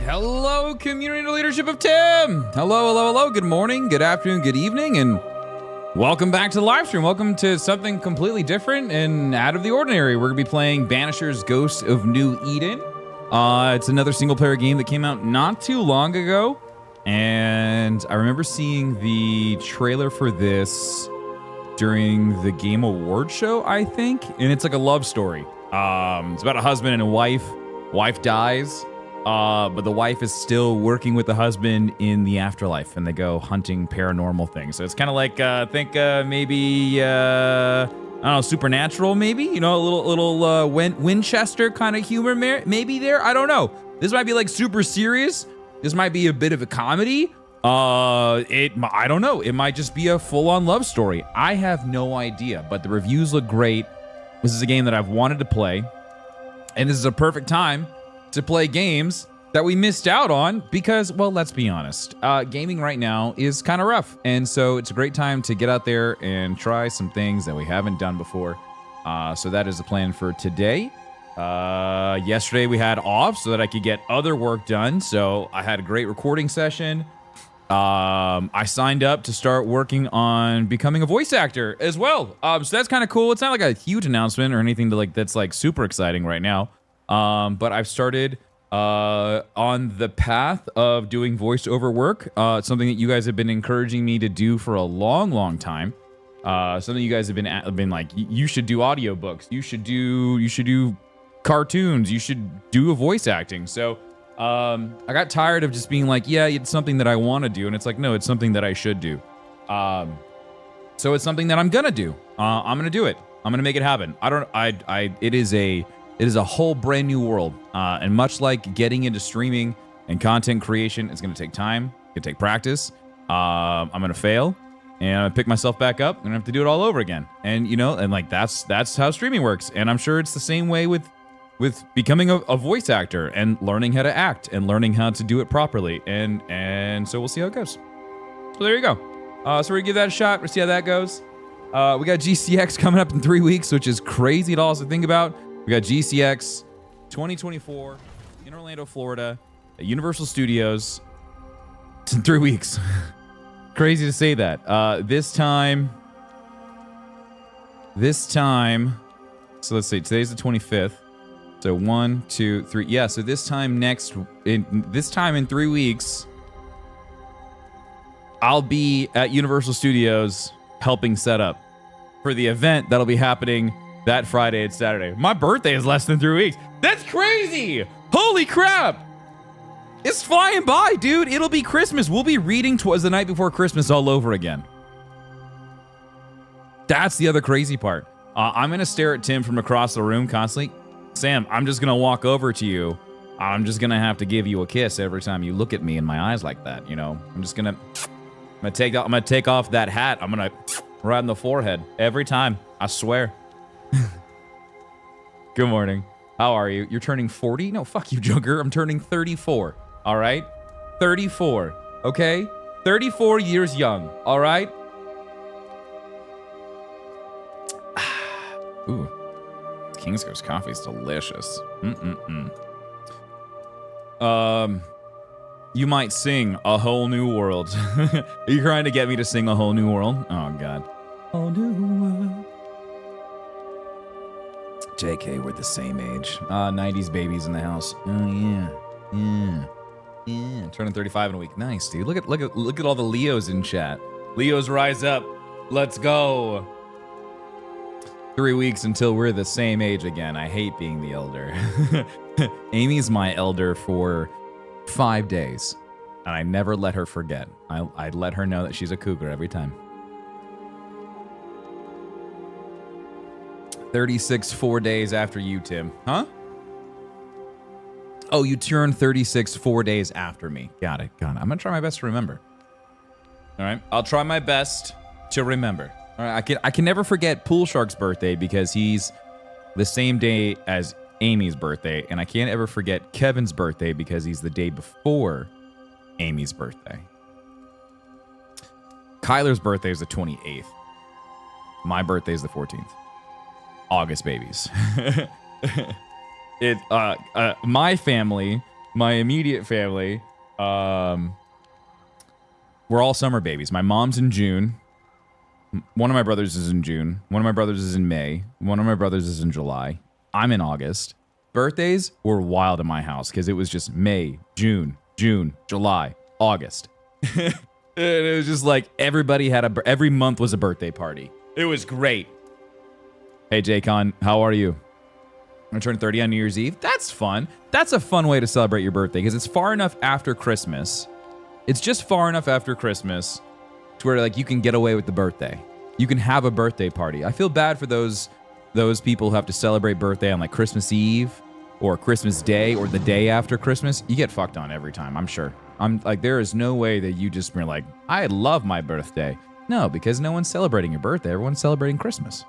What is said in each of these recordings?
Hello, community leadership of Tim. Hello. Good morning, good afternoon, good evening, and welcome back to the live stream. Welcome to something completely different and out of the ordinary. We're going to be playing Banishers Ghosts of New Eden. It's another single-player game that came out not too long ago, and I remember seeing the trailer for this during the Game Award show, I think, and it's like a love story. It's about a husband and a wife. Wife dies. But the wife is still working with the husband in the afterlife, and they go hunting paranormal things. So it's kind of like, maybe, I don't know, Supernatural, maybe? You know, a little Winchester kind of humor maybe there? I don't know. This might be like super serious. This might be a bit of a comedy. I don't know. It might just be a full-on love story. I have no idea, but the reviews look great. This is a game that I've wanted to play, and this is a perfect time to play games that we missed out on because, well, let's be honest, gaming right now is kind of rough, and so it's a great time to get out there and try some things that we haven't done before. So that is the plan for today. Yesterday we had off so that I could get other work done, so I had a great recording session. I signed up to start working on becoming a voice actor as well. So that's kind of cool. It's not like a huge announcement or anything that's like super exciting right now. But I've started on the path of doing voiceover work. It's something that you guys have been encouraging me to do for a long time. Something you guys have been like, you should do audiobooks, you should do cartoons, you should do a voice acting. So I got tired of just being like, yeah, it's something that I want to do, and it's like, no, it's something that I should do. So it's something that I'm gonna do. I'm gonna do it. I'm gonna make it happen. It is a whole brand new world, and much like getting into streaming and content creation, it's going to take time, it's going to take practice. I'm going to fail, and I'm going to pick myself back up, and I have to do it all over again. And, you know, and like that's how streaming works. And I'm sure it's the same way with becoming a voice actor and learning how to act and learning how to do it properly. And so we'll see how it goes. So there you go. So we're going to give that a shot. We'll see how that goes. We got GCX coming up in 3 weeks, which is crazy to also think about. We got GCX 2024 in Orlando, Florida, at Universal Studios. It's in 3 weeks. Crazy to say that. This time. So let's see. Today's the 25th. So 1, 2, 3. Yeah. So this time in 3 weeks, I'll be at Universal Studios helping set up for the event that'll be happening that Friday and Saturday. My birthday is less than 3 weeks. That's crazy! Holy crap! It's flying by, dude. It'll be Christmas. We'll be reading 'Twas the Night Before Christmas all over again. That's the other crazy part. I'm going to stare at Tim from across the room constantly. Sam, I'm just going to walk over to you. I'm just going to have to give you a kiss every time you look at me in my eyes like that, you know? I'm going to take off that hat. I'm going to right on the forehead every time. I swear. Good morning. How are you? You're turning 40? No, fuck you, Junker. I'm turning 34. All right? 34. Okay? 34 years young. All right? Ooh. King's Coast coffee is delicious. You might sing A Whole New World. Are you trying to get me to sing A Whole New World? Oh, God. Whole New World. JK, we're the same age. 90s babies in the house. Oh yeah. Turning 35 in a week. Nice, dude. Look at all the Leos in chat. Leos, rise up. Let's go. 3 weeks until we're the same age again. I hate being the elder. Amy's my elder for 5 days, and I never let her forget. I let her know that she's a cougar every time. 36 4 days after you, Tim. Huh? Oh, you turned 36 4 days after me. Got it. I'm going to try my best to remember. All right. I'll try my best to remember. All right. I can never forget Pool Shark's birthday because he's the same day as Amy's birthday. And I can't ever forget Kevin's birthday because he's the day before Amy's birthday. Kyler's birthday is the 28th. My birthday is the 14th. August babies. My family my immediate family, we're all summer babies. My mom's in June. One of my brothers is in June. One of my brothers is in May. One of my brothers is in July. I'm in August. Birthdays were wild in my house because it was just May, June, July, August. And it was just like everybody had every month was a birthday party. It was great. Hey, Jaycon, how are you? I turned 30 on New Year's Eve. That's fun. That's a fun way to celebrate your birthday because it's far enough after Christmas. It's just far enough after Christmas to where like you can get away with the birthday. You can have a birthday party. I feel bad for those people who have to celebrate birthday on like Christmas Eve or Christmas Day or the day after Christmas. You get fucked on every time, I'm sure. I'm like, there is no way that you just were like, I love my birthday. No, because no one's celebrating your birthday. Everyone's celebrating Christmas.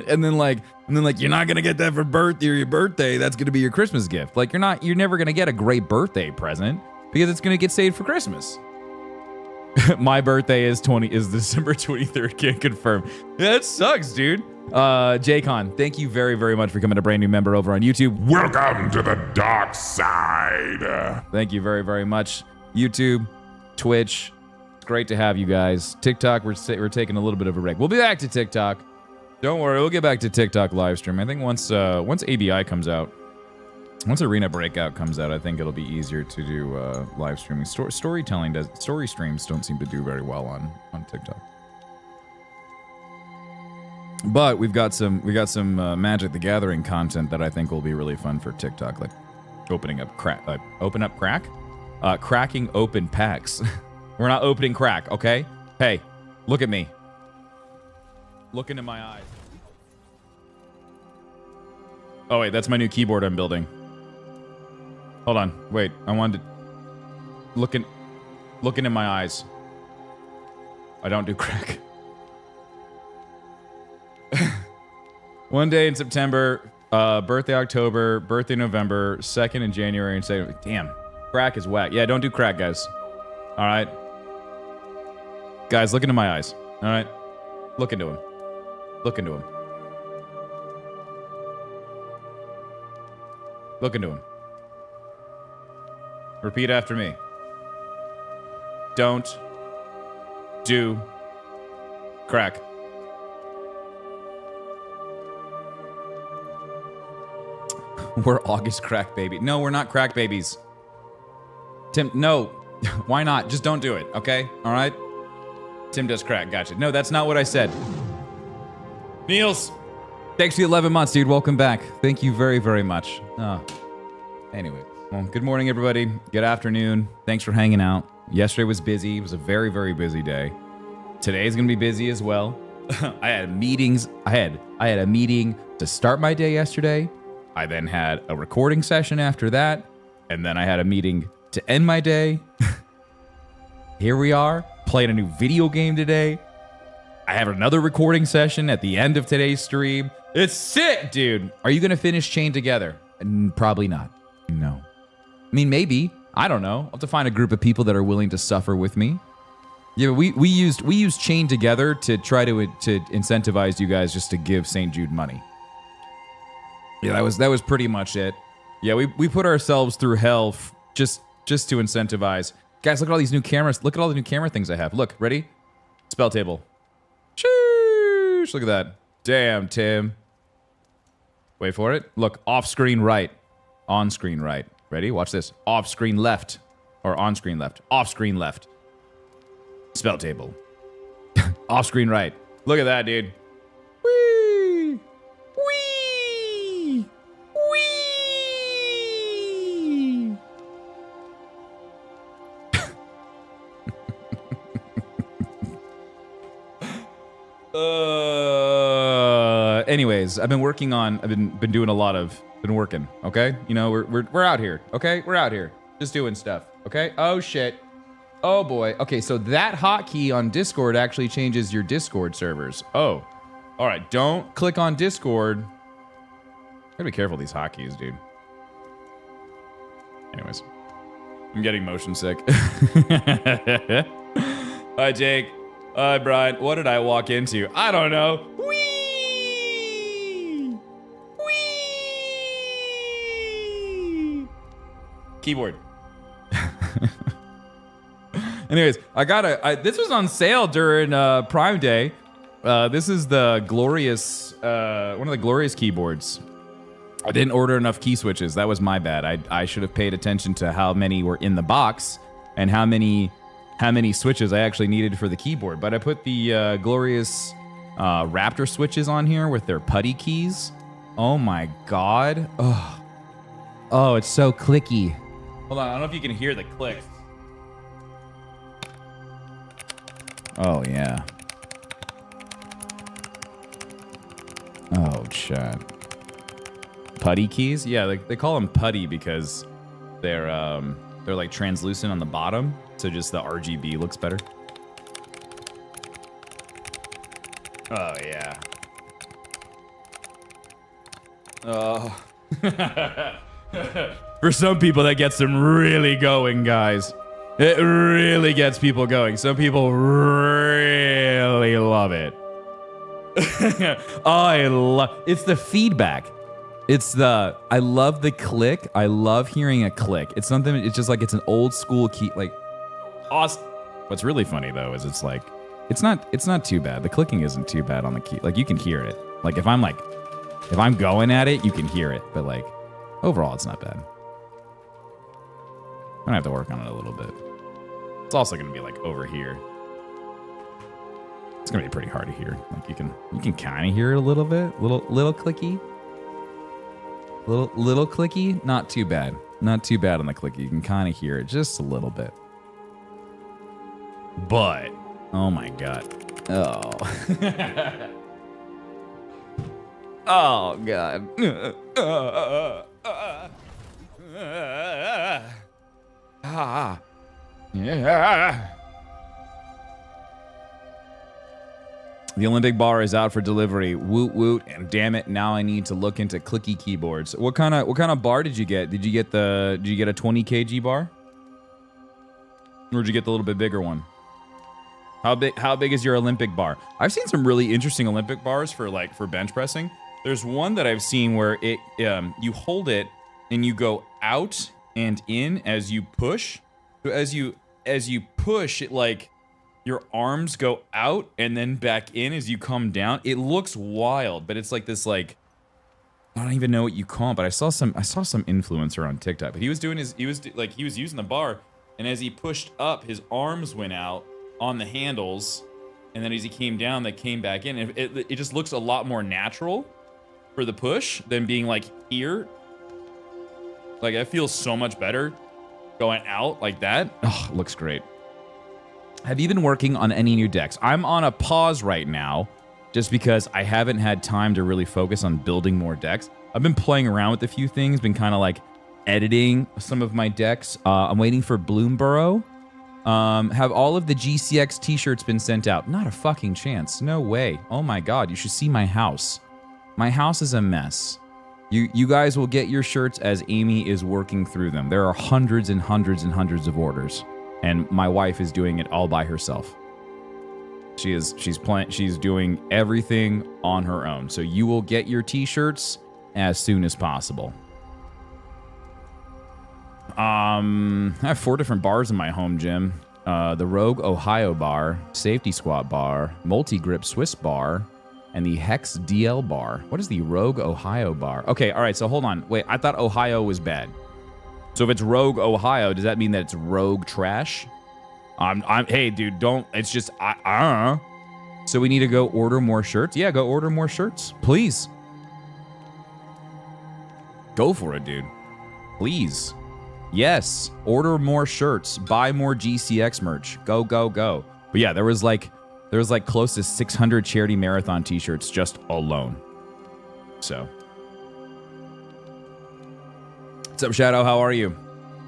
and then like you're not gonna get that for your birthday. That's gonna be your Christmas gift. Like you're never gonna get a great birthday present because it's gonna get saved for Christmas. My birthday is December 23rd. Can't confirm. That sucks, dude. Jaycon, thank you very, very much for becoming a brand new member over on YouTube. Welcome to the dark side. Thank you very, very much. YouTube, Twitch, it's great to have you guys. TikTok, we're taking a little bit of a break. We'll be back to TikTok. Don't worry, we'll get back to TikTok live stream. I think once ABI comes out, once Arena Breakout comes out, I think it'll be easier to do live streaming. Story streams don't seem to do very well on TikTok. But we got some Magic the Gathering content that I think will be really fun for TikTok, like cracking open packs. We're not opening crack, okay? Hey, look at me. Look into my eyes. Oh wait, that's my new keyboard I'm building. Hold on, wait. I wanted to look into my eyes. I don't do crack. One day in September, birthday October, birthday November, 2nd in January, and say, damn, crack is whack. Yeah, don't do crack, guys. All right, guys, look into my eyes. All right, look into him. Look into him. Look into him. Repeat after me. Don't do crack. We're August crack baby. No, we're not crack babies. Tim, no. Why not? Just don't do it, okay? All right? Tim does crack. Gotcha. No, that's not what I said. Niels, thanks for the 11 months, dude. Welcome back. Thank you very, very much. Anyway, well, good morning, everybody. Good afternoon. Thanks for hanging out. Yesterday was busy. It was a very, very busy day. Today's gonna be busy as well. I had meetings. I had a meeting to start my day yesterday. I then had a recording session after that, and then I had a meeting to end my day. Here we are, playing a new video game today. I have another recording session at the end of today's stream. It's sick, dude. Are you gonna finish Chained Together? Probably not. No. I mean, maybe. I don't know. I'll have to find a group of people that are willing to suffer with me. Yeah, but we used Chained Together to try to incentivize you guys just to give St. Jude money. Yeah, that was pretty much it. Yeah, we put ourselves through hell just to incentivize. Guys, look at all these new cameras. Look at all the new camera things I have. Look, ready? Spell table. Sheesh, look at that. Damn, Tim. Wait for it. Look, off-screen right. On-screen right. Ready? Watch this. Off-screen left. Or on-screen left. Off-screen left. Spell table. Off-screen right. Look at that, dude. Whee! Whee! Whee! Anyways, I've been working on. I've been doing a lot of. Been working. Okay, you know we're out here. Okay, we're out here, just doing stuff. Okay. Oh shit. Oh boy. Okay, so that hotkey on Discord actually changes your Discord servers. Oh. All right. Don't click on Discord. Gotta be careful with these hotkeys, dude. Anyways, I'm getting motion sick. Hi, Jake. Hi, Brian. What did I walk into? I don't know. Whee! Whee! Keyboard. Anyways, this was on sale during Prime Day. This is the glorious, one of the glorious keyboards. I didn't order enough key switches. That was my bad. I should have paid attention to how many were in the box and how many switches I actually needed for the keyboard. But I put the glorious Raptor switches on here with their putty keys. Oh my god. Oh, it's so clicky. Hold on, I don't know if you can hear the clicks. Oh, yeah. Oh, Chad. Putty keys? Yeah, they call them putty because they're like translucent on the bottom, so just the RGB looks better. Oh, yeah. Oh. For some people, that gets them really going, guys. It really gets people going. Some people really love it. It's the feedback. I love the click. I love hearing a click. It's something, it's just like, it's an old school key, like, awesome. What's really funny though, is it's like, it's not too bad. The clicking isn't too bad on the key. Like, you can hear it. Like, if I'm going at it, you can hear it. But like, overall, it's not bad. I'm gonna have to work on it a little bit. It's also gonna be like over here. It's gonna be pretty hard to hear. Like, you can kind of hear it a little bit, little clicky, little clicky. Not too bad. Not too bad on the clicky. You can kind of hear it just a little bit. But oh my god. Oh. Oh god. Yeah. The Olympic bar is out for delivery. Woot woot, and damn it, now I need to look into clicky keyboards. What kind of bar did you get? Did you get a 20 kg bar? Or did you get the little bit bigger one? How big is your Olympic bar? I've seen some really interesting Olympic bars for bench pressing. There's one that I've seen where it you hold it and you go out and in as you push. So as you push it, like, your arms go out and then back in as you come down. It looks wild, but it's like this, like, I don't even know what you call it, but I saw some influencer on TikTok, but he was using the bar, and as he pushed up, his arms went out on the handles, and then as he came down, they came back in. And it just looks a lot more natural for the push than being like here. Like, it feels so much better going out like that. Oh, it looks great. Have you been working on any new decks? I'm on a pause right now just because I haven't had time to really focus on building more decks. I've been playing around with a few things, been kind of like editing some of my decks. I'm waiting for Bloomborough. Have all of the GCX t-shirts been sent out? Not a fucking chance. No way. Oh my god, you should see my house. My house is a mess. You guys will get your shirts as Amy is working through them. There are hundreds and hundreds and hundreds of orders. And my wife is doing it all by herself. She's doing everything on her own. So you will get your t-shirts as soon as possible. I have 4 different bars in my home gym. The Rogue Ohio bar, Safety Squat bar, Multi-Grip Swiss bar, and the Hex DL bar. What is the Rogue Ohio bar? Okay, all right, so hold on. Wait, I thought Ohio was bad. So if it's Rogue Ohio, does that mean that it's Rogue trash? Hey, dude, don't. It's just So we need to go order more shirts. Yeah, go order more shirts, please. Go for it, dude. Please. Yes, order more shirts. Buy more GCX merch. Go, go, go. But yeah, there was like close to 600 charity marathon t-shirts just alone. So. What's up, Shadow? How are you?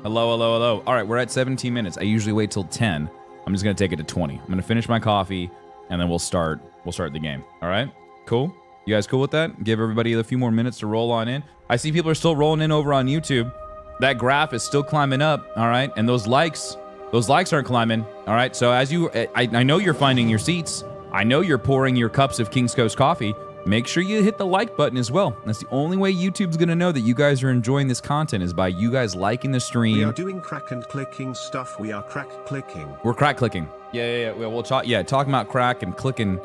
Hello, hello, hello. All right, we're at 17 minutes. I usually wait till 10. I'm just gonna take it to 20. I'm gonna finish my coffee, and then we'll start the game. All right? Cool? You guys cool with that? Give everybody a few more minutes to roll on in. I see people are still rolling in over on YouTube. That graph is still climbing up, all right? And those likes aren't climbing, all right? So as I know you're finding your seats. I know you're pouring your cups of King's Coast coffee. make sure you hit the like button as well. That's the only way YouTube's going to know that you guys are enjoying this content is by you guys liking the stream. We are doing crack and clicking stuff. We are crack clicking. We're crack clicking. Yeah. We'll talk. Yeah, talking about crack and clicking.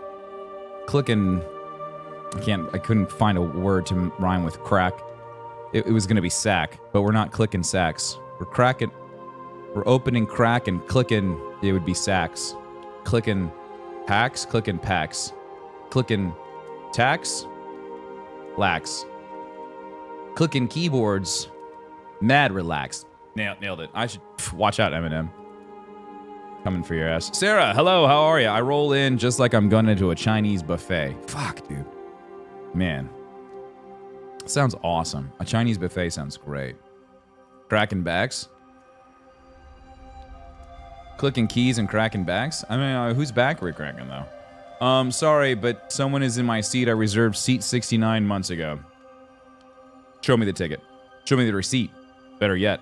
I couldn't find a word to rhyme with crack. It was going to be sack, but we're not clicking sacks. We're cracking. We're opening crack and clicking. It would be sacks. Clicking packs. Clicking packs. Clicking tax. Lax. Clicking keyboards. Mad relaxed. Nailed it. I should watch out, Eminem. Coming for your ass. Sarah, hello, how are you? I roll in just like I'm going into a Chinese buffet. Fuck, dude. Man. Sounds awesome. A Chinese buffet sounds great. Cracking backs. Clicking keys and cracking backs. I mean, whose back are we cracking, though? Sorry, but someone is in my seat. I reserved seat 69 months ago. Show me the ticket. Show me the receipt. Better yet.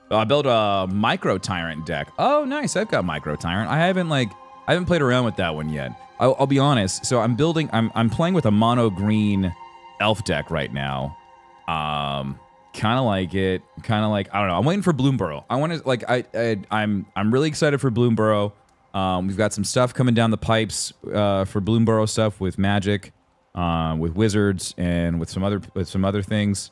I built a Micro Tyrant deck. Oh, nice. I've got Micro Tyrant. I haven't played around with that one yet. I'll be honest. So I'm playing with a mono green elf deck right now. Kind of like it. Kind of like, I don't know. I'm waiting for Bloomburrow. I'm really excited for Bloomburrow. We've got some stuff coming down the pipes for Bloomburrow stuff with Magic, with Wizards, and with some other things.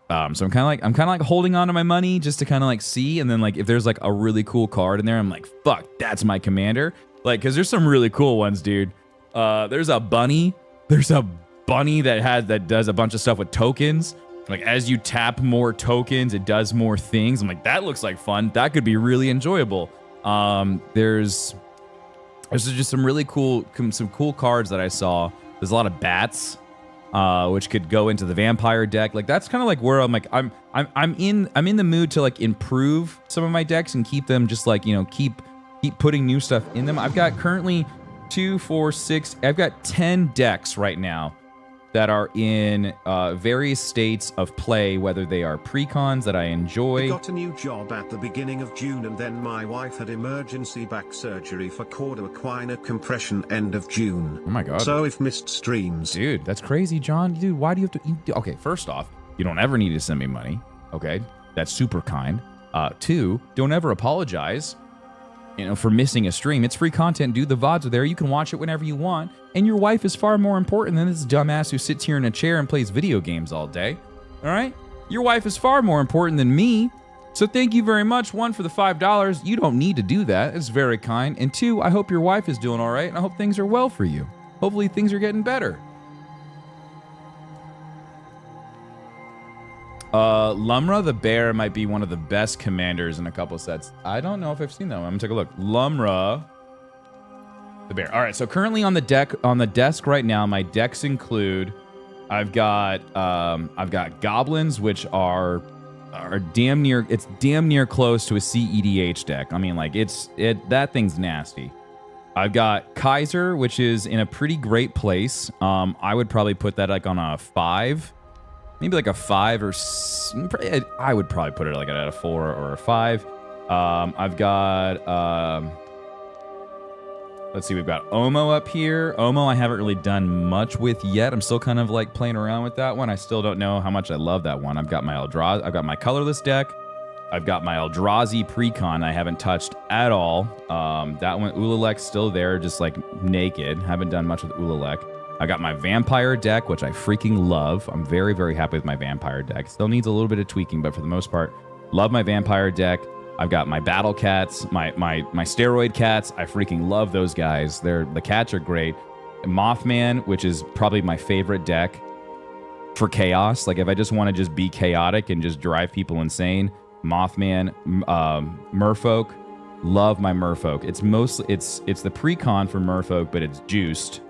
So I'm kind of like holding on to my money just to kind of like see, and then like if there's like a really cool card in there, I'm like, fuck, that's my commander. Like, because there's some really cool ones, dude. There's a bunny that does a bunch of stuff with tokens. Like, as you tap more tokens, it does more things. I'm like, that looks like fun. That could be really enjoyable. There's just some really cool cards that I saw. There's a lot of bats, which could go into the vampire deck. Like, that's kind of like where I'm like, I'm in the mood to like improve some of my decks and keep them just like, you know, keep putting new stuff in them. I've got currently 2, 4, 6. I've got 10 decks right now that are in various states of play, whether they are pre-cons that I enjoy. I got a new job at the beginning of June, and then my wife had emergency back surgery for cauda-equina compression end of June. Oh my god. So I've missed streams. Dude, that's crazy, John. Dude, why do you have to... Okay, first off, you don't ever need to send me money. Okay? That's super kind. 2, don't ever apologize, you know, for missing a stream. It's free content, dude. The VODs are there. You can watch it whenever you want. And your wife is far more important than this dumbass who sits here in a chair and plays video games all day. All right? Your wife is far more important than me. So thank you very much. 1, for the $5. You don't need to do that. It's very kind. And 2, I hope your wife is doing all right, and I hope things are well for you. Hopefully things are getting better. Lumra the Bear might be one of the best commanders in a couple sets. I don't know if I've seen that one. I'm gonna take a look. Lumra the Bear. All right, so currently on the desk right now, my decks include, I've got goblins, which are damn near close to a CEDH deck. I mean, like that thing's nasty. I've got Kaiser, which is in a pretty great place. I would probably put that like on a 5. Maybe like a 5 or... I would probably put it like at a 4 or a 5. I've got... let's see, we've got Omo up here. Omo I haven't really done much with yet. I'm still kind of like playing around with that one. I still don't know how much I love that one. I've got my colorless deck. I've got my Eldrazi Precon I haven't touched at all. That one, Ulalek's still there, just like naked. Haven't done much with Ulalek. I got my vampire deck, which I freaking love. I'm very, very happy with my vampire deck. Still needs a little bit of tweaking, but for the most part, love my vampire deck. I've got my battle cats, my steroid cats. I freaking love those guys. The cats are great. Mothman, which is probably my favorite deck for chaos. Like if I just want to just be chaotic and just drive people insane. Mothman, Merfolk. Love my Merfolk. It's the pre-con for Merfolk, but it's juiced.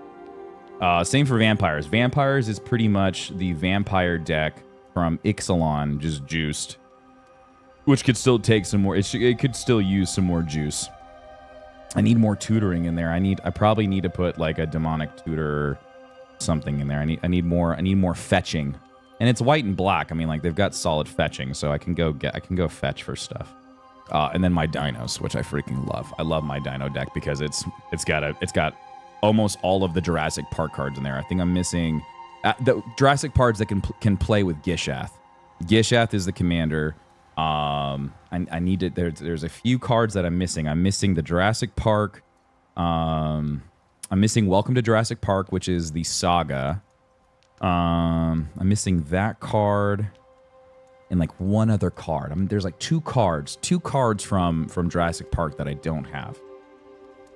Same for vampires. Vampires is pretty much the vampire deck from Ixalan, just juiced, which could still take some more. It could still use some more juice. I need more tutoring in there. I probably need to put like a demonic tutor, something in there. I need more fetching, and it's white and black. I mean, like they've got solid fetching, so I can go fetch for stuff. And then my dinos, which I freaking love. I love my dino deck because it's got almost all of the Jurassic Park cards in there. I think I'm missing the Jurassic Parks that can play with Gishath. Gishath is the commander. I need to. There's a few cards that I'm missing. I'm missing the Jurassic Park. I'm missing Welcome to Jurassic Park, which is the saga. I'm missing that card and like one other card. There's like two cards from Jurassic Park that I don't have.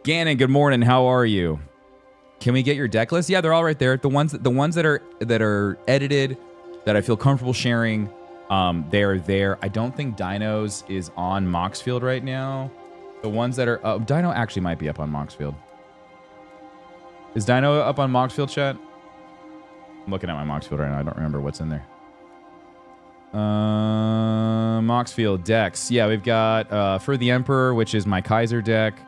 Gannon, good morning. How are you? Can we get your deck list? Yeah, they're all right there. The ones that are edited, that I feel comfortable sharing, they're there. I don't think Dino's is on Moxfield right now. The ones that are Dino actually might be up on Moxfield. Is Dino up on Moxfield, chat? I'm looking at my Moxfield right now. I don't remember what's in there. Moxfield decks. Yeah, we've got For the Emperor, which is my Kaiser deck.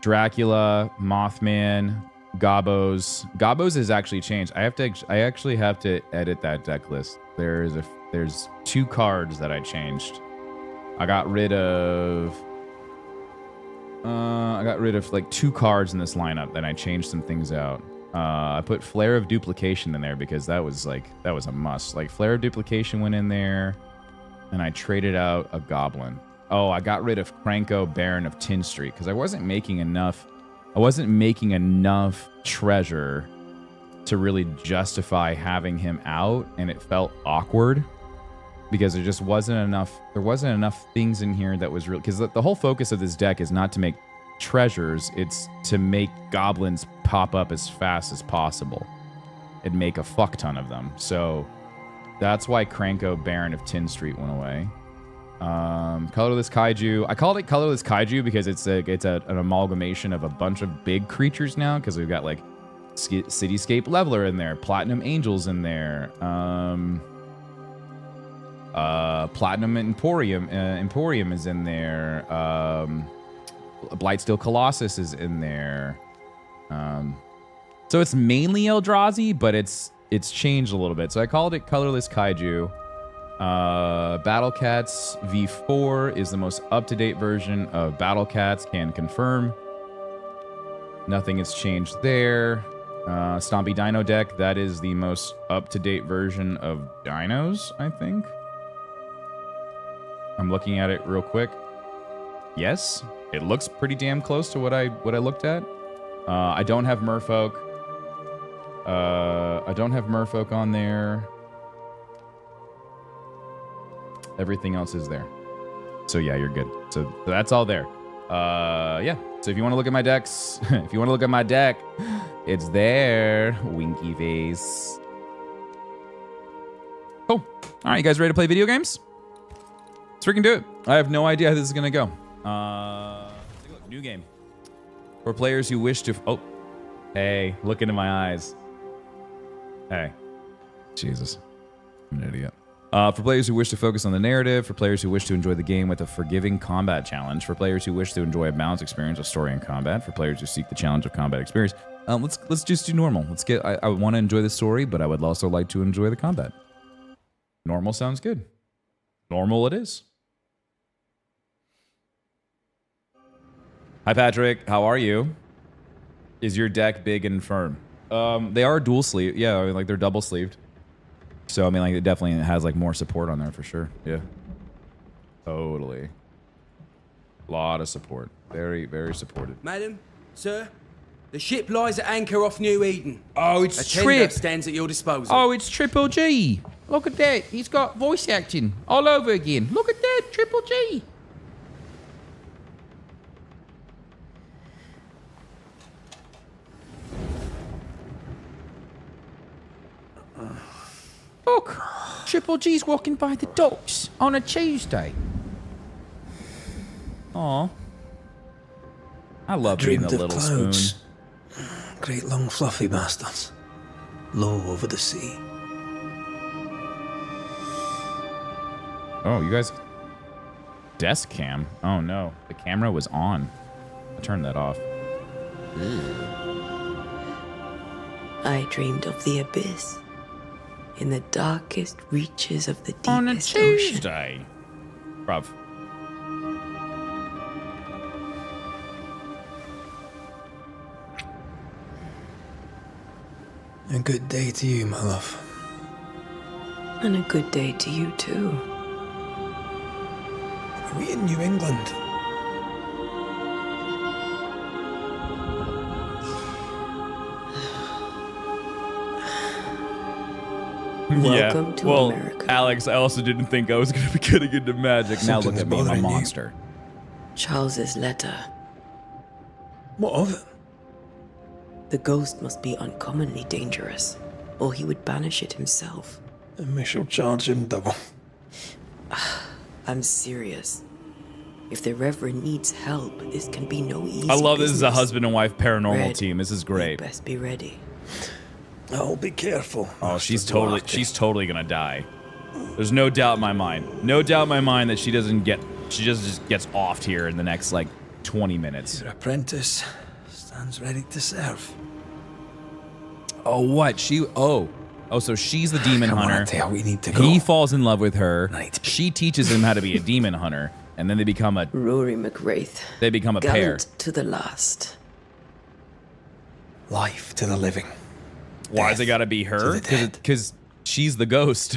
Dracula, Mothman, Gobos. Gobos has actually changed. I actually have to edit that deck list. There's two cards that I changed. I got rid of like two cards in this lineup, then I changed some things out. I put Flare of Duplication in there because that was a must. Like Flare of Duplication went in there, and I traded out a Goblin. Oh, I got rid of Cranko, Baron of Tin Street, because I wasn't making enough treasure to really justify having him out, and it felt awkward because there just wasn't enough. There wasn't enough things in here that was real. Because the whole focus of this deck is not to make treasures; it's to make goblins pop up as fast as possible and make a fuck ton of them. So that's why Cranko, Baron of Tin Street went away. Colorless Kaiju. I called it Colorless Kaiju because it's an amalgamation of a bunch of big creatures now, because we've got like Cityscape Leveler in there, Platinum Angels in there, Platinum Emporium is in there, Blightsteel Colossus is in there. So it's mainly Eldrazi, but it's changed a little bit. So I called it Colorless Kaiju. Battle Cats V4 is the most up-to-date version of Battle Cats, can confirm. Nothing has changed there. Stompy Dino deck, that is the most up-to-date version of Dinos, I think. I'm looking at it real quick. Yes, it looks pretty damn close to what I looked at. I don't have Merfolk. I don't have Merfolk on there. Everything else is there. So yeah, you're good. So that's all there. Yeah. So if you want to look at my decks, if you want to look at my deck, it's there. Winky face. Cool. All right, you guys ready to play video games? Let's freaking do it. I have no idea how this is gonna go. Take a look. New game. For players who wish to. Oh, hey, look into my eyes. Hey, Jesus, I'm an idiot. For players who wish to focus on the narrative, for players who wish to enjoy the game with a forgiving combat challenge, for players who wish to enjoy a balanced experience of story and combat, for players who seek the challenge of combat experience. Let's just do normal. I want to enjoy the story, but I would also like to enjoy the combat. Normal sounds good. Normal it is. Hi Patrick, how are you? Is your deck big and firm? They are dual sleeve. Yeah, I mean, like they're double sleeved. So, I mean, like, it definitely has, like, more support on there for sure. Yeah. Totally. A lot of support. Very, very supported. Madam, sir, the ship lies at anchor off New Eden. Oh, it's a tender stands at your disposal. Oh, it's Triple G. Look at that. He's got voice acting all over again. Look at that, Triple G. Look, Triple G's walking by the docks on a Tuesday. Aw. I love being the little spoon. Great long fluffy bastards. Low over the sea. Oh, you guys... Desk cam? Oh no, the camera was on. I turned that off. I dreamed of the abyss. In the darkest reaches of the deepest on a ocean. Tuesday. Bruv. A good day to you, my love. And a good day to you, too. Are we in New England? Welcome to well, America. Alex, I also didn't think I was going to be getting into magic. Now look Something's at me, I'm a bothering you. monster. Charles's letter. What of it? The ghost must be uncommonly dangerous, or he would banish it himself. And we shall charge him double. I'm serious. If the Reverend needs help, this can be no easy I love this is a business. husband and wife paranormal Red, team. This is You great. best be ready. I'll be careful. Oh, Master she's Duarte. totally gonna die. There's no doubt in my mind. No doubt in my mind that she just gets offed here in the next like 20 minutes. Your apprentice stands ready to serve. Oh, what? So she's the demon Come on, hunter. Tale, we need to go. He falls in love with her. Night. She teaches him how to be a demon hunter, and then they become a Rory McWraith. pair. Gallant to the last. Life to the living. Why's it gotta be her? the dead. Because she's the ghost.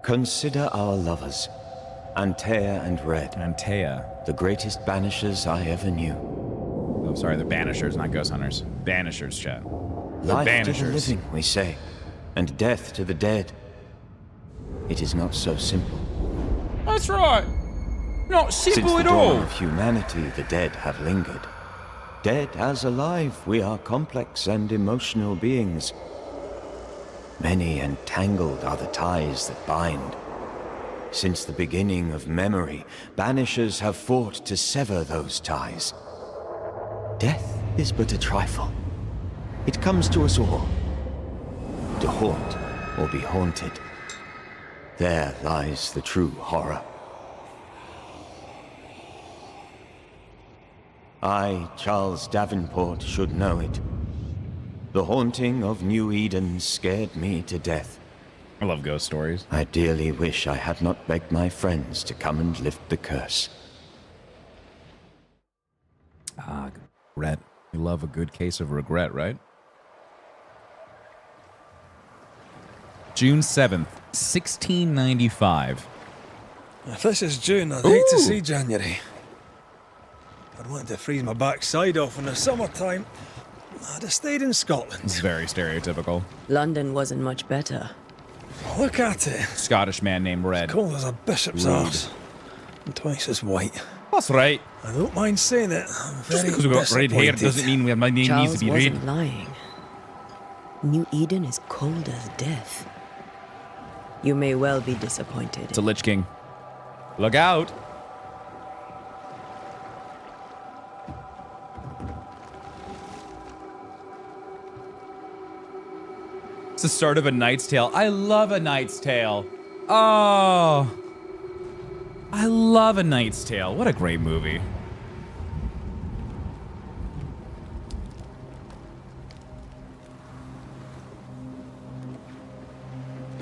Consider our lovers, Antea and Red, Antea. the greatest banishers I ever knew. Oh, sorry, they're banishers, not ghost hunters. Banishers, chat. They're Life to the banishers. living, we say, and death to the dead. It is not so simple. That's right. Not Since simple the at dawn all. of humanity, the dead have lingered. Dead as alive, we are complex and emotional beings. Many and tangled are the ties that bind. Since the beginning of memory, banishers have fought to sever those ties. Death is but a trifle. It comes to us all. To haunt or be haunted. There lies the true horror. I, Charles Davenport, should know it. The haunting of New Eden scared me to death. I love ghost stories. I dearly wish I had not begged my friends to come and lift the curse. Ah, regret. You love a good case of regret, right? June 7th, 1695. If this is June, I'd hate to Ooh. see January. I'd want to freeze my backside off in the summertime. I'd have stayed in Scotland. It's very stereotypical. London wasn't much better. Look at it. Scottish man named Red. Cold as a bishop's Rude. arse. And twice as white. That's right. I don't mind saying it. I'm Just very because we got red hair disappointed. doesn't mean my name needs Charles to be wasn't red. lying. New Eden is cold as death. You may well be disappointed. It's a Lich King. Look out. It's the start of A Knight's Tale. I love A Knight's Tale. Oh. I love A Knight's Tale. What a great movie.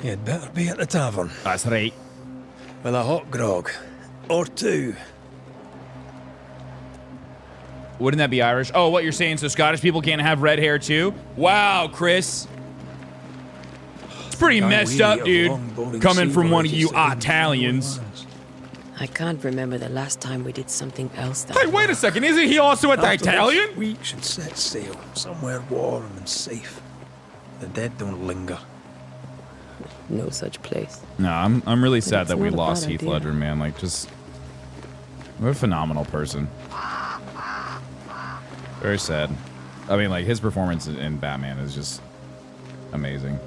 You'd better be at the tavern. That's right. With a hot grog. Or two. Wouldn't that be Irish? Oh, what you're saying, so Scottish people can't have red hair too? Wow, Chris. It's pretty Can't messed we up, eat a dude. long, boring Coming sea from one of voyage you that didn't Italians. have no I can't remember the last time we did something else that Hey, wait a second. Isn't he also an After Italian? this, we should set sail somewhere warm and safe. The dead don't linger. no such place. No, I'm really sad it's that we not a lost bad Heath idea. Ledger, man. Like, just... What a phenomenal person. Very sad. I mean, like, his performance in Batman is just amazing.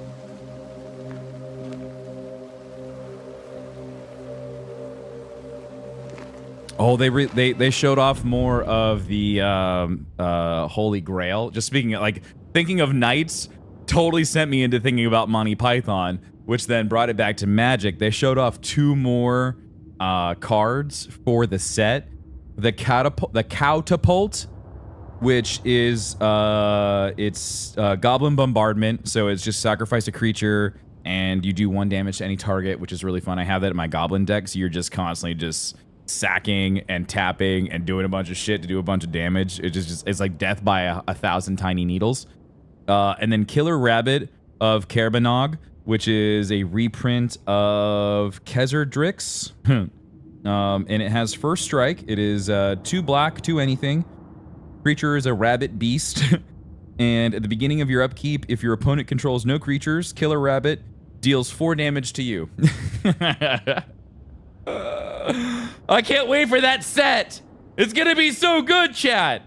Oh, they showed off more of the Holy Grail. Just speaking of, like, thinking of knights totally sent me into thinking about Monty Python, which then brought it back to magic. They showed off 2 more cards for the set. The catapult, which is it's Goblin Bombardment, so it's just sacrifice a creature and you do 1 damage to any target, which is really fun. I have that in my Goblin deck, so you're just constantly just sacking and tapping and doing a bunch of shit to do a bunch of damage. It's like death by a 1,000 tiny needles. And then Killer Rabbit of Kerbanog, which is a reprint of Kezardrix. And it has first strike. It is 2 black, 2 anything. Creature is a rabbit beast. And at the beginning of your upkeep, if your opponent controls no creatures, Killer Rabbit deals 4 damage to you. I can't wait for that set. It's gonna be so good, chat.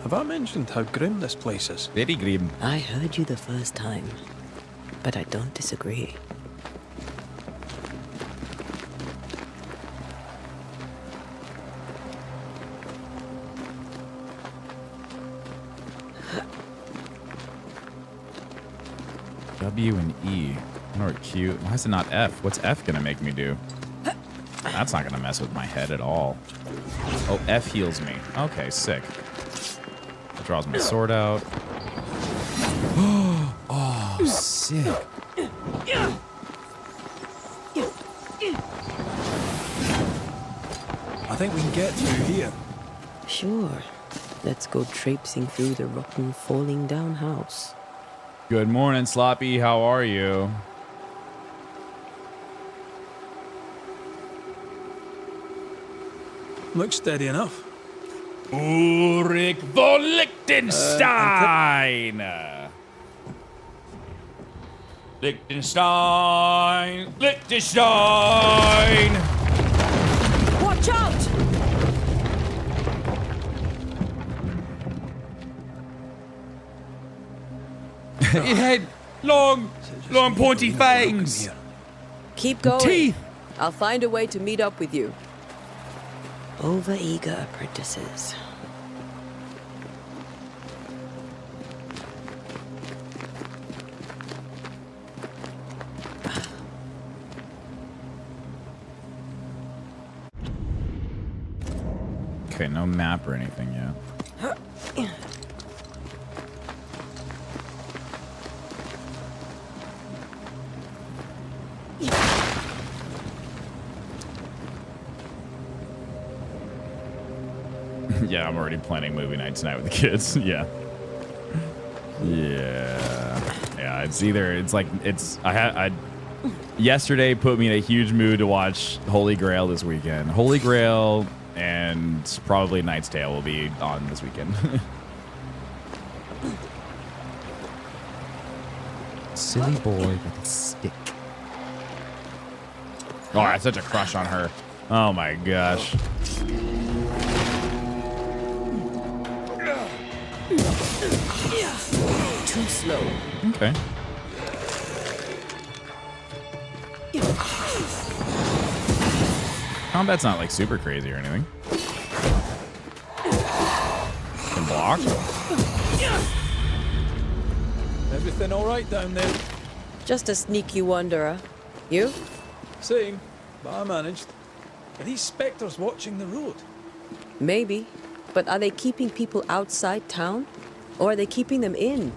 Have I mentioned how grim this place is? Very grim. I heard you the first time, but I don't disagree. W and E. Or Q. Why is it not F? What's F gonna make me do? That's not gonna mess with my head at all. Oh, F heals me. Okay, sick. Draws my sword out. Oh, sick. I think we can get through here. Sure. Let's go traipsing through the rotten, falling down house. Good morning, Sloppy. How are you? Looks steady enough. Ulrich von Liechtenstein! Liechtenstein! Liechtenstein! Watch out! It had long pointy fangs. Keep going. Teeth. I'll find a way to meet up with you. Overeager apprentices. Okay, no map or anything yet. Yeah, I'm already planning movie night tonight with the kids. Yeah. Yeah, yesterday put me in a huge mood to watch Holy Grail this weekend. Holy Grail and probably Knight's Tale will be on this weekend. Silly boy with a stick. Oh, I had such a crush on her. Oh my gosh. Too slow. Okay. Combat's not like super crazy or anything. Can block. Everything all right down there? Just a sneaky wanderer. You? Same, but I managed. Are these spectres watching the road? Maybe. But are they keeping people outside town? Or are they keeping them in?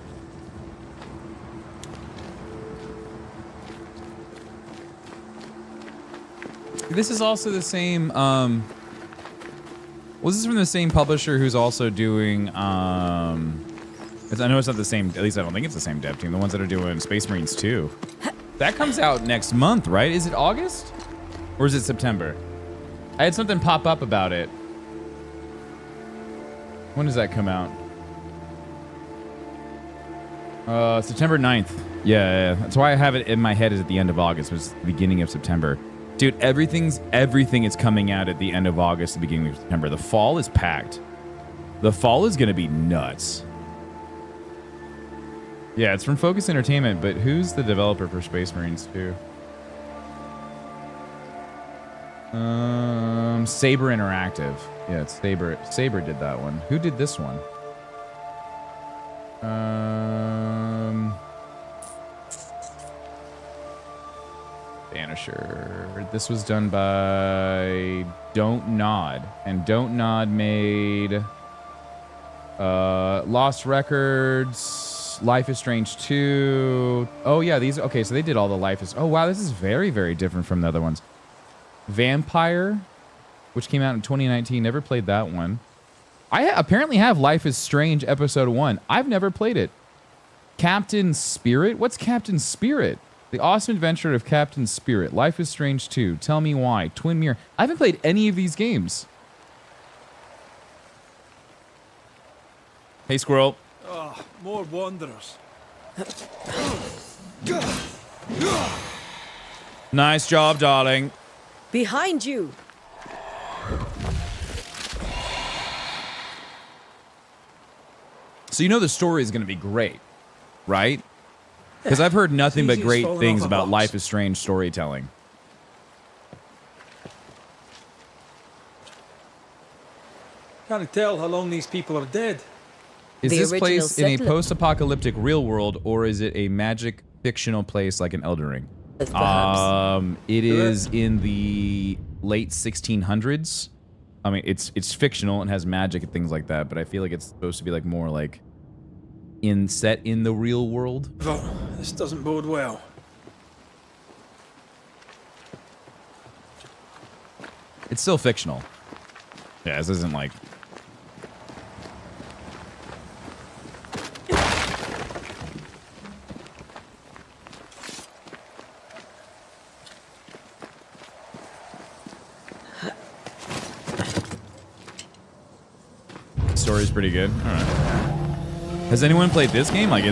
This is also the same, was this from the same publisher who's also doing, I know it's not the same, at least I don't think it's the same dev team, the ones that are doing Space Marines 2. That comes out next month, right? Is it August? Or is it September? I had something pop up about it. When does that come out? September 9th. Yeah, that's why I have it in my head is at the end of August, was the beginning of September. Dude, everything is coming out at the end of August, the beginning of September. The fall is packed. The fall is going to be nuts. Yeah, it's from Focus Entertainment, but who's the developer for Space Marines 2? Saber Interactive. Yeah, it's Saber. Saber did that one. Who did this one? Banisher. This was done by Don't Nod. And Don't Nod made Lost Records, Life is Strange 2. Oh, yeah, these... Okay, so they did all the Life is... Oh, wow, this is very, very different from the other ones. Vampire, which came out in 2019. Never played that one. I apparently have Life is Strange Episode 1. I've never played it. Captain Spirit? What's Captain Spirit? The Awesome Adventure of Captain Spirit. Life is Strange 2. Tell me why. Twin Mirror. I haven't played any of these games. Hey, Squirrel. Ah, more wanderers. Nice job, darling. Behind you! So you know the story is going to be great, right? Because I've heard nothing but great things about Life is Strange storytelling. Can't tell how long these people are dead. Is The this original place in a settler. post-apocalyptic real world, or is it a magic fictional place like an Elden Ring? Perhaps. It is in the late 1600s. I mean, it's fictional and has magic and things like that, but I feel like it's supposed to be like more like set in the real world. But this doesn't bode well. It's still fictional. Yeah, this isn't like... Story's pretty good. All right. Has anyone played this game? Like,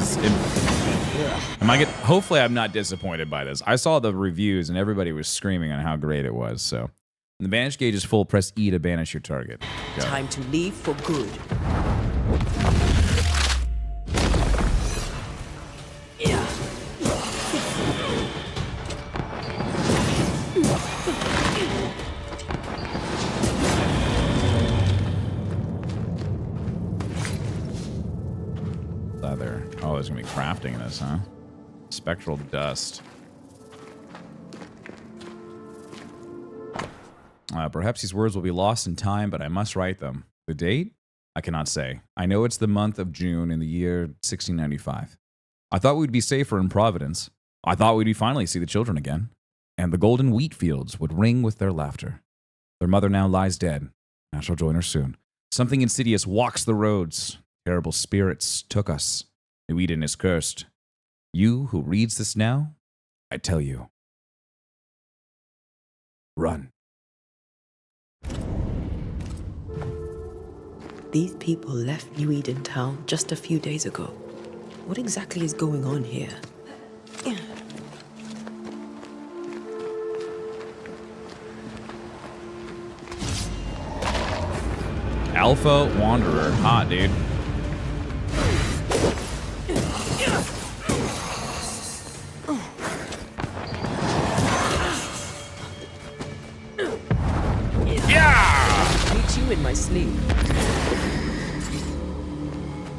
hopefully I'm not disappointed by this. I saw the reviews and everybody was screaming on how great it was. So, when the banish gauge is full, press E to banish your target. Go. Time to leave for good. Leather. Oh, there's gonna be crafting in this, huh? Spectral dust. Perhaps these words will be lost in time, but I must write them. The date? I cannot say. I know it's the month of June in the year 1695. I thought we'd be safer in Providence. I thought we'd finally see the children again, and the golden wheat fields would ring with their laughter. Their mother now lies dead. I shall join her soon. Something insidious walks the roads. Terrible spirits took us. New Eden is cursed. You who reads this now, I tell you, run. These people left New Eden Town just a few days ago. What exactly is going on here? Alpha Wanderer. Hot, dude. Yeah! Beat you in my sleep.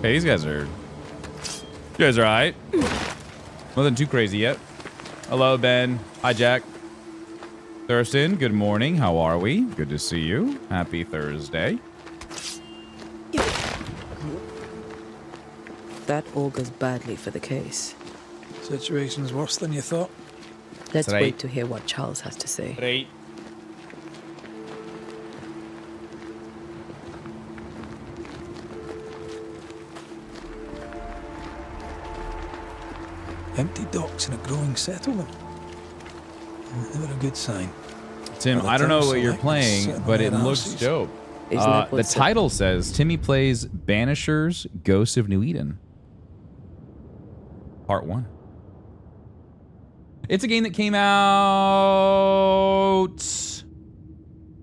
Hey, these guys are... You guys are alright. Nothing too crazy yet. Hello, Ben. Hi, Jack. Thurston, good morning. How are we? Good to see you. Happy Thursday. That augurs badly for the case. Situation's worse than you thought. Let's Right. wait to hear what Charles has to say. Right. Empty docks in a growing settlement. Never a good sign. Tim, Well, the I don't know town what you're select playing, sitting but on it their looks asses. dope. Isn't that The what's title says Timmy plays Banishers, Ghosts of New Eden. Part 1. It's a game that came out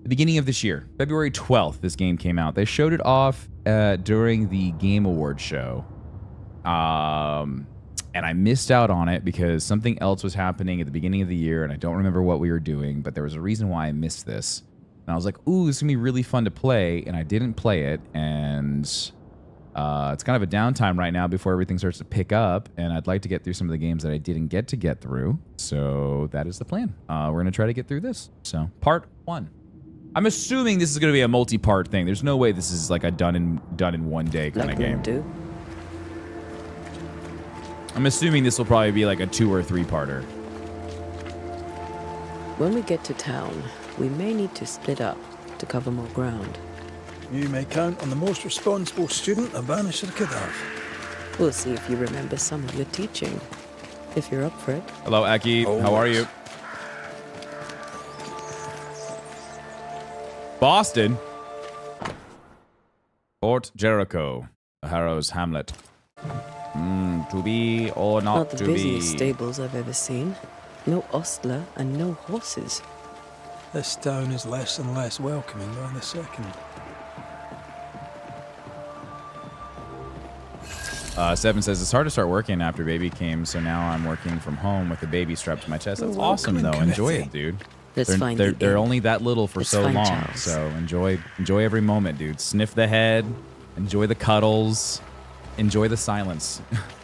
the beginning of this year. February 12th, this game came out. They showed it off during the Game Awards show. And I missed out on it because something else was happening at the beginning of the year, and I don't remember what we were doing, but there was a reason why I missed this. And I was like, ooh, this is going to be really fun to play, and I didn't play it, and it's kind of a downtime right now before everything starts to pick up, and I'd like to get through some of the games that I didn't get to get through, so that is the plan. We're going to try to get through this. So, part 1. I'm assuming this is going to be a multi-part thing. There's no way this is like a done in one day kind Like of game. do? I'm assuming this will probably be like a 2 or 3-parter. When we get to town, we may need to split up to cover more ground. You may count on the most responsible student a Banisher could have. We'll see if you remember some of your teaching. If you're up for it. Hello, Aki. How are you? Boston. Fort Jericho. The Harrow's Hamlet. To be or not the to be. busiest stables I've ever seen. No ostler and no horses. This town is less and less welcoming by the second. Seven says, it's hard to start working after baby came, so now I'm working from home with the baby strapped to my chest. That's awesome, though. Enjoy it, dude. They're only that little for so long, Charles. So enjoy every moment, dude. Sniff the head, enjoy the cuddles, enjoy the silence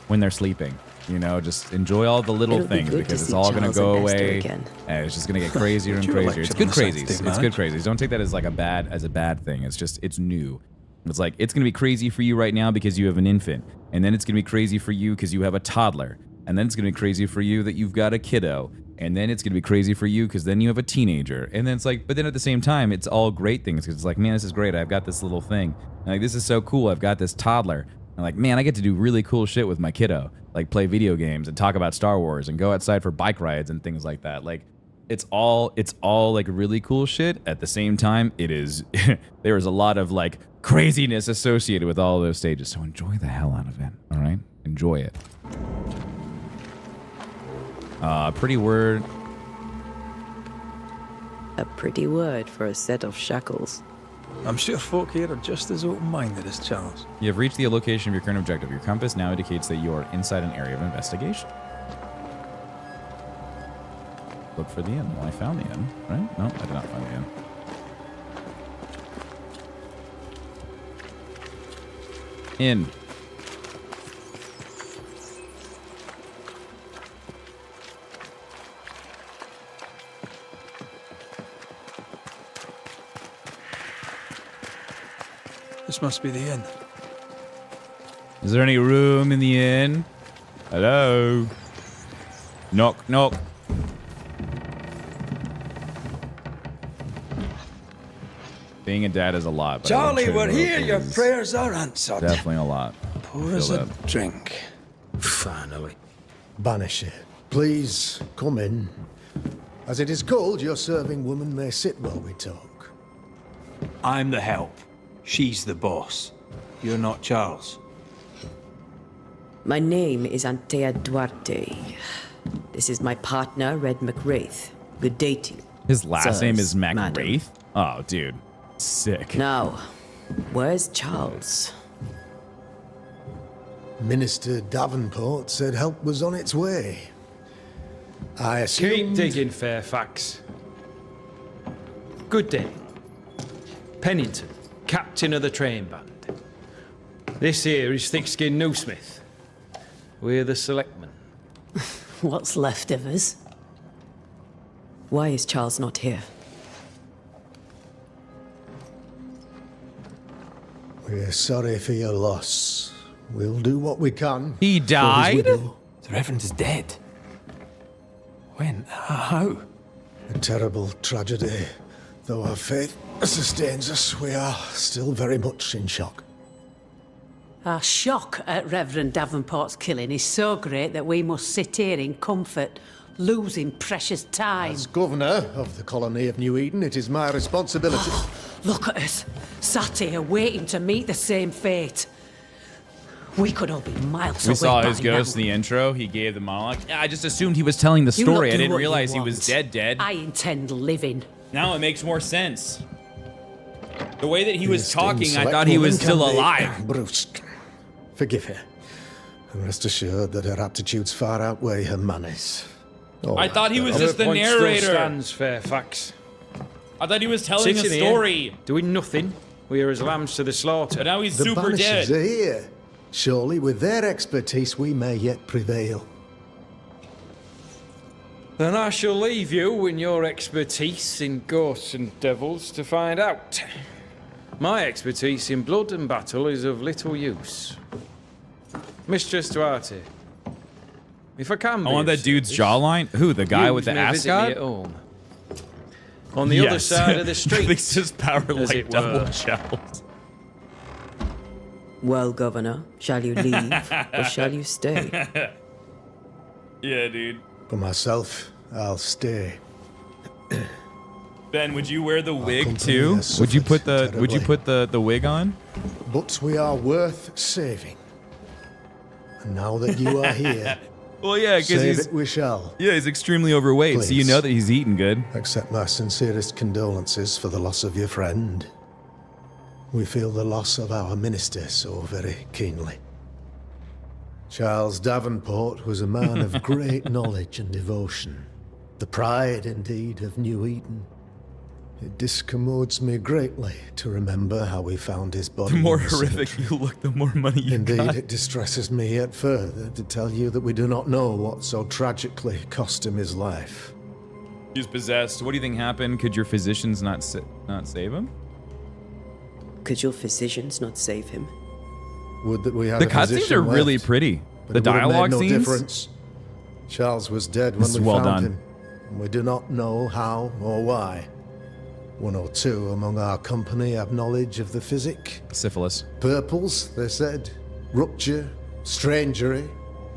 when they're sleeping. You know, just enjoy all the little things because it's all going to go away. And it's just going to get crazier and crazier. It's good crazies. It's good crazies. Don't take that as like a bad thing. It's just, it's new. It's like, it's going to be crazy for you right now because you have an infant. And then it's going to be crazy for you because you have a toddler. And then it's going to be crazy for you that you've got a kiddo. And then it's going to be crazy for you because then you have a teenager. And then it's like, but then at the same time, it's all great things because it's like, man, this is great. I've got this little thing. And like, this is so cool. I've got this toddler. And like, man, I get to do really cool shit with my kiddo. Like play video games and talk about Star Wars and go outside for bike rides and things like that. Like, it's all like really cool shit. At the same time, it is, there is a lot of like craziness associated with all of those stages. So enjoy the hell out of it. All right. Enjoy it. Pretty word. A pretty word for a set of shackles. I'm sure folk here are just as open-minded as Charles. You have reached the location of your current objective. Your compass now indicates that you are inside an area of investigation. Look for the inn. Well, I found the inn, right? No, I did not find the inn. Inn. This must be the inn. Is there any room in the inn? Hello? Knock, knock. Being a dad is a lot. But Charlie, we're here. Your prayers are answered. Definitely a lot. Pour us a drink. Finally. Banisher, please come in. As it is cold, your serving woman may sit while we talk. I'm the help. She's the boss. You're not Charles. My name is Antea Duarte. This is my partner, Red McWraith. Good day to you. His last name is Madam. McWraith? Oh, dude. Sick. Now, where's Charles? Minister Davenport said help was on its way. I Keep assumed... digging, Fairfax. Good day. Pennington, captain of the train band. This here is Thick-Skinned Newsmith. We're the selectmen. What's left of us? Why is Charles not here? We're sorry for your loss. We'll do what we can. He for his died? widow. The Reverend is dead. When? How? A terrible tragedy. Though our faith sustains us, we are still very much in shock. Our shock at Reverend Davenport's killing is so great that we must sit here in comfort, losing precious time. As governor of the colony of New Eden, it is my responsibility... Look at us, sat here waiting to meet the same fate. We could all be miles away. We saw his by ghost now. in the intro. He gave the monologue. Yeah, I just assumed he was telling the You lot story. I do didn't what you realize he want. was dead. I intend living. Now it makes more sense. The way that he The was esteemed talking, I select thought he was woman still can be alive. Brusque. Forgive her. And rest assured that her aptitudes far outweigh her manners. I thought he was Our just the point still narrator. stands, Fairfax. I thought he was telling a Sitting story. here, doing nothing. We are as lambs to the slaughter. But now he's The super Banishers dead. are here. Surely with their expertise we may yet prevail. Then I shall leave you in your expertise in ghosts and devils to find out. My expertise in blood and battle is of little use. Mistress Duarte, if I can be I want that of dude's service, jawline. Who, the guy you with the may visit ascot? me at home. On the other Yes. side of the street. This is power as like it double were. shells. Well, Governor, shall you leave or shall you stay? Yeah, dude. For myself, I'll stay. Ben, would you wear the wig company too? has Would you suffered put terribly. the wig on? But we are worth saving. And now that you are here, Well, yeah, because save he's it we shall. he's extremely overweight, so you Please. know that he's eating good. Accept my sincerest condolences for the loss of your friend. We feel the loss of our minister so very keenly. Charles Davenport was a man of great knowledge and devotion. The pride, indeed, of New Eden. It discommodes me greatly to remember how we found his body. The more in the horrific cemetery. you look, the more money you Indeed, got. it distresses me yet further to tell you that we do not know what so tragically cost him his life. He's possessed. What do you think happened? Could your physicians not save him? Could your physicians not save him? Would that we had The a cutscenes physician are really left, pretty. but The it would have made dialogue no scenes. difference. Charles was dead when This is we well found done. him, and we do not know how or why. One or two among our company have knowledge of the physic. Syphilis. Purples, they said. Rupture, strangery,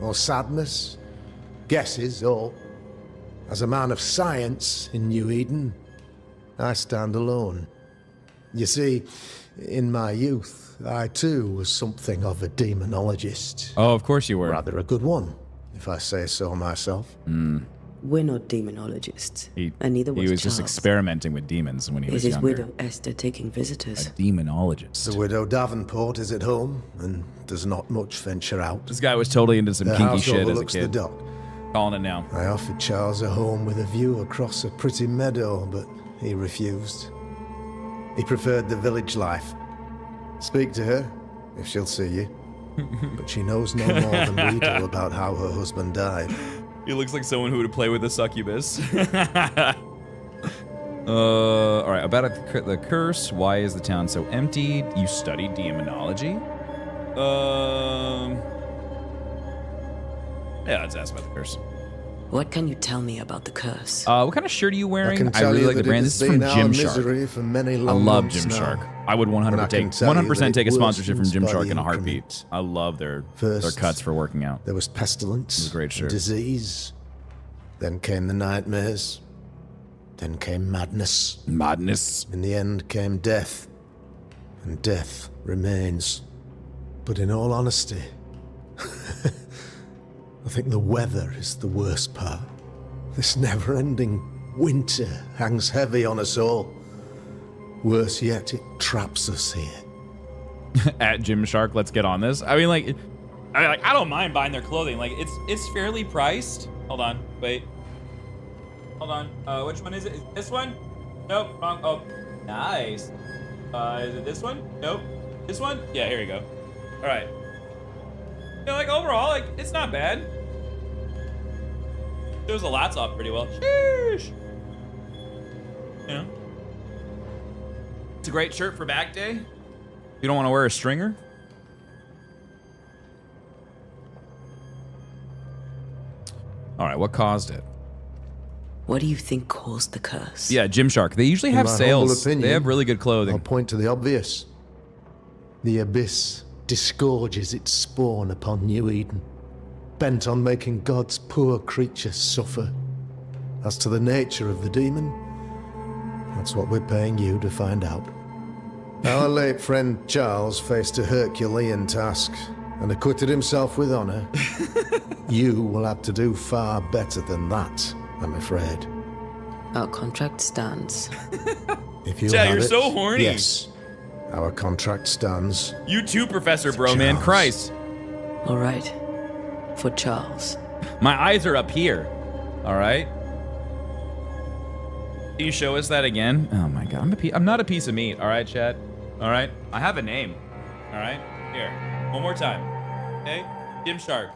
or sadness. Guesses, all. As a man of science in New Eden, I stand alone. You see, in my youth, I too was something of a demonologist. Oh, of course you were. Rather a good one, if I say so myself. We're not demonologists, He, and neither was he was just Charles. experimenting with demons when he Is was his younger. widow Esther taking visitors? A demonologist. The widow Davenport is at home and does not much venture out. This guy was totally into some The kinky house shit as a overlooks the kid. dock. Calling it now. I offered Charles a home with a view across a pretty meadow, but he refused. He preferred the village life. Speak to her, if she'll see you. But she knows no more than we do about how her husband died. He looks like someone who would play with a succubus. All right, about the curse. Why is the town so empty? You studied demonology? Yeah, let's ask about the curse. What can you tell me about the curse? What kind of shirt are you I wearing? can tell really you like the that brand. it This has is from been our Gymshark. misery for many I long love months Gymshark. now. I would 100% And I can take tell you 100% that take a it sponsorship from worsens by Gymshark the in a heartbeat. increment. I love their First, cuts for working out. There was pestilence, It was a great shirt. disease. Then came the nightmares. Then came madness. Madness. In the end came death. And death remains. But in all honesty, I think the weather is the worst part. This never-ending winter hangs heavy on us all. Worse yet, it traps us here. At Gymshark, let's get on this. I mean, like, I don't mind buying their clothing. Like, it's fairly priced. Hold on, wait. Hold on. Which one is it? Is it this one? Nope, wrong. Oh, nice. Is it this one? Nope. This one? Yeah, here you go. All right. You know, like overall, like it's not bad. Shows the lats off pretty well. Sheesh. You know, it's a great shirt for back day. You don't want to wear a stringer? All right, what caused it? What do you think caused the curse? Yeah, Gymshark. They usually have In my sales. humble opinion, They have really good I'll clothing. point to the obvious. The abyss disgorges its spawn upon New Eden, bent on making God's poor creatures suffer. As to the nature of the demon, that's what we're paying you to find out. Our late friend Charles faced a Herculean task and acquitted himself with honor. You will have to do far better than that, I'm afraid. Our contract stands. If you Yeah, have you're it, so horny. Yes, our contract stands. You too, Professor Bro, man. Charles. Christ. All right. For Charles. My eyes are up here. All right. Can you show us that again? Oh my God, I'm not a piece of meat. All right, Chad. All right, I have a name. All right, here, one more time. Okay, Gymshark.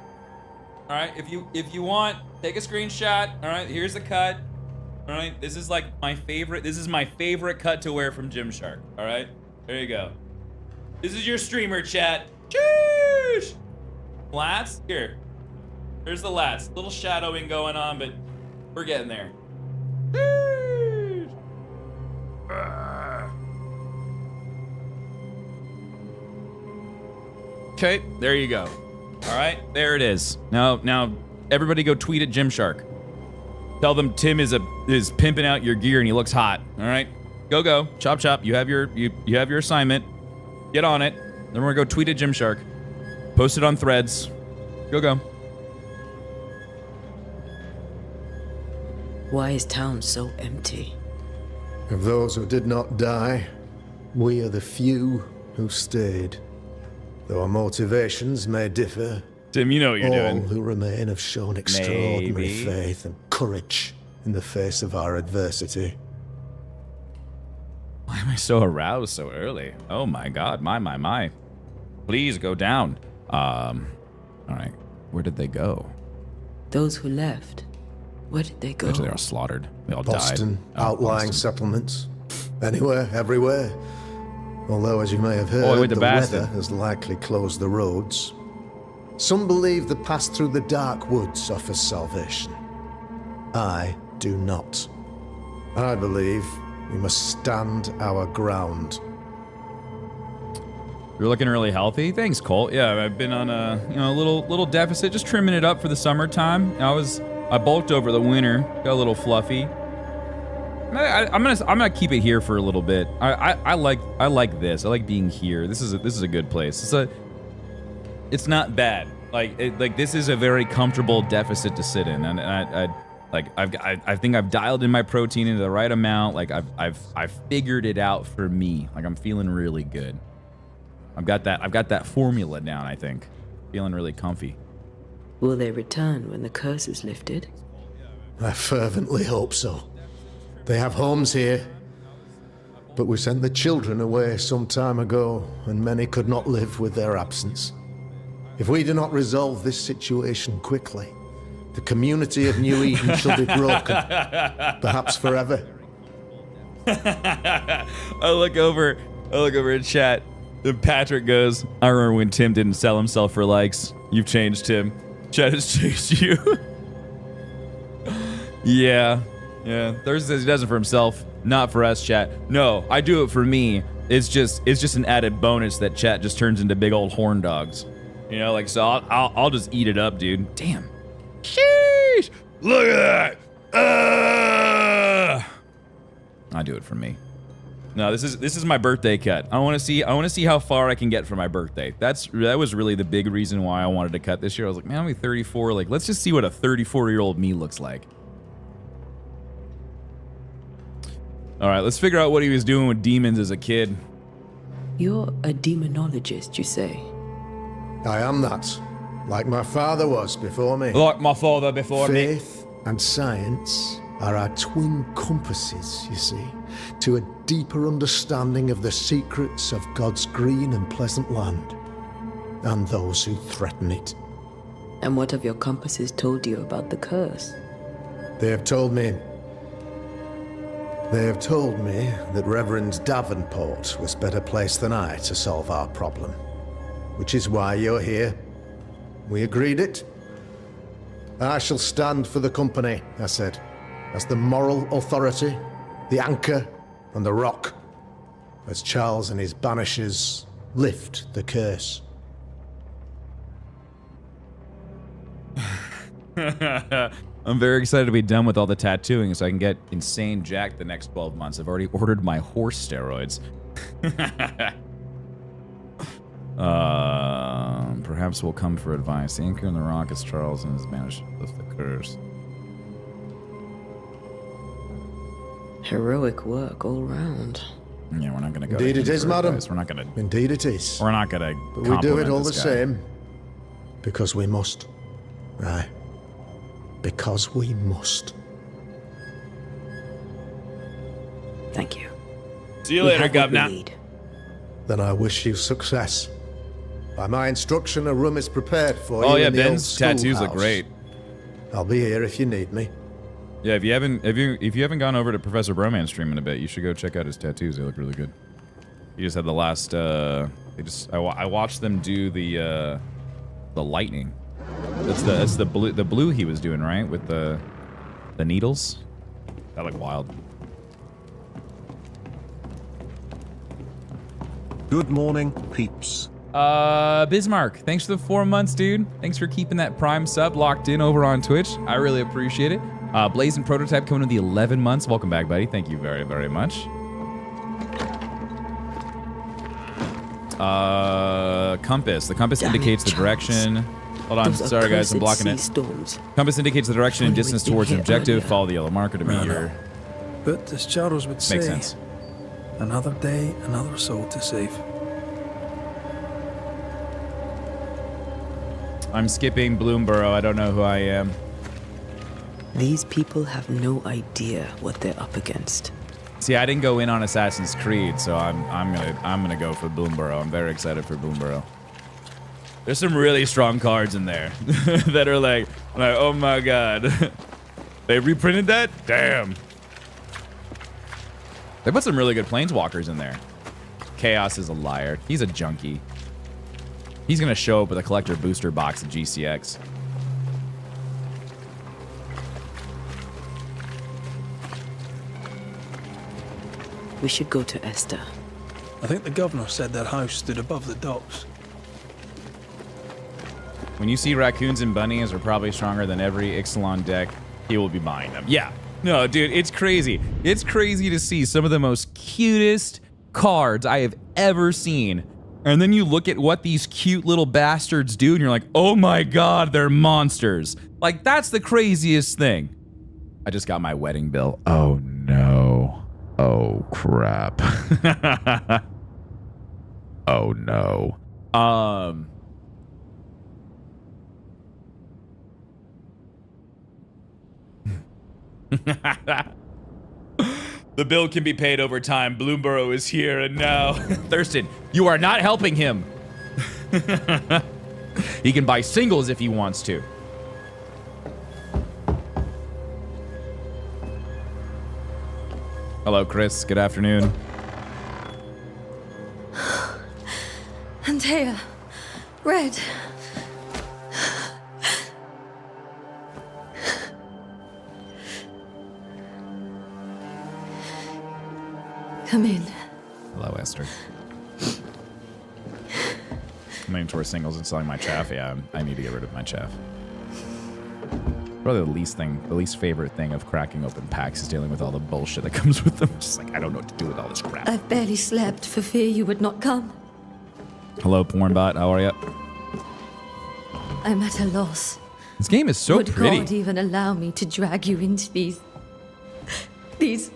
All right, if you want, take a screenshot. All right, here's the cut. All right, this is like my favorite. This is my favorite cut to wear from Gymshark. All right, there you go. This is your streamer, chat. Cheers. Lats here. There's the lats. Little shadowing going on, but we're getting there. Okay, there you go. All right, there it is. Now, everybody go tweet at Gymshark. Tell them Tim is pimping out your gear and he looks hot. All right, go, chop. You have your assignment. Get on it. Then we're gonna go tweet at Gymshark. Post it on Threads. Go. Why is town so empty? Of those who did not die, we are the few who stayed. Though our motivations may differ, Tim, you know what you're all doing. who remain have shown extraordinary Maybe. faith and courage in the face of our adversity. Why am I so aroused so early? Oh my god, my. Please go down. All right, where did they go? Those who left, where did they go? Actually, they were slaughtered. They all Boston, died. Oh, outlying Boston. settlements. Anywhere, everywhere. Although, as you may have heard, with the the bastard. weather has likely closed the roads. Some believe the path through the dark woods offers salvation. I do not. I believe we must stand our ground. You're looking really healthy. Thanks, Colt. Yeah, I've been on a little deficit, just trimming it up for the summertime. I bulked over the winter, got a little fluffy. I'm gonna keep it here for a little bit. I like this. I like being here. This is a good place. It's not bad. Like this is a very comfortable deficit to sit in, and I think I've dialed in my protein into the right amount. Like I've figured it out for me. Like I'm feeling really good. I've got that formula down. I think feeling really comfy. Will they return when the curse is lifted? I fervently hope so. They have homes here, but we sent the children away some time ago, and many could not live with their absence. If we do not resolve this situation quickly, the community of New Eden shall be broken, perhaps forever. I look over at chat, and Patrick goes, I remember when Tim didn't sell himself for likes. You've changed, Tim. Chat has changed you. Yeah. Thursday says he does it for himself, not for us, chat. No, I do it for me. It's just an added bonus that chat just turns into big old horn dogs. You know, like, so I'll just eat it up, dude. Damn. Sheesh! Look at that! I do it for me. No, this is my birthday cut. I want to see how far I can get for my birthday. That was really the big reason why I wanted to cut this year. I was like, man, I'll be 34. Like, let's just see what a 34-year-old me looks like. All right, let's figure out what he was doing with demons as a kid. You're a demonologist, you say? I am that, like my father was before me. Like my father before me. Faith and science are our twin compasses, you see, to a deeper understanding of the secrets of God's green and pleasant land, and those who threaten it. And what have your compasses told you about the curse? They have told me that Reverend Davenport was better placed than I to solve our problem. Which is why you're here. We agreed it. I shall stand for the company, I said, as the moral authority, the anchor, and the rock, as Charles and his Banishers lift the curse. I'm very excited to be done with all the tattooing so I can get insane jacked the next 12 months. I've already ordered my horse steroids. Perhaps we'll come for advice. The anchor in the rock is Charles and his managed to lift the curse. Heroic work all round. Yeah, we're not going to go. Indeed it is, madam. We're not going to. Indeed it is. We're not going to. But we do it all the same. Because we must. Aye. Because we must. Thank you. See you We later, have what we Governor. need. Then I wish you success. By my instruction, a room is prepared for you. Oh yeah, in the old Ben's tattoos look schoolhouse. great. I'll be here if you need me. Yeah, if you haven't gone over to Professor Broman's stream in a bit, you should go check out his tattoos. They look really good. He just had the last. I watched them do the lightning. That's the blue he was doing, right, with the needles. That looked wild. Good morning, peeps. Bismarck, thanks for the 4 months, dude. Thanks for keeping that Prime sub locked in over on Twitch. I really appreciate it. Blazing Prototype coming to the 11 months. Welcome back, buddy. Thank you very, very much. Compass. The compass indicates the direction. Hold on. Sorry, guys. I'm blocking it. Compass indicates the direction and distance towards an objective. Follow the yellow marker to meet your... But as Charles would say, Makes sense. Another day, another soul to save. I'm skipping Bloomborough. I don't know who I am. These people have no idea what they're up against. See, I didn't go in on Assassin's Creed, so I'm gonna go for Bloomborough. I'm very excited for Bloomborough. There's some really strong cards in there that are like, oh my god. They reprinted that? Damn. They put some really good Planeswalkers in there. Chaos is a liar. He's a junkie. He's gonna show up with a collector booster box at GCX. We should go to Esther. I think the governor said that house stood above the docks. When you see raccoons and bunnies are probably stronger than every Ixalan deck, he will be buying them. Yeah. No, dude, it's crazy. It's crazy to see some of the most cutest cards I have ever seen. And then you look at what these cute little bastards do, and you're like, oh my god, they're monsters. Like, that's the craziest thing. I just got my wedding bill. Oh no. Oh crap. Oh no. The bill can be paid over time. Bloomborough is here and now. Thurston, you are not helping him. He can buy singles if he wants to. Hello, Chris. Good afternoon. Antea, Red. Come in. Hello, Esther. I'm aiming towards singles and selling my chaff. Yeah, I need to get rid of my chaff. Probably the least favorite thing of cracking open packs is dealing with all the bullshit that comes with them. Just like, I don't know what to do with all this crap. I've barely slept for fear you would not come. Hello, Pornbot. How are you? I'm at a loss. This game is so Would pretty. God even allow me to drag you into these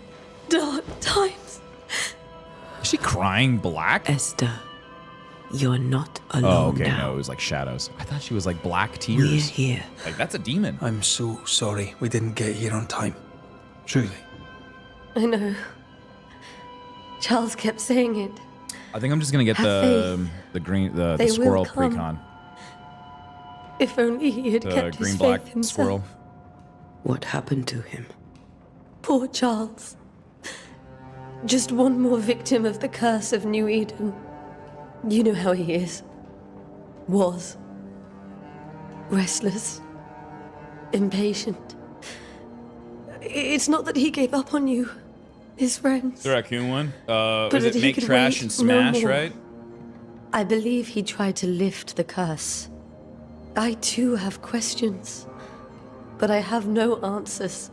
dark times? Is she crying black? Esther, you're not alone Oh, okay. now. No, it was like shadows. I thought she was like black We're tears. here. Like, that's a demon. I'm so sorry we didn't get here on time. Truly. I know. Charles kept saying it. I think I'm just gonna get the They will squirrel come. precon. If only he had The kept green his black faith himself. squirrel. What happened to him? Poor Charles. Just one more victim of the curse of New Eden. You know how he is. Was. Restless. Impatient. It's not that he gave up on you, his friends. The raccoon one? But Is it he make could trash wait and no smash, more. right? I believe he tried to lift the curse. I too have questions, but I have no answers.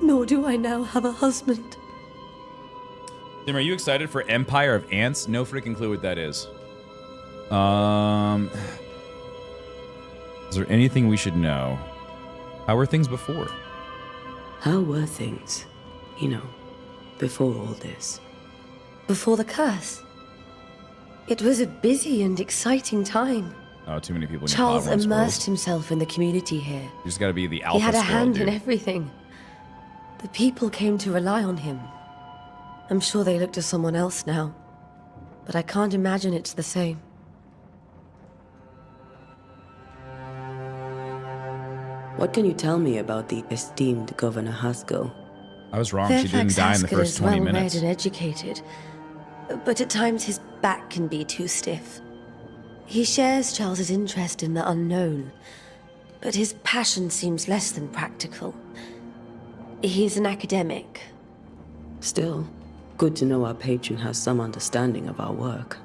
Nor do I now have a husband. Tim, are you excited for Empire of Ants? No freaking clue what that is. Is there anything we should know? How were things before? How were things, before all this? Before the curse. It was a busy and exciting time. Oh, too many people in your Charles pod want immersed squirrels. himself in the community here. You just gotta be the alpha He had a squirrel, hand dude. in everything. The people came to rely on him. I'm sure they look to someone else now, but I can't imagine it's the same. What can you tell me about the esteemed Governor Haskell? I was wrong. She didn't Fairfax die in the Haskell first is 20 well minutes. read and educated, but at times his back can be too stiff. He shares Charles's interest in the unknown, but his passion seems less than practical. He's an academic. Still, good to know our patron has some understanding of our work.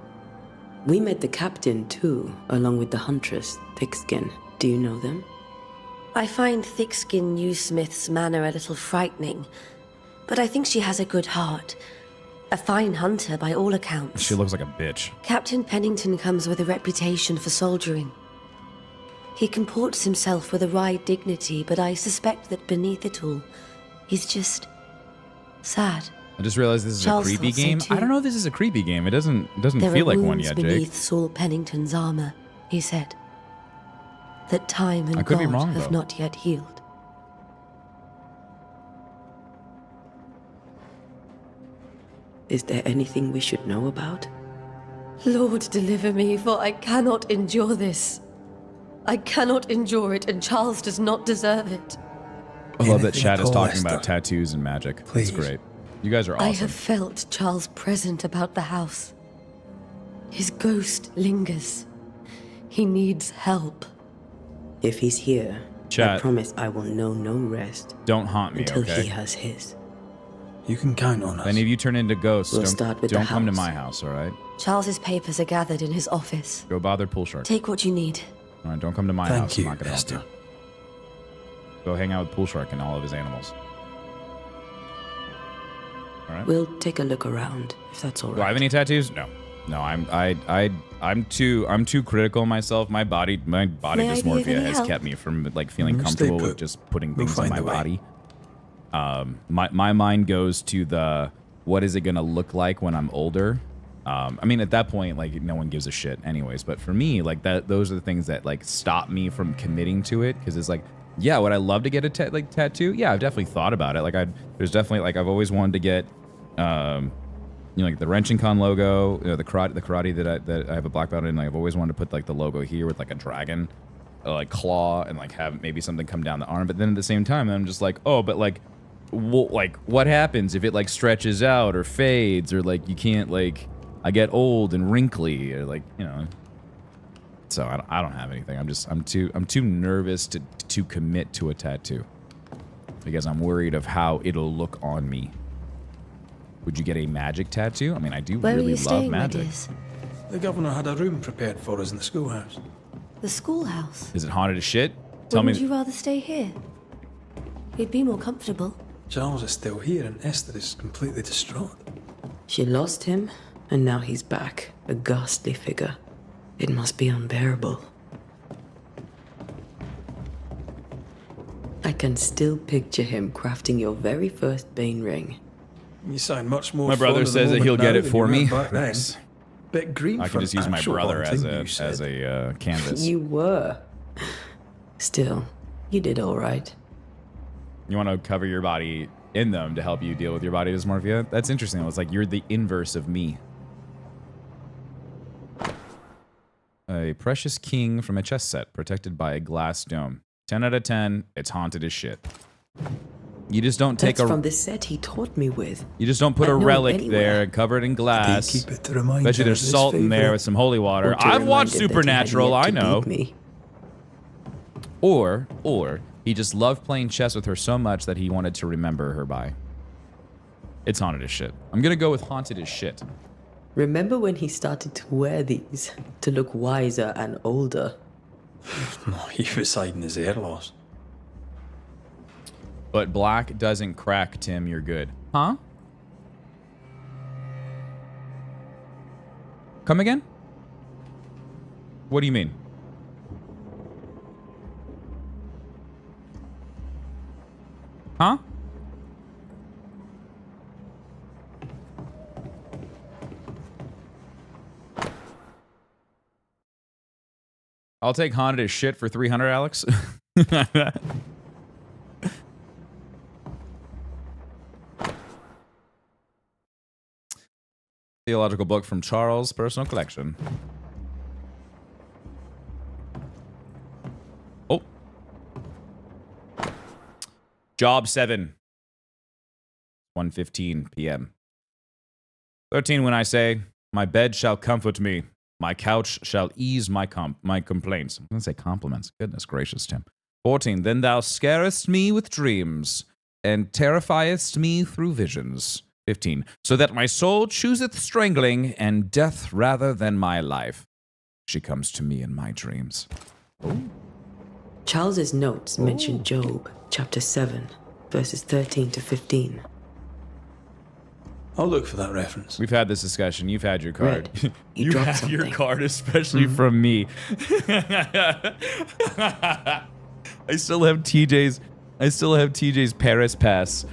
We met the captain too, along with the huntress, Thickskin. Do you know them? I find Thickskin Newsmith's manner a little frightening, but I think she has a good heart. A fine hunter by all accounts. She looks like a bitch. Captain Pennington comes with a reputation for soldiering. He comports himself with a wry dignity, but I suspect that beneath it all, he's just sad. I just realized this is Charles a creepy thought so game. too. I don't know if this is a creepy game. It doesn't There feel are like one wounds yet, Jake. beneath Saul Pennington's armor, he said. That time and I could God be wrong, have though. not yet healed. Is there anything we should know about? Lord, deliver me, for I cannot endure this. I cannot endure it, and Charles does not deserve it. I love that Anything chat at is all, talking Esther. about tattoos and magic. Please. It's great. You guys are awesome. I have felt Charles' present about the house. His ghost lingers. He needs help. If he's here, I Chat. promise I will know no rest Don't haunt me, until okay? he has his. You can count on If us. any of you turn into ghosts, We'll start with don't the come to house. my house, all right? Charles's papers are gathered in his office. Go bother Pool Shark. Take what you need. All right, don't come to my Thank house. you, I'm not gonna help Esther. you. Go hang out with Pool Shark and all of his animals. All right. We'll take a look around, if that's all Do I have right. any tattoos? No. No, I'm too critical of myself. My body May I be of dysmorphia any has help? kept me from like feeling Stay comfortable with put. just putting We'll things on find my a way. body. My mind goes to the what is it gonna look like when I'm older. I mean, at that point, like no one gives a shit, anyways. But for me, like those are the things that like stop me from committing to it because it's like, yeah, would I love to get a tattoo? Yeah, I've definitely thought about it. Like there's definitely like I've always wanted to get, you know, like the Wrenching-Con logo, you know, the karate that I have a black belt in. Like I've always wanted to put like the logo here with like a dragon, like claw, and like have maybe something come down the arm. But then at the same time, I'm just like, oh, but like, what happens if it like stretches out or fades or like you can't like I get old and wrinkly or like, you know. So I don't have anything. I'm too nervous to commit to a tattoo because I'm worried of how it'll look on me. Would you get a magic tattoo? I mean, I do Where are really you love staying, my magic. dears? The governor had a room prepared for us in the schoolhouse. The schoolhouse. Is it haunted as shit? Tell Wouldn't me. you rather stay here? It'd be more comfortable. Charles is still here and Esther is completely distraught. She lost him, and now he's back, a ghastly figure. It must be unbearable. I can still picture him crafting your very first Bane ring. You sound much more My brother fond of the says that he'll moment get now it than for you me. were back then. Nice. Bit green I for can just use my actual brother as haunting, a you said. canvas. You were. Still, you did all right. You want to cover your body in them to help you deal with your body dysmorphia? That's interesting. It's like you're the inverse of me. A precious king from a chess set protected by a glass dome. 10 out of 10. It's haunted as shit. You just don't take That's from the set he taught me with. You just don't put I a know relic anywhere. there covered in glass. Keep it to remind Bet you him there's of his salt in there favourite. with some holy water. Or to I've remind watched him that he had Supernatural, yet I to know. beat me. Or he just loved playing chess with her so much that he wanted to remember her by. It's haunted as shit. I'm gonna go with haunted as shit. Remember when he started to wear these to look wiser and older? He was hiding his hair loss. But black doesn't crack, Tim. You're good. Huh? Come again? What do you mean? Huh? I'll take haunted as shit for 300, Alex. Theological book from Charles' personal collection. Oh. Job 7. 1:15 p.m. 13 when I say, my bed shall comfort me. My couch shall ease my complaints. I'm going to say compliments. Goodness gracious, Tim. 14. Then thou scarest me with dreams, and terrifiest me through visions. 15. So that my soul chooseth strangling and death rather than my life. She comes to me in my dreams. Charles's notes mention Job, chapter 7, verses 13 to 15. I'll look for that reference. We've had this discussion. You've had your card. Red, you you dropped have something. your card, especially from me. I still have TJ's Paris pass.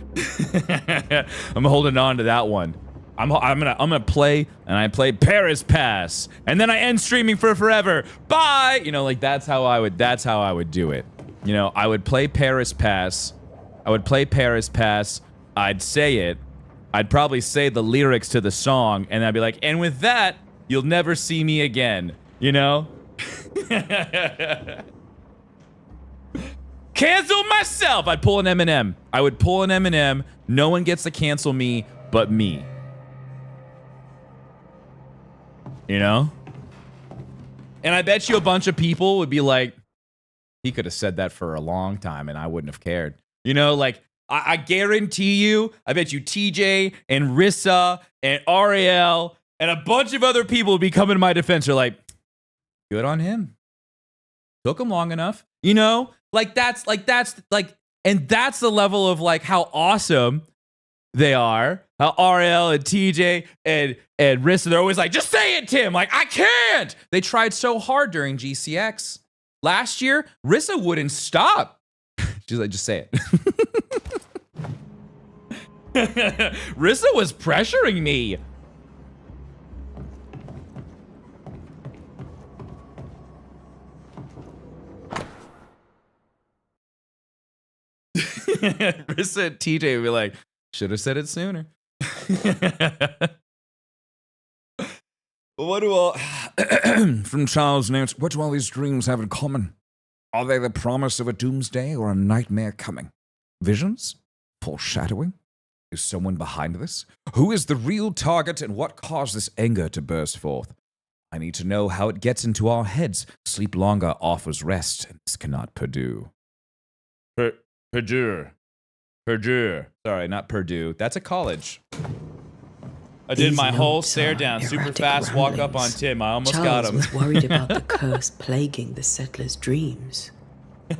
I'm holding on to that one. I'm gonna play, and I play Paris pass, and then I end streaming for forever. Bye. You know, like that's how I would do it. You know, I would play Paris pass. I'd say it. I'd probably say the lyrics to the song, and I'd be like, and with that, you'll never see me again. You know? Cancel myself! I'd pull an Eminem. I would pull an Eminem. No one gets to cancel me but me. You know? And I bet you a bunch of people would be like, he could have said that for a long time and I wouldn't have cared. You know, like, I guarantee you, I bet you TJ and Rissa and Ariel and a bunch of other people would be coming to my defense. They're like, good on him. Took him long enough. You know? And that's the level of like how awesome they are. How Ariel and TJ and Rissa, they're always like, just say it, Tim. Like, I can't. They tried so hard during GCX. Last year, Rissa wouldn't stop. She's like, just say it. Rissa was pressuring me. Rissa and TJ would be like, should have said it sooner. What do all from Charles notes, what do all these dreams have in common? Are they the promise of a doomsday or a nightmare coming? Visions? Foreshadowing? Is someone behind this? Who is the real target and what caused this anger to burst forth? I need to know how it gets into our heads. Sleep longer offers rest, and this cannot Purdue. Purdue. Sorry, not Purdue. That's a college. I did These my whole notes stare are down, super erratic fast, walk up on ramblings. Tim. I almost Charles got him. was worried about the curse plaguing the settlers' dreams.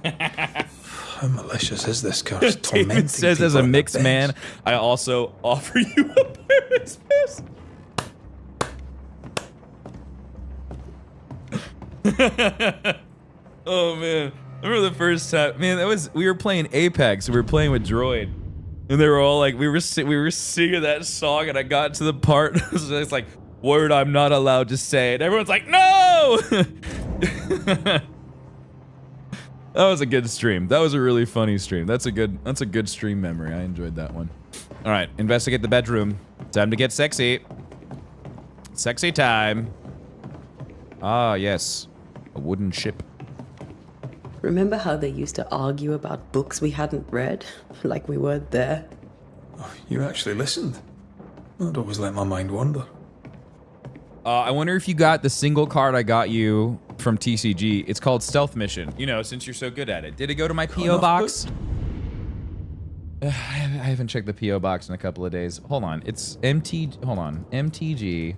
How malicious is this curse? David says, as a mixed man, I also offer you a Paris pass. Oh man, I remember the first time. Man, we were playing Apex. We were playing with Droid, and they were all like, we were singing that song, and I got to the part. It's like, word I'm not allowed to say, and everyone's like, no. That was a good stream. That was a really funny stream. That's a good stream memory. I enjoyed that one. All right, investigate the bedroom. Time to get sexy. Sexy time. Ah, yes. A wooden ship. Remember how they used to argue about books we hadn't read? Like we weren't there? Oh, you actually listened. I'd always let my mind wander. I wonder if you got the single card I got you from TCG. It's called Stealth Mission. You know, since you're so good at it. Did it go to my P.O. box? I haven't checked the P.O. box in a couple of days. Hold on. It's MTG.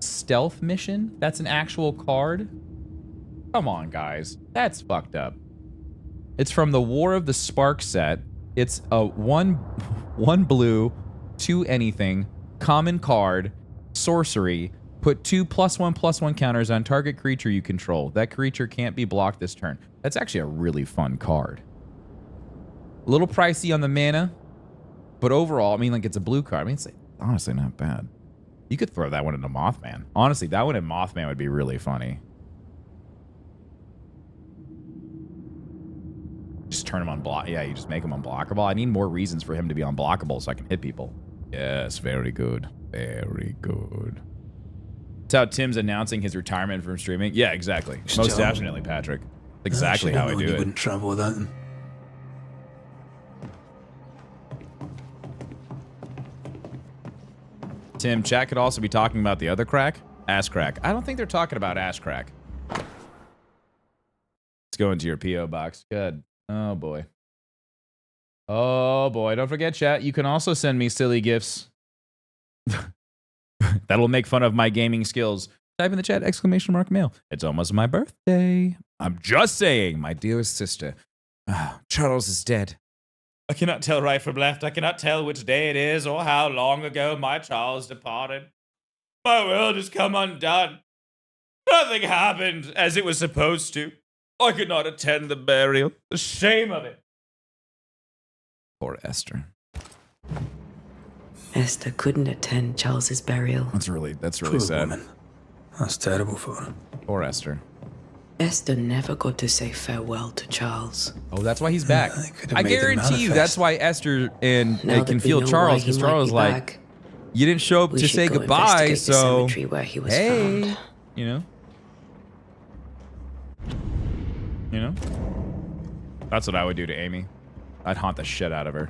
Stealth Mission? That's an actual card? Come on, guys. That's fucked up. It's from the War of the Spark set. It's a one blue, 2 anything, common card, sorcery. Put 2 +1/+1 counters on target creature you control. That creature can't be blocked this turn. That's actually a really fun card. A little pricey on the mana, but overall, I mean, like, it's a blue card. I mean, it's honestly not bad. You could throw that one into Mothman. Honestly, that one in Mothman would be really funny. Just turn him unblock. Yeah, you just make him unblockable. I need more reasons for him to be unblockable so I can hit people. Yes, very good. Very good. That's how Tim's announcing his retirement from streaming. Yeah, exactly. Most definitely, Patrick. Exactly how I do You it. wouldn't travel with that then. Tim, chat could also be talking about the other crack. Ass crack. I don't think they're talking about ass crack. Let's go into your P.O. box. Good. Oh, boy. Oh, boy. Don't forget, chat. You can also send me silly gifts That'll make fun of my gaming skills. Type in the chat, !mail. It's almost my birthday. I'm just saying, my dearest sister. Charles is dead. I cannot tell right from left. I cannot tell which day it is or how long ago my Charles departed. My world has come undone. Nothing happened as it was supposed to. I could not attend the burial. The shame of it. Poor Esther. Esther couldn't attend Charles's burial. That's really Poor sad. woman. That's terrible for her. Poor Esther. Esther never got to say farewell to Charles. Oh, that's why he's back. They could have I made it guarantee you manifest. that's why Esther and Now can that we feel know Charles, why he because might Charles be is like, back, you didn't show up we to should say go goodbye, investigate the so cemetery where he was hey, found. you know? You know? That's what I would do to Amy. I'd haunt the shit out of her.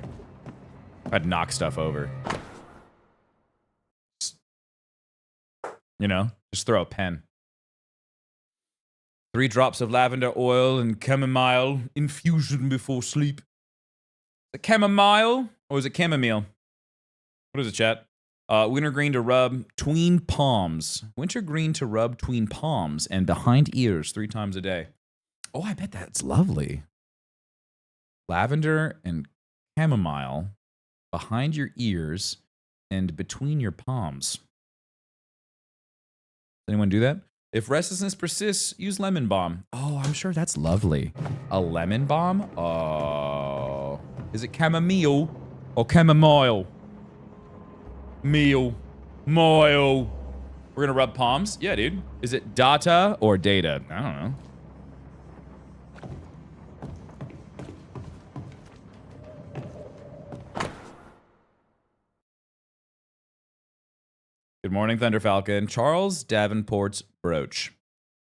I'd knock stuff over. You know? Just throw a pen. 3 drops of lavender oil and chamomile infusion before sleep. Is it chamomile or is it chamomile? What is it, chat? Wintergreen to rub tween palms. Wintergreen to rub tween palms and behind ears 3 times a day. Oh, I bet that's lovely. Lavender and chamomile behind your ears and between your palms. Does anyone do that? If restlessness persists, use lemon balm. Oh, I'm sure that's lovely. A lemon balm? Oh. Is it chamomile or chamomile? Meal. Moil. We're gonna rub palms? Yeah, dude. Is it data or data? I don't know. Good morning, Thunder Falcon. Charles Davenport's brooch.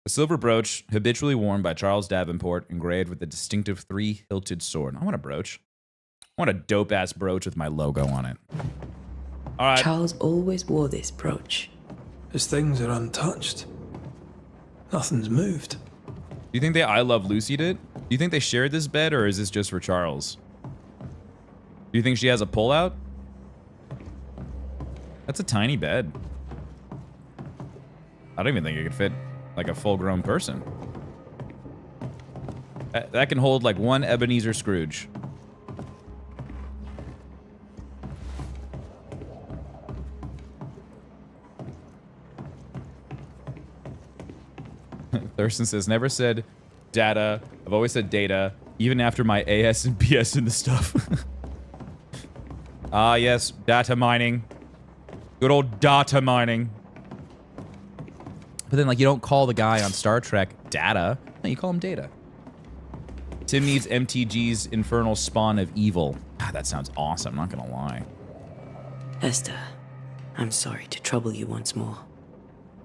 A silver brooch habitually worn by Charles Davenport, engraved with a distinctive 3-hilted sword. I want a brooch. I want a dope-ass brooch with my logo on it. All right. Charles always wore this brooch. His things are untouched. Nothing's moved. Do you think they I Love Lucy'd it? Do you think they shared this bed, or is this just for Charles? Do you think she has a pullout? That's a tiny bed. I don't even think it could fit like a full-grown person. That can hold like one Ebenezer Scrooge. Thurston says, never said data. I've always said data, even after my AS and BS in the stuff. Ah, yes, data mining. Good old data mining. But then, like, you don't call the guy on Star Trek Data. No, you call him Data. Tim needs MTG's infernal spawn of evil. Ah, that sounds awesome, I'm not gonna lie. Esther, I'm sorry to trouble you once more.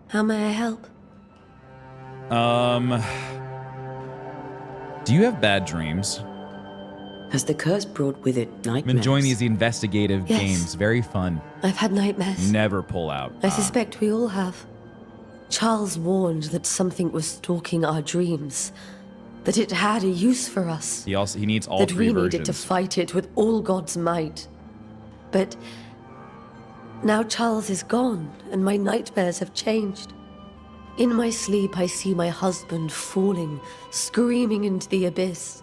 How may I help? Do you have bad dreams? Has the curse brought with it nightmares? I'm enjoying these investigative Yes. games. Very fun. I've had nightmares. Never pull out. I suspect we all have. Charles warned that something was stalking our dreams, that it had a use for us, He needs all that 3 we versions. needed to fight it with all God's might. But now Charles is gone, and my nightmares have changed. In my sleep, I see my husband falling, screaming into the abyss.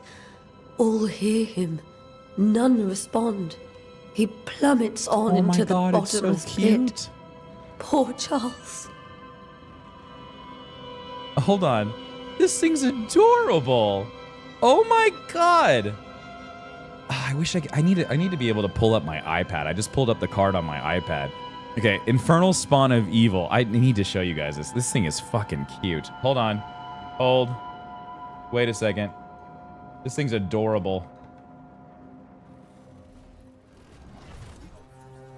All hear him. None respond. He plummets on Oh my into the God, it's so bottomless cute. pit. Poor Charles. Hold on. This thing's adorable. Oh my God. I wish I need to be able to pull up my iPad. I just pulled up the card on my iPad. Okay, Infernal Spawn of Evil. I need to show you guys this. This thing is fucking cute. Hold on. Hold. Wait a second. This thing's adorable.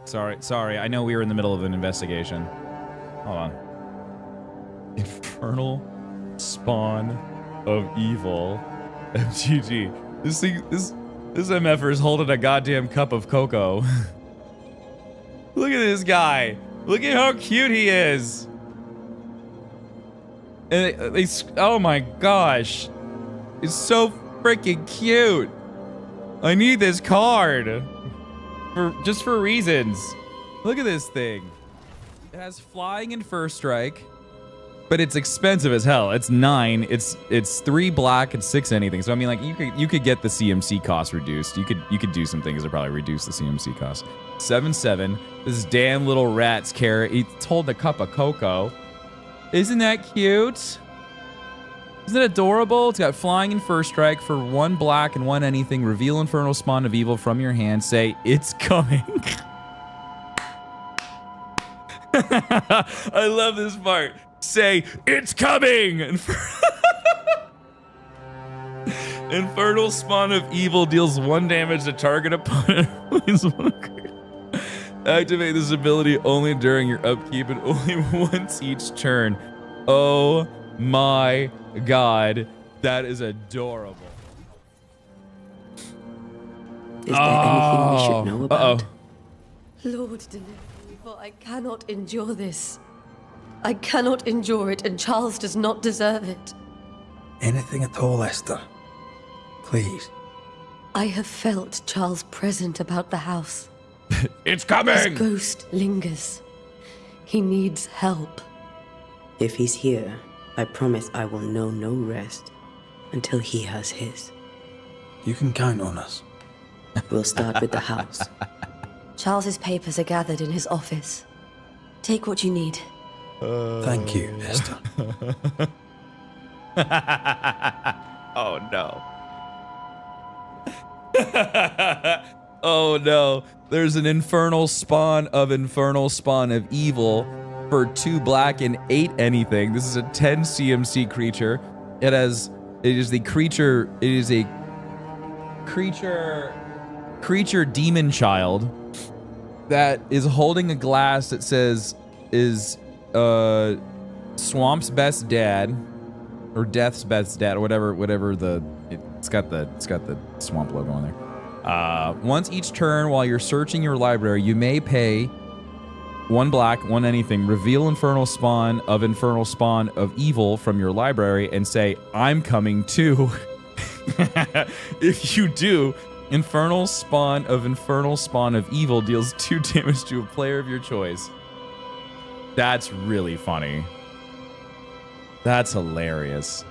Sorry. I know we were in the middle of an investigation. Hold on. Infernal Spawn of Evil. MTG. This MFer is holding a goddamn cup of cocoa. Look at this guy. Look at how cute he is. And oh my gosh. It's so freaking cute. I need this card. Just for reasons. Look at this thing. It has flying and first strike, but it's expensive as hell. It's 9. It's 3 black and 6 anything. So I mean, like you could get the CMC cost reduced. You could do some things to probably reduce the CMC cost. 7/7. This damn little rat's carrot. It's holding a cup of cocoa. Isn't that cute? Isn't it adorable? It's got flying and first strike for 1 black and 1 anything. Reveal infernal spawn of evil from your hand. Say it's coming. I love this part. Say, it's coming! Infernal spawn of evil deals 1 damage to target opponent. Activate this ability only during your upkeep and only once each turn. Oh my god. That is adorable. Is there anything we should know about? Lord, deliver me, for I cannot endure this. I cannot endure it, and Charles does not deserve it. Anything at all, Esther. Please. I have felt Charles present about the house. It's coming! His ghost lingers. He needs help. If he's here, I promise I will know no rest until he has his. You can count on us. We'll start with the house. Charles's papers are gathered in his office. Take what you need. Thank you, Esther. Oh no. Oh no. There's an infernal spawn of evil for 2 black and 8 anything. This is a 10 CMC creature. It is a creature demon child that is holding a glass that says is Swamp's best dad or Death's best dad or whatever it's got the swamp logo on there. Once each turn while you're searching your library, you may pay 1 black, 1 anything, reveal infernal spawn of evil from your library and say, I'm coming too. If you do, infernal spawn of evil deals 2 damage to a player of your choice. That's really funny. That's hilarious.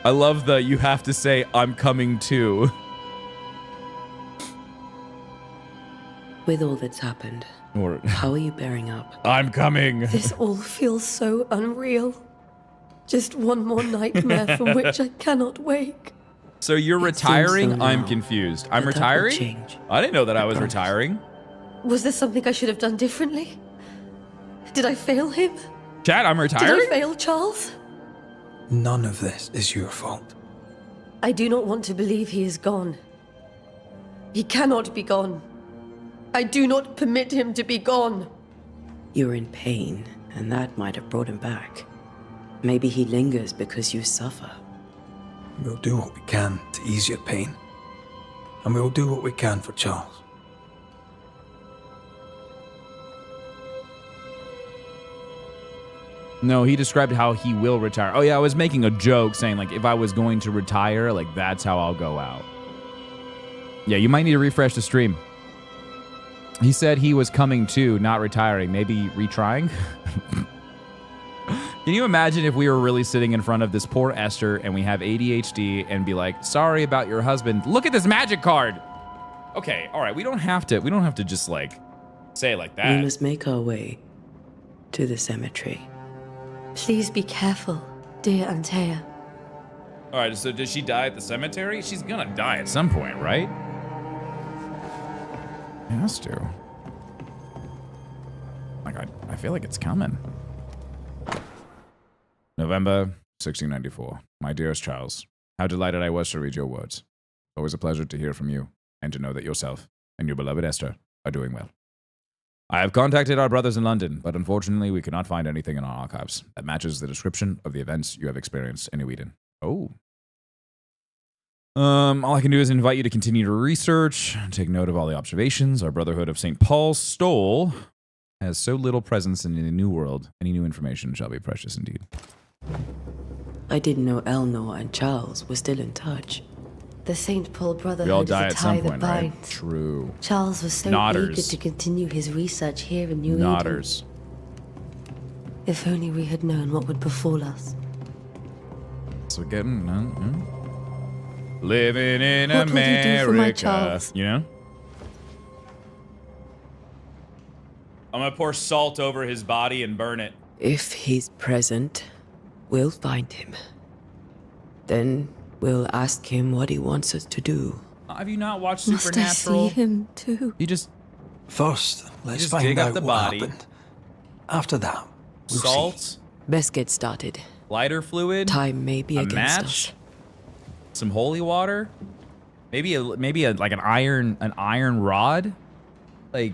I love the you have to say, I'm coming too. With all that's happened, how are you bearing up? I'm coming. This all feels so unreal. Just one more nightmare from which I cannot wake. So you're retiring? So I'm now, confused. I'm but that will retiring? change. I didn't know that I was retiring. Was there something I should have done differently? Did I fail him? Chad, I'm retiring? Did I fail Charles? None of this is your fault. I do not want to believe he is gone. He cannot be gone. I do not permit him to be gone. You're in pain, and that might have brought him back. Maybe he lingers because you suffer. We'll do what we can to ease your pain. And we'll do what we can for Charles. No, he described how he will retire. Oh yeah, I was making a joke saying like if I was going to retire, like that's how I'll go out. Yeah, you might need to refresh the stream. He said he was coming to, not retiring. Maybe retrying? Can you imagine if we were really sitting in front of this poor Esther and we have ADHD and be like, sorry about your husband. Look at this magic card. Okay, all right, we don't have to just like say it like that. We must make our way to the cemetery. Please be careful, dear Antea. All right, so does she die at the cemetery? She's gonna die at some point, right? It has to. Like, I feel like it's coming. November 1694. My dearest Charles, how delighted I was to read your words. Always a pleasure to hear from you and to know that yourself and your beloved Esther are doing well. I have contacted our brothers in London, but unfortunately we cannot find anything in our archives that matches the description of the events you have experienced in New Eden. Oh. All I can do is invite you to continue to research, take note of all the observations. Our Brotherhood of St. Paul's Stole has so little presence in the New World. Any new information shall be precious indeed. I didn't know Eleanor and Charles were still in touch. The St. Paul We all Brotherhood is die a at tie some that point, right? binds. True. Charles was so Nodders. eager to continue his research here in New Eden. Nodders. If only we had known what would befall us. So getting living in What will you do for my America, Charles? you know? I'm gonna pour salt over his body and burn it. If he's present, we'll find him. Then we'll ask him what he wants us to do. Have you not watched Must I Supernatural? see him too? You just First, let's just find dig up out the what body. happened. After that, we'll see. salt, Best get started. lighter fluid, Time may be a against match, us. some holy water, maybe like an iron rod, like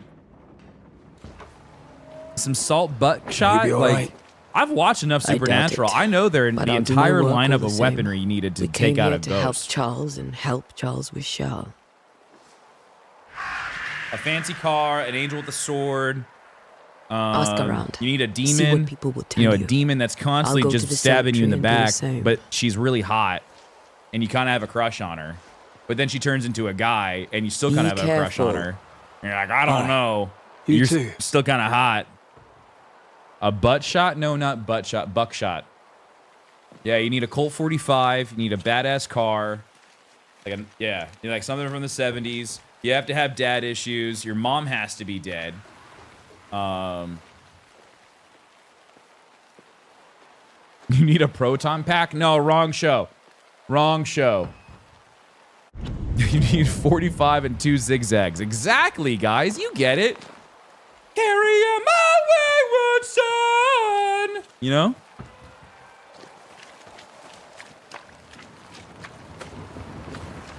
some salt buckshot. Maybe all Like right. I've watched enough I doubt Supernatural. it, I know they're but the I'll do my entire work all lineup the of same. weaponry you needed to We take came out here a to help ghost. Charles and help Charles with Charles. A fancy car, an angel with a sword. Ask around. You need a See what demon. people will tell You know, a you. demon that's constantly I'll go just to the stabbing you in the sanctuary and do the back, same. but she's really hot, and you kind of have a crush on her. But then she turns into a guy, and you still kind Be of have a crush on careful. her. And you're like, I don't Alright. know. You You're too. still kind of hot. A butt shot? No, not butt shot. Buckshot. Yeah, you need a Colt 45. You need a badass car. Like, you need like something from the 70s. You have to have dad issues. Your mom has to be dead. You need a proton pack? No, wrong show. Wrong show. You need 45 and 2 zigzags. Exactly, guys. You get it. Carry on my wayward son. You know?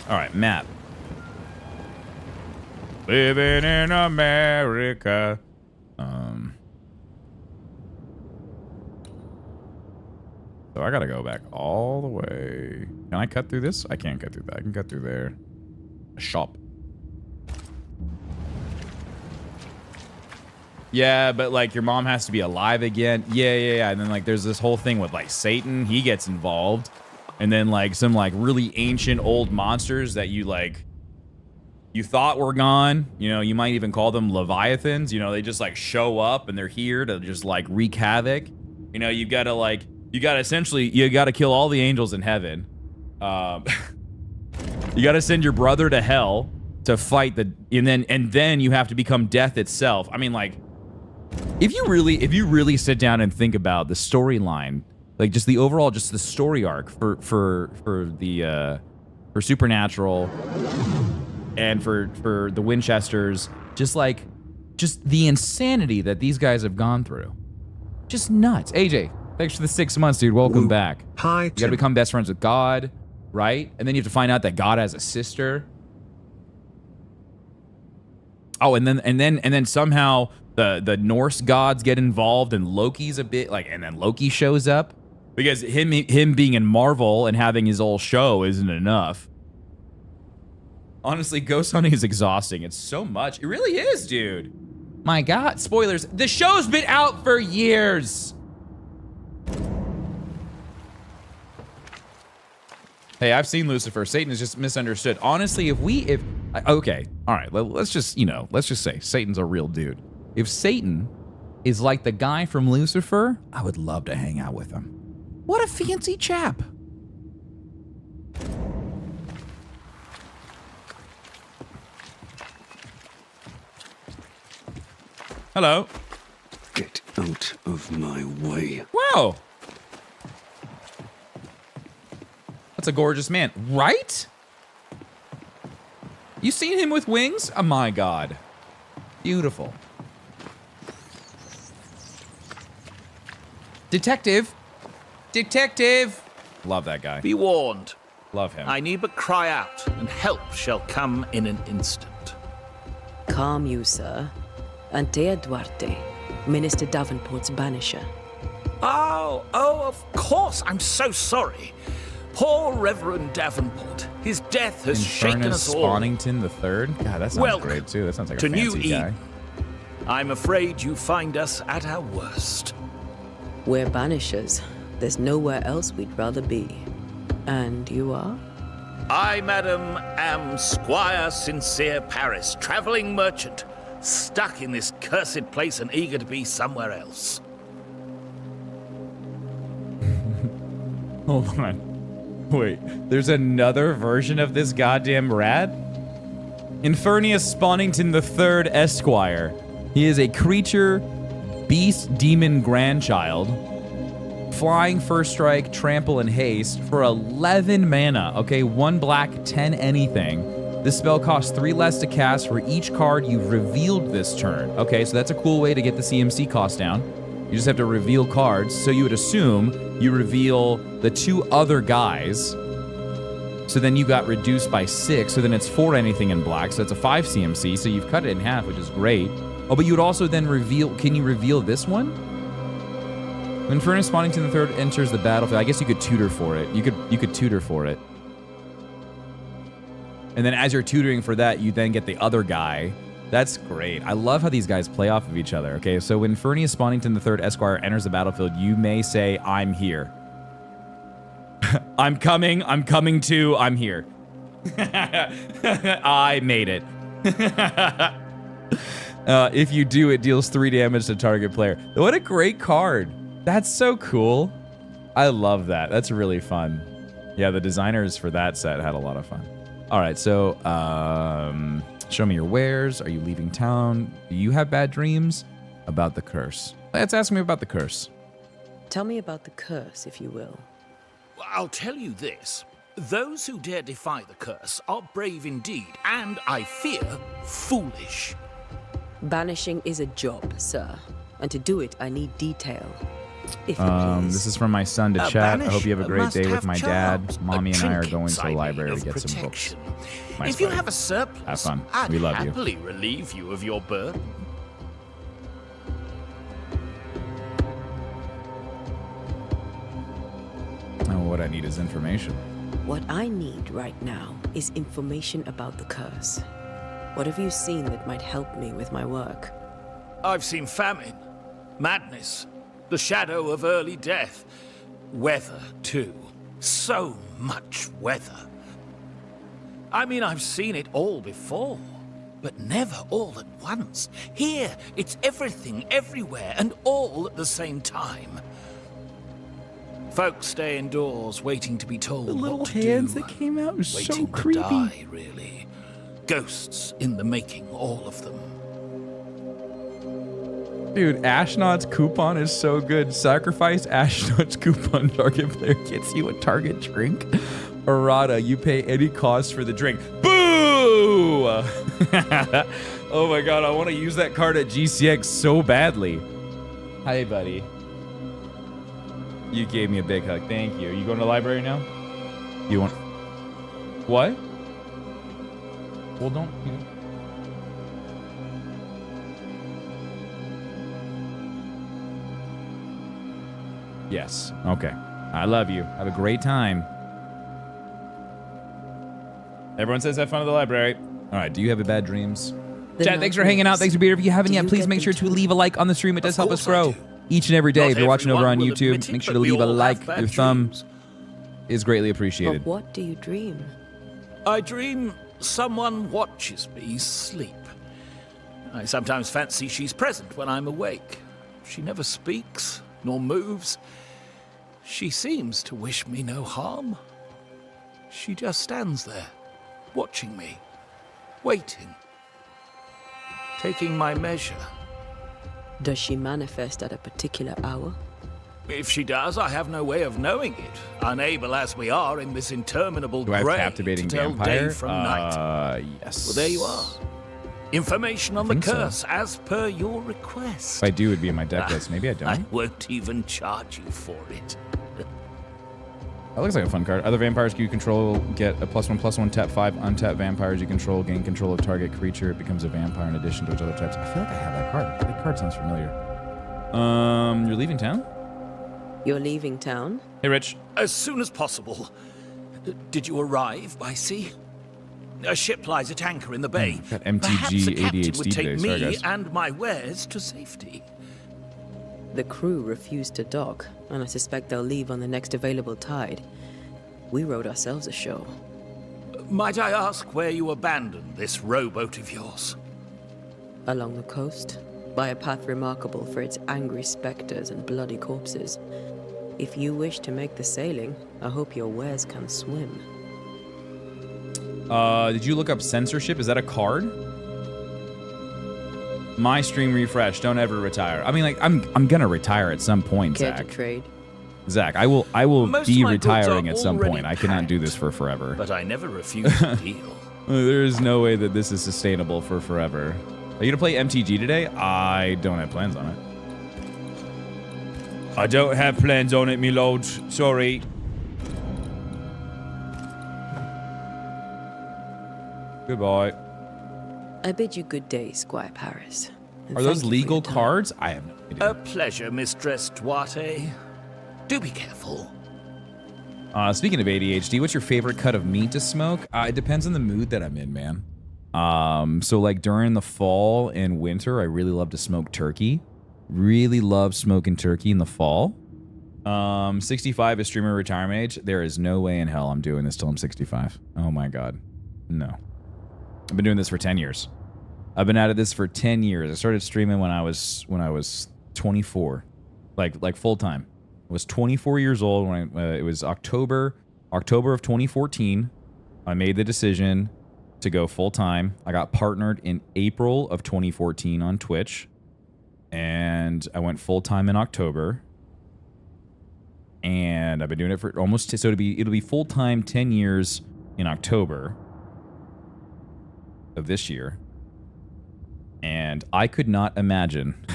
All right, map. Living in America. So I gotta go back all the way. Can I cut through this? I can't cut through that. I can cut through there. A shop. Yeah, but like your mom has to be alive again. Yeah. And then like there's this whole thing with like Satan. He gets involved. And then like some like really ancient old monsters that you like you thought were gone. You know, you might even call them Leviathans. You know, they just like show up and they're here to just like wreak havoc. You know, you gotta kill all the angels in heaven. You gotta send your brother to hell to fight and then you have to become death itself. I mean, like, if you really sit down and think about the storyline, like just the overall, just the story arc for Supernatural and for the Winchesters, just the insanity that these guys have gone through, just nuts. AJ, thanks for the 6 months, dude. Welcome back. Hi, You gotta Tim. become best friends with God, right? And then you have to find out that God has a sister. Oh, and then somehow the Norse gods get involved, and Loki's a bit like, and then Loki shows up because him being in Marvel and having his whole show isn't enough. Honestly, ghost hunting is exhausting. It's so much. It really is, dude. My God, spoilers. The show's been out for years. Hey, I've seen Lucifer. Satan is just misunderstood. Honestly, okay, all right, let's just say Satan's a real dude. If Satan is like the guy from Lucifer, I would love to hang out with him. What a fancy chap. Hello. Get out of my way. Wow. That's a gorgeous man, right? You seen him with wings? Oh my God. Beautiful. Detective. Detective. Love that guy. Be warned. Love him. I need but cry out, and help shall come in an instant. Calm you, sir. Antea Duarte, Minister Davenport's banisher. Oh, of course. I'm so sorry. Poor Reverend Davenport. His death has shaken Infernus us all. Spawnington III? God, that sounds Welcome great too. That sounds like to a New fancy guy. Eden. I'm afraid you find us at our worst. We're banishers. There's nowhere else we'd rather be. And you are? I, madam, am Squire Sincere Paris, travelling merchant, stuck in this cursed place and eager to be somewhere else. Hold on. Wait, there's another version of this goddamn rat? Infernius Spawnington III Esquire. He is a creature, beast, demon grandchild. Flying, first strike, trample, and haste for 11 mana. Okay, 1 black, 10 anything. This spell costs 3 less to cast for each card you've revealed this turn. Okay, so that's a cool way to get the CMC cost down. You just have to reveal cards. So you would assume you reveal the 2 other guys. So then you got reduced by 6. So then it's 4 anything in black. So it's a 5 CMC. So you've cut it in half, which is great. Oh, but you would also then reveal... Can you reveal this one? When Infernus Spawnington III enters the battlefield, I guess you could tutor for it. You could tutor for it. And then as you're tutoring for that, you then get the other guy. That's great. I love how these guys play off of each other. Okay, so when Infernus Spawnington III Esquire enters the battlefield, you may say, I'm here. I'm coming to, I'm here. I made it. If you do, it deals 3 damage to target player. What a great card. That's so cool. I love that. That's really fun. Yeah, the designers for that set had a lot of fun. All right, so show me your wares. Are you leaving town? Do you have bad dreams? About the curse. Let's ask me about the curse. Tell me about the curse, if you will. I'll tell you this. Those who dare defy the curse are brave indeed, and, I fear, foolish. Banishing is a job, sir. And to do it, I need detail. If you please. This is from my son to chat. I hope you have a great day with my dad. Charms, Mommy and I are going to the library to get protection. some books. Nice, if you buddy. have a surplus, Have fun. I'd We love you. happily relieve you of your burden. Oh, what I need is information. What I need right now is information about the curse. What have you seen that might help me with my work? I've seen famine, madness, the shadow of early death, weather, too. So much weather. I mean, I've seen it all before, but never all at once. Here, it's everything, everywhere, and all at the same time. Folks stay indoors, waiting to be told The little what to hands do. that came out was so Waiting creepy. to die, really. Ghosts in the making, all of them. Dude, Ashnod's coupon is so good. Sacrifice Ashnod's coupon. Target player gets you a target drink. Errata, you pay any cost for the drink. Boo! Oh my god, I want to use that card at GCX so badly. Hi, buddy. You gave me a big hug. Thank you. Are you going to the library now? You want... What? Well, don't... Yes. Okay. I love you. Have a great time. Everyone says have fun at the library. All right. Do you have a bad dreams? Chat, thanks for hanging out. Thanks for being here. If you haven't yet, please make sure to leave a like on the stream. It does help us grow each and every day. If you're watching over on YouTube, make sure to leave a like. Your thumb is greatly appreciated. Of what do you dream? I dream someone watches me sleep. I sometimes fancy she's present when I'm awake. She never speaks, nor moves. She seems to wish me no harm. She just stands there, watching me, waiting, taking my measure. Does she manifest at a particular hour? If she does, I have no way of knowing it, unable as we are in this interminable Do I have grey captivating to tell vampire? day from night. Yes. Well, there you are. Information on the think so. curse as per your request. If I do, it'd be in my deck list. Maybe I don't. I won't even charge you for it. That looks like a fun card. Other vampires you control get a +1/+1 tap 5 untap vampires you control gain control of target creature. It becomes a vampire in addition to its other types. I feel like I have that card. That card sounds familiar. You're leaving town? You're leaving town? Hey, Rich. As soon as possible. Did you arrive by sea? A ship lies at anchor in the bay. Got MTG Perhaps a captain ADHD would take today. Sorry, me guys. and my wares to safety. The crew refused to dock, and I suspect they'll leave on the next available tide. We wrote ourselves a show. Might I ask where you abandoned this rowboat of yours? Along the coast, by a path remarkable for its angry specters and bloody corpses. If you wish to make the sailing, I hope your wares can swim. Did you look up censorship? Is that a card? My stream refresh. Don't ever retire. I mean, like, I'm gonna retire at some point, Care Zach. to trade? Zach, I will Most be of my goods retiring are at some already point. I cannot do this packed, for forever. But I never refuse a deal. There is no way that this is sustainable for forever. Are you gonna play MTG today? I don't have plans on it. I don't have plans on it, me lord. Sorry. Goodbye. I bid you good day, Squire Paris. And Are those thank you for legal your time. cards? I have no idea. A pleasure, Mistress Duarte. Do be careful. Speaking of ADHD, what's your favorite cut of meat to smoke? It depends on the mood that I'm in, man. So like during the fall and winter, I really love to smoke turkey. Really love smoking turkey in the fall. 65 is streamer retirement age. There is no way in hell I'm doing this till I'm 65. Oh my god. No. I've been doing this for 10 years. I've been at this for 10 years. I started streaming when I was 24. Like full time. I was 24 years old when it was October of 2014. I made the decision to go full time. I got partnered in April of 2014 on Twitch, and I went full time in October. And I've been doing it for almost it'll be full time 10 years in October of this year. And I could not imagine.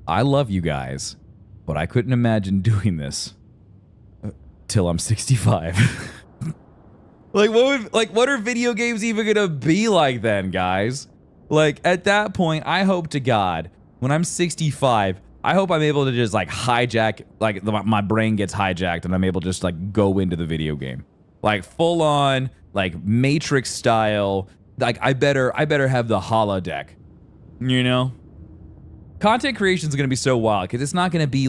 I love you guys, but I couldn't imagine doing this till I'm 65. What are video games even gonna be like then, guys? Like, at that point, I hope to God, when I'm 65, I hope I'm able to just like hijack, like my brain gets hijacked and I'm able to just like go into the video game. Like full on, like Matrix style. Like I better have the holodeck, you know? Content creation is going to be so wild because it's not going to be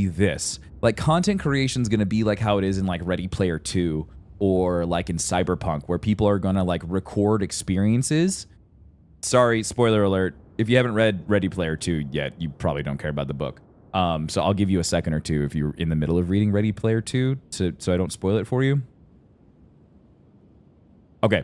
this. Like content creation is going to be like how it is in like Ready Player 2 or like in Cyberpunk, where people are going to like record experiences. Sorry, spoiler alert. If you haven't read Ready Player 2 yet, you probably don't care about the book. So I'll give you a second or two if you're in the middle of reading Ready Player 2 so I don't spoil it for you. Okay.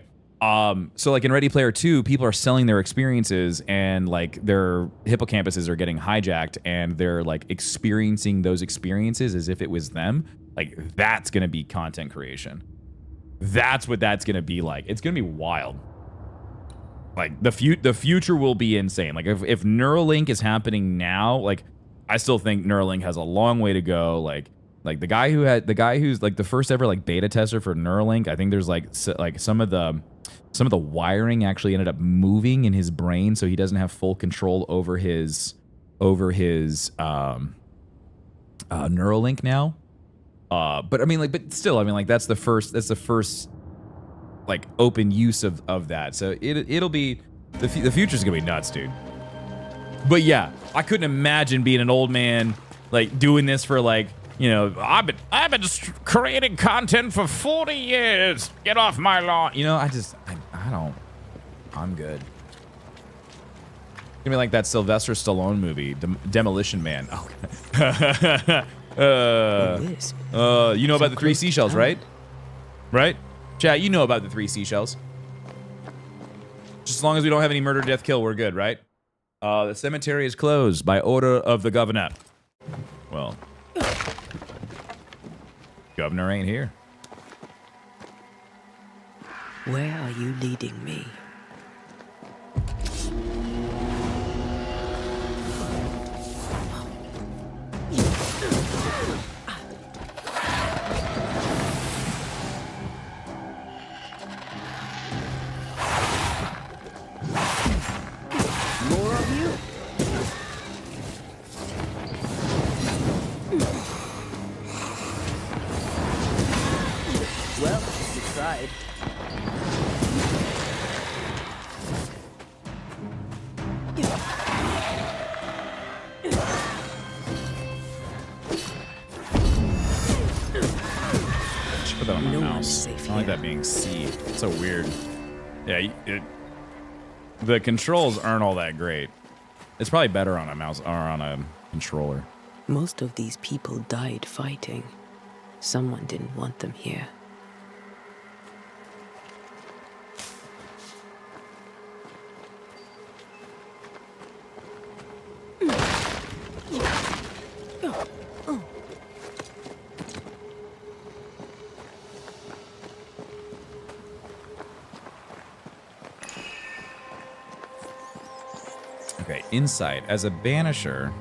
So like in Ready Player 2, people are selling their experiences and like their hippocampuses are getting hijacked and they're like experiencing those experiences as if it was them. Like that's going to be content creation. That's what that's going to be like. It's going to be wild. Like the future will be insane. Like if Neuralink is happening now, like I still think Neuralink has a long way to go. Like the guy who's like the first ever like beta tester for Neuralink, I think there's like some of the wiring actually ended up moving in his brain, so he doesn't have full control over his Neuralink now. But I mean, but still, I mean, like that's the first like open use of that. So it'll be the future's gonna be nuts, dude. But yeah, I couldn't imagine being an old man like doing this for like, you know, I've been creating content for 40 years. Get off my lawn. You know, I don't. I'm good. It's gonna be like that Sylvester Stallone movie, Demolition Man. Oh. You know about the 3 seashells, right? Right? Chat, you know about the 3 seashells. Just as long as we don't have any murder, death, kill, we're good, right? The cemetery is closed by order of the governor. Well, governor ain't here. Where are you leading me? More of you? Well, you tried. that being C. It's so weird. Yeah, the controls aren't all that great. It's probably better on a mouse or on a controller. Most of these people died fighting. Someone didn't want them here. Okay, insight. As a banisher,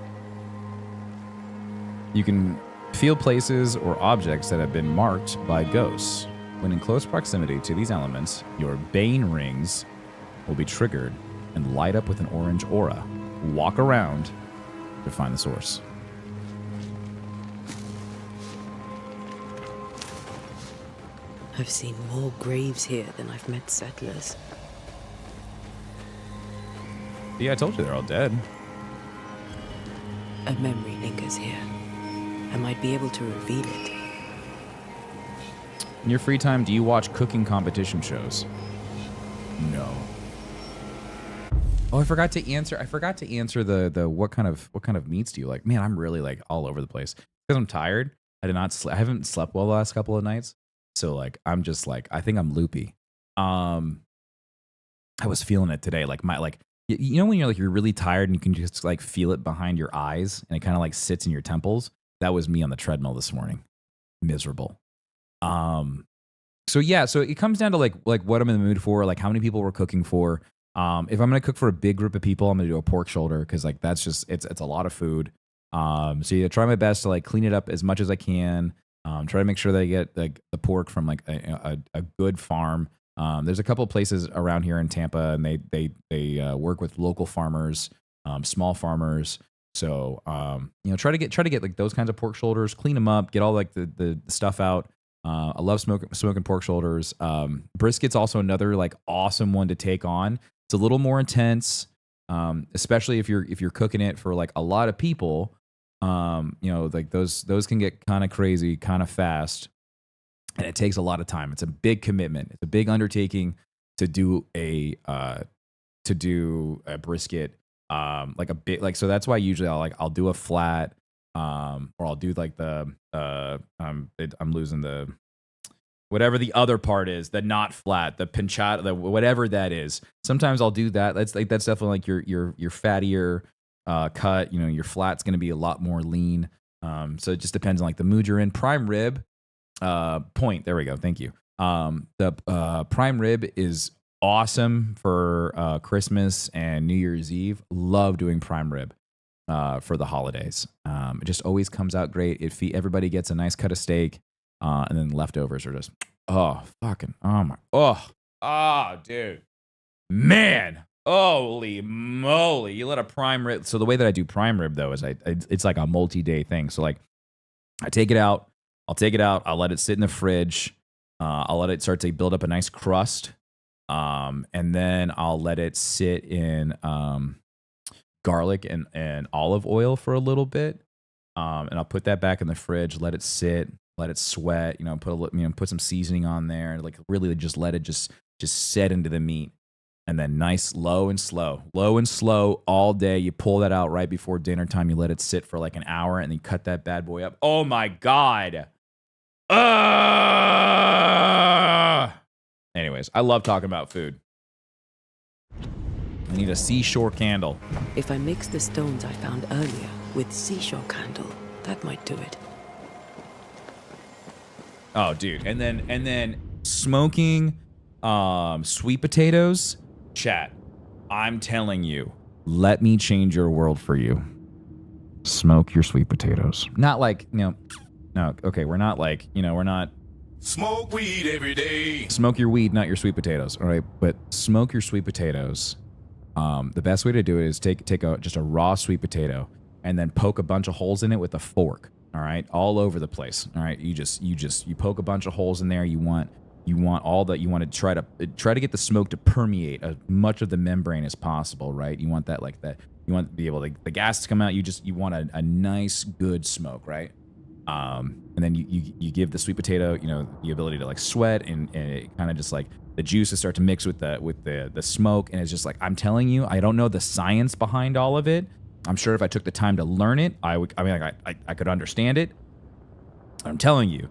you can feel places or objects that have been marked by ghosts. When in close proximity to these elements, your bane rings will be triggered and light up with an orange aura. Walk around to find the source. I've seen more graves here than I've met settlers. Yeah, I told you they're all dead. A memory lingers here. I might be able to reveal it. In your free time, do you watch cooking competition shows? No. Oh, I forgot to answer the what kind of meats do you like? Man, I'm really like all over the place because I'm tired. I haven't slept well the last couple of nights. So like I'm just like I think I'm loopy. I was feeling it today. Like you know when you're really tired and you can just like feel it behind your eyes and it kind of like sits in your temples. That was me on the treadmill this morning. Miserable. So yeah, so it comes down to like what I'm in the mood for, like how many people we're cooking for. If I'm gonna cook for a big group of people, I'm gonna do a pork shoulder because like that's just it's a lot of food. So yeah, try my best to like clean it up as much as I can. Try to make sure that I get like the pork from like a good farm. There's a couple of places around here in Tampa, and they work with local farmers, small farmers. So try to get like those kinds of pork shoulders, clean them up, get all like the stuff out. I love smoking pork shoulders. Brisket's also another like awesome one to take on. It's a little more intense, especially if you're cooking it for like a lot of people. Like those can get kind of crazy, kind of fast, and it takes a lot of time. It's a big commitment. It's a big undertaking to do a brisket. Like a bit like so that's why usually I'll do a flat, or I'll do like I'm losing the whatever the other part is, the not flat, the pinchata, the whatever that is. Sometimes I'll do that. That's definitely like your fattier cut. Your flat's going to be a lot more lean. So it just depends on like the mood you're in. Prime rib, point. There we go. Thank you. The prime rib is awesome for Christmas and New Year's Eve. Love doing prime rib for the holidays. It just always comes out great. Everybody gets a nice cut of steak, and then leftovers are just dude, man, holy moly! You let a prime rib. So the way that I do prime rib though is it's like a multi-day thing. So like I take it out. I'll let it sit in the fridge. I'll let it start to build up a nice crust. And then I'll let it sit in garlic and olive oil for a little bit. And I'll put that back in the fridge, let it sit, let it sweat, put some seasoning on there, and like really just let it just set into the meat. And then nice low and slow all day. You pull that out right before dinner time. You let it sit for like an hour and then you cut that bad boy up. Oh my God. Anyways, I love talking about food. I need a seashore candle. If I mix the stones I found earlier with seashore candle, that might do it. Oh, dude. And then smoking sweet potatoes. Chat, I'm telling you, let me change your world for you. Smoke your sweet potatoes. Not like, no, okay, we're not like, we're not. Smoke weed every day. Smoke your weed, not your sweet potatoes, all right? But smoke your sweet potatoes. The best way to do it is take just a raw sweet potato and then poke a bunch of holes in it with a fork, all right? All over the place, all right? You poke a bunch of holes in there. You want to try to get the smoke to permeate as much of the membrane as possible, right? You want that. You want to be able to, the gas to come out. You want a nice, good smoke, right? And then you give the sweet potato, you know, the ability to like sweat, and it kind of just like the juices start to mix with the smoke, and it's just like, I'm telling you, I don't know the science behind all of it. I'm sure if I took the time to learn it, I could understand it. I'm telling you,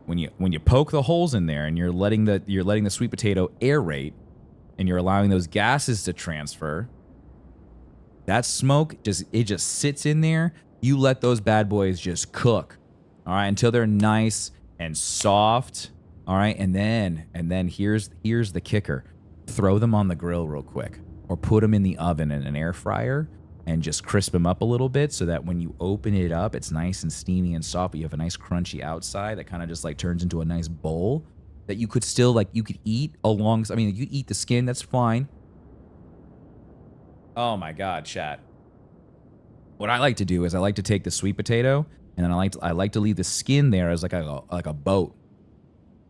when you poke the holes in there and you're letting the sweet potato aerate, and you're allowing those gases to transfer, that smoke just sits in there. You let those bad boys just cook, all right, until they're nice and soft, all right, and then here's the kicker: throw them on the grill real quick, or put them in the oven in an air fryer, and just crisp them up a little bit, so that when you open it up, it's nice and steamy and soft, but you have a nice crunchy outside that kind of just like turns into a nice bowl that you could still like, you could eat along. I mean, you eat the skin, that's fine. Oh my God, chat. What I like to do is I like to take the sweet potato, and then I like to leave the skin there as like a boat.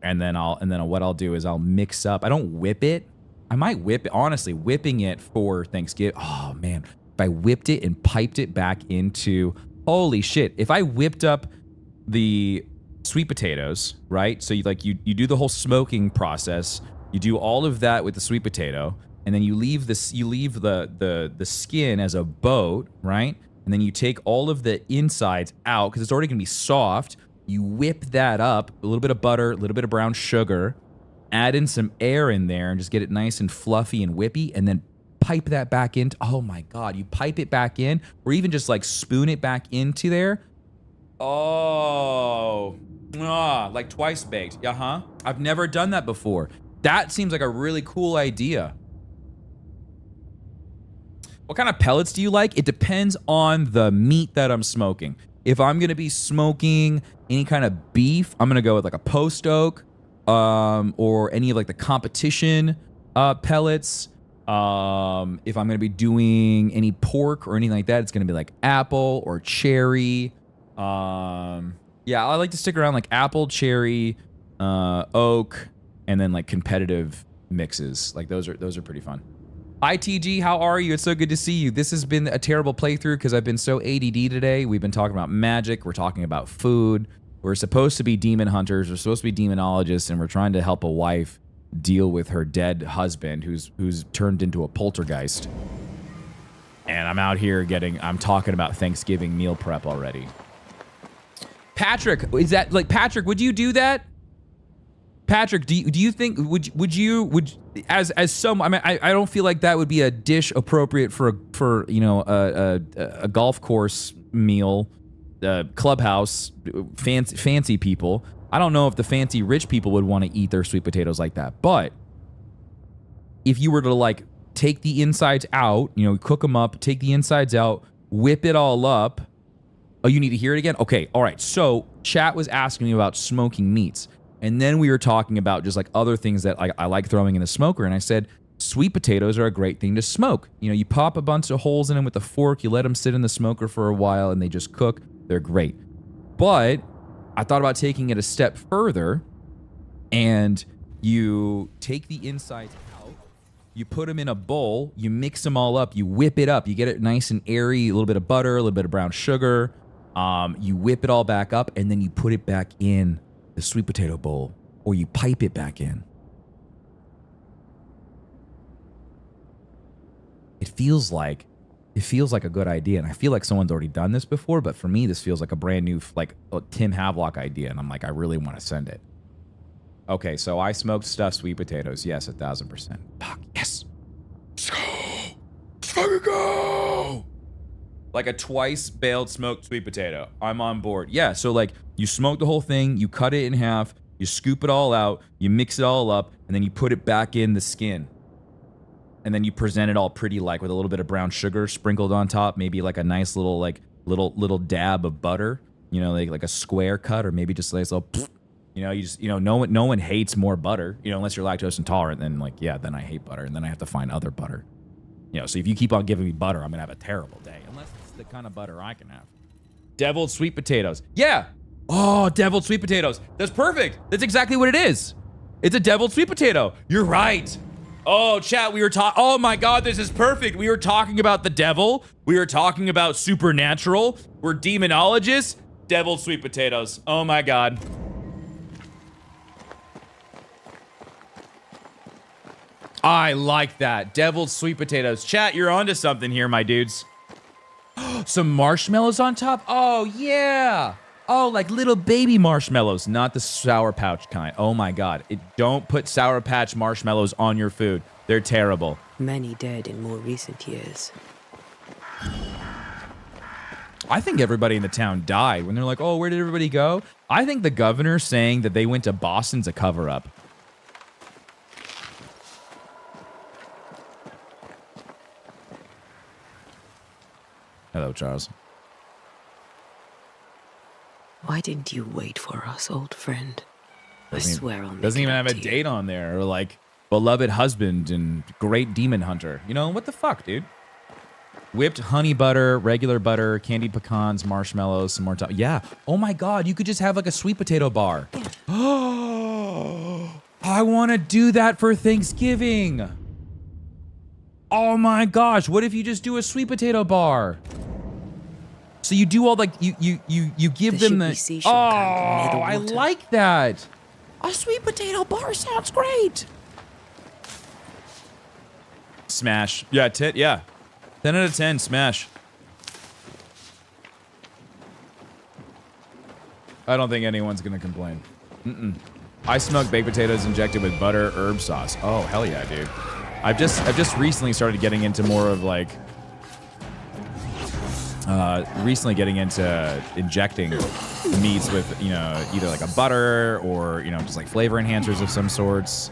And then what I'll do is I'll mix up. I don't whip it. I might whip it. Honestly, whipping it for Thanksgiving. Oh man, if I whipped it and piped it back into, holy shit. If I whipped up the sweet potatoes, right? So you do the whole smoking process. You do all of that with the sweet potato, and then you leave the skin as a boat, right? And then you take all of the insides out because it's already gonna be soft. You whip that up, a little bit of butter, a little bit of brown sugar, add in some air in there, and just get it nice and fluffy and whippy, and then pipe that back into, oh my God, you pipe it back in, or even just like spoon it back into there. Oh, like twice baked. Uh-huh. I've never done that before. That seems like a really cool idea. What kind of pellets do you like? It depends on the meat that I'm smoking. If I'm going to be smoking any kind of beef, I'm going to go with like a post oak, or any of like the competition pellets. If I'm going to be doing any pork or anything like that, it's going to be like apple or cherry. Yeah, I like to stick around like apple, cherry, oak, and then like competitive mixes. Like those are pretty fun. ITG, how are you? It's so good to see you. This has been a terrible playthrough because I've been so ADD today. We've been talking about magic. We're talking about food. We're supposed to be demon hunters. We're supposed to be demonologists, and we're trying to help a wife deal with her dead husband who's turned into a poltergeist. And I'm out here I'm talking about Thanksgiving meal prep already. Patrick, is that like, Patrick, would you do that? Patrick, do you think would as some, I mean, I don't feel like that would be a dish appropriate for you know a golf course meal, clubhouse, fancy people. I don't know if the fancy rich people would want to eat their sweet potatoes like that. But if you were to like take the insides out, you know, cook them up, take the insides out, whip it all up. Oh, you need to hear it again? Okay, all right. So chat was asking me about smoking meats. And then we were talking about just like other things that I like throwing in the smoker. And I said, sweet potatoes are a great thing to smoke. You know, you pop a bunch of holes in them with a fork, you let them sit in the smoker for a while, and they just cook. They're great. But I thought about taking it a step further, and you take the insides out, you put them in a bowl, you mix them all up, you whip it up, you get it nice and airy, a little bit of butter, a little bit of brown sugar, you whip it all back up, and then you put it back in the sweet potato bowl, or you pipe it back in. It feels like a good idea, and I feel like someone's already done this before, but for me, this feels like a brand new, like, Tim Havelock idea, and I'm like, I really want to send it. Okay, so I smoked stuffed sweet potatoes. Yes, 1,000%. Fuck, yes. Let's go. Let's fucking go. Like a twice baled smoked sweet potato. I'm on board. Yeah, so like you smoke the whole thing, you cut it in half, you scoop it all out, you mix it all up, and then you put it back in the skin. And then you present it all pretty, like with a little bit of brown sugar sprinkled on top, maybe like a nice little like little dab of butter, you know, like a square cut, or maybe just like a little, you know, you just, you know, no one hates more butter, you know, unless you're lactose intolerant. Then like, yeah, then I hate butter, and then I have to find other butter. You know, so if you keep on giving me butter, I'm gonna have a terrible day, unless it's the kind of butter I can have. Deviled sweet potatoes. Yeah. Oh, deviled sweet potatoes. That's perfect. That's exactly what it is. It's a deviled sweet potato. You're right. Oh, chat, we were talking. Oh my God, this is perfect. We were talking about the devil. We were talking about supernatural. We're demonologists. Deviled sweet potatoes. Oh my god. I like that. Deviled sweet potatoes. Chat, you're onto something here, my dudes. Some marshmallows on top? Oh, yeah. Oh, like little baby marshmallows, not the Sour Patch kind. Oh my god. Don't put Sour Patch marshmallows on your food. They're terrible. Many dead in more recent years. I think everybody in the town died. When they're like, oh, where did everybody go? I think the governor saying that they went to Boston's a cover-up. Hello, Charles. Why didn't you wait for us, old friend? I swear I'll make Doesn't even it have up a to you. date on there, or like beloved husband and great demon hunter. You know, what the fuck, dude? Whipped honey butter, regular butter, candied pecans, marshmallows, some more top. Yeah. Oh my god, you could just have like a sweet potato bar. Oh, I want to do that for Thanksgiving. Oh my gosh, what if you just do a sweet potato bar? So you do all like you give them the oh, I like that. A sweet potato bar sounds great. Smash. Yeah, 10 out of 10, smash. I don't think anyone's gonna complain. I smoked baked potatoes injected with butter herb sauce. Oh, hell yeah, dude. I've just recently started getting into more of like getting into injecting meats with, you know, either like a butter or, you know, just like flavor enhancers of some sorts.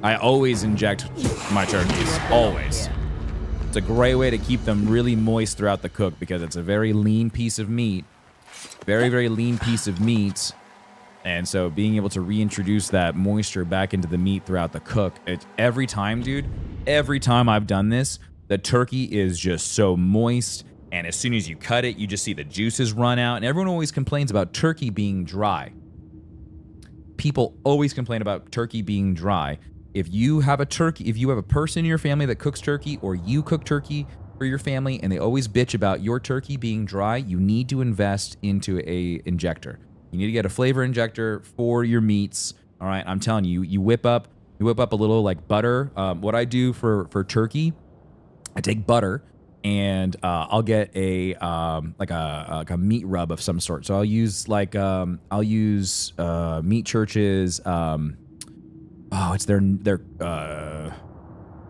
I always inject my turkeys, always. It's a great way to keep them really moist throughout the cook because it's a very lean piece of meat. Very, very lean piece of meat. And so being able to reintroduce that moisture back into the meat throughout the cook, every time, dude, every time I've done this, the turkey is just so moist. And as soon as you cut it, you just see the juices run out. And everyone always complains about turkey being dry. People always complain about turkey being dry. If you have a turkey, if you have a person in your family that cooks turkey or you cook turkey for your family and they always bitch about your turkey being dry, you need to invest into a injector. You need to get a flavor injector for your meats. All right, I'm telling you, you whip up a little like butter. What I do for turkey, I take butter and I'll get a like a meat rub of some sort. So I'll use like Meat Church's it's their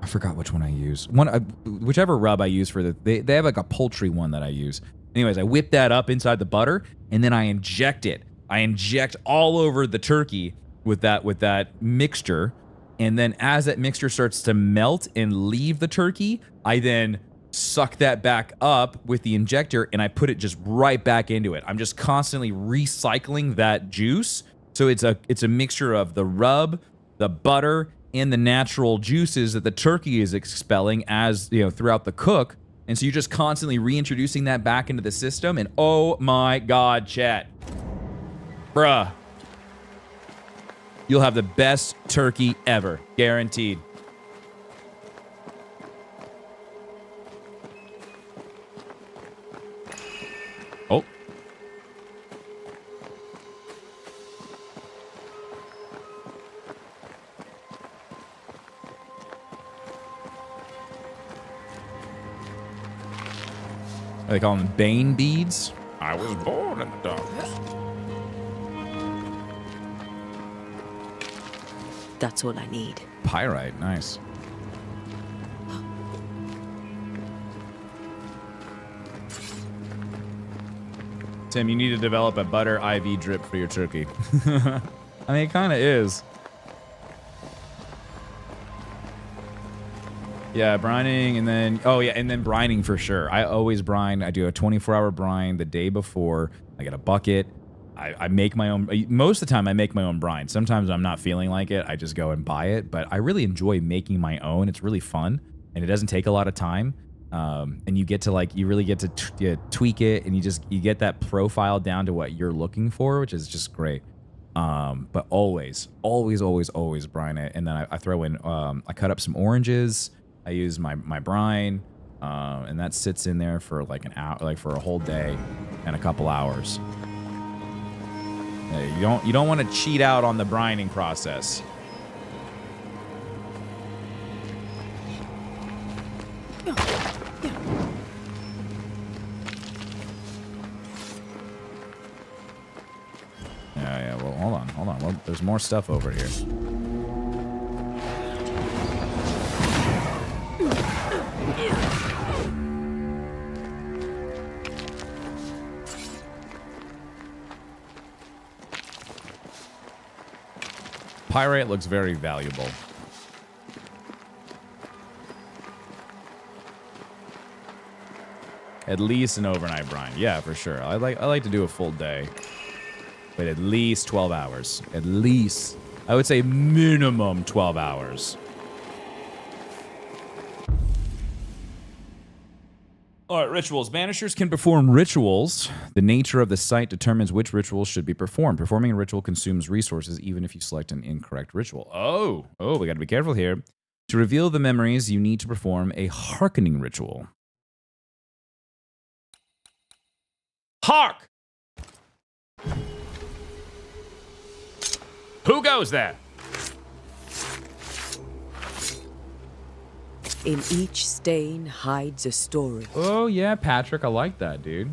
I forgot which one I use. Whichever rub I use for they have like a poultry one that I use. Anyways, I whip that up inside the butter and then I inject it. I inject all over the turkey with that mixture. And then as that mixture starts to melt and leave the turkey, I then suck that back up with the injector and I put it just right back into it. I'm just constantly recycling that juice. So it's a mixture of the rub, the butter, and the natural juices that the turkey is expelling as, you know, throughout the cook. And so you're just constantly reintroducing that back into the system. And oh my God, chat. Bruh. You'll have the best turkey ever. Guaranteed. Oh. They call them Bane beads. I was born in the darkness. That's all I need. Pyrite, nice. Tim, you need to develop a butter IV drip for your turkey. I mean, it kind of is. Yeah, brining and then, oh yeah, and then brining for sure. I always brine. I do a 24-hour brine the day before. I get a bucket. I make my own, most of the time I make my own brine. Sometimes I'm not feeling like it. I just go and buy it, but I really enjoy making my own. It's really fun and it doesn't take a lot of time. And you get to like, you really get to tweak it and you get that profile down to what you're looking for, which is just great. But always brine it. And then I throw in, I cut up some oranges. I use my brine, and that sits in there for like an hour, like for a whole day. in a couple hours. You don't want to cheat out on the brining process. Yeah, well, hold on. Well, there's more stuff over here. Pyrite looks very valuable. At least an overnight brine. Yeah, for sure. I like to do a full day. But at least 12 hours. At least. I would say minimum 12 hours. All right, rituals. Banishers can perform rituals. The nature of the site determines which rituals should be performed. Performing a ritual consumes resources even if you select an incorrect ritual. Oh, we got to be careful here. To reveal the memories, you need to perform a hearkening ritual. Hark! Who goes there? In each stain hides a story. Oh, yeah, Patrick. I like that, dude.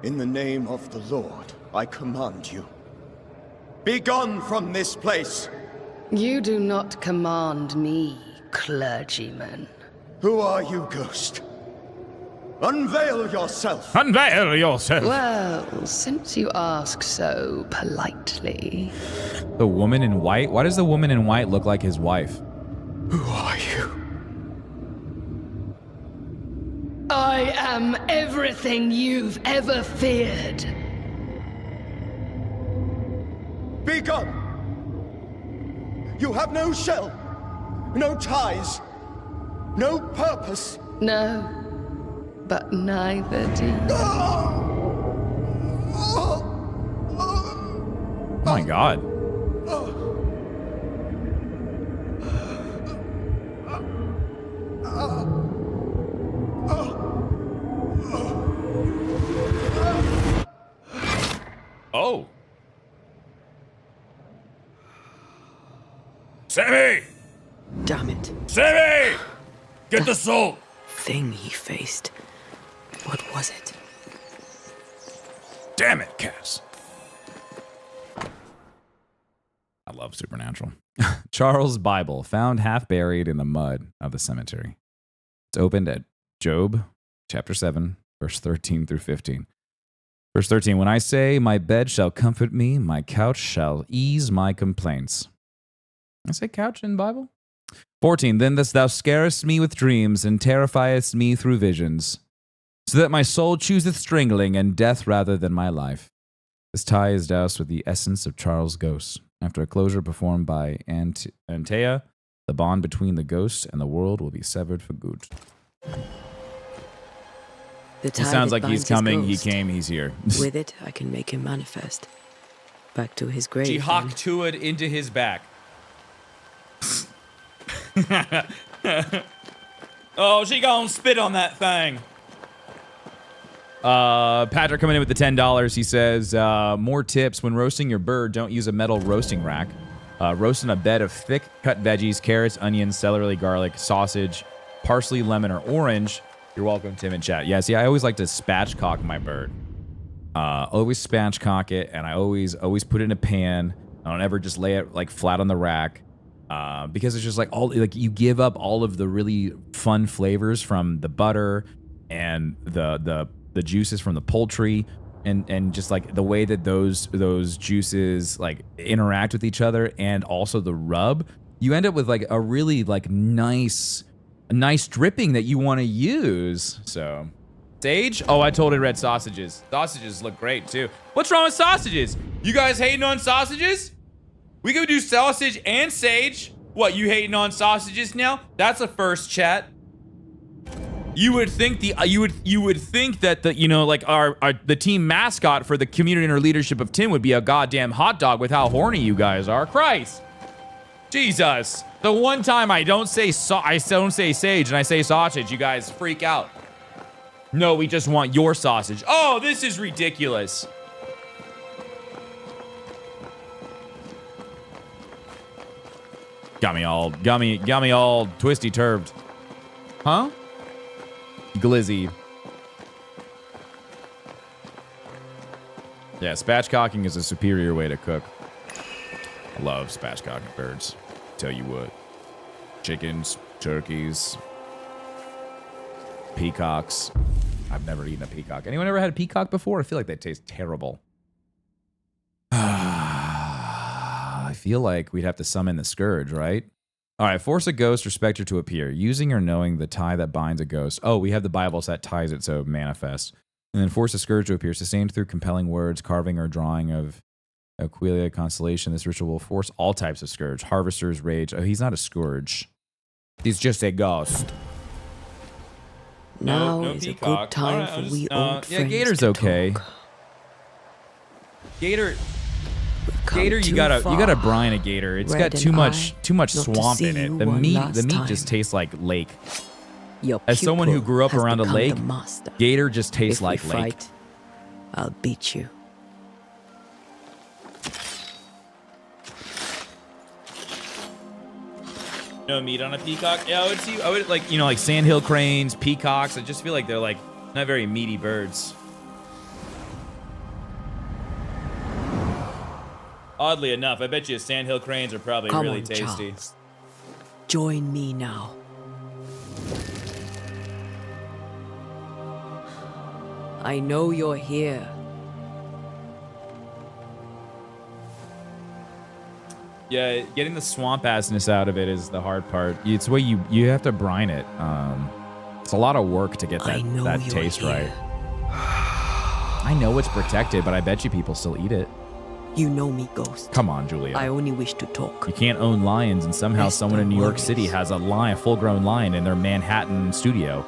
In the name of the Lord, I command you. Be gone from this place! You do not command me, clergyman. Who are you, ghost? Unveil yourself! Unveil yourself! Well, since you ask so politely. The woman in white? Why does the woman in white look like his wife? Who are you? I am everything you've ever feared. Be gone! You have no shell, no ties, no purpose. No, but neither do you. Oh my god. Oh. Sammy! Damn it. Sammy! Get the salt! Thing he faced. What was it? Damn it, Cass. I love Supernatural. Charles' Bible, found half buried in the mud of the cemetery. It's opened at Job, chapter 7, verse 13 through 15. Verse 13, when I say, my bed shall comfort me, my couch shall ease my complaints. I say couch in the Bible? 14, then thou scarest me with dreams, and terrifiest me through visions, so that my soul chooseth strangling and death rather than my life. This tie is doused with the essence of Charles' ghost. After a closure performed by Antea, the bond between the ghost and the world will be severed for good. It sounds like he's coming, he came, he's here. With it, I can make him manifest. Back to his grave. She hocked to it into his back. Oh, she gonna spit on that thing. Patrick coming in with the $10. He says, more tips. When roasting your bird, don't use a metal roasting rack. Roast in a bed of thick cut veggies, carrots, onions, celery, garlic, sausage, parsley, lemon, or orange. You're welcome, Tim in chat. Yeah, see, I always like to spatchcock my bird. Always spatchcock it, and I always put it in a pan. I don't ever just lay it like flat on the rack. Because it's just like you give up all of the really fun flavors from the butter and the juices from the poultry and just like the way that those juices like interact with each other, and also the rub, you end up with like a really like nice dripping that you want to use. So sage? Oh, I totally read sausages. Sausages look great too. What's wrong with sausages? You guys hating on sausages? We could do sausage and sage. What, you hating on sausages now? That's a first, chat. You would think you would think that the like the team mascot for the community under leadership of Tim would be a goddamn hot dog with how horny you guys are. Christ, Jesus! The one time I don't say sage and I say sausage, you guys freak out. No, we just want your sausage. Oh, this is ridiculous. Got me all twisty turved. Huh? Glizzy. Yeah, spatchcocking is a superior way to cook. I love spatchcocking birds. Tell you what. Chickens, turkeys, peacocks. I've never eaten a peacock. Anyone ever had a peacock before? I feel like they taste terrible. I feel like we'd have to summon the Scourge, right? All right, force a ghost or specter to appear, using or knowing the tie that binds a ghost. Oh, we have the Bible set ties it, so manifest. And then force a Scourge to appear, sustained through compelling words, carving or drawing of Aquilia constellation. This ritual will force all types of Scourge. Harvester's Rage. Oh, he's not a Scourge. He's just a ghost. Now no is peacock. a good time for we old yeah, friends Gator's to okay. talk. Gator, you gotta brine a gator. It's got too much swamp in it. The meat just tastes like lake. As someone who grew up around a lake, gator just tastes like lake. I'll beat you. No meat on a peacock? Yeah, I would like, like sandhill cranes, peacocks. I just feel like they're like not very meaty birds. Oddly enough, I bet you sandhill cranes are probably Come really on, tasty. Charles. Join me now. I know you're here. Yeah, getting the swamp assness out of it is the hard part. It's the way you have to brine it. It's a lot of work to get that taste right. I know it's protected, but I bet you people still eat it. You know me, Ghost. Come on, Julia. I only wish to talk. You can't own lions, and somehow someone in New York City has a full-grown lion in their Manhattan studio.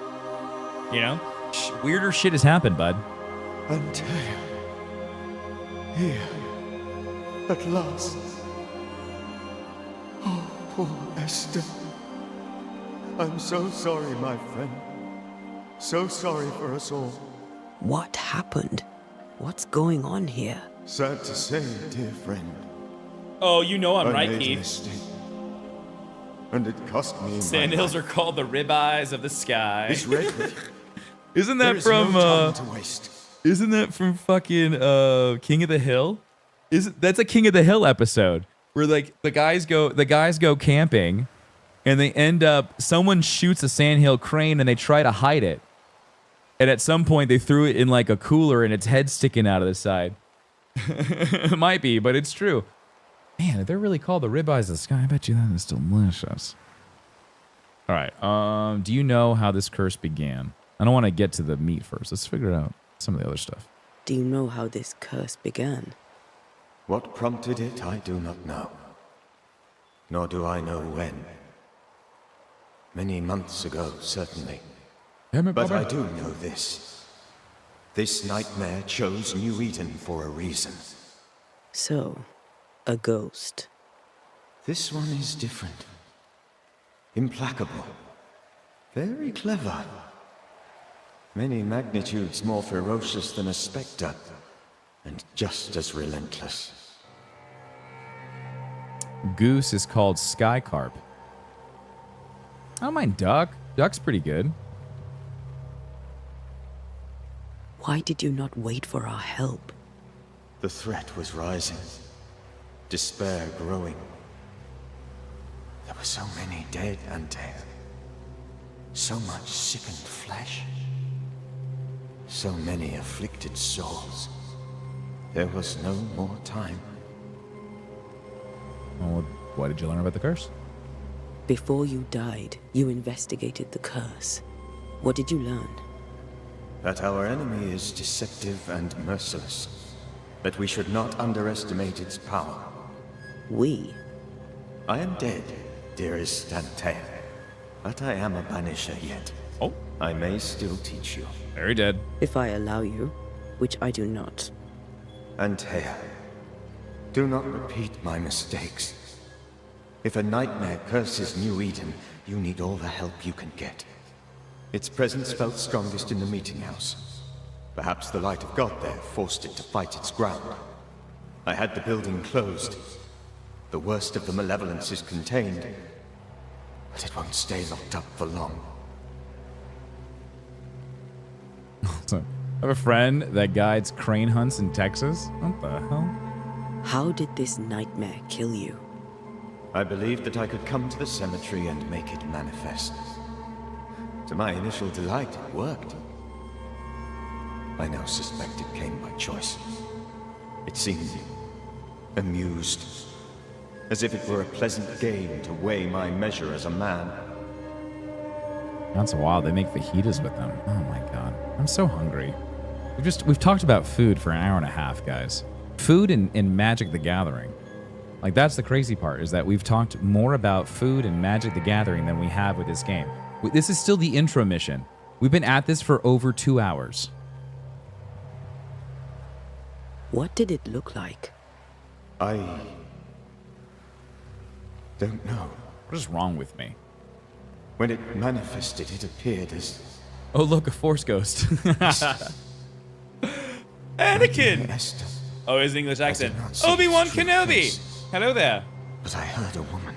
Weirder shit has happened, bud. Until here, at last. Oh, poor Esther. I'm so sorry, my friend. So sorry for us all. What happened? What's going on here? Sad to say, dear friend. Oh, I'm I right, made a Keith. mistake, and it cost me. Sandhills are called the ribeyes of the sky. This red. Isn't that from? No time to waste. Isn't that from fucking King of the Hill? That's a King of the Hill episode where like the guys go camping, and they end up someone shoots a sandhill crane and they try to hide it, and at some point they threw it in like a cooler and its head sticking out of the side. It might be, but it's true. Man, if they're really called the ribeyes of the sky, I bet you that is delicious. All right. Do you know how this curse began? I don't want to get to the meat first. Let's figure out some of the other stuff. Do you know how this curse began? What prompted it, I do not know. Nor do I know when. Many months ago, certainly. But I do know this. This nightmare chose New Eden for a reason. So, a ghost. This one is different. Implacable. Very clever. Many magnitudes more ferocious than a spectre, and just as relentless. Goose is called Sky Carp. I don't mind duck. Duck's pretty good. Why did you not wait for our help? The threat was rising. Despair growing. There were so many dead and dead. So much sickened flesh. So many afflicted souls. There was no more time. Well, what did you learn about the curse? Before you died, you investigated the curse. What did you learn? That our enemy is deceptive and merciless. That we should not underestimate its power. We? I am dead, dearest Antea. But I am a banisher yet. Oh? I may still teach you. Very dead. If I allow you, which I do not. Antea, do not repeat my mistakes. If a nightmare curses New Eden, you need all the help you can get. Its presence felt strongest in the meeting house. Perhaps the light of God there forced it to fight its ground. I had the building closed. The worst of the malevolence is contained, but it won't stay locked up for long. So, I have a friend that guides crane hunts in Texas. What the hell? How did this nightmare kill you? I believed that I could come to the cemetery and make it manifest. To my initial delight, it worked. I now suspect it came by choice. It seemed amused, as if it were a pleasant game to weigh my measure as a man. Once in a while, they make fajitas with them. Oh my god, I'm so hungry. We've talked about food for an hour and a half, guys. Food in Magic the Gathering. Like, that's the crazy part, is that we've talked more about food and Magic the Gathering than we have with this game. This is still the intro mission. We've been at this for over 2 hours. What did it look like? I don't know. What is wrong with me? When it manifested, it appeared as... Oh, look, a Force Ghost. Anakin! Oh, his English accent. Obi-Wan Kenobi! Hello there. But I heard a woman.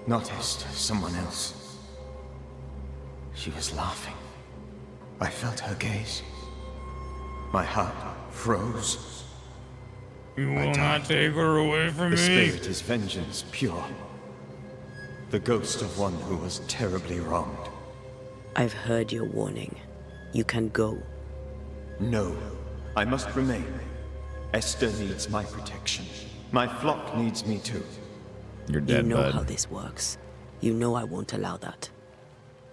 Not Esther, someone else. She was laughing. I felt her gaze. My heart froze. You will not take her away from me. The spirit is vengeance pure. The ghost of one who was terribly wronged. I've heard your warning. You can go. No, I must remain. Esther needs my protection. My flock needs me too. You're dead, You know bud. how this works. You know I won't allow that.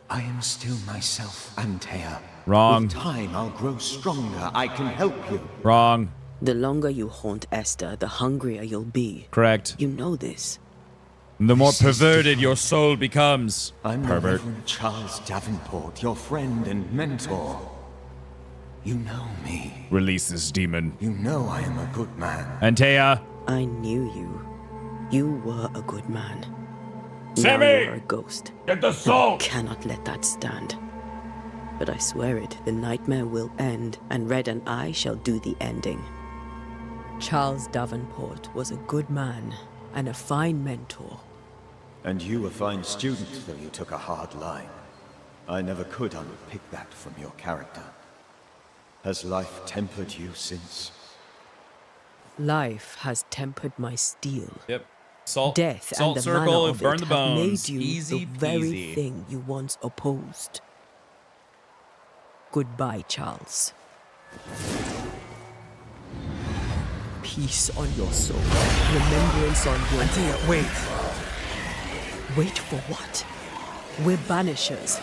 I am still myself, Antea. Wrong. With time, I'll grow stronger. I can help you. Wrong. The longer you haunt Esther, the hungrier you'll be. Correct. You know this. The more perverted your soul becomes. I'm Pervert. Reverend Charles Davenport, your friend and mentor. You know me. Release this demon. You know I am a good man. Antea. I knew you. You were a good man. Sammy! Now you're a ghost. Get the salt! I cannot let that stand. But I swear it, the nightmare will end, and Red and I shall do the ending. Charles Davenport was a good man and a fine mentor. And you a fine student, though you took a hard line. I never could unpick that from your character. Has life tempered you since? Life has tempered my steel. Yep. Salt. Death Salt and the circle manner and of burn it the have bones. made you Easy the very peasy. thing you once opposed. Goodbye, Charles. Peace on your soul. Remembrance on your... Antea, wait. Wait for what? We're banishers.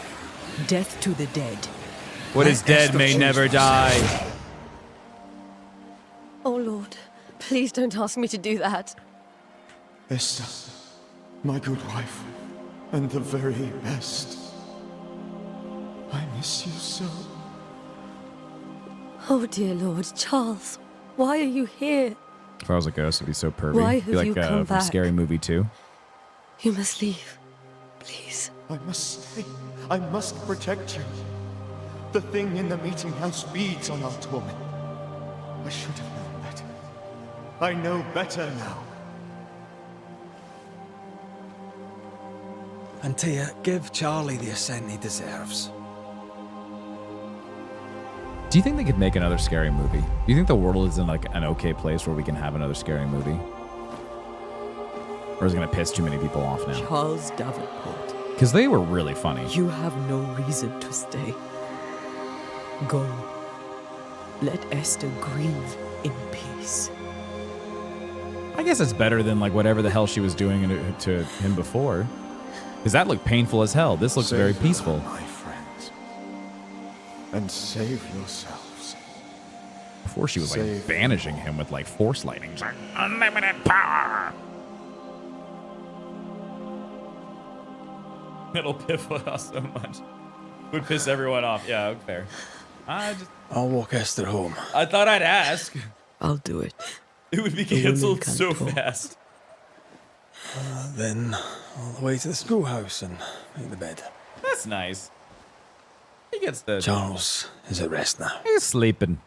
Death to the dead. What is dead may never die. Oh, Lord. Please don't ask me to do that. Esther, my good wife, and the very best. I miss you so. Oh, dear Lord. Charles, why are you here? If I was a ghost, it'd be so pervy. Why It'd be have like you come from back? Scary Movie 2. You must leave. Please. I must stay. I must protect you. The thing in the meeting house feeds on our torment. I should have known better. I know better now. Antea, give Charlie the ascent he deserves. Do you think they could make another scary movie? Do you think the world is in like an okay place where we can have another scary movie? Or is it going to piss too many people off now? Charles Davenport. Because they were really funny. You have no reason to stay. Go. Let Esther grieve in peace. I guess it's better than like whatever the hell she was doing to him before. Because that looked painful as hell. This looks very Save peaceful. her, my friends. And save yourselves. Before she was like Save- banishing him with like force lightning. She's like, unlimited power. It'll piff us so much. Would piss everyone off. Yeah, fair. I'll walk Esther home. I thought I'd ask. I'll do it. It would be The women canceled can't so talk. fast. Then all the way to the schoolhouse and make the bed. That's nice. He gets the... Charles is at rest now. He's sleeping.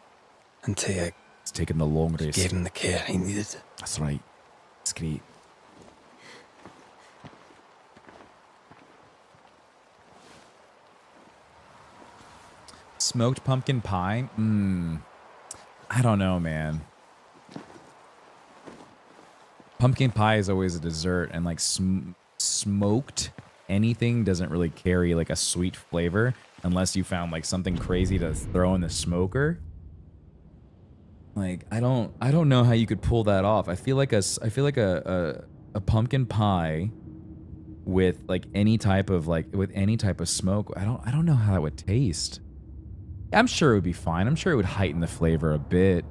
And Timmeh He's taking the long rest. gave him the care he needed. That's right. It's great. Smoked pumpkin pie? I don't know, man. Pumpkin pie is always a dessert, and like smoked anything doesn't really carry like a sweet flavor unless you found like something crazy to throw in the smoker. Like I don't know how you could pull that off. I feel like a pumpkin pie with like any type of smoke. I don't know how that would taste. I'm sure it would be fine. I'm sure it would heighten the flavor a bit.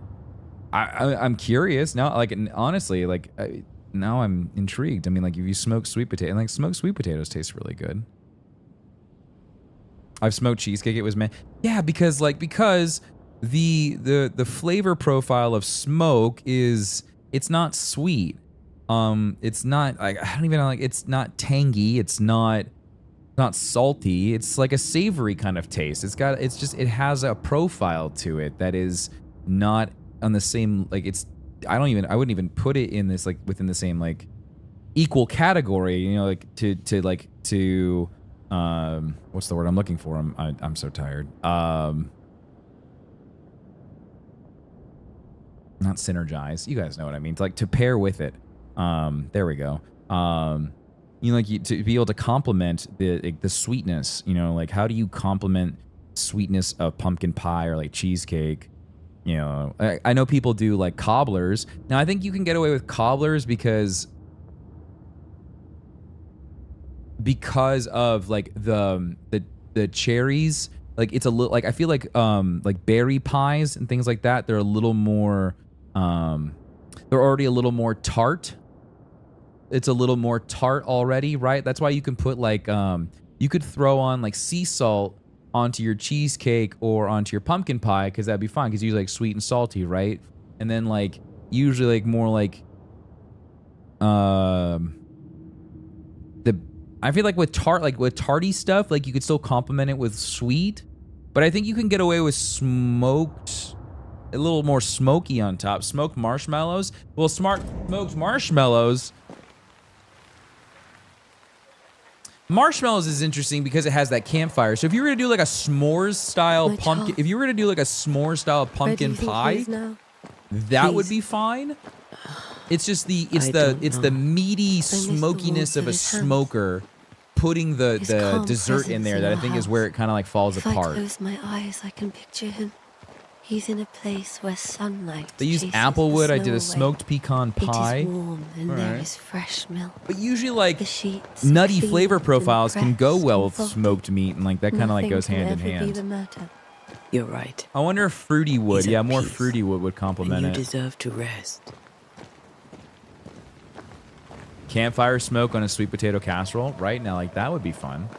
I'm curious now. Like honestly, like now I'm intrigued. I mean, like if you smoke sweet potato, and like smoked sweet potatoes taste really good. I've smoked cheesecake. It was yeah, because the flavor profile of smoke is it's not sweet. It's not like I don't even know, like it's not tangy. It's not salty. It's like a savory kind of taste. It has a profile to it that is not on the same, like I wouldn't even put it in this like within the same like equal category, you know, like to what's the word I'm looking for? I'm so tired. Not synergize. You guys know what I mean. Like to pair with it. There we go. You know, like to be able to complement the sweetness, you know, like how do you complement sweetness of pumpkin pie or like cheesecake? You know, I know people do like cobblers. Now I think you can get away with cobblers because of like the cherries. Like it's a little like I feel like berry pies and things like that. They're a little more they're already a little more tart. It's a little more tart already, right? That's why you can put like you could throw on like sea salt onto your cheesecake or onto your pumpkin pie because that'd be fine because usually like sweet and salty, right? And then like usually like more like I feel like with tarty stuff, like you could still complement it with sweet, but I think you can get away with smoked, a little more smoky on top. Smoked marshmallows. Well, smoked marshmallows. Marshmallows is interesting because it has that campfire. So if you were to do like a s'mores style pumpkin, if you were to do like a s'mores style pumpkin pie, that would be fine. It's just the meaty smokiness of a smoker putting the dessert in there that I think is where it kind of like falls apart. If I close my eyes, I can picture him. He's in a place where sunlight. They use applewood. I did a smoked pecan pie. It is warm and there is fresh milk. But usually, like nutty flavor profiles can go well with smoked meat, and like that kind of like goes hand in hand. You're right. I wonder if fruity wood, more fruity wood would complement and it. You deserve to rest. Campfire smoke on a sweet potato casserole, right? Now, like that would be fun.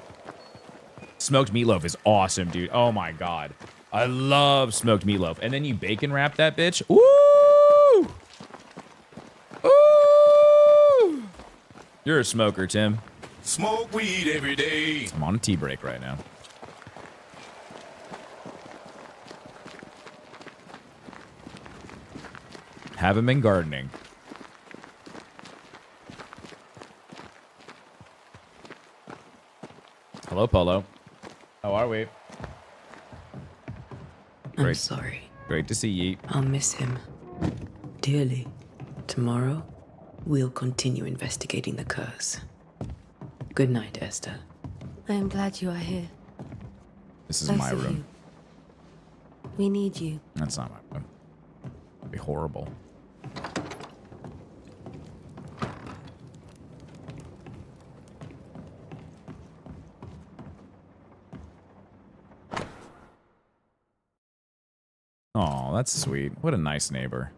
Smoked meatloaf is awesome, dude. Oh my god. I love smoked meatloaf. And then you bacon wrap that bitch. Ooh! Ooh! You're a smoker, Tim. Smoke weed every day. I'm on a tea break right now. Haven't been gardening. Hello, Polo. How are we? I'm sorry. Great to see ye. I'll miss him dearly. Tomorrow, we'll continue investigating the curse. Good night, Esther. I am glad you are here. This is Both my of room. you. We need you. That's not my room. It'd be horrible. Oh, that's sweet. What a nice neighbor.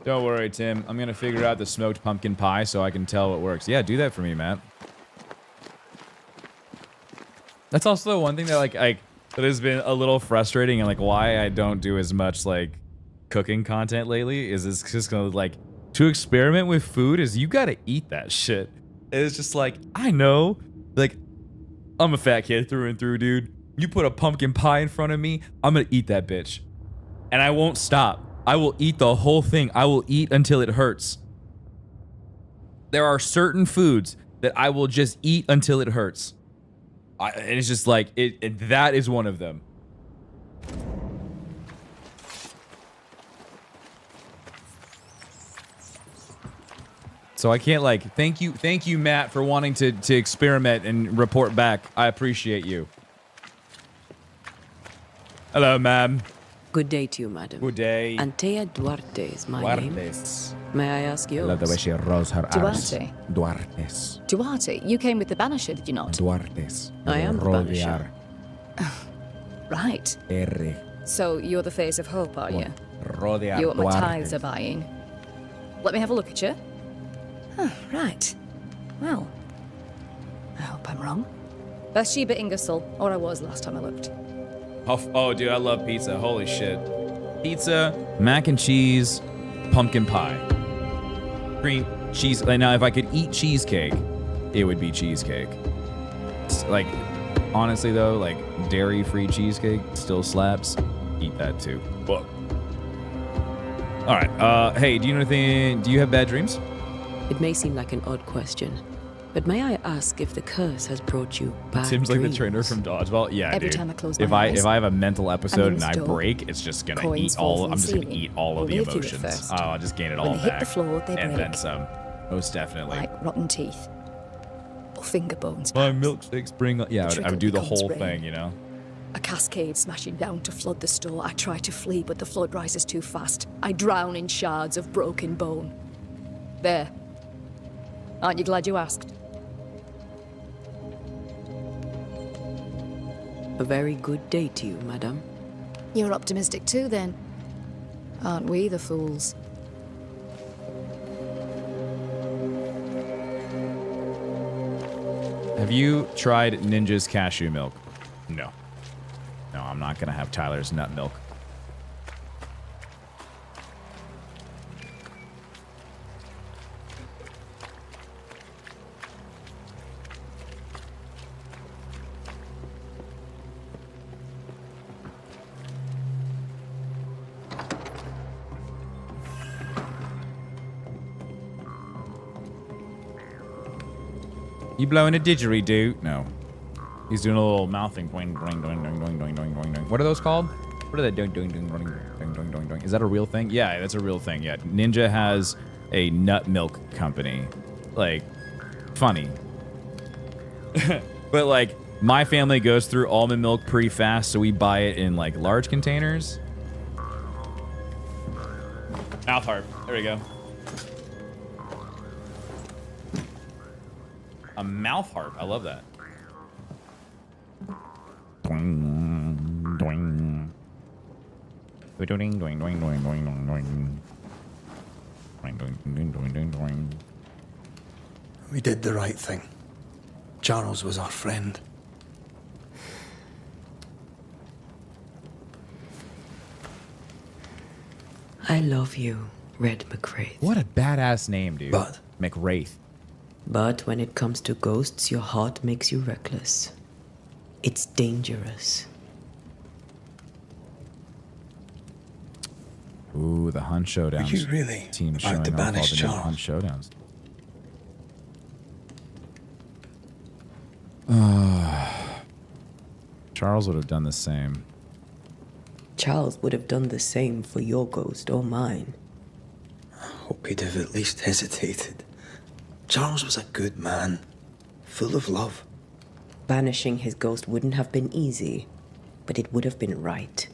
Don't worry, Tim. I'm gonna figure out the smoked pumpkin pie so I can tell what works. Yeah, do that for me, Matt. That's also one thing that like that has been a little frustrating and like why I don't do as much like cooking content lately is it's just gonna like to experiment with food is you gotta eat that shit. It's just like I know, like I'm a fat kid through and through, dude. You put a pumpkin pie in front of me, I'm gonna eat that bitch, and I won't stop. I will eat the whole thing. I will eat until it hurts. There are certain foods that I will just eat until it hurts. And it's just like, that is one of them. So I can't like, thank you, Matt, for wanting to experiment and report back. I appreciate you. Hello, ma'am. Good day to you, madam. Good day. Antea Duarte is my name. May I ask yours? I love the way she rolls her R's. Duarte. Duartes. Duarte, you came with the Banisher, did you not? Duartes. I am the Banisher. Right. R. So you're the face of hope, are you? Rodear You're what my Duarte. tithes are buying. Let me have a look at you. Oh, right. Well, I hope I'm wrong. Bathsheba Ingersoll, or I was last time I looked. Oh, dude, I love pizza. Holy shit. Pizza, mac and cheese, pumpkin pie. Cream, cheese. Now, if I could eat cheesecake, it would be cheesecake. Like, honestly, though, like, dairy-free cheesecake still slaps. Eat that, too. Whoa. All right. Hey, do you know anything? Do you have bad dreams? It may seem like an odd question, but may I ask if the curse has brought you bad Seems like dreams? the trainer from Dodgeball. Yeah, Every dude. time I close if my I eyes, if I have a mental episode and I door, break, it's just gonna coins eat fall all. from I'm the just gonna ceiling. eat all of the Only a few at emotions. first. Oh, I'll just gain it When all they hit back. the floor, they And then break. some. Most definitely. Like rotten teeth. Or finger bones. My milkshakes bring. Yeah, I would do the becomes whole rain. thing, you know. A cascade smashing down to flood the store. I try to flee, but the flood rises too fast. I drown in shards of broken bone. There. Aren't you glad you asked? A very good day to you, madam. You're optimistic too, then. Aren't we the fools? Have you tried Ninja's cashew milk? No. No, I'm not gonna have Tyler's nut milk. You blowing a didgeridoo? No. He's doing a little mouthing. Doing, doing, doing, doing, doing, doing, doing, doing, doing. What are those called? What are they doing? Doing, doing, doing, doing, doing, doing, doing. Is that a real thing? Yeah, that's a real thing. Yeah, Ninja has a nut milk company. Like, funny. But like, my family goes through almond milk pretty fast, so we buy it in like large containers. Mouth harp. There we go. A mouth harp. I love that. Doing, doing. Doing, doing, doing, doing, doing, doing, doing. Doing, doing, doing, doing, doing. We did the right thing. Charles was our friend. I love you, Red McWraith. What a badass name, dude. But McWraith. But when it comes to ghosts, your heart makes you reckless. It's dangerous. Ooh, the Hunt Showdowns. Are you really Team about showing to off all banish the new Charles? Hunt Showdowns. Charles would have done the same. Charles would have done the same for your ghost or mine. Hope he'd have at least hesitated. Charles was a good man, full of love. Banishing his ghost wouldn't have been easy, but it would have been right.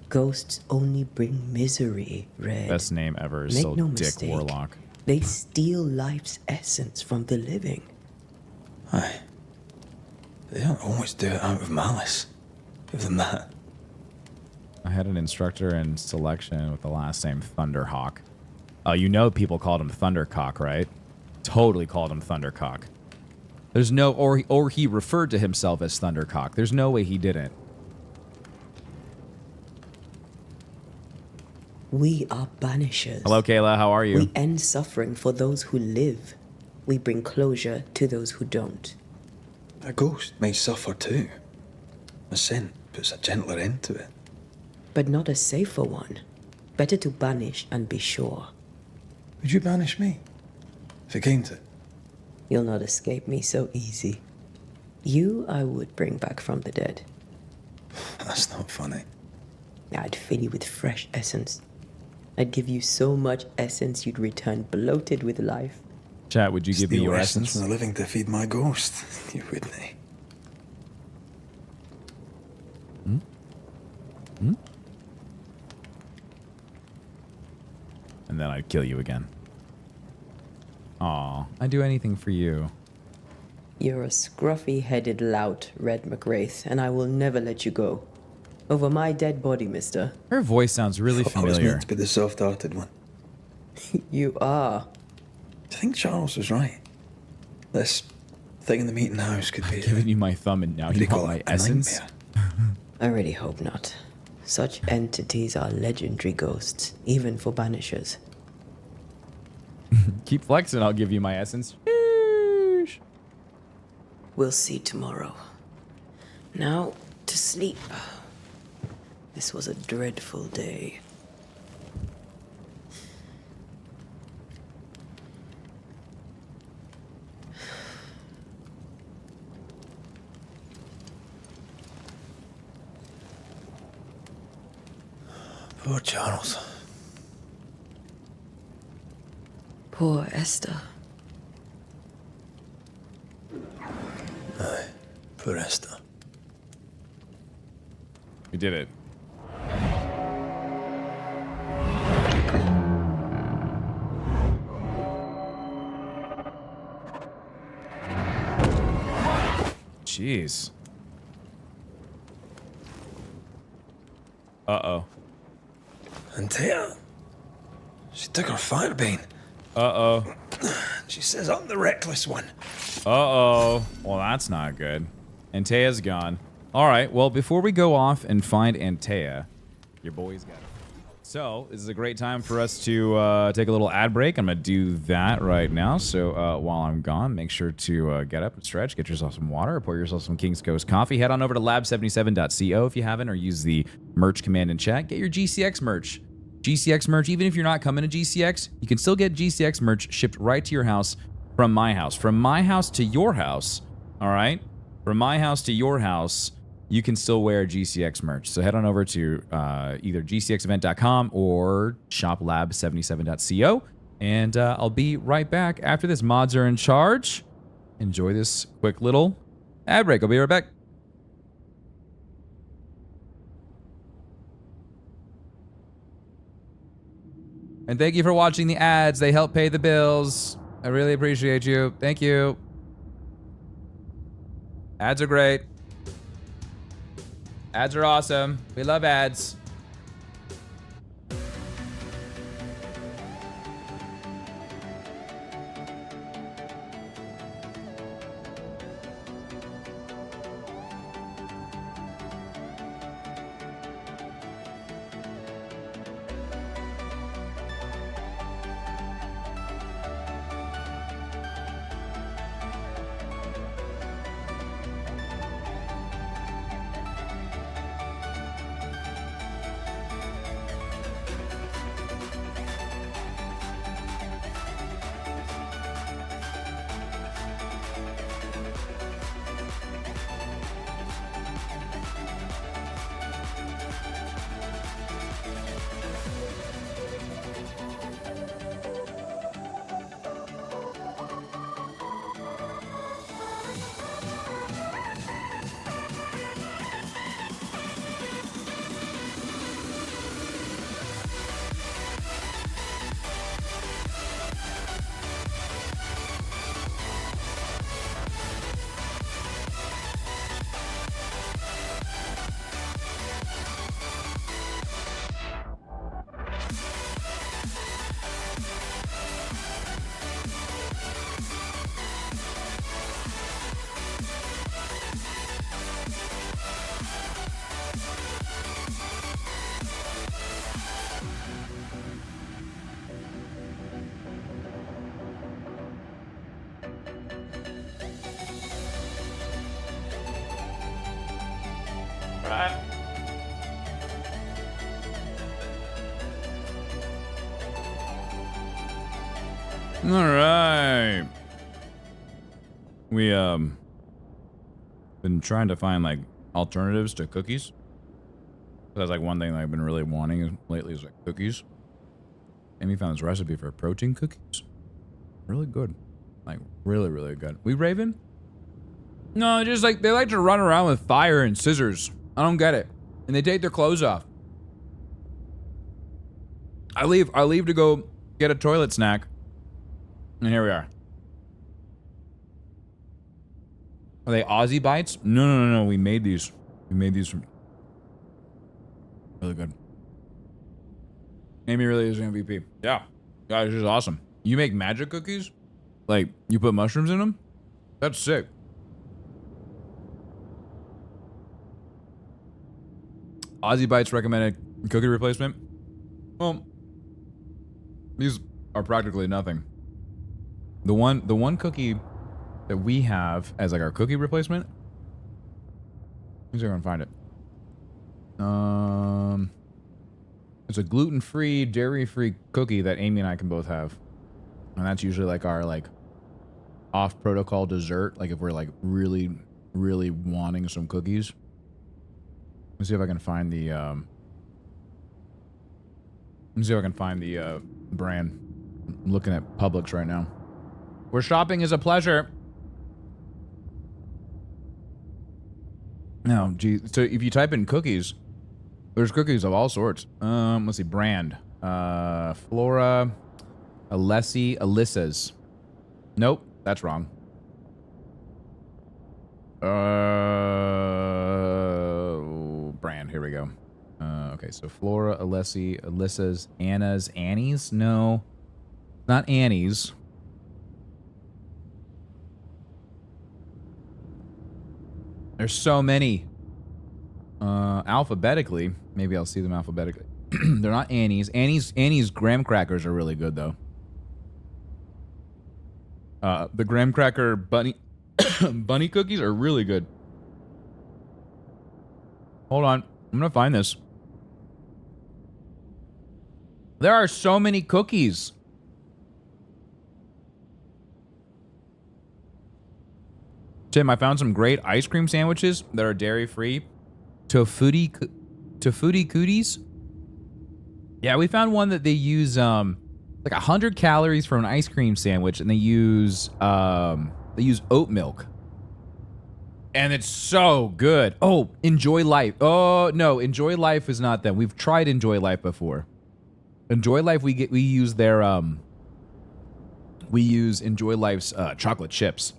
Ghosts only bring misery, Red. Best name ever is Make still no Dick mistake. Warlock. They steal life's essence from the living. Aye. They don't always do it out of malice. Give them that. I had an instructor in selection with the last name Thunderhawk. Oh, you know people called him Thundercock, right? Totally called him Thundercock. There's no, or he referred to himself as Thundercock. There's no way he didn't. We are banishers. Hello, Kayla. How are you? We end suffering for those who live. We bring closure to those who don't. A ghost may suffer too. A sin puts a gentler end to it. But not a safer one. Better to banish and be sure. Would you banish me? If it came to it? You'll not escape me so easy. You I would bring back from the dead. That's not funny. I'd fill you with fresh essence. I'd give you so much essence you'd return bloated with life. Chat, would you give me your essence? From the living to feed my ghost. You wouldn't. Hmm? Hmm? And then I'd kill you again. Aw, I'd do anything for you. You're a scruffy-headed lout, Red McWraith, and I will never let you go. Over my dead body, mister. Her voice sounds really I was familiar. meant to be the soft-hearted one. You are. Do you think Charles was right? This thing in the meeting house could be... I've given you my thumb and now you want my essence? I really hope not. Such entities are legendary ghosts, even for banishers. Keep flexing, I'll give you my essence. We'll see tomorrow. Now, to sleep. This was a dreadful day. Poor Charles. Poor Esther. Aye, poor Esther. We did it. Jeez. Uh-oh. Antea, she took her firebane. Uh-oh. She says I'm the reckless one. Uh-oh. Well, that's not good. Antea's gone. All right, well, before we go off and find Antea, your boy's got it. So, this is a great time for us to take a little ad break. I'm going to do that right now. So, while I'm gone, make sure to get up and stretch, get yourself some water, or pour yourself some King's Coast coffee. Head on over to lab77.co if you haven't, or use the merch command in chat. Get your GCX merch. GCX merch, even if you're not coming to GCX, you can still get GCX merch shipped right to your house from my house. From my house to your house, all right? From my house to your house, you can still wear GCX merch. So head on over to either gcxevent.com or shoplab77.co, and I'll be right back after this. Mods are in charge. Enjoy this quick little ad break. I'll be right back. And thank you for watching the ads. They help pay the bills. I really appreciate you. Thank you. Ads are great. Ads are awesome. We love ads. All right. We been trying to find like alternatives to cookies. That's like one thing that I've been really wanting lately is like cookies. Amy found this recipe for protein cookies. Really good. Like really, really good. We Raven? No, just like they like to run around with fire and scissors. I don't get it. And they take their clothes off. I leave to go get a toilet snack. And here we are. Are they Aussie bites? No. We made these. We made these from... Really good. Amy really is an MVP. Yeah. Guys, this is awesome. You make magic cookies? Like, you put mushrooms in them? That's sick. Aussie Bites recommended cookie replacement? Well, these are practically nothing. The one cookie that we have as like our cookie replacement. Let me see if I can find it. It's a gluten-free, dairy-free cookie that Amy and I can both have. And that's usually like our like off-protocol dessert. Like if we're like really, really wanting some cookies. Let's see if I can find the brand. I'm looking at Publix right now. Where shopping is a pleasure. No, gee. So if you type in cookies, there's cookies of all sorts. Let's see, brand. Flora, Alyssa's. Nope, that's wrong. Brand, here we go. Okay, so Flora, Alyssa's, Anna's, Annie's? No, not Annie's. There's so many. Alphabetically, maybe I'll see them alphabetically. They're not Annie's. Annie's graham crackers are really good though. The graham cracker bunny bunny cookies are really good. Hold on, I'm gonna find this. There are so many cookies. Tim, I found some great ice cream sandwiches that are dairy-free. Tofuti cooties. Yeah, we found one that they use like 100 calories for an ice cream sandwich, and they use oat milk. And it's so good. Oh, Enjoy Life. Oh no, Enjoy Life is not them. We've tried Enjoy Life before. Enjoy Life, we use Enjoy Life's chocolate chips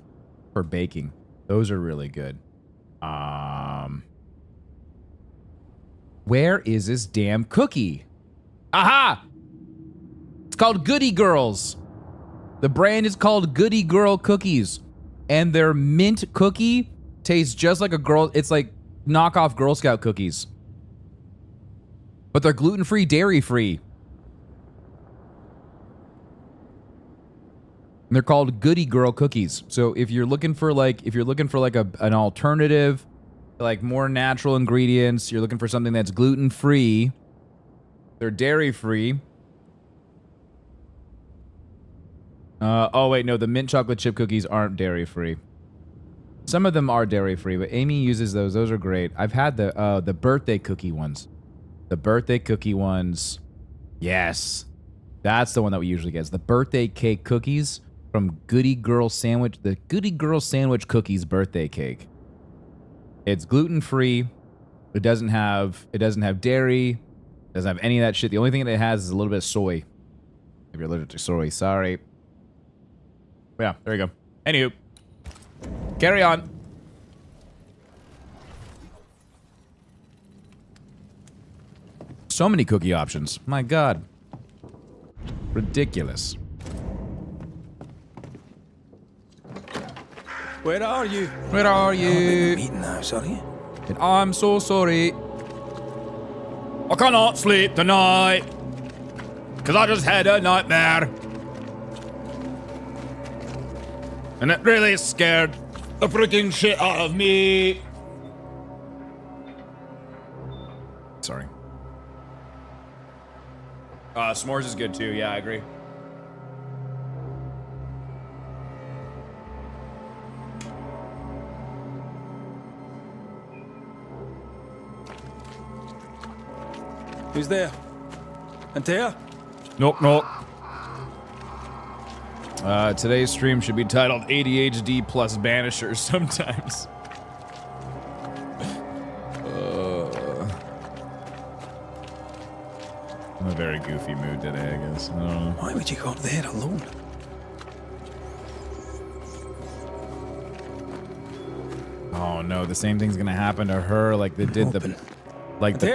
for baking. Those are really good. Where is this damn cookie? Aha! It's called Goody Girls. The brand is called Goody Girl Cookies. And their mint cookie tastes just like a girl. It's like knockoff Girl Scout cookies. But they're gluten-free, dairy-free. They're called Goody Girl Cookies. So if you're looking for like an alternative, like more natural ingredients, you're looking for something that's gluten-free, they're dairy-free. Oh wait, no, the mint chocolate chip cookies aren't dairy-free. Some of them are dairy-free, but Amy uses those. Those are great. I've had the birthday cookie ones. The birthday cookie ones. Yes. That's the one that we usually get. It's the birthday cake cookies from Goody Girl Sandwich. The Goody Girl Sandwich Cookies birthday cake. It's gluten-free. It doesn't have dairy. Doesn't have any of that shit. The only thing that it has is a little bit of soy. If you're allergic to soy, sorry. Yeah, there you go. Anywho. Carry on. So many cookie options. My God. Ridiculous. Where are you? Where are you? I'm eating now, sorry. And I'm so sorry. I cannot sleep tonight. Because I just had a nightmare. And it really scared the freaking shit out of me. Sorry. S'mores is good too. Yeah, I agree. Who's there? Antea? Knock, knock. Today's stream should be titled ADHD plus Banishers sometimes. I'm in a very goofy mood today, I guess. I don't know. Why would you go up there alone? Oh no, the same thing's gonna happen to her like they did the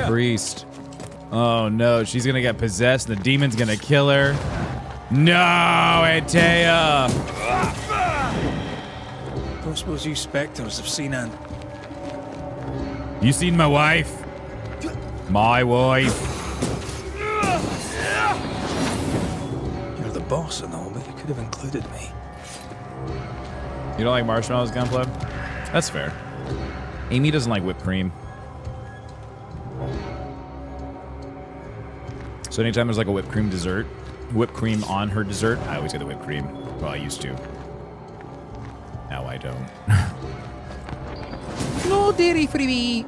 priest. Oh no, she's gonna get possessed and the demon's gonna kill her. No, Antea! Don't suppose you spectres have seen Anne. You seen my wife? My wife. You're the boss and all, but you could have included me. You don't like marshmallows, Gunpla? That's fair. Amy doesn't like whipped cream. So anytime there's like a whipped cream dessert, whipped cream on her dessert, I always get the whipped cream. Well, I used to. Now I don't. No dairy for me.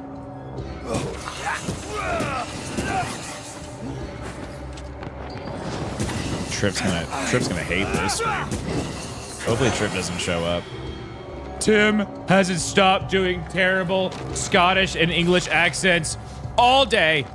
Trip's gonna hate this stream. Hopefully Trip doesn't show up. Tim hasn't stopped doing terrible Scottish and English accents all day.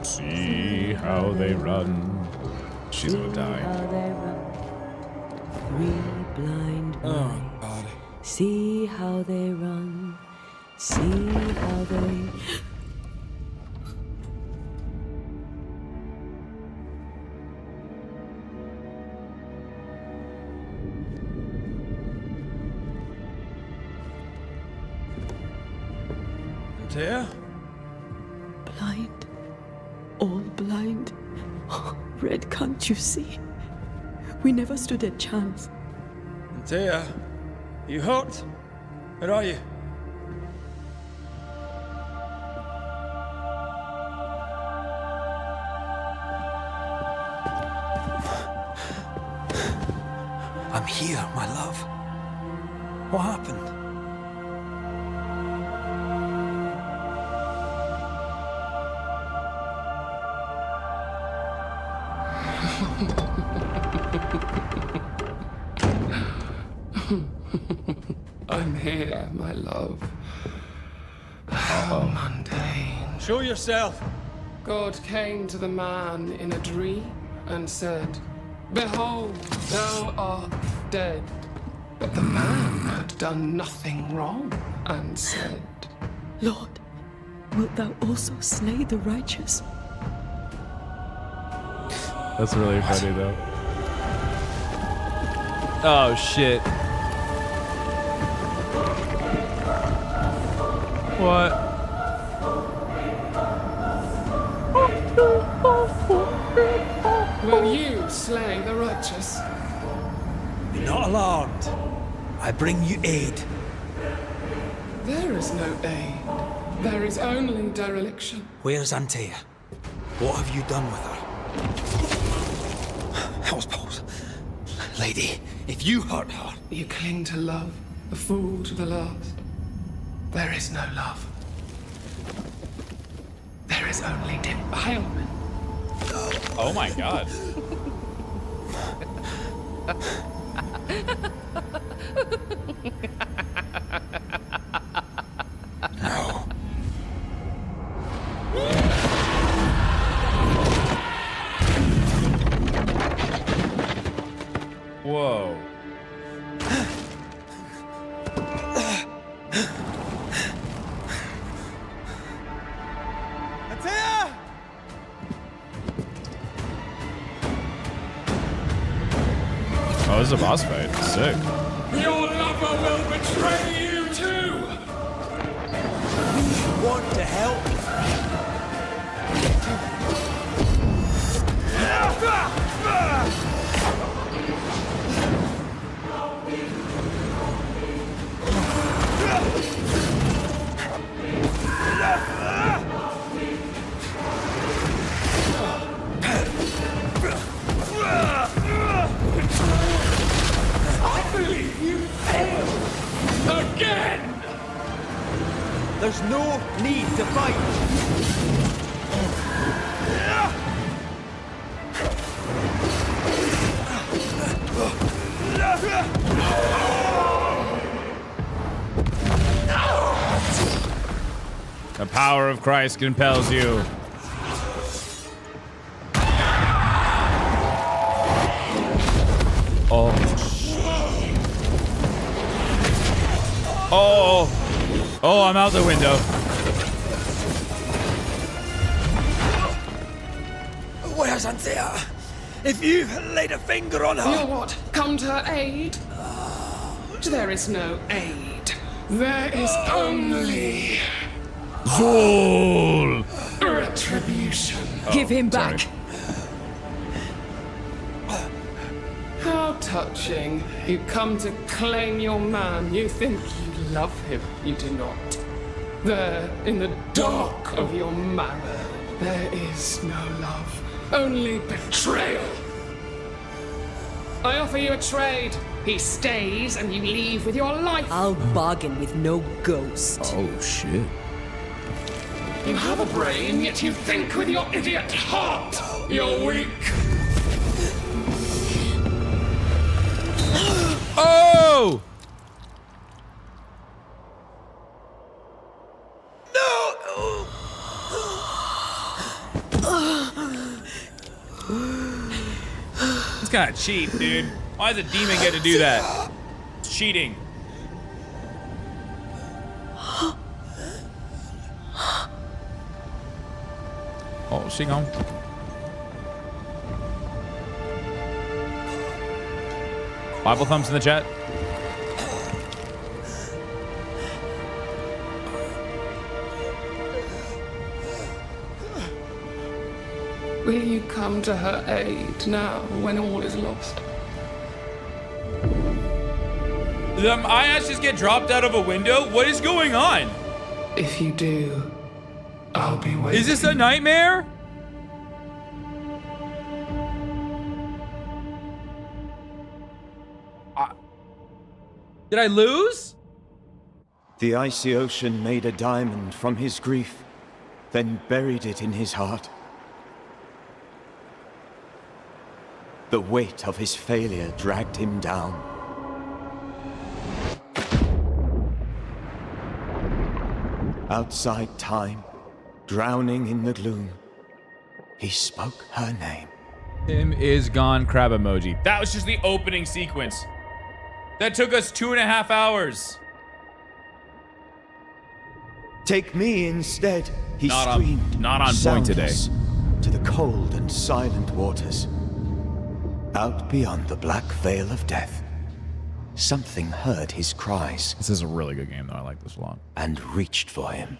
See how they run. She's gonna die. Oh, God. See how they run. See how they... Antea? Blind. All blind. Oh, Red, can't you see? We never stood a chance. Antea, you hurt? Where are you? I'm here, my love. What happened? I'm here, my love. How mundane. Show yourself. God came to the man in a dream and said, "Behold, thou art dead." But the man had done nothing wrong and said, Lord, wilt thou also slay the righteous? That's really funny though. Oh shit. What? Will you slay the righteous? Be not alarmed. I bring you aid. There is no aid. There is only dereliction. Where's Antea? What have you done with her? Housepose. Lady, if you hurt her... You cling to love, a fool to the last. There is no love. There is only defilement. Oh my god. No. Whoa. Antea! Oh, this is a boss fight. Sick. Your lover will betray you too! Want to help? no need to fight! The power of Christ compels you. Oh. Oh. Oh, I'm out the window. Where's Anthea? If you laid a finger on her... You'll what? Come to her aid? There is no aid. There is only... Zol! Retribution. Give him back. How touching. You come to claim your man. You think you love him. You do not. There, in the dark of your marrow, there is no love. Only betrayal. I offer you a trade. He stays and you leave with your life. I'll bargain with no ghost. Oh, shit. You have a brain, yet you think with your idiot heart. You're weak. Oh! It's kind of cheap, dude. Why does a demon get to do that? It's cheating. Oh, she gone. Bible thumbs in the chat. Will you come to her aid now when all is lost? I asked just get dropped out of a window? What is going on? If you do, I'll be waiting. Is this a nightmare? Did I lose? The icy ocean made a diamond from his grief, then buried it in his heart. The weight of his failure dragged him down. Outside time, drowning in the gloom, he spoke her name. Tim is gone, crab emoji. That was just the opening sequence. That took us 2.5 hours. Take me instead, he Not screamed. not on point today. Soundless, to the cold and silent waters. Out beyond the black veil of death, something heard his cries. This is a really good game, though. I like this a lot. And reached for him.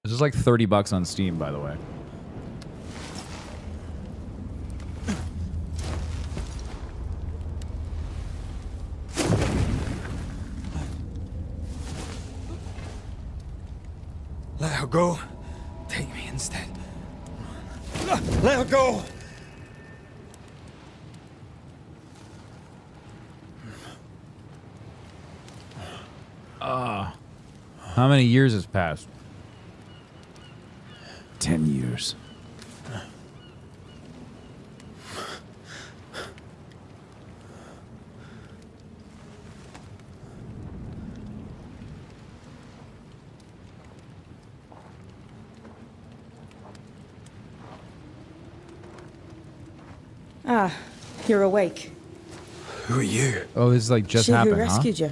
This is like $30 on Steam, by the way. Let her go. Take me instead. Let her go. How many years has passed? 10 years. Ah, you're awake. Who are you? Oh, this is like just She happened, who rescued you.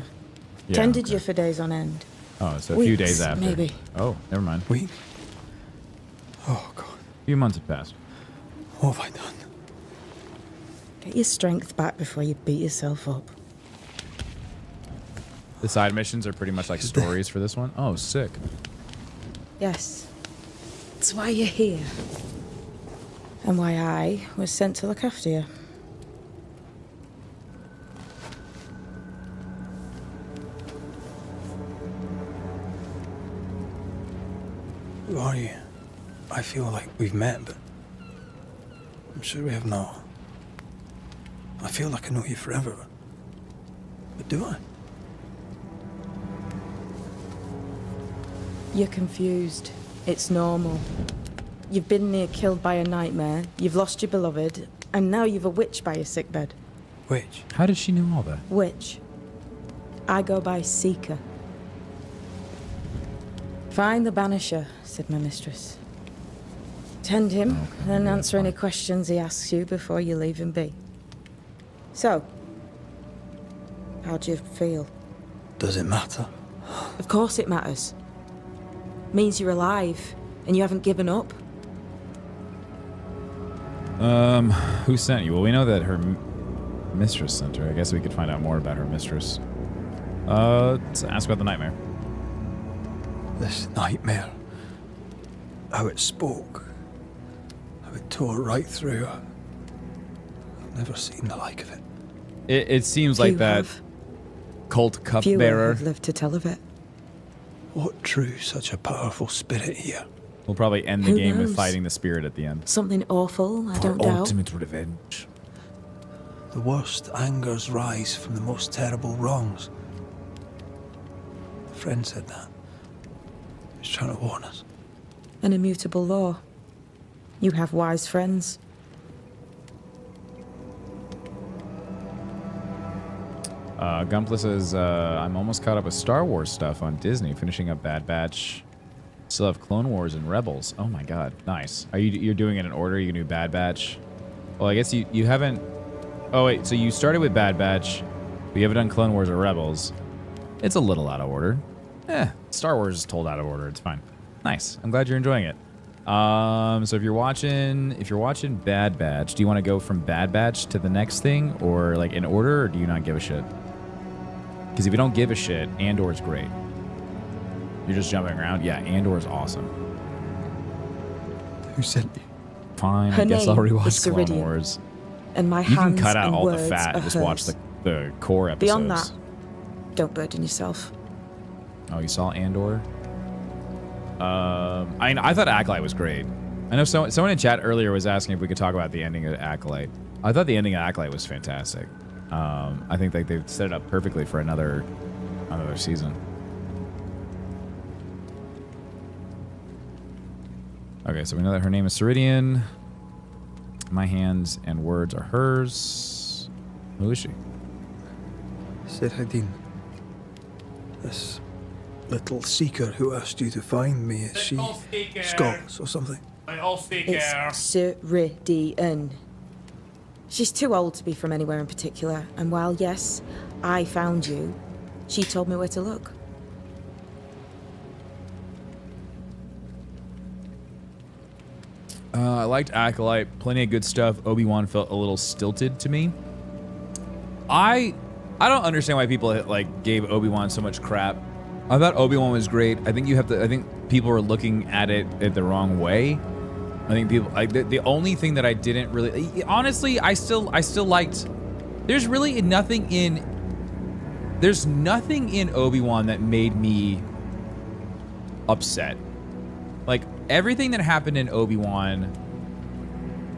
Yeah, Tended you for days on end. Oh, it's a few Weeks, days after. maybe. Oh, never mind. Weeks? Oh, God. A few months have passed. What have I done? Get your strength back before you beat yourself up. The side missions are pretty much like stories for this one. Oh, sick. Yes. That's why you're here. And why I was sent to look after you. Who are you? I feel like we've met, but I'm sure we have not. I feel like I know you forever, but do I? You're confused. It's normal. You've been near killed by a nightmare, you've lost your beloved, and now you've a witch by your sickbed. Witch? How did she know all that? Witch. I go by Seeker. Find the Banisher, said my mistress. Tend him, and answer any questions he asks you before you leave him be. So, how do you feel? Does it matter? Of course it matters. Means you're alive, and you haven't given up. Who sent you? Well, we know that her mistress sent her. I guess we could find out more about her mistress. Let's ask about the nightmare. This nightmare. How it spoke. How it tore right through her. I've never seen the like of it. It seems like that cult Fewer cupbearer. have lived to tell of it. What drew such a powerful spirit here? We'll probably end the Who game with knows? fighting the spirit at the end. Something awful, I don't doubt. Ultimate revenge. The worst angers rise from the most terrible wrongs. A friend said that. He's trying to warn us. An immutable law. You have wise friends. Gunpla says, I'm almost caught up with Star Wars stuff on Disney, finishing up Bad Batch. Still have Clone Wars and Rebels. Oh my god, nice. You're doing it in order? You can do Bad Batch? Well, I guess you haven't... Oh wait, so you started with Bad Batch, but you haven't done Clone Wars or Rebels. It's a little out of order. Star Wars is told out of order. It's fine. Nice. I'm glad you're enjoying it. So if you're watching Bad Batch, do you want to go from Bad Batch to the next thing, or like in order, or do you not give a shit? Because if you don't give a shit, Andor's great. You're just jumping around. Yeah, Andor's awesome. Who sent you? Fine, Her I guess I'll name rewatch is Clone Ceridian, Wars. and my You can hands cut out and all the words fat are and just watch hers. the core episodes. Beyond that, don't burden yourself. Oh, you saw Andor? I thought Acolyte was great. I know someone in chat earlier was asking if we could talk about the ending of Acolyte. I thought the ending of Acolyte was fantastic. I think like they've set it up perfectly for another season. Okay, so we know that her name is Ceridian. My hands and words are hers. Who is she? Ceridian. This little seeker who asked you to find me, is she Scots or something? It's Ceridian. She's too old to be from anywhere in particular, and while yes, I found you, she told me where to look. I liked Acolyte. Plenty of good stuff. Obi-Wan felt a little stilted to me. I don't understand why people like gave Obi-Wan so much crap. I thought Obi-Wan was great. I think people were looking at it the wrong way. I think people the only thing that I didn't really honestly, I still liked. There's nothing in Obi-Wan that made me upset. Like everything that happened in Obi-Wan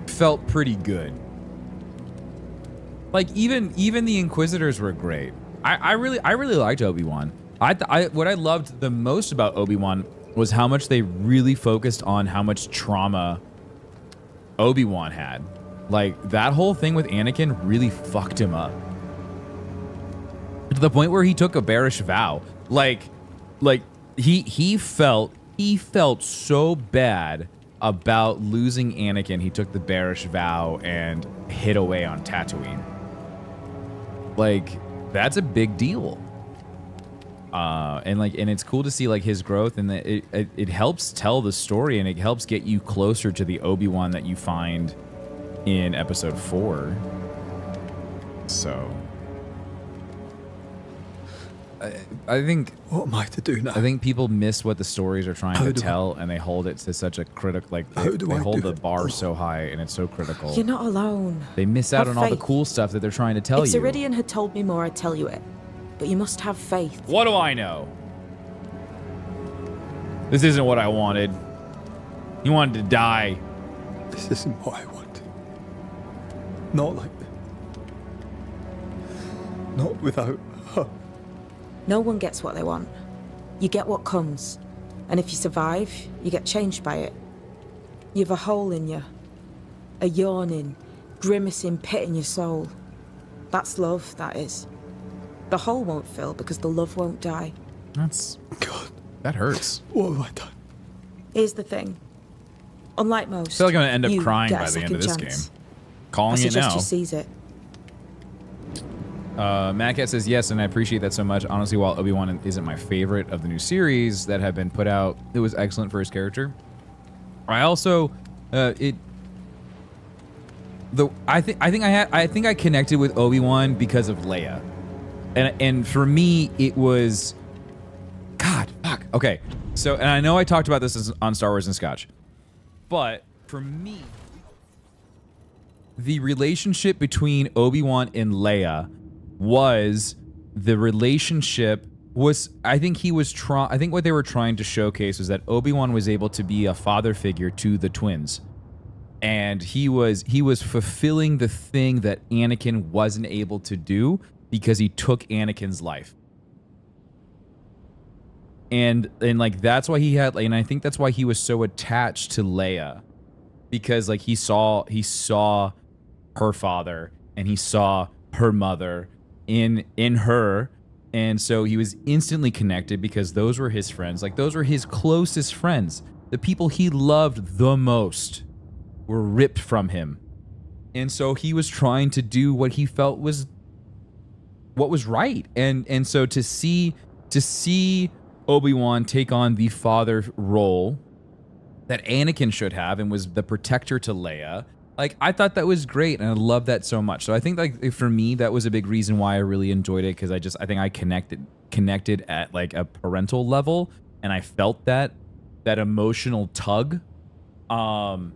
felt pretty good. Like even the Inquisitors were great. I really liked Obi-Wan. What I loved the most about Obi-Wan was how much they really focused on how much trauma Obi-Wan had. Like that whole thing with Anakin really fucked him up. To the point where he took a bearish vow. Like he felt so bad about losing Anakin, he took the bearish vow and hid away on Tatooine. Like, that's a big deal. And it's cool to see like his growth, and it helps tell the story, and it helps get you closer to the Obi-Wan that you find in episode 4. So I think, what am I to do now? I think people miss what the stories are trying to tell, and they hold it to such a critical, like they hold the bar so high, and it's so critical. You're not alone. They miss out Have on all the faith. cool stuff that they're trying to tell If you. Ceridian had told me more, I'd tell you it. But you must have faith. What do I know? This isn't what I wanted. You wanted to die. This isn't what I wanted. Not like this. Not without her. No one gets what they want. You get what comes. And if you survive, you get changed by it. You've a hole in you. A yawning, grimacing pit in your soul. That's love, that is. The hole won't fill because the love won't die. That's... God. That hurts. What have I done? Here's the thing. Unlike most, I feel like I'm gonna end up you crying get by a the end of second this chance. game. Calling I it suggest now. you seize it. Mad Cat says yes, and I appreciate that so much. Honestly, while Obi-Wan isn't my favorite of the new series that have been put out, it was excellent for his character. I also, I think I connected with Obi-Wan because of Leia, and for me it was, God, fuck. Okay, so and I know I talked about this on Star Wars and Scotch, but for me, the relationship between Obi-Wan and Leia was I think what they were trying to showcase was that Obi-Wan was able to be a father figure to the twins. And he was fulfilling the thing that Anakin wasn't able to do because he took Anakin's life. And like that's why and I think that's why he was so attached to Leia, because like he saw her father and he saw her mother in her, and so he was instantly connected because those were his friends. Like those were his closest friends. The people he loved the most were ripped from him. And so he was trying to do what he felt was what was right. And so to see Obi-Wan take on the father role that Anakin should have and was the protector to Leia, like I thought that was great, and I love that so much. So I think like for me that was a big reason why I really enjoyed it, because I think I connected at like a parental level, and I felt that emotional tug, and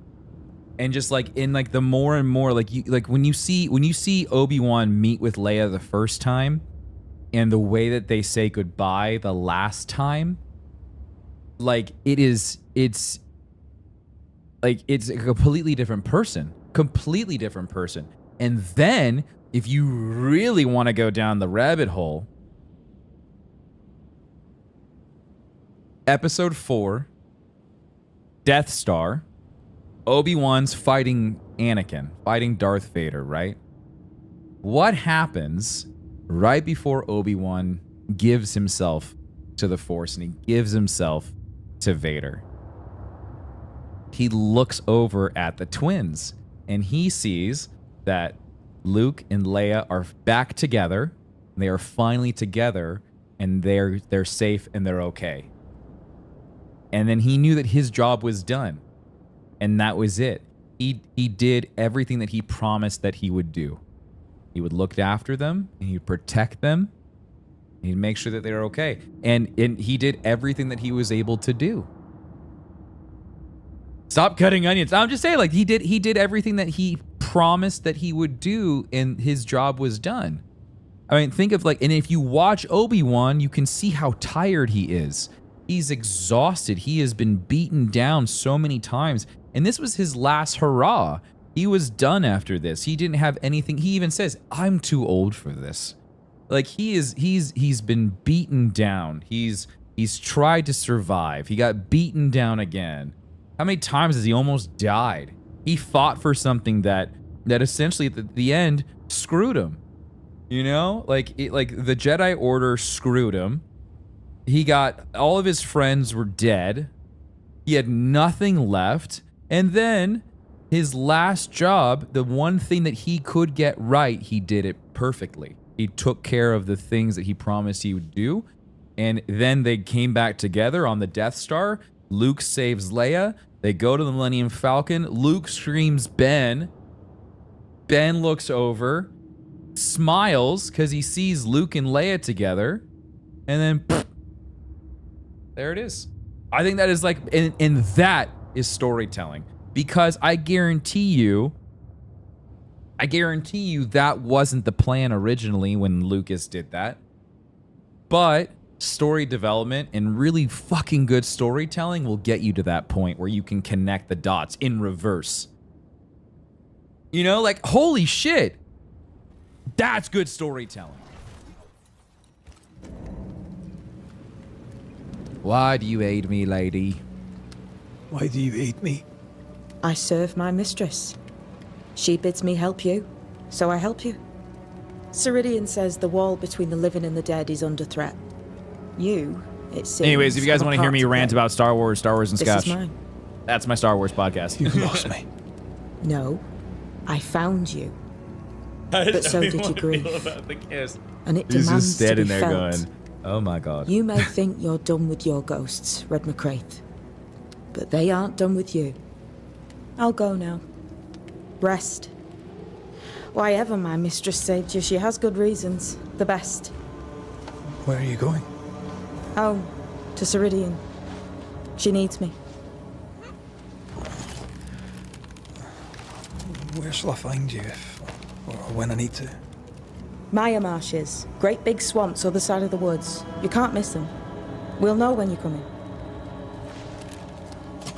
just like in like the more and more like when you see Obi-Wan meet with Leia the first time, and the way that they say goodbye the last time, like it's a completely different person. And then, if you really want to go down the rabbit hole, Episode 4, Death Star, Obi-Wan's fighting Anakin, fighting Darth Vader, right? What happens right before Obi-Wan gives himself to the Force and he gives himself to Vader? He looks over at the twins and he sees that Luke and Leia are back together. They are finally together, and they're safe and they're okay. And then he knew that his job was done, and that was it. He did everything that he promised that he would do. He would look after them, and he'd protect them, and he'd make sure that they were okay. And he did everything that he was able to do. Stop cutting onions. I'm just saying, like, he did everything that he promised that he would do, and his job was done. I mean, think of like, and if you watch Obi-Wan, you can see how tired he is. He's exhausted. He has been beaten down so many times, and this was his last hurrah. He was done after this. He didn't have anything. He even says, "I'm too old for this." Like he's been beaten down. He's tried to survive. He got beaten down again. How many times has he almost died? He fought for something that essentially at the end screwed him. You know, like the Jedi Order screwed him. He got all of his friends were dead. He had nothing left, and then his last job, the one thing that he could get right, he did it perfectly. He took care of the things that he promised he would do, and then they came back together on the Death Star. Luke saves Leia. They go to the Millennium Falcon. Luke screams, "Ben." Ben looks over, smiles because he sees Luke and Leia together, and then pfft, there it is. I think that is like, and that is storytelling, because I guarantee you that wasn't the plan originally when Lucas did that. But story development and really fucking good storytelling will get you to that point where you can connect the dots in reverse. You know, like, holy shit, that's good storytelling. Why do you aid me, lady? Why do you aid me? I serve my mistress. She bids me help you, so I help you. Ceridian says the wall between the living and the dead is under threat. You, it seems. Anyways, if you guys have a want to hear part me rant play. about Star Wars and This Scotch, is mine. that's my Star Wars podcast. You've lost me. No, I found you. But so did your grief. And it He's demands just standing to be there felt. going, oh my god. You may think you're done with your ghosts, Red McCraith, but they aren't done with you. I'll go now. Rest. Why ever my mistress saved you, she has good reasons. The best. Where are you going? Home. To Ceridian. She needs me. Where shall I find you if or when I need to? Maya marshes. Great big swamps other side of the woods. You can't miss them. We'll know when you're coming.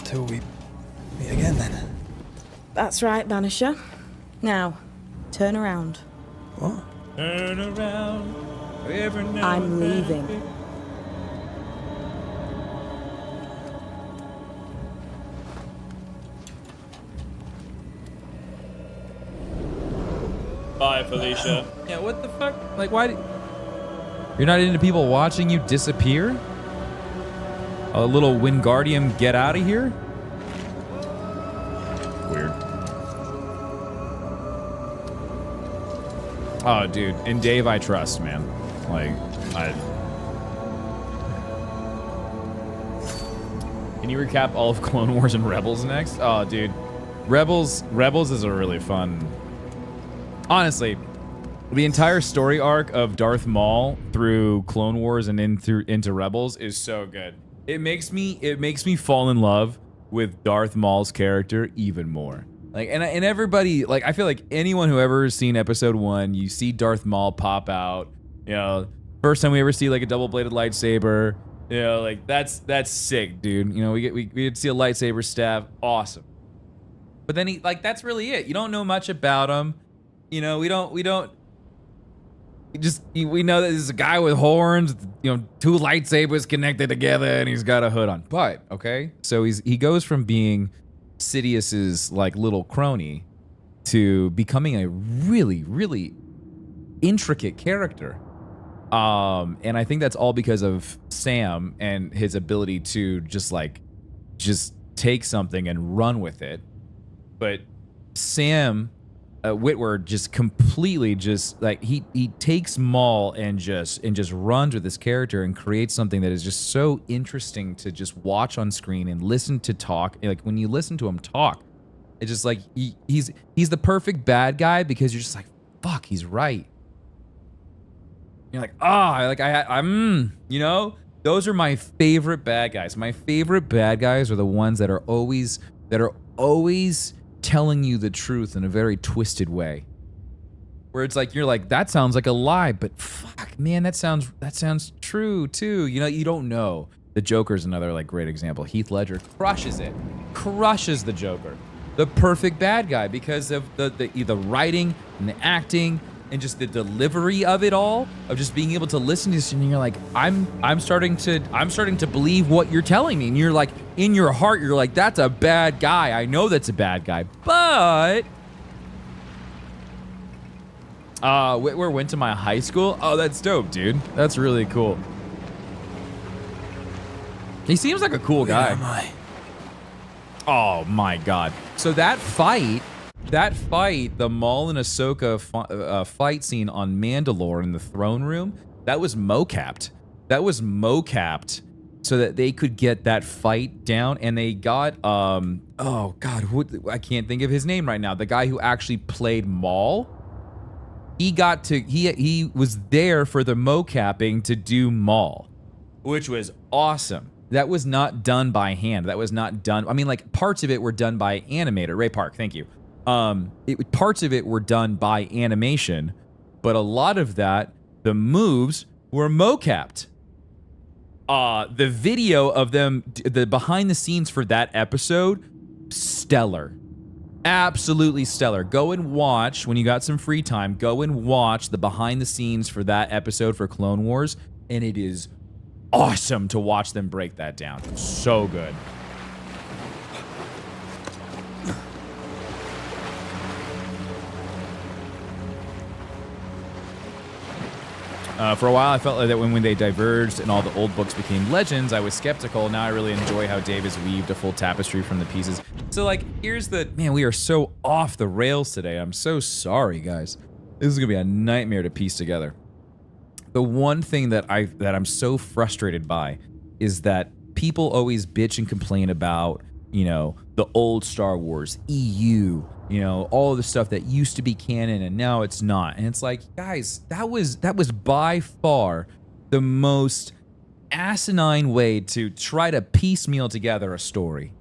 Till we meet again then. That's right, Banisher. Now, turn around. What? Turn around. Every now I'm and then. leaving. Bye, Felicia. Yeah, what the fuck? Like, why? You're not into people watching you disappear? A little Wingardium get out of here? Weird. Oh, dude. In Dave, I trust, man. Like, Can you recap all of Clone Wars and Rebels next? Oh, dude. Rebels is a really fun... Honestly, the entire story arc of Darth Maul through Clone Wars and into Rebels is so good. It makes me fall in love with Darth Maul's character even more. Like, and everybody, like, I feel like anyone who ever seen Episode 1, you see Darth Maul pop out. You know, first time we ever see like a double-bladed lightsaber. You know, like that's sick, dude. You know, we get to see a lightsaber staff, awesome. But then that's really it. You don't know much about him. You know, we know that this is a guy with horns, you know, two lightsabers connected together, and he's got a hood on. But, okay, so he goes from being Sidious's, like, little crony to becoming a really, really intricate character. And I think that's all because of Sam and his ability to just take something and run with it. But Sam... Whitwer just completely he takes Maul and just runs with this character and creates something that is just so interesting to just watch on screen and listen to talk. Like when you listen to him talk, it's just like he's the perfect bad guy because you're just like, fuck, he's right. You're like, I'm you know, those are my favorite bad guys. My favorite bad guys are the ones that are always telling you the truth in a very twisted way, where it's like you're like, that sounds like a lie, but fuck, man, that sounds true too. You know, you don't know. The Joker's another like great example. Heath Ledger crushes the Joker, the perfect bad guy, because of the writing and the acting and just the delivery of it all, of just being able to listen to this, and you're like, I'm starting to believe what you're telling me, and you're like, in your heart, you're like, that's a bad guy. I know that's a bad guy, but Whitwer went to my high school. Oh, that's dope, dude. That's really cool. He seems like a cool guy. Where am I? Oh my god. So that fight, the Maul and Ahsoka fight scene on Mandalore in the throne room, that was mocapped. So that they could get that fight down, and they got oh god, I can't think of his name right now. The guy who actually played Maul, he was there for the mocapping to do Maul, which was awesome. That was not done by hand. That was not done. I mean, like, parts of it were done by animator Ray Park. Thank you. Parts of it were done by animation, but a lot of that, the moves were mocapped. The video of them, the behind the scenes for that episode, stellar. Absolutely stellar. Go and watch, when you got some free time, go and watch the behind the scenes for that episode for Clone Wars, and it is awesome to watch them break that down. So good. For a while, I felt like that when they diverged and all the old books became legends, I was skeptical. Now I really enjoy how Dave has weaved a full tapestry from the pieces. So, like, here's the... Man, we are so off the rails today. I'm so sorry, guys. This is going to be a nightmare to piece together. The one thing that I'm so frustrated by is that people always bitch and complain about, you know, the old Star Wars, EU, you know, all of the stuff that used to be canon and now it's not. And it's like, guys, that was by far the most asinine way to try to piecemeal together a story.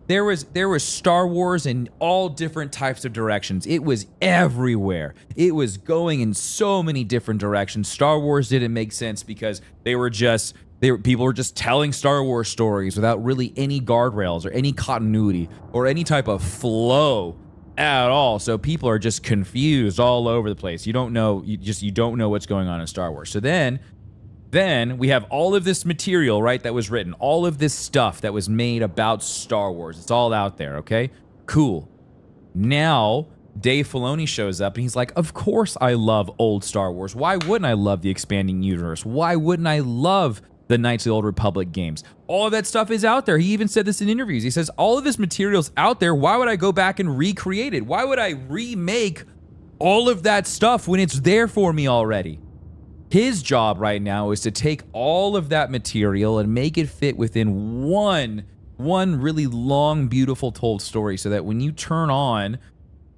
There was Star Wars in all different types of directions. It was everywhere. It was going in so many different directions. Star Wars didn't make sense because people were just telling Star Wars stories without really any guardrails or any continuity or any type of flow at all. So people are just confused all over the place. You don't know what's going on in Star Wars. So then we have all of this material, right, that was written, all of this stuff that was made about Star Wars. It's all out there, okay? Cool. Now, Dave Filoni shows up and he's like, of course I love old Star Wars. Why wouldn't I love the expanding universe? Why wouldn't I love the Knights of the Old Republic games? All of that stuff is out there. He even said this in interviews. He says, all of this material's out there. Why would I go back and recreate it? Why would I remake all of that stuff when it's there for me already? His job right now is to take all of that material and make it fit within one really long, beautiful told story, so that when you turn on,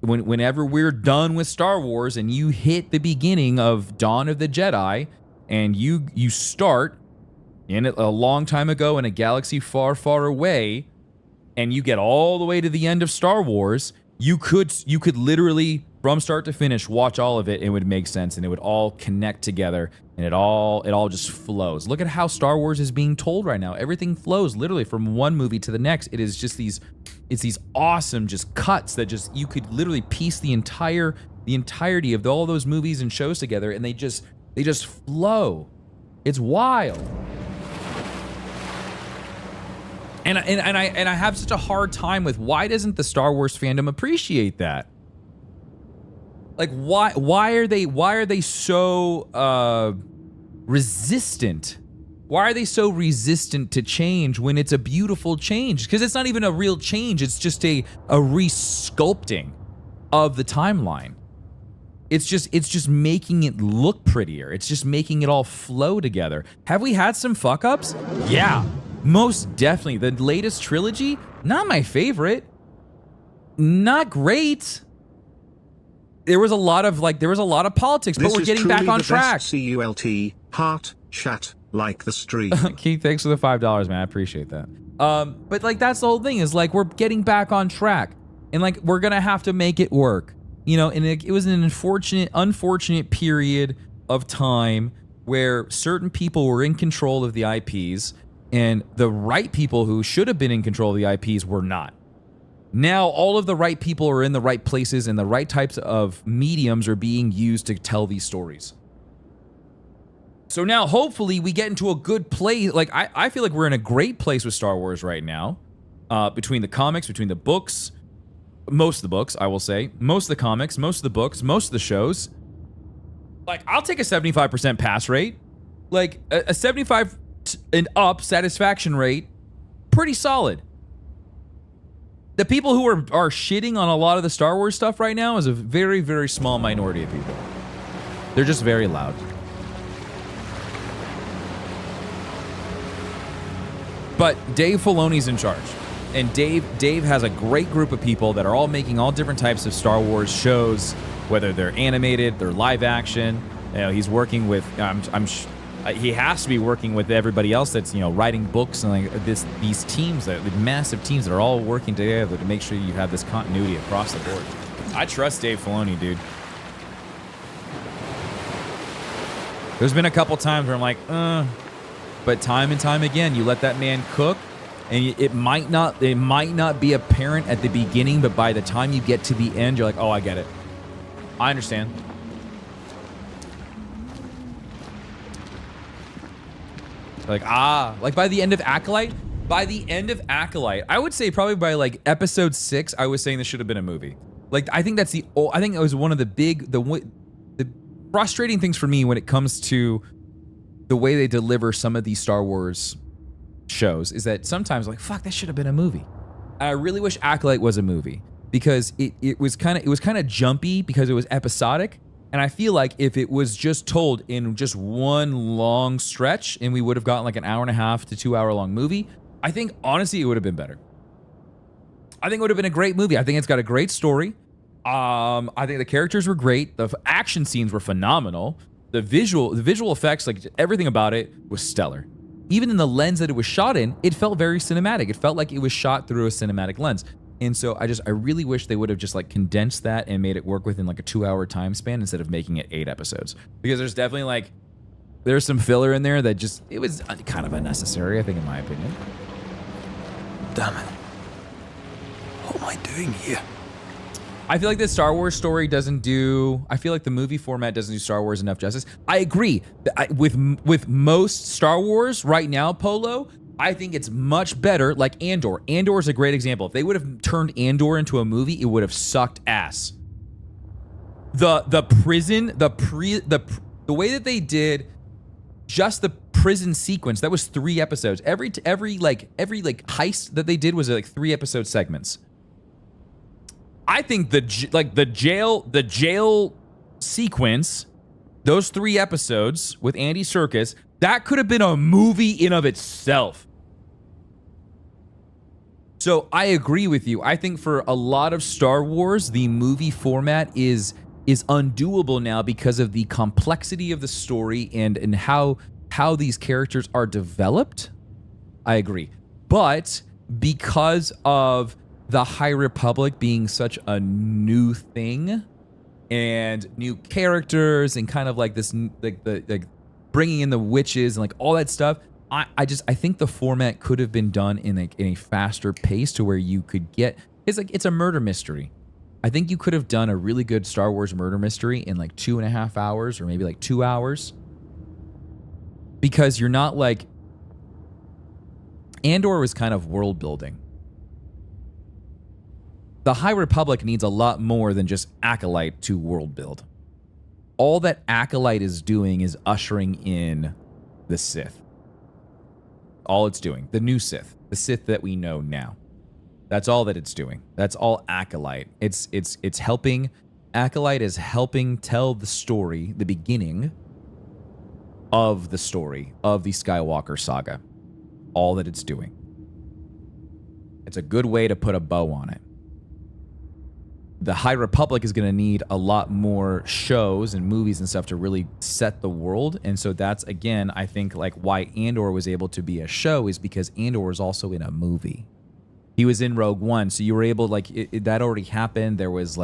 whenever we're done with Star Wars and you hit the beginning of Dawn of the Jedi and you start in a long time ago in a galaxy far, far away, and you get all the way to the end of Star Wars, you could literally, from start to finish, watch all of it. It would make sense, and it would all connect together, and it all just flows. Look at how Star Wars is being told right now. Everything flows literally from one movie to the next. It is just these awesome just cuts that just you could literally piece the entirety of all those movies and shows together, and they just flow. It's wild. And I have such a hard time with, why doesn't the Star Wars fandom appreciate that? Like, why are they so resistant? Why are they so resistant to change when it's a beautiful change? Because it's not even a real change. It's just a resculpting of the timeline. It's just making it look prettier. It's just making it all flow together. Have we had some fuck ups? Yeah. Most definitely. The latest trilogy, not my favorite. Not great. There was a lot of politics, but we're getting back on track. CULT, heart, chat, like the stream. Keith, thanks for the $5, man. I appreciate that. But like, that's the whole thing, is like, we're getting back on track, and like, we're gonna have to make it work, you know. And it was an unfortunate period of time where certain people were in control of the IPs, and the right people who should have been in control of the IPs were not. Now all of the right people are in the right places, and the right types of mediums are being used to tell these stories. So now hopefully we get into a good place. Like, I feel like we're in a great place with Star Wars right now. Between the comics, between the books, most of the books, I will say, most of the comics, most of the books, most of the shows. Like, I'll take a 75% pass rate. Like, a 75 and up satisfaction rate, pretty solid. The people who are shitting on a lot of the Star Wars stuff right now is a very, very small minority of people. They're just very loud. But Dave Filoni's in charge. And Dave has a great group of people that are all making all different types of Star Wars shows, whether they're animated, they're live action. You know, he's working with, he has to be working with everybody else that's, you know, writing books, and like these teams, the massive teams that are all working together to make sure you have this continuity across the board. I trust Dave Filoni, dude. There's been a couple times where I'm like, but time and time again, you let that man cook, and it might not be apparent at the beginning, but by the time you get to the end, you're like, oh, I get it. I understand. Like, like by the end of Acolyte, I would say probably by like episode 6, I was saying this should have been a movie. Like, I think that's I think it was one of the frustrating things for me when it comes to the way they deliver some of these Star Wars shows is that sometimes like, fuck, that should have been a movie. And I really wish Acolyte was a movie because it was kind of jumpy because it was episodic. And I feel like if it was just told in just one long stretch and we would have gotten like an 1.5 to 2 hour long movie, I think honestly it would have been better. I think it would have been a great movie. I think it's got a great story. I think the characters were great. The action scenes were phenomenal. The visual effects, like everything about it was stellar. Even in the lens that it was shot in, it felt very cinematic. It felt like it was shot through a cinematic lens. And so I really wish they would have just like condensed that and made it work within like a 2 hour time span instead of making it 8 episodes. Because there's definitely like, there's some filler in there that just, it was kind of unnecessary, I think, in my opinion. Damn it. What am I doing here? I feel like the Star Wars story doesn't do, I feel like the movie format doesn't do Star Wars enough justice. I agree. With most Star Wars right now, Polo, I think it's much better, like Andor. Andor is a great example. If they would have turned Andor into a movie, it would have sucked ass. The prison, the way that they did just the prison sequence, that was 3 episodes. Every heist that they did was like 3 episode segments. I think the jail sequence, those 3 episodes with Andy Serkis, that could have been a movie in of itself. So I agree with you. I think for a lot of Star Wars, the movie format is undoable now because of the complexity of the story and how these characters are developed. I agree. But because of the High Republic being such a new thing and new characters and kind of like this, like bringing in the witches and like all that stuff, I think the format could have been done in a faster pace to where you could get, it's a murder mystery. I think you could have done a really good Star Wars murder mystery in like 2.5 hours or maybe like 2 hours. Because you're not like, Andor was kind of world building. The High Republic needs a lot more than just Acolyte to world build. All that Acolyte is doing is ushering in the Sith. All it's doing. The new Sith. The Sith that we know now. That's all that it's doing. That's all Acolyte. It's helping. Acolyte is helping tell the story, the beginning of the story of the Skywalker saga. All that it's doing. It's a good way to put a bow on it. The High Republic is going to need a lot more shows and movies and stuff to really set the world. And so that's, again, I think like why Andor was able to be a show is because Andor was also in a movie. He was in Rogue One. So you were able, like, that already happened. There was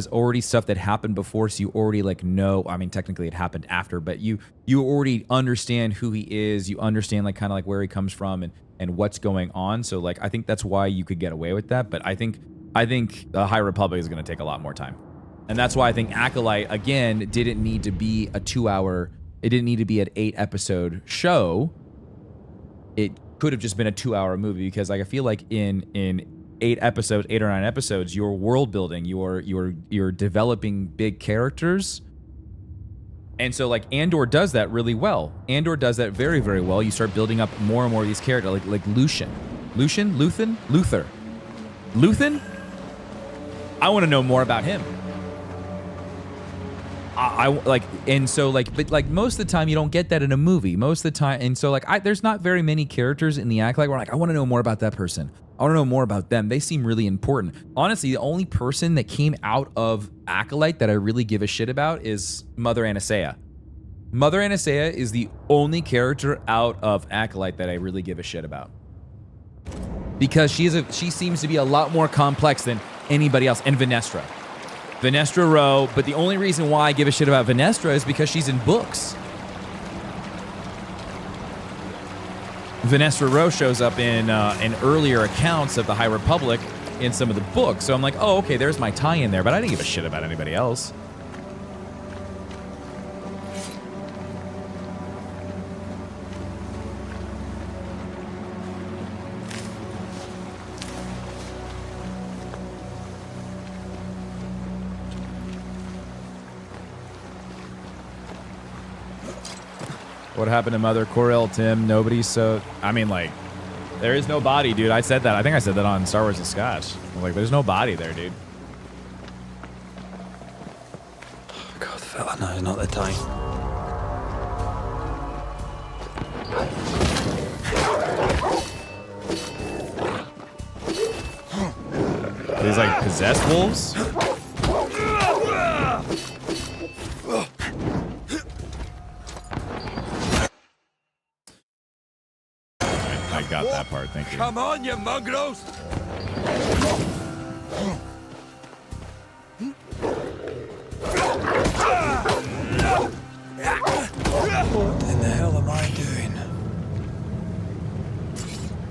already stuff that happened before. So you already like know, I mean, technically it happened after, but you already understand who he is. You understand like kind of like where he comes from and what's going on. So like, I think that's why you could get away with that. But I think the High Republic is going to take a lot more time. And that's why I think Acolyte, again, didn't need to be a 2 hour, it didn't need to be an 8 episode show. It could have just been a 2 hour movie because like I feel like in 8 or 9 episodes, you're world building, you're developing big characters. And so like Andor does that really well. Andor does that very, very well. You start building up more and more of these characters like Luthen? I want to know more about him. I like, and so like, but like most of the time you don't get that in a movie. Most of the time, and so like, there's not very many characters in the Acolyte where like I want to know more about that person. I want to know more about them. They seem really important. Honestly, the only person that came out of Acolyte that I really give a shit about is Mother Anastasia. Mother Anastasia is the only character out of Acolyte that I really give a shit about. Because she seems to be a lot more complex than anybody else. And Venestra Rowe, but the only reason why I give a shit about Venestra is because she's in books. Venestra Rowe shows up in earlier accounts of the High Republic in some of the books. So I'm like, oh, okay, there's my tie-in there, but I didn't give a shit about anybody else. What happened to Mother Corel, Tim? Nobody. So I mean, like, there is no body, dude. I said that. I think I said that on Star Wars and Scotch. Like, there's no body there, dude. God, fella, now's not the time. These like possessed wolves? I got that part, thank you. Come on, you mongrels! What in the hell am I doing?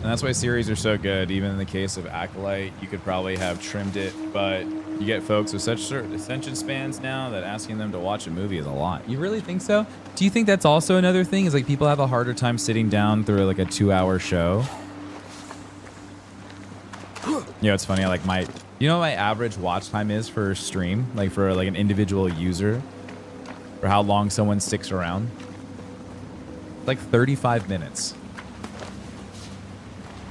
And that's why series are so good. Even in the case of Acolyte, you could probably have trimmed it, but you get folks with such short attention spans now that asking them to watch a movie is a lot. You really think so? Do you think that's also another thing? Is like people have a harder time sitting down through like a 2-hour show? You know, it's funny. Like you know what my average watch time is for a stream? Like for like an individual user? For how long someone sticks around? Like 35 minutes.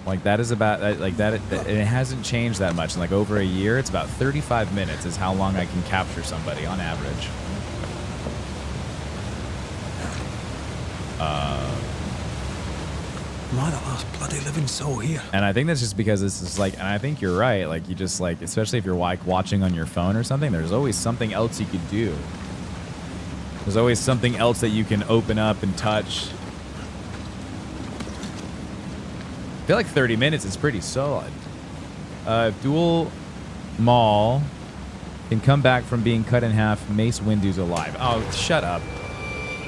Like that is about like that. It hasn't changed that much in like over a year. It's about 35 minutes is how long I can capture somebody on average. Am I the last bloody living soul here? And I think that's just because this is like, and I think you're right. Like you just like, especially if you're like watching on your phone or something, there's always something else you could do. There's always something else that you can open up and touch. I feel like 30 minutes is pretty solid. Dual Maul can come back from being cut in half. Mace Windu's alive. Oh, shut up.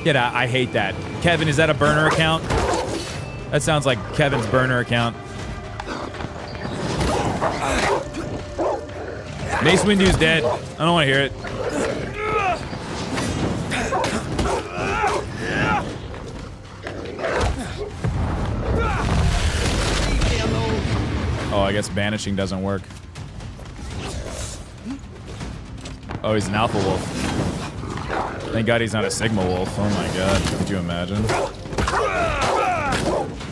Get out. I hate that. Kevin, is that a burner account? That sounds like Kevin's burner account. Mace Windu's dead. I don't want to hear it. Oh, I guess banishing doesn't work. Oh, he's an alpha wolf. Thank God he's not a sigma wolf. Oh my God, could you imagine?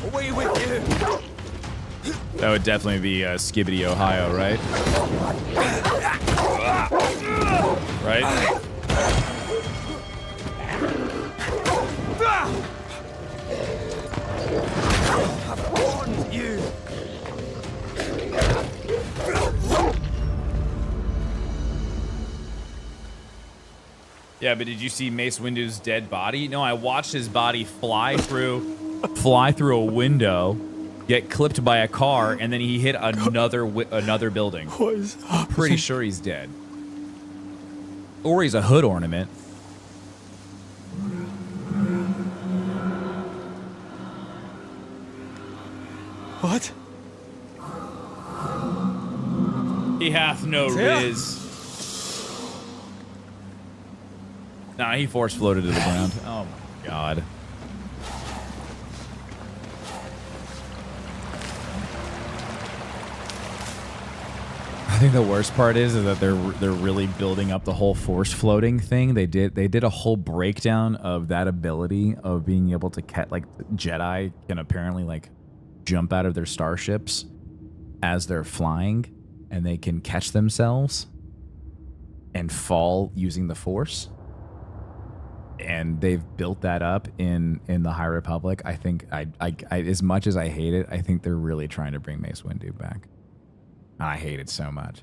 Away with you! That would definitely be Skibbity, Ohio, right? Right? I've warned you! Yeah, but did you see Mace Windu's dead body? No, I watched his body fly through a window, get clipped by a car, and then he hit another building. What is happening? Pretty sure he's dead. Or he's a hood ornament. What? He hath no riz. Nah, he force floated to the ground. Oh my God. I think the worst part is that they're really building up the whole force floating thing. They did a whole breakdown of that ability of being able to catch, like, Jedi can apparently like jump out of their starships as they're flying, and they can catch themselves and fall using the force. And they've built that up in the High Republic. I think I as much as I hate it, I think they're really trying to bring Mace Windu back. I hate it so much.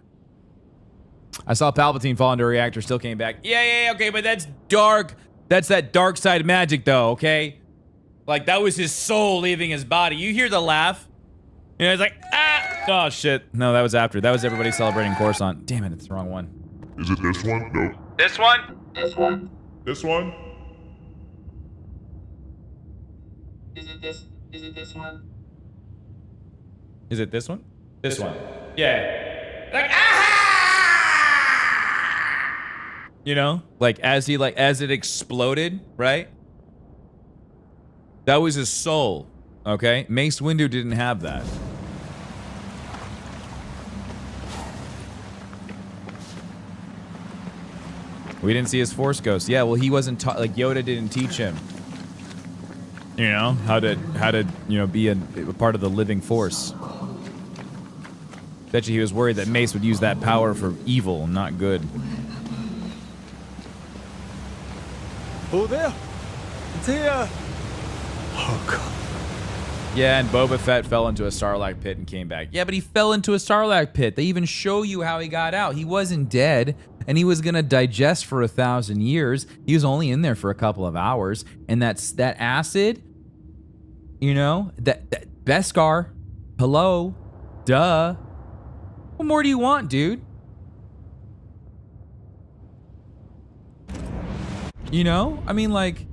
I saw Palpatine fall into a reactor, still came back. Yeah, okay, but that's dark. That's that dark side magic, though, okay? Like, that was his soul leaving his body. You hear the laugh? You know, it's like, ah! Oh, shit. No, that was after. That was everybody celebrating Coruscant. Damn it, it's the wrong one. Is it this one? No. This one? This one? This one? Is it this one? Is it this one? This one. Yeah. Like, ah! You know? Like, as it exploded, right? That was his soul, okay? Mace Windu didn't have that. We didn't see his Force Ghost. Yeah, well, he wasn't taught, like, Yoda didn't teach him. You know, how to be a part of the living force. Bet you he was worried that Mace would use that power for evil, not good. Oh, there. It's here. Oh, God. Yeah, and Boba Fett fell into a Sarlacc pit and came back. Yeah, but he fell into a Sarlacc pit. They even show you how he got out. He wasn't dead, and he was gonna digest for 1,000 years. He was only in there for a couple of hours, and that acid, you know, that Beskar, hello, duh. What more do you want, dude? You know, I mean, like,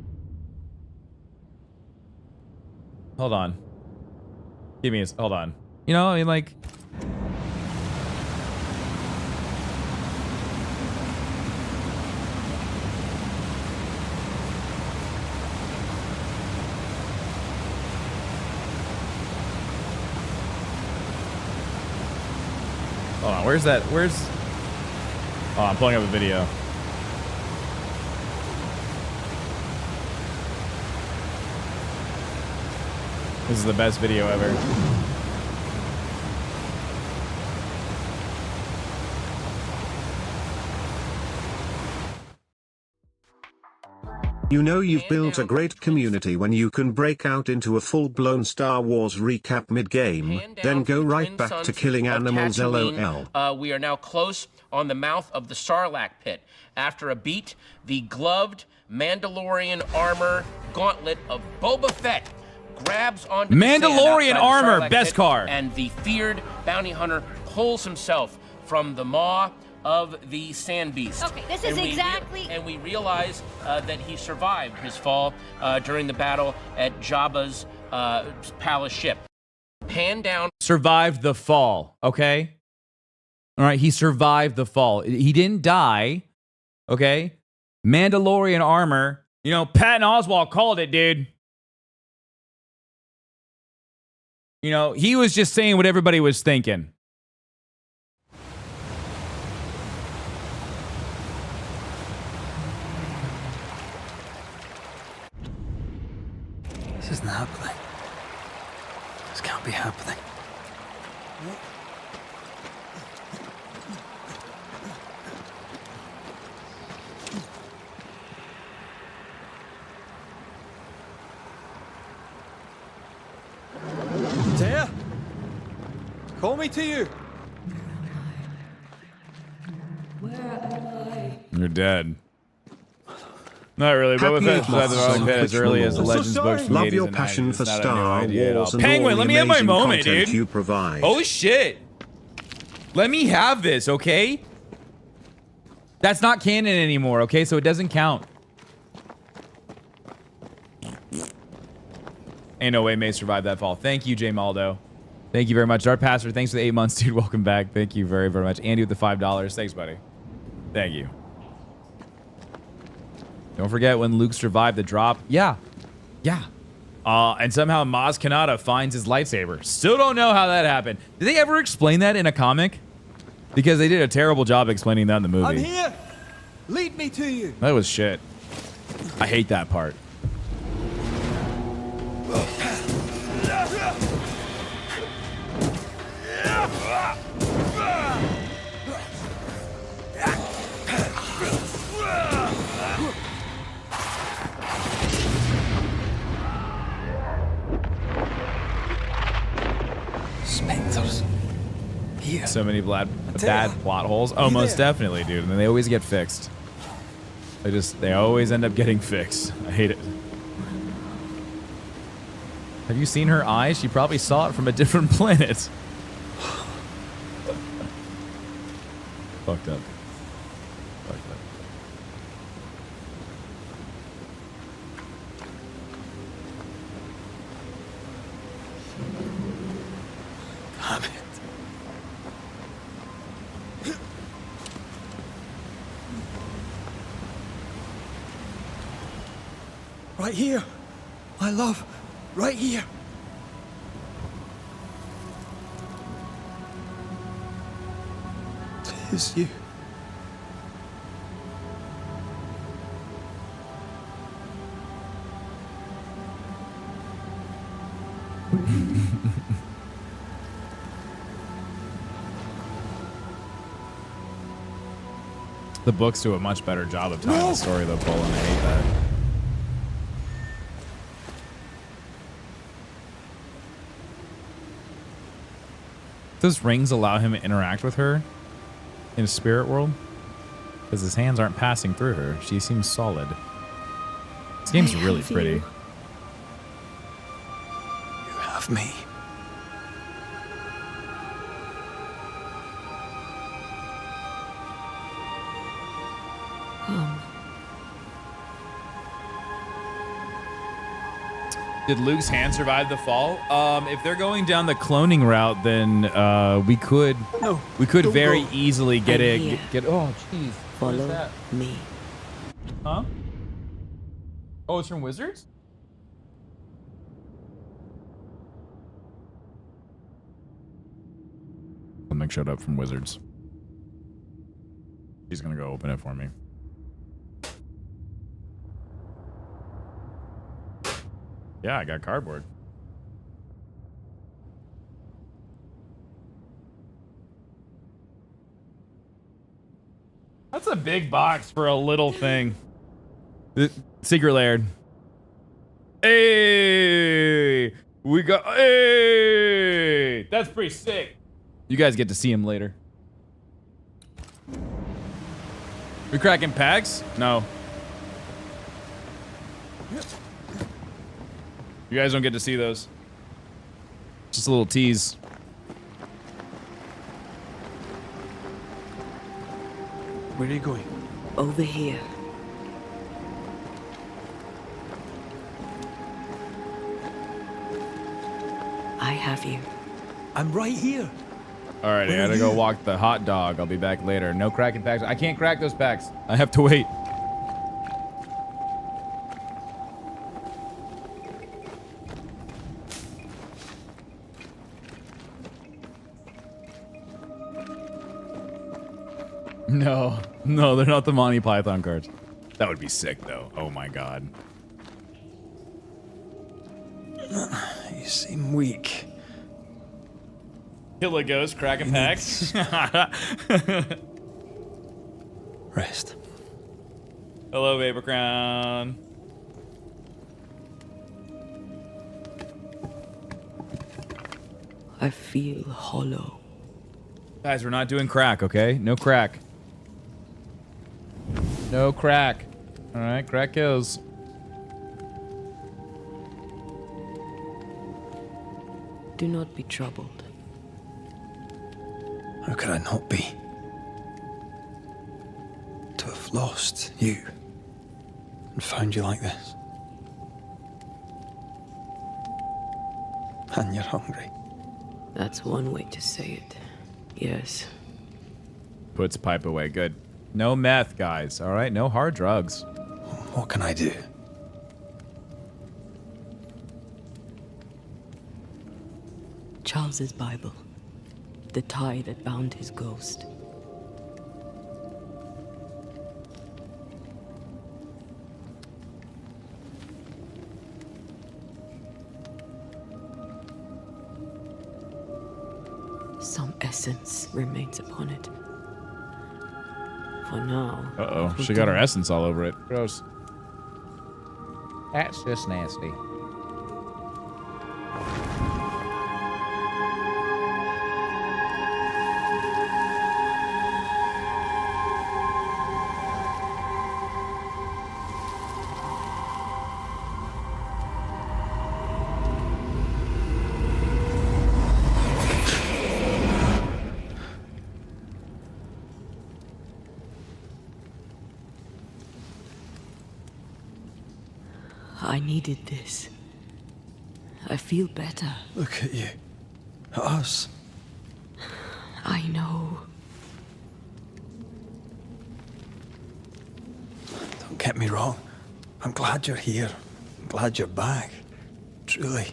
hold on. Give me a, hold on. You know, I mean, like, hold on, where's that? Where's, oh, I'm pulling up a video. This is the best video ever. You know you've built a great community when you can break out into a full-blown Star Wars recap mid-game, then go right back to killing animals LOL. We are now close on the mouth of the Sarlacc pit. After a beat, the gloved Mandalorian armor gauntlet of Boba Fett grabs onto Mandalorian armor, Beskar, and the feared bounty hunter pulls himself from the maw of the sand beast. Okay, this is exactly... And we realize that he survived his fall during the battle at Jabba's palace ship. Pan down. Survived the fall, okay? All right, he survived the fall. He didn't die, okay? Mandalorian armor. You know, Patton Oswalt called it, dude. You know, he was just saying what everybody was thinking. This isn't happening. This can't be happening. Timmeh! Call me to you! Where am I? You're dead. Not really. Boba Fett survived the Sarlacc pit as early as the Legends books from the 80s Love your and passion 90s. for It's not a Star new idea at all. Wars and Penguin, all let the me have my amazing moment, content dude. you provide. Holy shit. Let me have this, okay? That's not canon anymore, okay? So it doesn't count. Ain't no way May survived that fall. Thank you, J Maldo. Thank you very much. Dark Pastor, thanks for the 8 months, dude. Welcome back. Thank you very, very much. Andy with the $5. Thanks, buddy. Thank you. Don't forget when Luke survived the drop. Yeah. Yeah. And somehow Maz Kanata finds his lightsaber. Still don't know how that happened. Did they ever explain that in a comic? Because they did a terrible job explaining that in the movie. I'm here! Lead me to you! That was shit. I hate that part. Spectres. Here. So many bad plot holes. Oh, most definitely, dude. And they always get fixed. They always end up getting fixed. I hate it. Have you seen her eyes? She probably saw it from a different planet. Fucked up. Fucked up. Damn it. Right here. My love. Right here. Tis you. The books do a much better job of telling the story, though, Paul, and I hate that. Those rings allow him to interact with her in a spirit world? Because his hands aren't passing through her. She seems solid. This game's really pretty. You have me. Did Luke's hand survive the fall? If they're going down the cloning route, then we could very easily get it. Get oh, jeez. Follow me. Huh? Oh, it's from Wizards? Something showed up from Wizards. He's gonna go open it for me. Yeah, I got cardboard. That's a big box for a little thing. The Secret Laird. Hey! We got... Hey! That's pretty sick. You guys get to see him later. We cracking packs? No. You guys don't get to see those. Just a little tease. Where are you going? Over here. I have you. I'm right here. All right, I gotta go walk the hot dog. I'll be back later. No cracking packs. I can't crack those packs. I have to wait. No, no, they're not the Monty Python cards. That would be sick, though. Oh my god. You seem weak. Kill a ghost, cracking packs. Rest. Hello, Vapor Crown. I feel hollow. Guys, we're not doing crack, okay? No crack. No crack. All right, crack kills. Do not be troubled. How could I not be? To have lost you and found you like this. And you're hungry. That's one way to say it. Yes. Puts pipe away. Good. No meth, guys. All right, no hard drugs. What can I do? Charles's Bible. The tie that bound his ghost. Some essence remains upon it. For now. Uh-oh, she got her essence all over it. Gross. That's just nasty. I needed this. I feel better. Look at you. At us. I know. Don't get me wrong. I'm glad you're here. I'm glad you're back. Truly.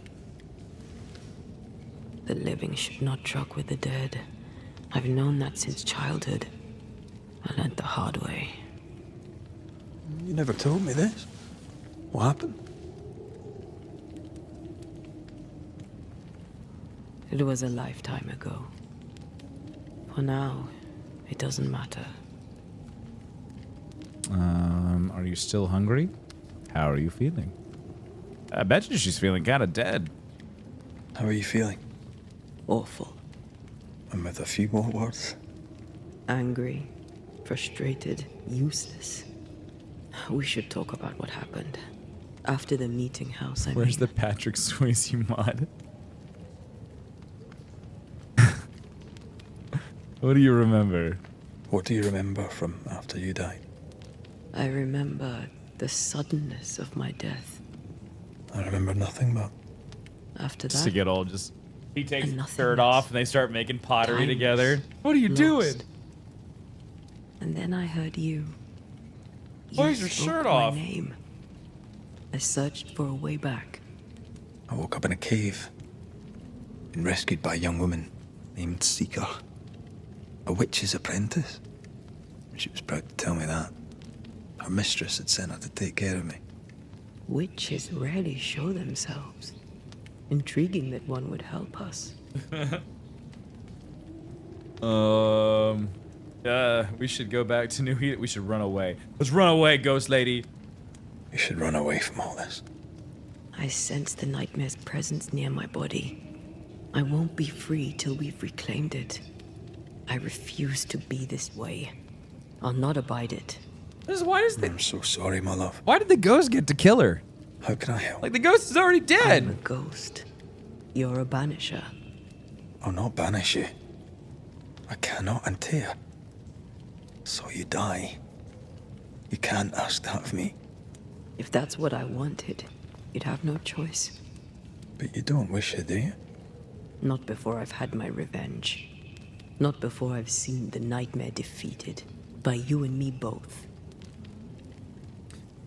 The living should not truck with the dead. I've known that since childhood. I learned the hard way. You never told me this. What happened? It was a lifetime ago. For now, it doesn't matter. Are you still hungry? How are you feeling? I bet you she's feeling kind of dead. How are you feeling? Awful. And with a few more words? Angry, frustrated, useless. We should talk about what happened. After the meeting house, Where's the Patrick Swayze mod? What do you remember? What do you remember from after you died? I remember the suddenness of my death. I remember nothing but... After that... Just to get all just... He takes his nothing shirt off and they start making pottery Time together. What are you doing? And then I heard you. Why is your spoke shirt my off? Name. I searched for a way back. I woke up in a cave. Been rescued by a young woman named Seeker. A witch's apprentice. She was proud to tell me that. Her mistress had sent her to take care of me. Witches rarely show themselves. Intriguing that one would help us. We should go back to New Eden. We should run away. Let's run away, ghost lady. We should run away from all this. I sense the nightmare's presence near my body. I won't be free till we've reclaimed it. I refuse to be this way. I'll not abide it. Why does I'm so sorry, my love. Why did the ghost get to kill her? How can I help? Like, the ghost is already dead. I'm a ghost. You're a banisher. I'll not banish you. I cannot untear. So you die. You can't ask that of me. If that's what I wanted, you'd have no choice. But you don't wish it, do you? Not before I've had my revenge. Not before I've seen the nightmare defeated. By you and me both.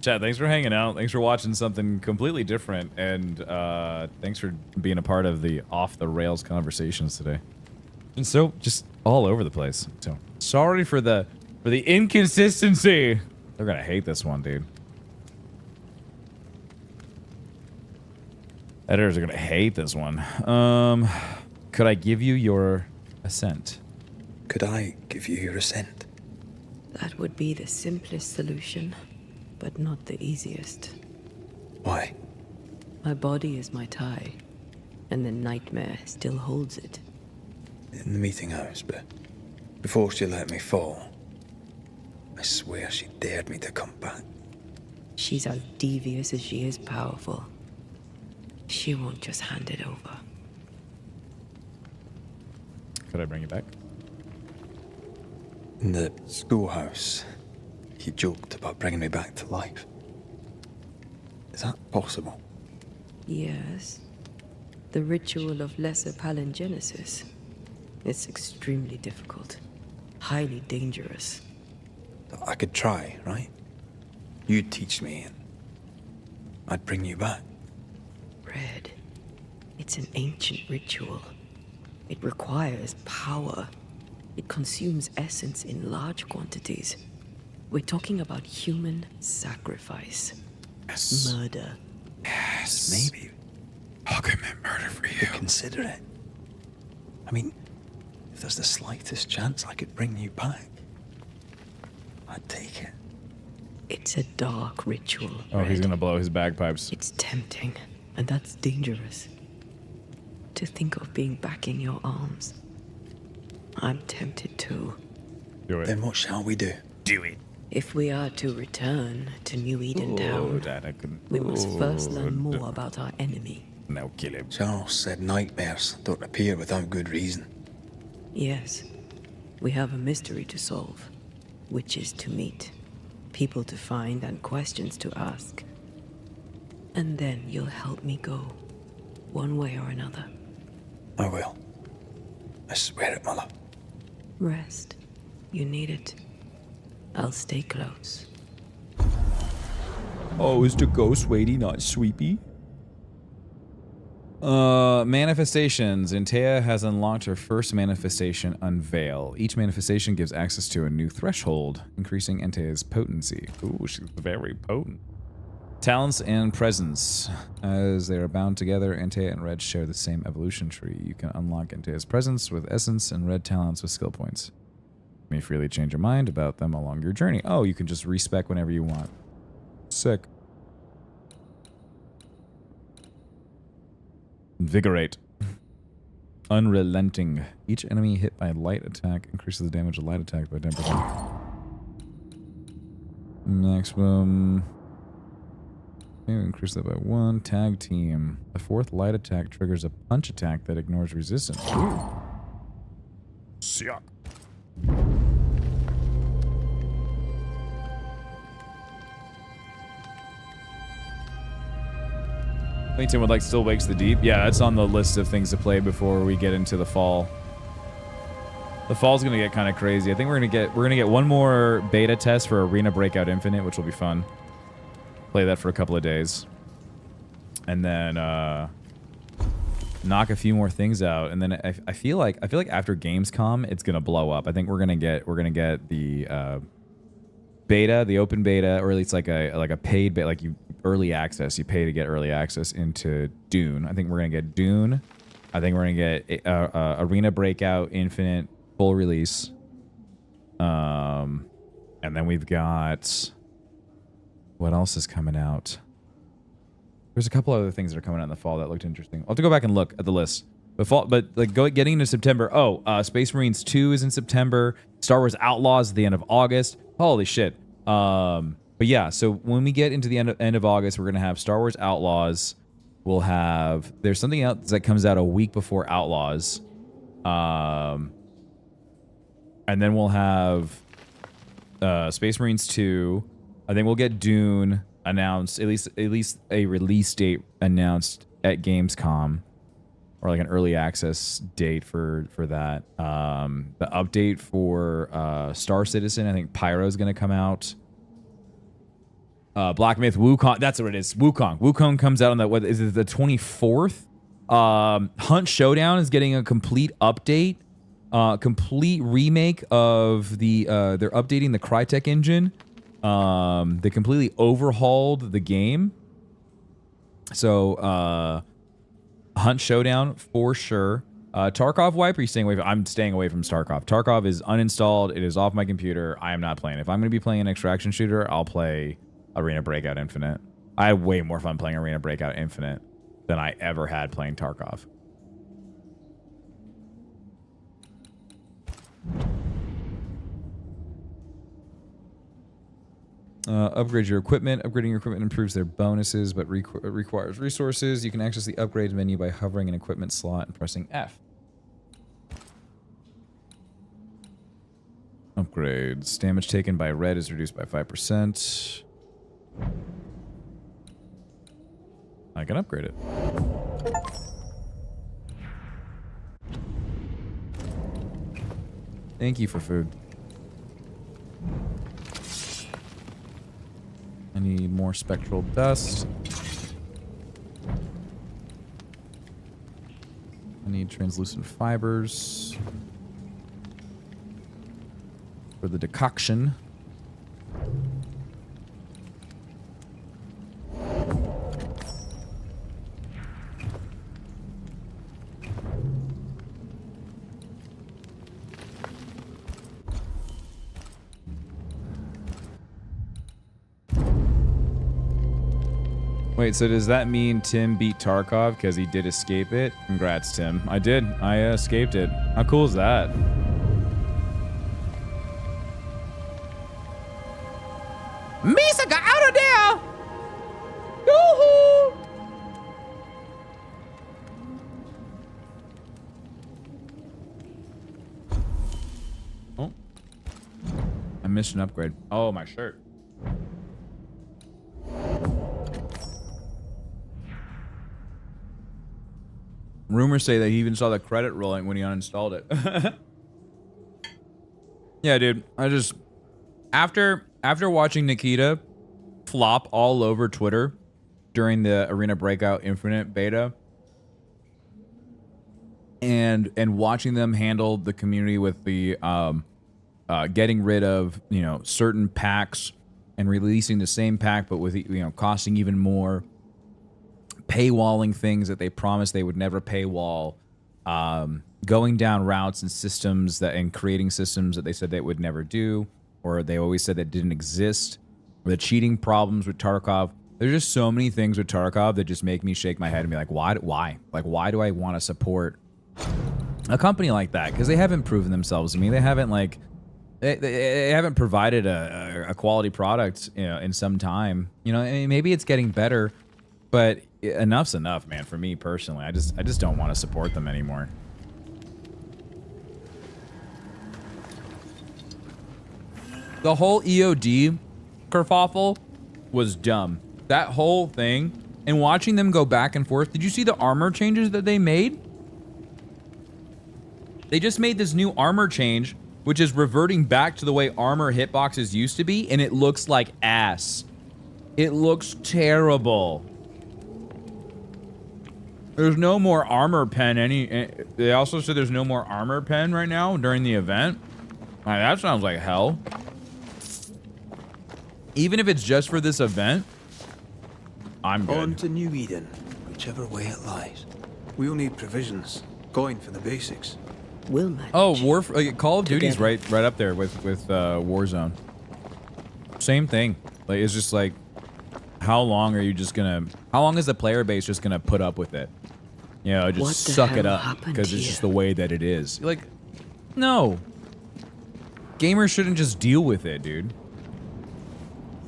Chad, thanks for hanging out. Thanks for watching something completely different. And thanks for being a part of the off-the-rails conversations today. And so, just all over the place. So, sorry for the inconsistency. They're gonna hate this one, dude. Editors are gonna hate this one. Could I give you your assent? Could I give you your assent? That would be the simplest solution, but not the easiest. Why? My body is my tie, and the nightmare still holds it. In the meeting house, but before she let me fall, I swear she dared me to come back. She's as devious as she is powerful. She won't just hand it over. Could I bring you back? In the schoolhouse, he joked about bringing me back to life. Is that possible? Yes. The ritual of lesser palingenesis. It's extremely difficult. Highly dangerous. I could try, right? You'd teach me and I'd bring you back. Red. It's an ancient ritual. It requires power. It consumes essence in large quantities. We're talking about human sacrifice. Yes. Murder. Yes. Maybe. I'll commit murder for you. Consider it. I mean, if there's the slightest chance I could bring you back, I'd take it. It's a dark ritual. Oh, he's gonna blow his bagpipes. It's tempting, and that's dangerous. To think of being back in your arms. I'm tempted too. Do it. Then what shall we do? Do it. If we are to return to New Eden Town, Dad, I couldn't. we must first learn more about our enemy. Now kill him. Charles said nightmares don't appear without good reason. Yes, we have a mystery to solve, witches to meet, people to find, and questions to ask. And then you'll help me go, one way or another. I will. I swear it, Mother. Rest. You need it. I'll stay close. Oh, is the ghost weighty, not sweepy? Manifestations. Antea has unlocked her first manifestation, Unveil. Each manifestation gives access to a new threshold, increasing Antea's potency. Ooh, she's very potent. Talents and presence. As they are bound together, Antea and Red share the same evolution tree. You can unlock Antea's presence with essence and Red talents with skill points. You may freely change your mind about them along your journey. Oh, you can just respec whenever you want. Sick. Invigorate. Unrelenting. Each enemy hit by a light attack increases the damage of light attack by 10%. Maximum. Increase that by 1. Tag team. The 4th light attack triggers a punch attack that ignores resistance. Ooh. Sick. Clayton would like Still Wakes the Deep. Yeah, it's on the list of things to play before we get into the fall. The fall's gonna get kind of crazy. I think we're gonna get one more beta test for Arena Breakout Infinite, which will be fun. Play that for a couple of days, and then knock a few more things out. And then I feel like after Gamescom, it's gonna blow up. I think we're gonna get the beta, the open beta, or at least like a paid beta, like you early access. You pay to get early access into Dune. I think we're gonna get Dune. I think we're gonna get Arena Breakout Infinite full release. And then we've got. What else is coming out? There's a couple other things that are coming out in the fall that looked interesting. I'll have to go back and look at the list. Getting into September. Oh, Space Marines 2 is in September. Star Wars Outlaws at the end of August. Holy shit. But yeah, so when we get into the end of August, we're gonna have Star Wars Outlaws. We'll have there's something else that comes out a week before Outlaws. And then we'll have Space Marines 2. I think we'll get Dune announced, at least a release date announced at Gamescom, or like an early access date for that. The update for Star Citizen, I think Pyro is going to come out. Black Myth Wukong, that's what it is. Wukong comes out on the, what is it, the 24th? Hunt Showdown is getting a complete update, complete remake of the. They're updating the Crytek engine. They completely overhauled the game. So, Hunt Showdown for sure. Tarkov wipe, are you staying away from? I'm staying away from Tarkov. Tarkov is uninstalled. It is off my computer. I am not playing. If I'm going to be playing an extraction shooter, I'll play Arena Breakout Infinite. I had way more fun playing Arena Breakout Infinite than I ever had playing Tarkov. Upgrade your equipment. Upgrading your equipment improves their bonuses, but requires resources. You can access the upgrade menu by hovering an equipment slot and pressing F. Upgrades. Damage taken by red is reduced by 5%. I can upgrade it. Thank you for food. I need more spectral dust. I need translucent fibers for the decoction. Wait, so does that mean Tim beat Tarkov because he did escape it? Congrats, Tim. I did. I escaped it. How cool is that? Misa got out of there! Yoo-hoo! Oh. I missed an upgrade. Oh, my shirt. Rumors say that he even saw the credit rolling when he uninstalled it. Yeah, dude. I just after watching Nikita flop all over Twitter during the Arena Breakout Infinite beta and watching them handle the community with the getting rid of, you know, certain packs and releasing the same pack, but with, you know, costing even more, paywalling things that they promised they would never paywall, going down routes and systems that, and creating systems that they said they would never do, or they always said that didn't exist, or the cheating problems with Tarkov. There's just so many things with Tarkov that just make me shake my head and be like, why? Like, why do I want to support a company like that? Because they haven't proven themselves to me. They haven't, like, they haven't provided a quality product, you know, in some time. You know, I mean, maybe it's getting better, but enough's enough, man. For me personally, I just don't want to support them anymore. The whole EOD kerfuffle was dumb. That whole thing, and watching them go back and forth. Did you see the armor changes that they made? They just made this new armor change, which is reverting back to the way armor hitboxes used to be, and it looks like ass. It looks terrible. There's no more armor pen. They also said there's no more armor pen right now during the event. Like, that sounds like hell. Even if it's just for this event, I'm good. On to New Eden, whichever way it lies. We'll need provisions, coin for the basics. We'll manage. Oh, Call of Duty's right up there with Warzone. Same thing. Like, it's just like, how long is the player base just gonna put up with it? You know, just suck it up because it's just the way that it is. Like, no. Gamers shouldn't just deal with it, dude.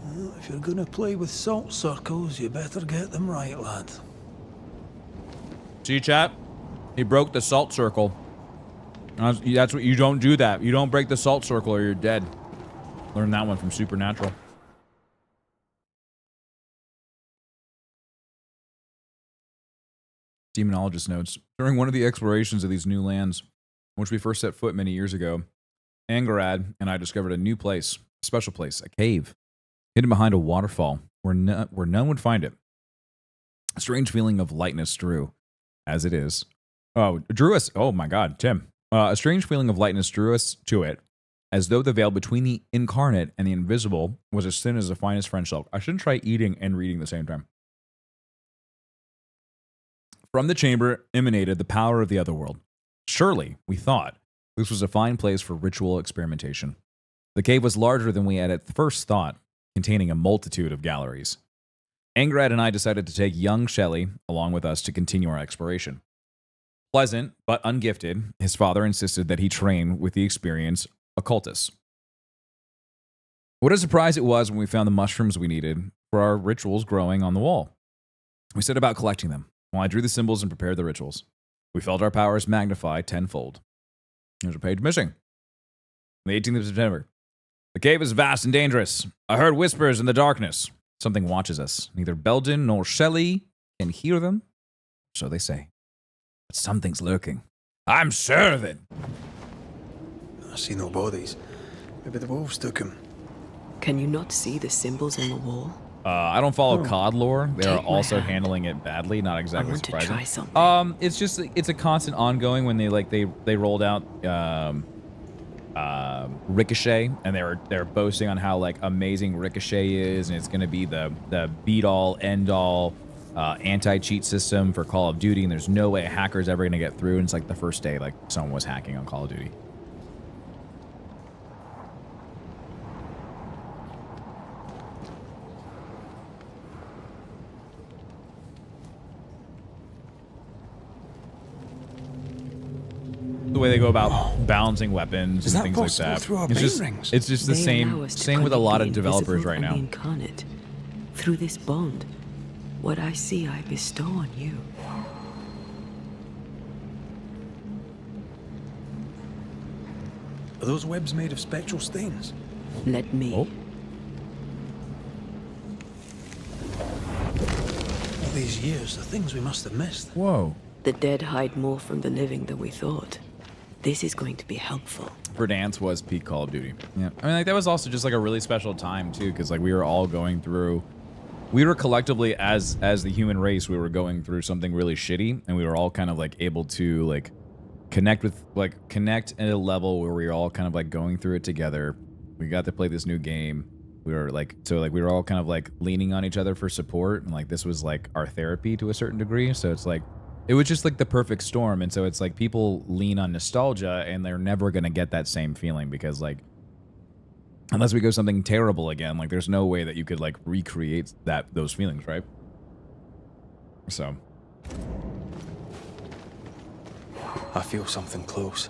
Well, if you're gonna play with salt circles, you better get them right, lad. See, chat? He broke the salt circle. That's what you don't do. That you don't break the salt circle or you're dead. Learned that one from Supernatural. Demonologist notes, during one of the explorations of these new lands, in which we first set foot many years ago, Angarad and I discovered a new place, a special place, a cave, hidden behind a waterfall where none would find it. A strange feeling of lightness drew, as it is. Drew us. Oh my God, Tim. A strange feeling of lightness drew us to it, as though the veil between the incarnate and the invisible was as thin as the finest French silk. I shouldn't try eating and reading at the same time. From the chamber emanated the power of the otherworld. Surely, we thought, this was a fine place for ritual experimentation. The cave was larger than we had at first thought, containing a multitude of galleries. Angrad and I decided to take young Shelley along with us to continue our exploration. Pleasant, but ungifted, his father insisted that he train with the experienced occultists. What a surprise it was when we found the mushrooms we needed for our rituals growing on the wall. We set about collecting them, while I drew the symbols and prepared the rituals. We felt our powers magnify tenfold. There's a page missing. The 18th of September. The cave is vast and dangerous. I heard whispers in the darkness. Something watches us. Neither Belden nor Shelley can hear them. So they say. But something's lurking. I'm sure of it. I see no bodies. Maybe the wolves took him. Can you not see the symbols on the wall? I don't follow COD lore. They are also handling it badly. Not exactly surprising. To try something. It's a constant ongoing when they rolled out Ricochet, and they're boasting on how like amazing Ricochet is, and it's going to be the beat all end all anti-cheat system for Call of Duty, and there's no way a hacker's ever going to get through. And it's like the first day like someone was hacking on Call of Duty. The way they go about balancing weapons and things like that. It's just the same with a lot of developers right now. Incarnate. Through this bond, what I see I bestow on you. Are those webs made of spectral stains? Let me. All these years, the things we must have missed. Whoa. The dead hide more from the living than we thought. This is going to be helpful. Verdansk was peak Call of Duty. Yeah, I mean, like that was also just like a really special time too, because like we were all going through, we were collectively as the human race, we were going through something really shitty, and we were all kind of like able to like connect at a level where we were all kind of like going through it together. We got to play this new game, we were like, so like we were all kind of like leaning on each other for support, and like this was like our therapy to a certain degree. So it's like, it was just like the perfect storm. And so it's like people lean on nostalgia and they're never going to get that same feeling, because like, unless we go something terrible again, like there's no way that you could like recreate those feelings, right? So I feel something close.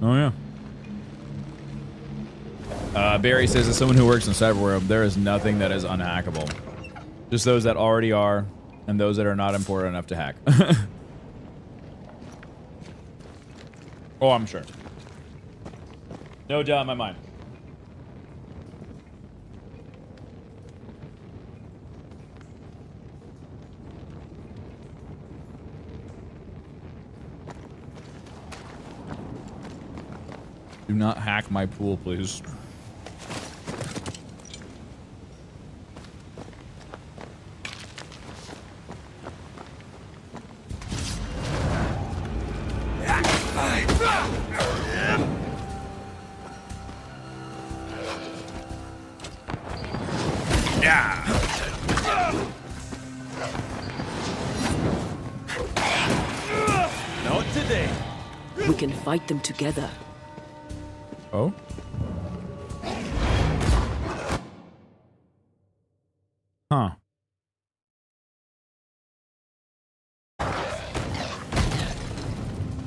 Oh yeah. Barry says, as someone who works in cyberware, there is nothing that is unhackable. Just those that already are, and those that are not important enough to hack. Oh, I'm sure. No doubt in my mind. Do not hack my pool, please. Not today. We can fight them together. Oh? Huh.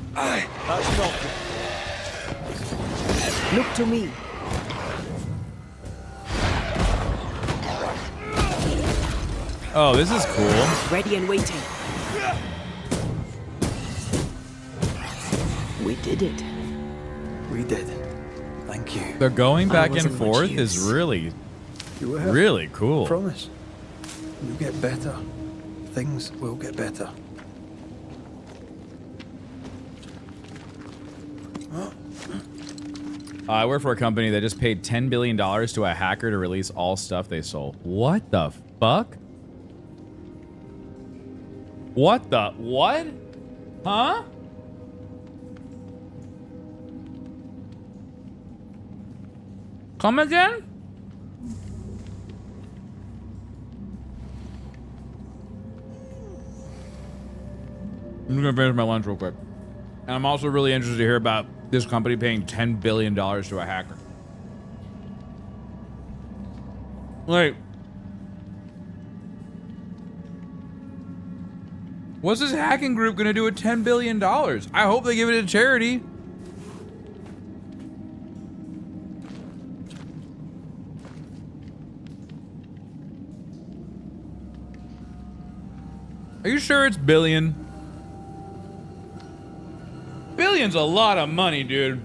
That's not Look to me. Oh, this is cool. Ready and waiting. We did it. We did. Thank you. The going back and wasn't much forth use. is really, You will. really cool. Promise. You'll get better. Things will get better. I work for a company that just paid $10 billion to a hacker to release all stuff they sold. What the fuck? What the what? Huh? Come again? I'm gonna finish my lunch real quick. And I'm also really interested to hear about this company paying $10 billion to a hacker. Like, what's this hacking group gonna do with $10 billion? I hope they give it to charity. Are you sure it's billion? Billion's a lot of money, dude.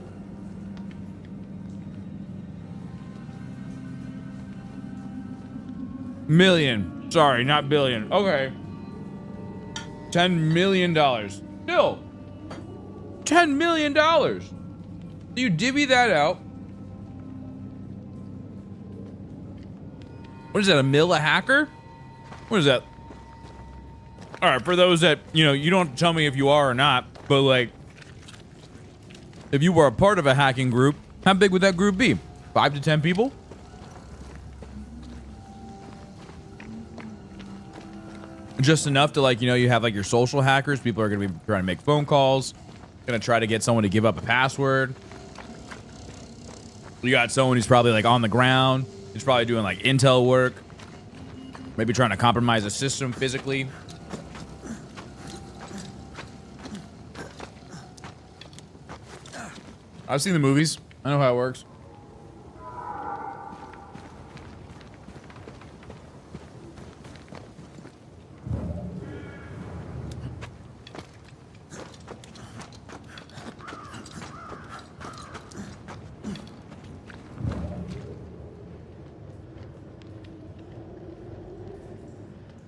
Million. Sorry, not billion. Okay. $10 million. Still. $10 million. You divvy that out. What is that, a mil a hacker? What is that? All right, for those that, you know, you don't have to tell me if you are or not, but like, if you were a part of a hacking group, how big would that group be? 5 to 10 people? Just enough to, like, you know, you have like your social hackers. People are going to be trying to make phone calls, going to try to get someone to give up a password. You got someone who's probably like on the ground. He's probably doing like intel work. Maybe trying to compromise a system physically. I've seen the movies. I know how it works.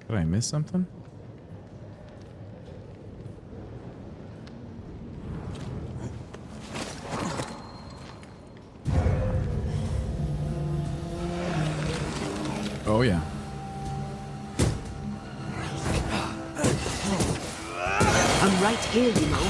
Did I miss something? Oh, yeah. I'm right here, you know.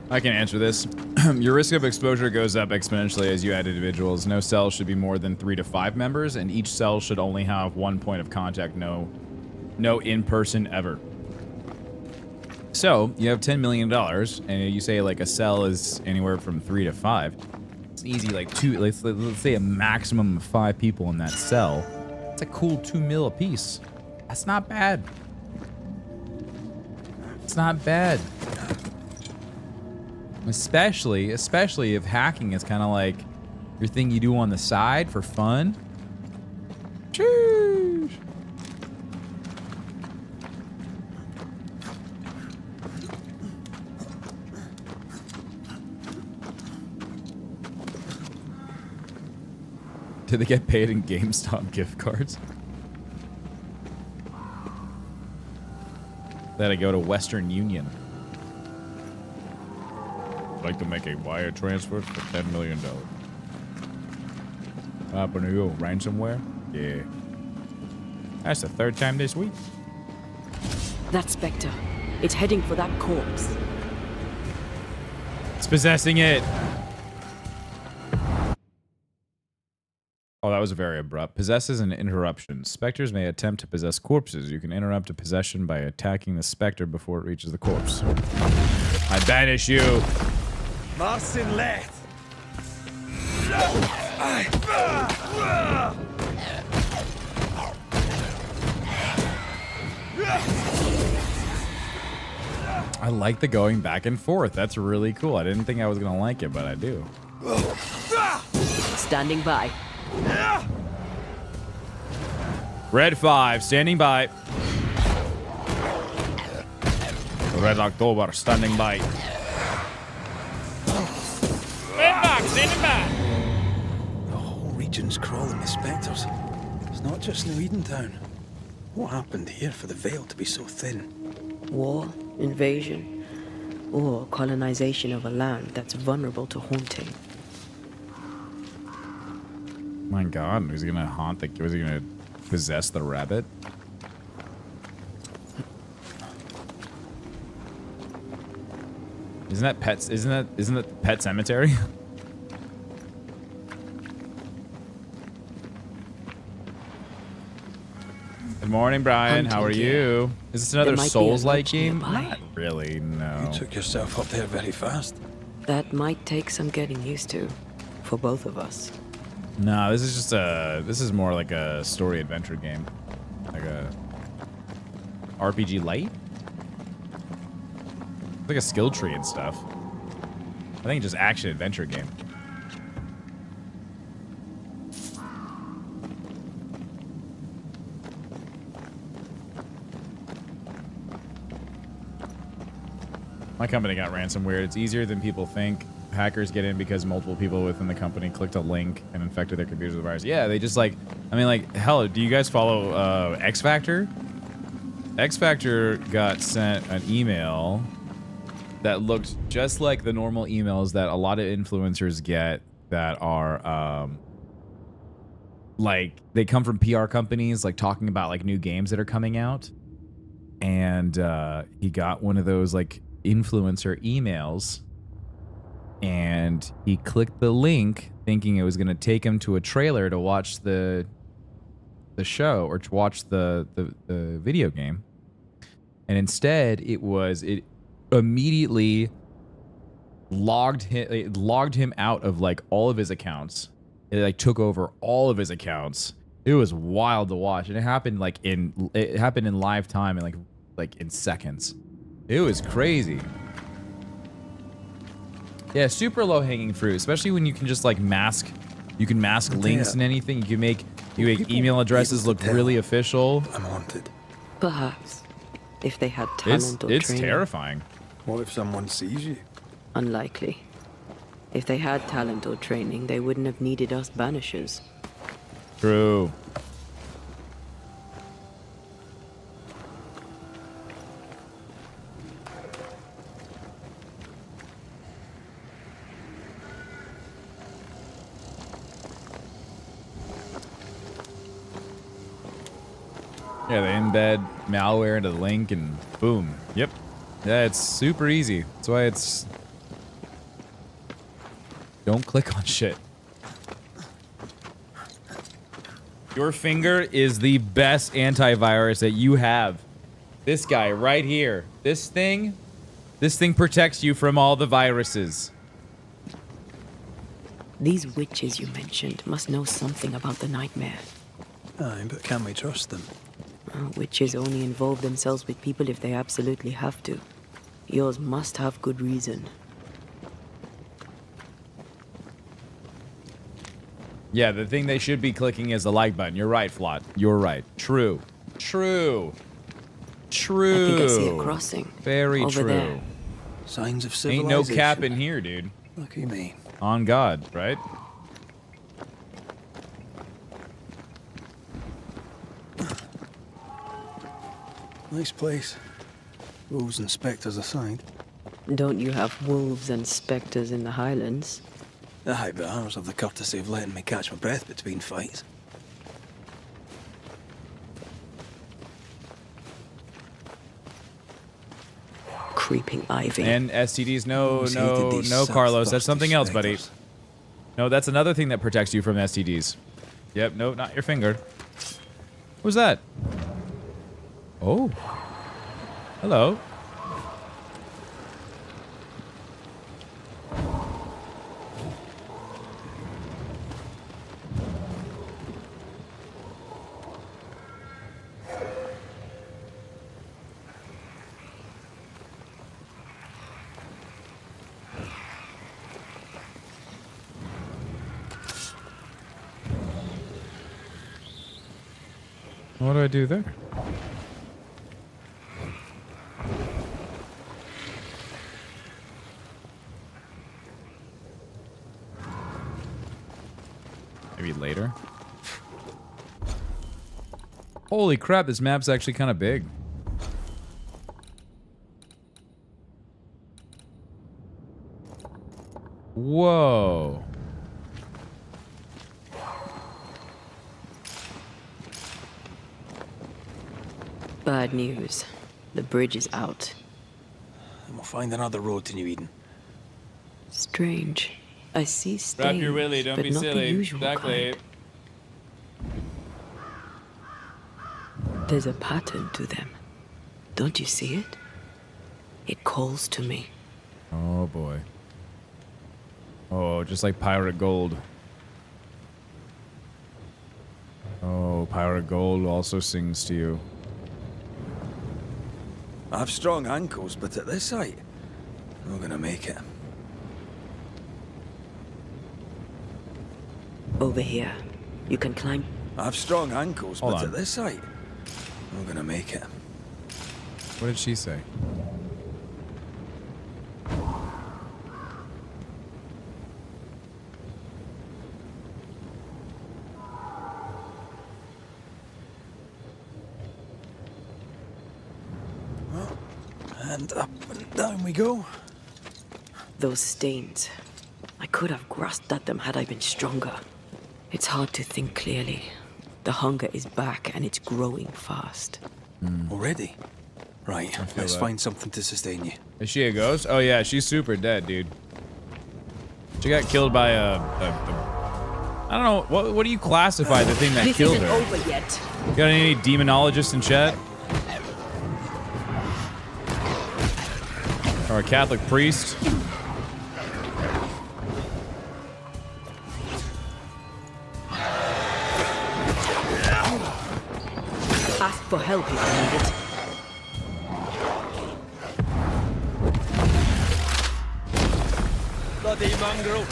I can answer this. Your risk of exposure goes up exponentially as you add individuals. No cell should be more than 3 to 5 members, and each cell should only have 1 point of contact. No in-person ever. So you have $10 million, and you say like a cell is anywhere from 3 to 5. It's easy, like let's say a maximum of 5 people in that cell. It's a cool 2 mil a piece. That's not bad. It's not bad. Especially if hacking is kind of like your thing you do on the side for fun. Cheers. Did they get paid in GameStop gift cards? Then I go to Western Union. I'd like to make a wire transfer for $10 million. What happened to you? Ransomware? Yeah. That's the 3rd time this week. That spectre. It's heading for that corpse. It's possessing it. Oh, that was very abrupt. Possesses an interruption. Spectres may attempt to possess corpses. You can interrupt a possession by attacking the spectre before it reaches the corpse. I banish you. Marcin Let. I like the going back and forth. That's really cool. I didn't think I was gonna like it, but I do. Standing by. Red 5, standing by. Red October, standing by. Standing by. The whole region's crawling with spectres. It's not just New Edentown. What happened here for the veil to be so thin? War, invasion, or colonization of a land that's vulnerable to haunting. My God, who's he gonna haunt the? Was he gonna possess the rabbit? Isn't that pets? Isn't that Pet Cemetery? Good morning, Brian. How are you? Is this another Souls-like game? Not really, no. You took yourself up there very fast. That might take some getting used to, for both of us. No, this is just this is more like a story adventure game. Like a RPG light? Like a skill tree and stuff. I think just action adventure game. My company got ransomware. It's easier than people think. Hackers get in because multiple people within the company clicked a link and infected their computers with the virus. Yeah, they just like, I mean, like, hell, do you guys follow X Factor? X Factor got sent an email that looked just like the normal emails that a lot of influencers get that are, like, they come from PR companies, like, talking about, like, new games that are coming out. And he got one of those, like, influencer emails, and he clicked the link thinking it was going to take him to a trailer to watch the show or to watch the video game, and instead it immediately logged him out of like all of his accounts. It like took over all of his accounts. It was wild to watch, and it happened in live time and like in seconds. It was crazy. Yeah, super low hanging fruit, especially when you can just like mask. You can mask links and anything. You can make email addresses look really official. I'm haunted. Perhaps, if they had talent or training. It's terrifying. What if someone sees you? Unlikely. If they had talent or training, they wouldn't have needed us Banishers. True. Yeah, they embed malware into the link and boom. Yep. Yeah, it's super easy. That's why it's... Don't click on shit. Your finger is the best antivirus that you have. This guy right here. This thing protects you from all the viruses. These witches you mentioned must know something about the nightmare. Aye, but can we trust them? Witches only involve themselves with people if they absolutely have to. Yours must have good reason. Yeah, the thing they should be clicking is the like button. You're right, Flot. You're right. True. True. True. I think I see a crossing. Very over true. There. Signs of Ain't civilization. no cap in here, dude. Lucky me. On God, right? Nice place. Wolves and spectres aside. Don't you have wolves and spectres in the Highlands? Aye, but ours have the courtesy of letting me catch my breath between fights. Creeping ivy. And STDs, no, Carlos. That's something else, buddy. No, that's another thing that protects you from STDs. Yep, no, not your finger. What was that? Oh. Hello. What do I do there? Maybe later. Holy crap, this map's actually kind of big. Whoa. Bad news. The bridge is out. And we'll find another road to New Eden. Strange. I see stains, Wrap your willy, don't but be not silly. the usual Exactly. kind. There's a pattern to them. Don't you see it? It calls to me. Oh boy. Oh, just like pirate gold. Oh, pirate gold also sings to you. I have strong ankles, but at this height, I'm not gonna make it. Over here. You can climb. I have strong ankles, Hold but on. at this height, I'm not gonna make it. What did she say? And up and down we go. Those stains. I could have grasped at them had I been stronger. It's hard to think clearly. The hunger is back and it's growing fast. Already? Right, let's find something to sustain you. Is she a ghost? Oh yeah, she's super dead, dude. She got killed by a I don't know, what do you classify the thing that This killed isn't her? over yet. Got any demonologists in chat? Or a Catholic priest? Ask for help if you need it. Bloody mongrel.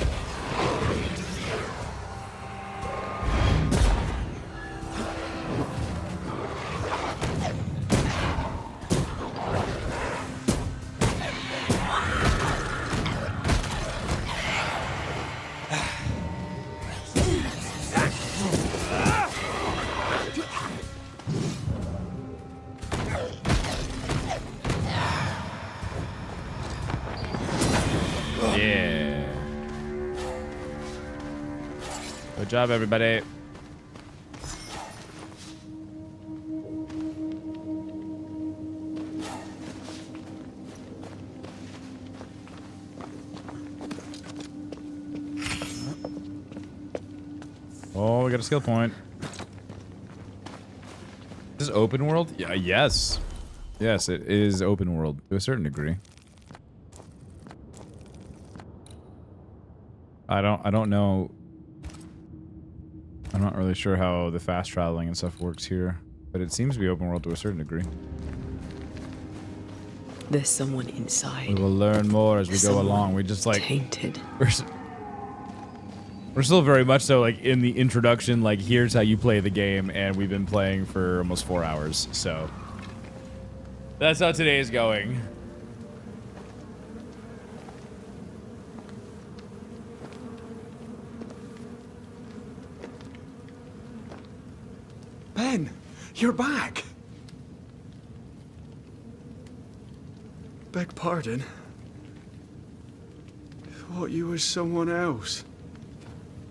Yeah. Good job, everybody. Oh, we got a skill point. Is this open world? Yeah, yes. Yes, it is open world to a certain degree. I don't know. I'm not really sure how the fast traveling and stuff works here, but it seems to be open world to a certain degree. There's someone inside. We will learn more as we go along. We just like tainted. We're still very much so like in the introduction, like here's how you play the game, and we've been playing for almost 4 hours, so that's how today is going. Ben, you're back. Beg pardon. Thought you was someone else.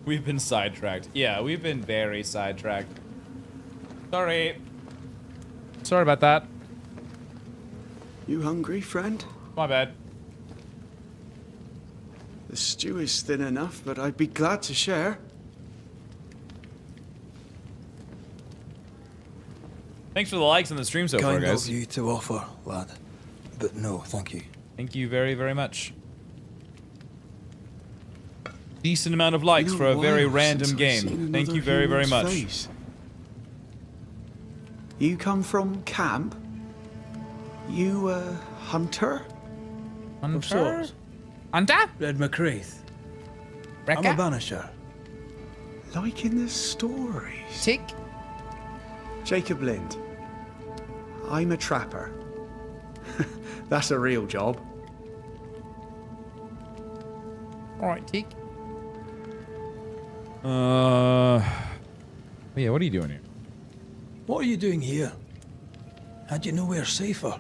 We've been sidetracked. Yeah, we've been very sidetracked. Sorry. Sorry about that. You hungry, friend? My bad. The stew is thin enough, but I'd be glad to share. Thanks for the likes on the stream so far, Kind guys. of you to offer, lad. But no, thank you. Thank you very, very much. Decent amount of likes for a very random game. Thank you very, very much. Face. You come from camp? You a hunter? Of sorts. Hunter? Red McCraith. I'm a banisher. Like in the stories. Tick. Jacob Lind. I'm a trapper. That's a real job. Alright, Tick. Yeah, what are you doing here? What are you doing here? Had you nowhere safer?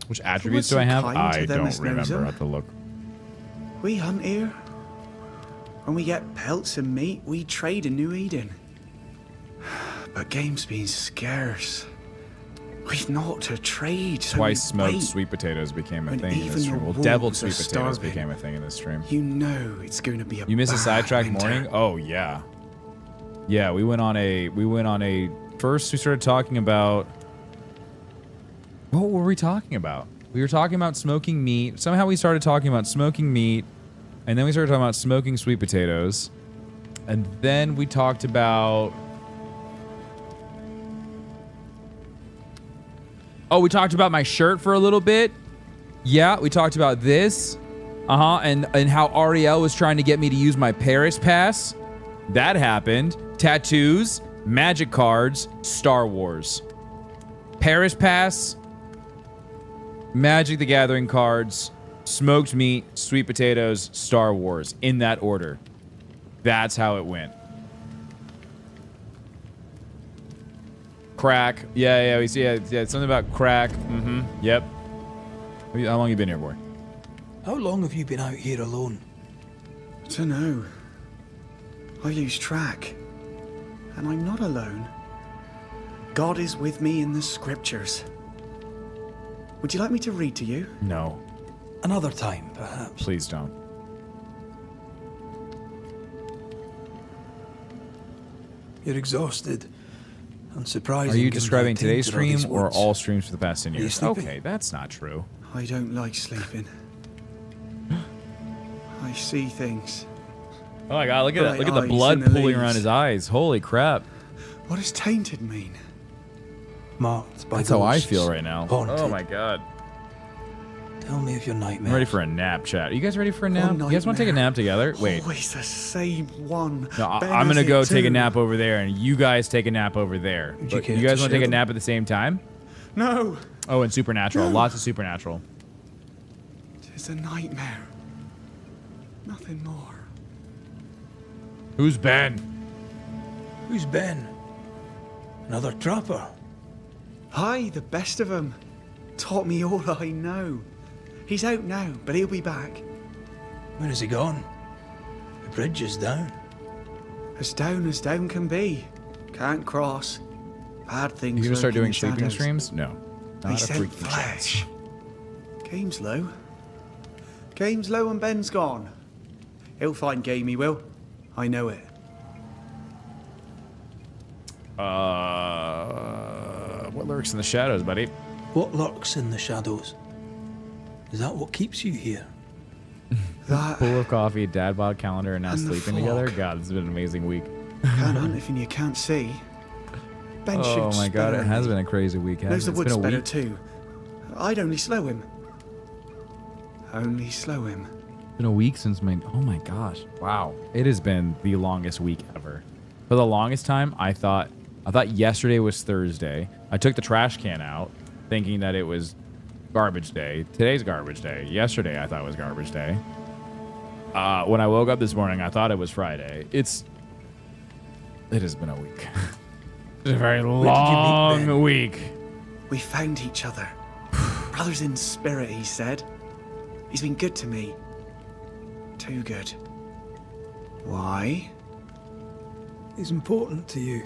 Which attributes do I have? kind I to them don't as knows remember. them. I have to look. We hunt here. When we get pelts and meat, we trade in New Eden. But game's been scarce. We've not to trade, so Twice smoked wait. sweet potatoes became a When thing in even this the stream. Well, deviled wolves are sweet potatoes starving. became a thing in this stream. You know it's going to be a You missed a bad sidetrack winter. morning? Oh yeah. Yeah, we went on a first we started talking about what were we talking about? We were talking about smoking meat. Somehow we started talking about smoking meat, and then we started talking about smoking sweet potatoes. And then we talked about oh, we talked about my shirt for a little bit. Yeah, we talked about this. And how Ariel was trying to get me to use my Paris pass. That happened. Tattoos, magic cards, Star Wars. Paris pass, Magic the Gathering cards, smoked meat, sweet potatoes, Star Wars. In that order. That's how it went. Crack. Yeah, we see. Yeah, something about crack. Yep. How long you been here, boy? How long have you been out here alone? I don't know. I lose track. And I'm not alone. God is with me in the scriptures. Would you like me to read to you? No. Another time, perhaps. Please don't. You're exhausted. Unsurprising. Are you given describing how today's tainted are these stream or woods. all streams for the past 10 you years? sleeping? Okay, that's not true. I don't like sleeping. I see things. Oh my god, look at that. Look at the Bright blood eyes in the pooling around leaves. his eyes. Holy crap. What does tainted mean? Marked by That's how I ghosts, feel right now. haunted. Oh my god. Tell me of your nightmares. I'm ready for a nap, chat. Are you guys ready for a nap? You guys want to take a nap together? Wait. Always the same one. No, Ben I'm has gonna it go take a too. nap over there, and you guys take a nap over there. Would you But care you to guys want to share take a them? nap at the same time? No, Oh, and Supernatural. No. Lots of Supernatural. it's a nightmare. Nothing more. Who's Ben? Who's Ben? Another trapper. Hi, the best of them. Taught me all I know. He's out now, but he'll be back. Where has he gone? The bridge is down. As down can be. Can't cross. Bad things. You gonna start lurking doing in sleeping shadows. streams? No. They Not a scent freaking flesh. chance. Game's low. Game's low and Ben's gone. He'll find game, he will. I know it. What lurks in the shadows, buddy? What lurks in the shadows? Is that what keeps you here? That Full of coffee, dad bod calendar, and now and the sleeping fog. together. God, this has been an amazing week. Can't hunt anything you can't see. Ben Oh shoots my god, better it than has me. been a crazy week. Knows the It's woods been a better week. too. I'd only slow him. Only slow him. It's been a week since my. Oh my gosh! Wow, it has been the longest week ever. For the longest time, I thought yesterday was Thursday. I took the trash can out, thinking that it was garbage day. Today's garbage day. Yesterday, I thought it was garbage day. When I woke up this morning, I thought it was Friday. It has been a week. It's a very long week. We found each other. Brothers in spirit, he said. He's been good to me. Too good. Why? He's important to you.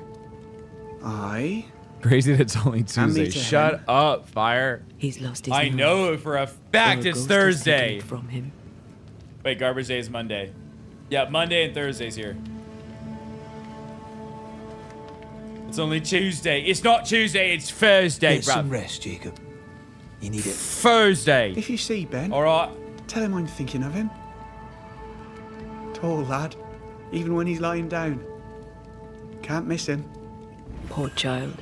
I? Crazy that it's only And me Tuesday. to Shut him. up, Fire. He's lost his I mind. know for a fact Or a it's ghost has Thursday. taken it from him. Wait, garbage day is Monday. Yeah, Monday and Thursday's here. It's only Tuesday. It's not Tuesday, it's Thursday, Get bruv. some rest, Jacob. You need it. Thursday. If you see Ben, Alright. tell him I'm thinking of him. Tall lad, even when he's lying down. Can't miss him. Poor child.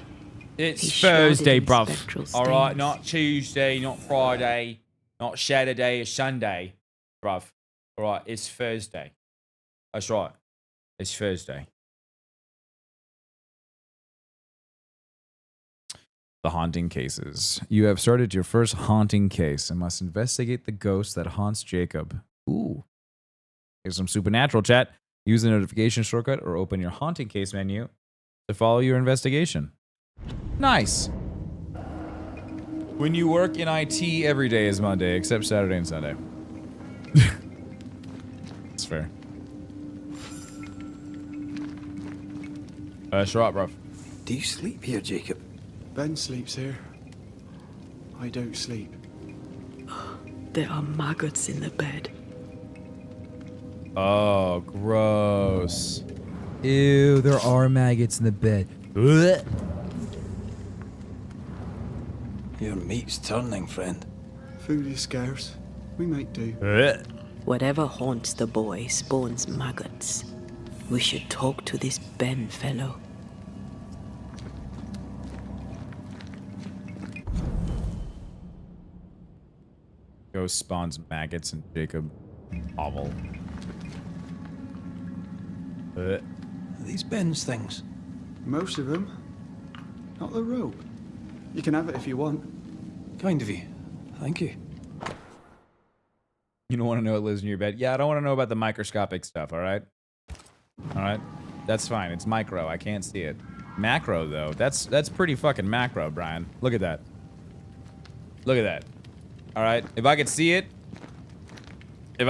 It's He's shrouded Thursday, in bruv. spectral Alright, stains. not Tuesday, not Friday, not Saturday or Sunday, bruv. Alright, it's Thursday. That's right. It's Thursday. The haunting cases. You have started your first haunting case and must investigate the ghost that haunts Jacob. Ooh. Here's some supernatural chat. Use the notification shortcut or open your haunting case menu to follow your investigation. Nice. When you work in IT, every day is Monday, except Saturday and Sunday. That's fair. Sure up, bro. Do you sleep here, Jacob? Ben sleeps here. I don't sleep. There are maggots in the bed. Oh, gross. Ew, there are maggots in the bed. Blech. Your meat's turning, friend. Food is scarce. We make do. Blech. Whatever haunts the boy spawns maggots. We should talk to this Ben fellow. Ghost spawns maggots and Jacob hovel. Are these Ben's things? Most of them. Not the rope. You can have it if you want. Kind of you. Thank you. You don't want to know what lives in your bed? Yeah, I don't want to know about the microscopic stuff, alright? Alright? That's fine. It's micro. I can't see it. Macro, though. That's pretty fucking macro, Brian. Look at that. Look at that. Alright? If I could see it, we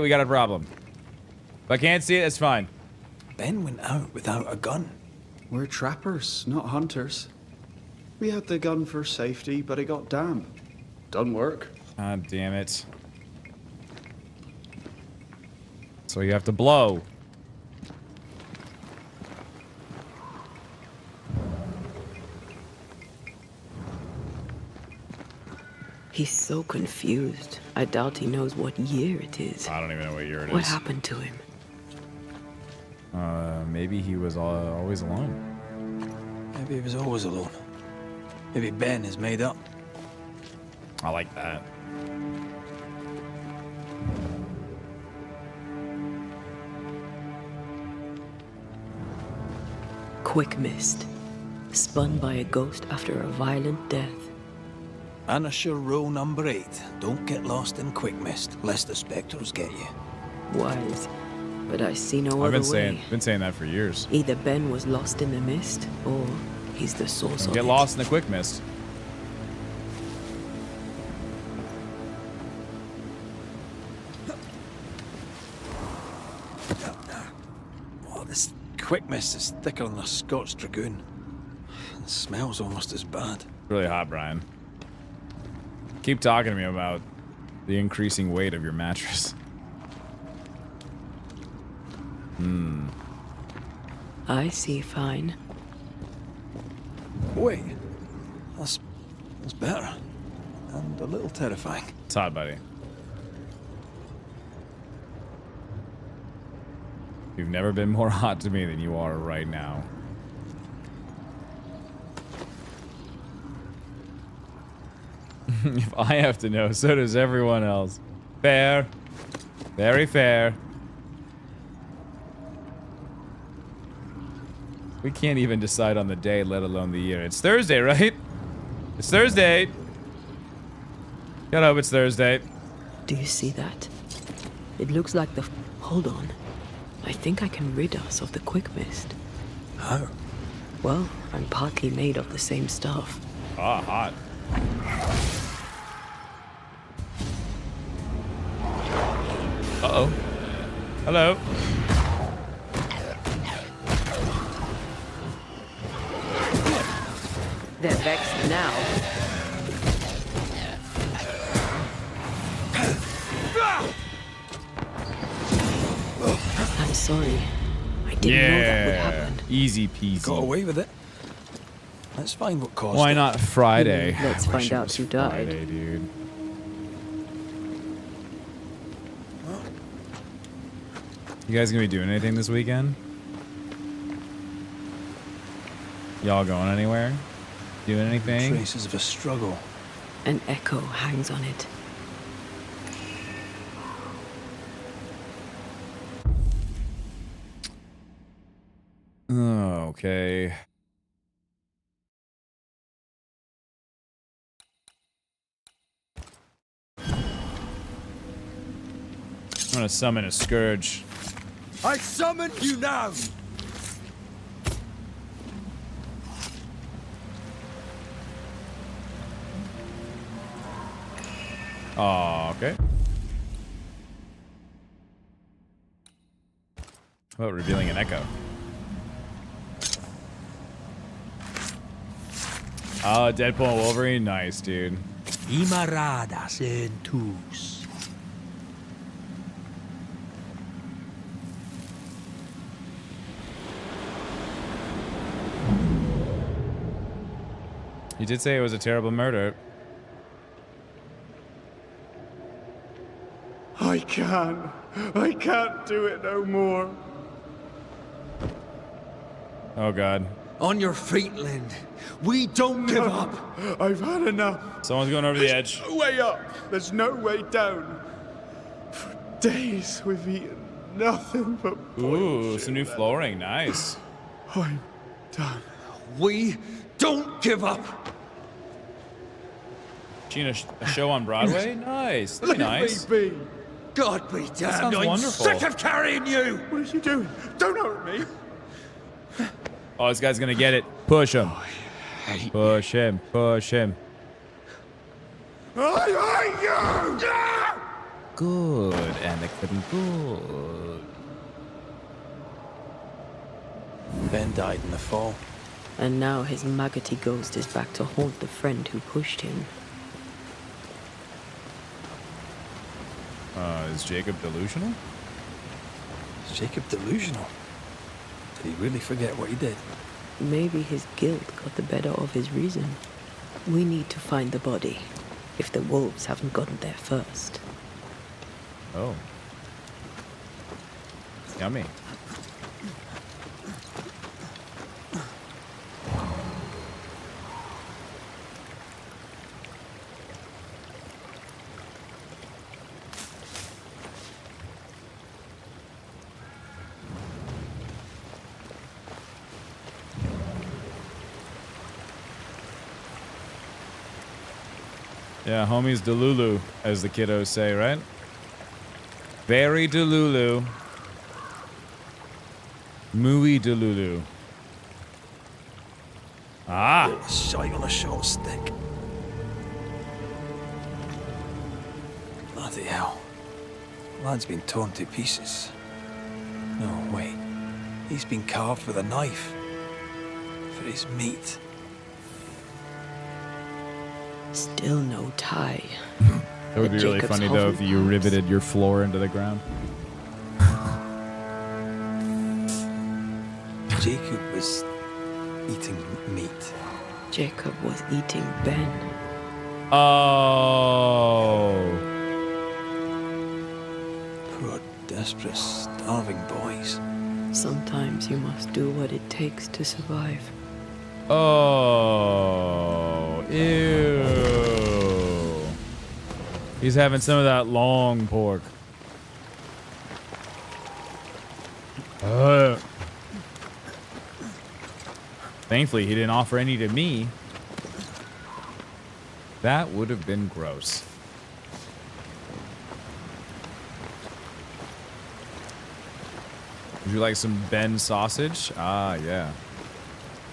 got a problem. If I can't see it, that's fine. Ben went out without a gun. We're trappers, not hunters. We had the gun for safety, but it got damp. Doesn't work. God damn it. So you have to blow. He's so confused. I doubt he knows what year it is. I don't even know what year it What is. happened to him? Maybe he was always alone. Maybe he was always alone. Maybe Ben is made up. I like that. Quick mist. Spun by a ghost after a violent death. Banisher rule number 8. Don't get lost in quick mist, lest the spectres get you. Wise. But I see no I've other been way. saying that for years. Either Ben was lost in the mist, or he's the source of Get it. lost in the quick mist. Oh, this quick mist is thicker than a Scots Dragoon. It smells almost as bad. Really hot, Brian. Keep talking to me about the increasing weight of your mattress. I see fine. Wait. That's better. And a little terrifying. It's hot, buddy. You've never been more hot to me than you are right now. If I have to know, so does everyone else. Fair. Very fair. We can't even decide on the day, let alone the year. It's Thursday, right? It's Thursday. Shut up, it's Thursday. Do you see that? It looks like the... Hold on. I think I can rid us of the quick mist. How? Well, I'm partly made of the same stuff. Ah, hot. Uh-oh. Hello. They're vexed now. I'm sorry. I didn't know that would happen. Easy peasy. Got away with it. Let's find what caused Why it. not Friday? Let's find out who died. Friday, dude. You guys gonna be doing anything this weekend? Y'all going anywhere? Doing anything? Traces of a struggle. An echo hangs on it. Oh, okay. I'm gonna summon a scourge. I summon you now! Oh, okay. How about revealing an echo? Oh, Deadpool and Wolverine? Nice, dude. Imaradas en tus. You did say it was a terrible murder. I can't do it no more. Oh, God. On your feet, Lind. We don't give up. I've had enough. Someone's going over the edge. No way up. There's no way down. For days we've eaten nothing but Ooh, some new flooring. Nice. I'm done. We don't give up. Seen a show on Broadway? Nice. That'd be nice. Let me be. God be damned. sounds I'm wonderful. sick of carrying you. What are you doing? Don't hurt me. Oh, this guy's gonna get it. Push him. Push him. Push him. I hate you! Good, Anakin. Good. Ben died in the fall. And now his maggoty ghost is back to haunt the friend who pushed him. Is Jacob delusional? Is Jacob delusional? Did he really forget what he did? Maybe his guilt got the better of his reason. We need to find the body, if the wolves haven't gotten there first. Oh. Yummy. Yeah, homies Delulu, as the kiddos say, right? Very Delulu. Mooey Delulu. Ah! Shite on a short stick. Bloody hell. Lad's been torn to pieces. No, wait. He's been carved with a knife. For his meat. Still no tie. It would be really Jacob's funny though if you hover riveted your floor into the ground. Jacob was eating meat. Jacob was eating Ben. Oh. Poor, desperate, starving boys. Sometimes you must do what it takes to survive. Oh. Ew. He's having some of that long pork. Thankfully, he didn't offer any to me. That would have been gross. Would you like some Ben sausage? Ah, yeah.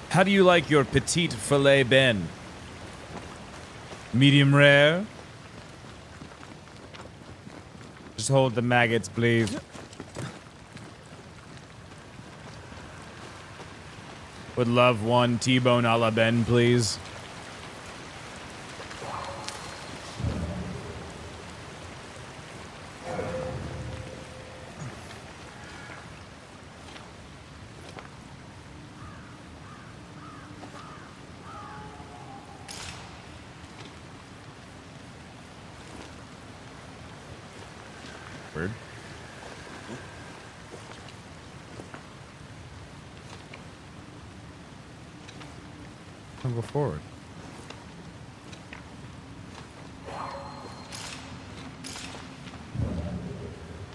How do you like your petite filet Ben? Medium rare? Just hold the maggots, please. Would love one T-bone a la Ben, please. Weird. I'll go forward.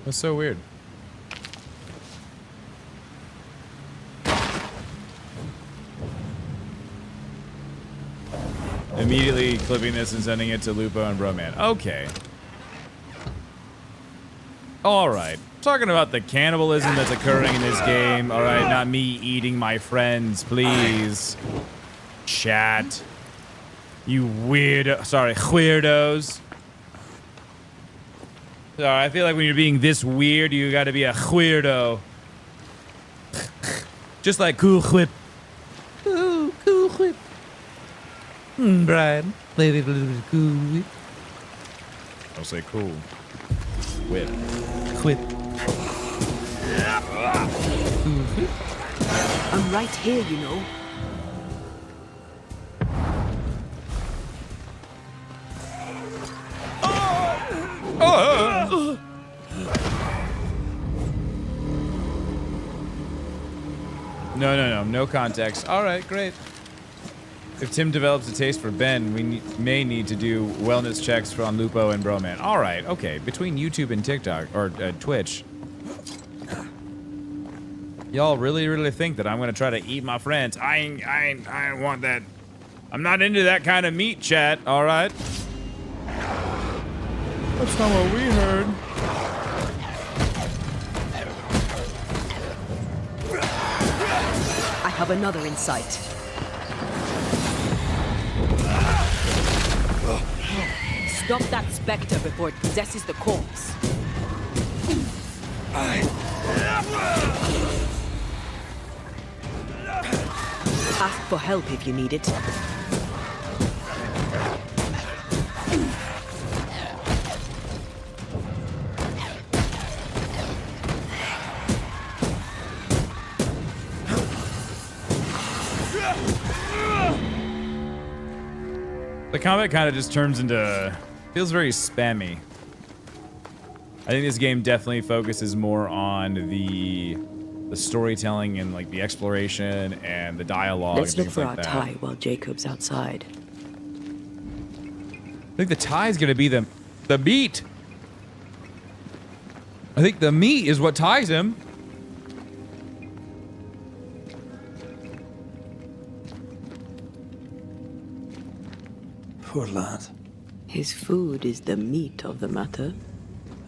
That's so weird. Immediately clipping this and sending it to Lupo and Broman. Okay. Alright. Talking about the cannibalism that's occurring in this game. Alright, not me eating my friends, please. Chat. You weirdo. Sorry, weirdos. Sorry, I feel like when you're being this weird, you gotta be a weirdo. Just like Cool Whip. Ooh, Cool Whip. Brian. Cool Whip. I'll say cool. Whip. Whip. I'm right here, you know. Oh. No context. All right, great. If Tim develops a taste for Ben, we may need to do wellness checks on Lupo and Broman. All right, okay. Between YouTube and TikTok or Twitch, y'all really think that I'm gonna try to eat my friends? I ain't want that. I'm not into that kind of meat, chat. All right. That's not what we heard. I have another in sight. Stop that specter before it possesses the corpse. Ask for help if you need it. The combat kind of just turns into... feels very spammy. I think this game definitely focuses more on the storytelling and like the exploration and the dialogue. Let's and look things for like our that. tie while Jacob's outside. I think the tie is going to be the meat. I think the meat is what ties him. Poor lad. His food is the meat of the matter.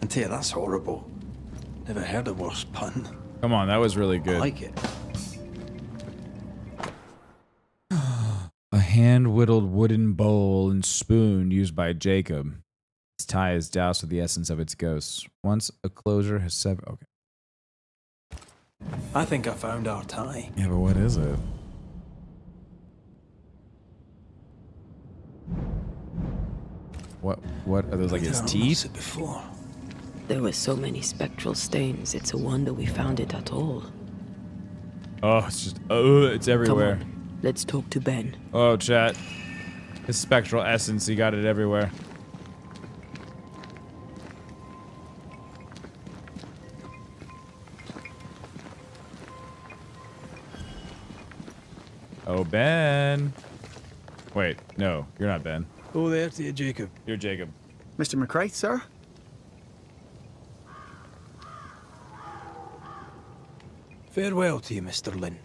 I tell you, that's horrible. Never heard a worse pun. Come on, that was really good. I like it. A hand-whittled wooden bowl and spoon used by Jacob. Its tie is doused with the essence of its ghost. Once a closure has severed... Okay. I think I found our tie. Yeah, but what is it? What are those, like his teeth? Before. There were so many spectral stains, it's a wonder we found it at all. Oh, it's just... oh, it's everywhere. Come on. Let's talk to Ben. Oh, chat. His spectral essence, he got it everywhere. Oh, Ben. Wait, no, you're not Ben. Oh, there to you, Jacob. You're Jacob. Mr. McCraith, sir? Farewell to you, Mr. Lind.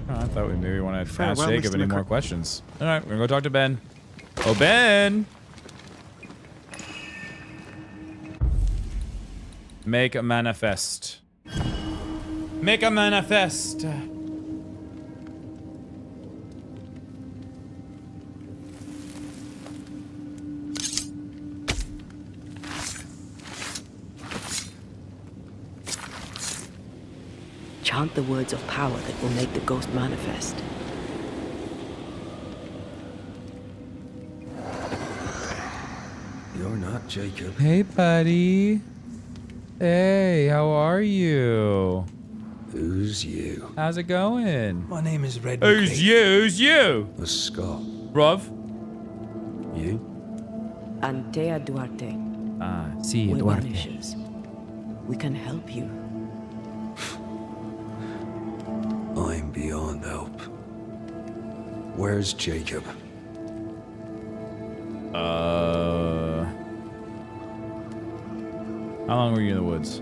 Oh, I thought we maybe want to ask Farewell, Jacob Mr. any more questions. All right, we're gonna go talk to Ben. Oh, Ben! Make a manifest. Make a manifest. Chant the words of power that will make the ghost manifest. You're not Jacob. Hey, buddy. Hey, how are you? Who's you? How's it going? My name is Red. Who's you? Who's you? A Scot. Bruv. You? Antea Duarte. Ah, see, We're Duarte. Banishers. We can help you. I'm beyond help. Where's Jacob? How long were you in the woods?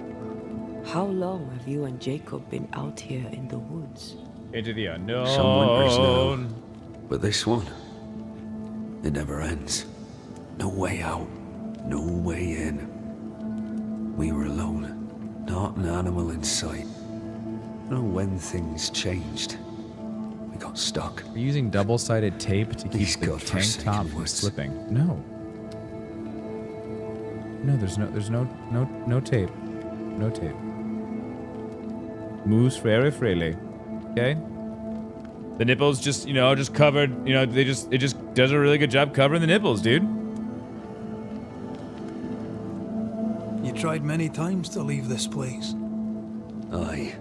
How long have you and Jacob been out here in the woods? Into the unknown. Some winters now. But this one, it never ends. No way out, no way in. We were alone, not an animal in sight. I don't know when things changed. We got stuck. Are you using double-sided tape to keep the tank top from slipping? No. No, there's no tape. No tape. Moves very freely. Okay? The nipples just, just covered, it just does a really good job covering the nipples, dude. You tried many times to leave this place. I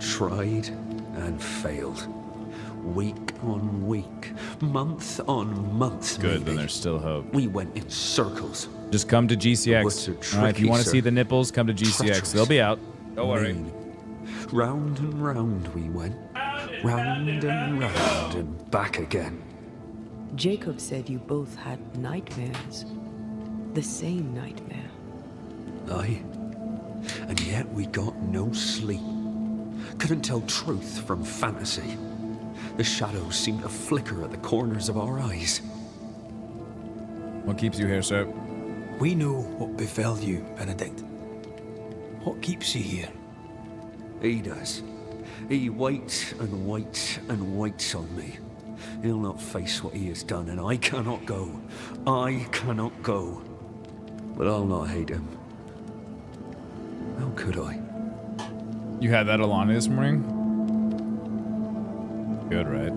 tried and failed. Week on week, month on month. Good, then there's still hope. We went in circles. Just come to GCX. All right, if you want to see the nipples, come to GCX. They'll be out. Don't worry. Round and round we went. Round and round and back again. Jacob said you both had nightmares. The same nightmare. Aye. And yet we got no sleep. Couldn't tell truth from fantasy. The shadows seemed to flicker at the corners of our eyes. What keeps you here, sir? We know what befell you, Benedict. What keeps you here? He does. He waits and waits and waits on me. He'll not face what he has done, and I cannot go. I cannot go. But I'll not hate him. How could I? You had that Alani this morning? Good, right?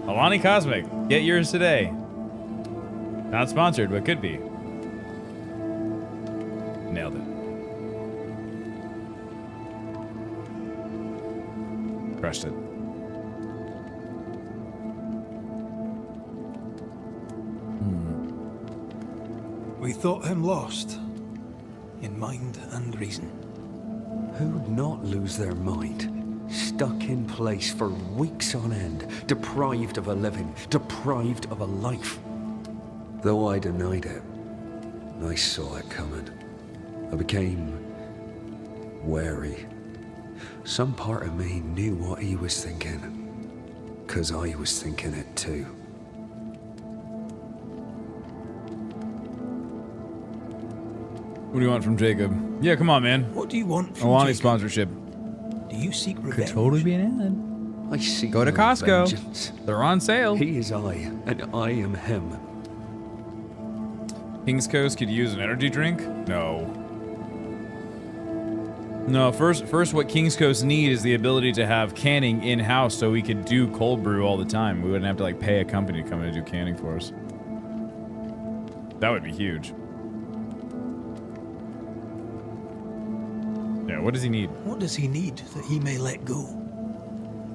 Alani Cosmic, get yours today. Not sponsored, but could be. Nailed it. Crushed it. We thought him lost, in mind and reason. Who'd not lose their mind? Stuck in place for weeks on end, deprived of a living, deprived of a life. Though I denied it, I saw it coming. I became wary. Some part of me knew what he was thinking, 'cause I was thinking it too. What do you want from Jacob? Yeah, come on, man. What do you want from Alani Jacob? sponsorship. Do you seek revenge? Could totally be an ad. I seek Go to no Costco. vengeance. They're on sale. He is I, and I am him. King's Coast could use an energy drink? No. No, first what King's Coast need is the ability to have canning in-house so we could do cold brew all the time. We wouldn't have to like pay a company to come in and do canning for us. That would be huge. Yeah, what does he need? What does he need that he may let go?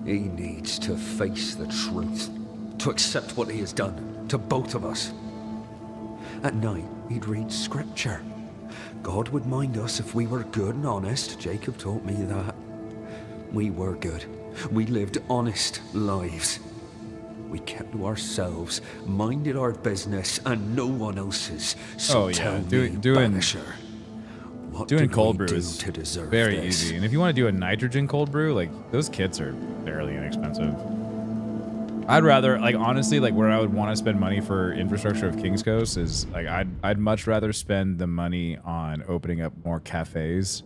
He needs to face the truth, to accept what he has done to both of us. At night, he'd read scripture. God would mind us if we were good and honest. Jacob taught me that. We were good. We lived honest lives. We kept to ourselves, minded our business and no one else's. So tell me, Banisher, what doing did cold we brew do is to deserve very this? easy. And if you want to do a nitrogen cold brew, like those kits are fairly inexpensive. I'd rather, like, honestly, like where I would want to spend money for infrastructure of King's Coast is like I'd much rather spend the money on opening up more cafes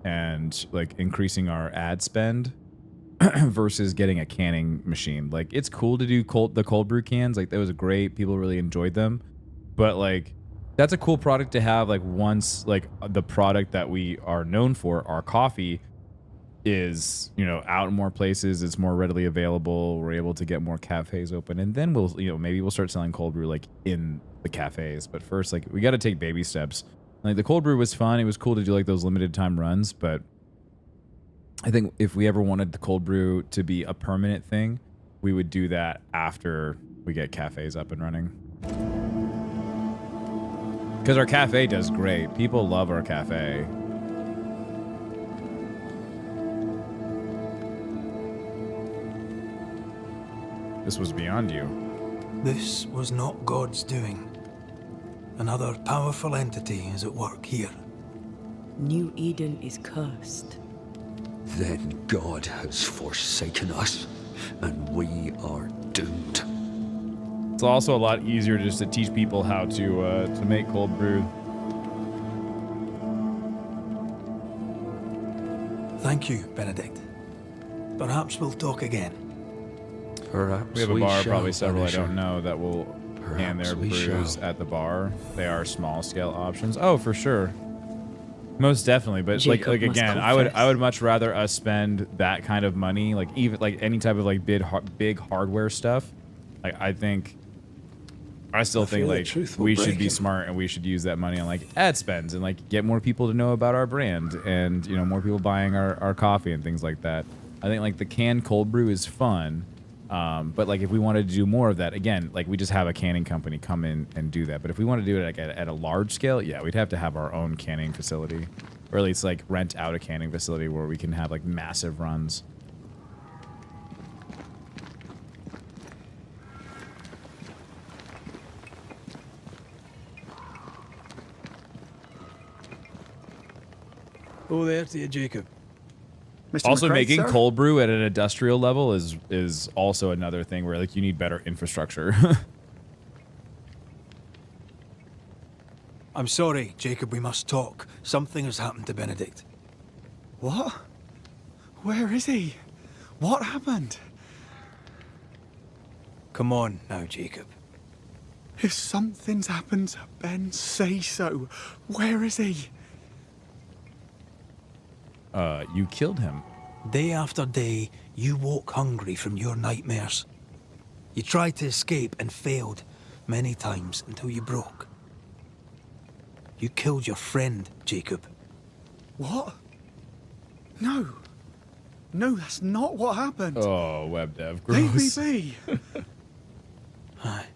and like increasing our ad spend versus getting a canning machine. Like, it's cool to do the cold brew cans. Like, that was great. People really enjoyed them. But like, that's a cool product to have. Like, once like the product that we are known for, our coffee, is, you know, out in more places, it's more readily available, we're able to get more cafes open, and then we'll, you know, maybe we'll start selling cold brew like in the cafes. But first, like, we got to take baby steps. Like, the cold brew was fun. It was cool to do like those limited time runs, but I think if we ever wanted the cold brew to be a permanent thing, we would do that after we get cafes up and running. Because our cafe does great. People love our cafe. This was beyond you. This was not God's doing. Another powerful entity is at work here. New Eden is cursed. Then God has forsaken us, and we are doomed. It's also a lot easier just to teach people how to make cold brew. Thank you, Benedict. Perhaps we'll talk again. Perhaps we have a bar, shall, probably several Banisher. I don't know, that will hand their we brews shall. at the bar. They are small scale options. Oh, for sure. Most definitely, but Jacob like must again, confess. I would much rather us spend that kind of money, like even like any type of like big hardware stuff. Like, I still think feel the like truth will we should break be him. smart and we should use that money on like ad spends and like get more people to know about our brand and, you know, more people buying our coffee and things like that. I think like the canned cold brew is fun. But like if we wanted to do more of that, again, like we just have a canning company come in and do that. But if we want to do it like at a large scale, yeah, we'd have to have our own canning facility, or at least like rent out a canning facility where we can have like massive runs. Oh, there to you, Jacob. Mr. Also, McRae, making sir? cold brew at an industrial level is also another thing where like you need better infrastructure. I'm sorry, Jacob, we must talk. Something has happened to Benedict. What? Where is he? What happened? Come on now, Jacob. If something's happened to Ben, say so. Where is he? You killed him. Day after day, you woke hungry from your nightmares. You tried to escape and failed many times until you broke. You killed your friend, Jacob. What? No. No, that's not what happened. Oh, web dev, Leave gross. me be. Aye.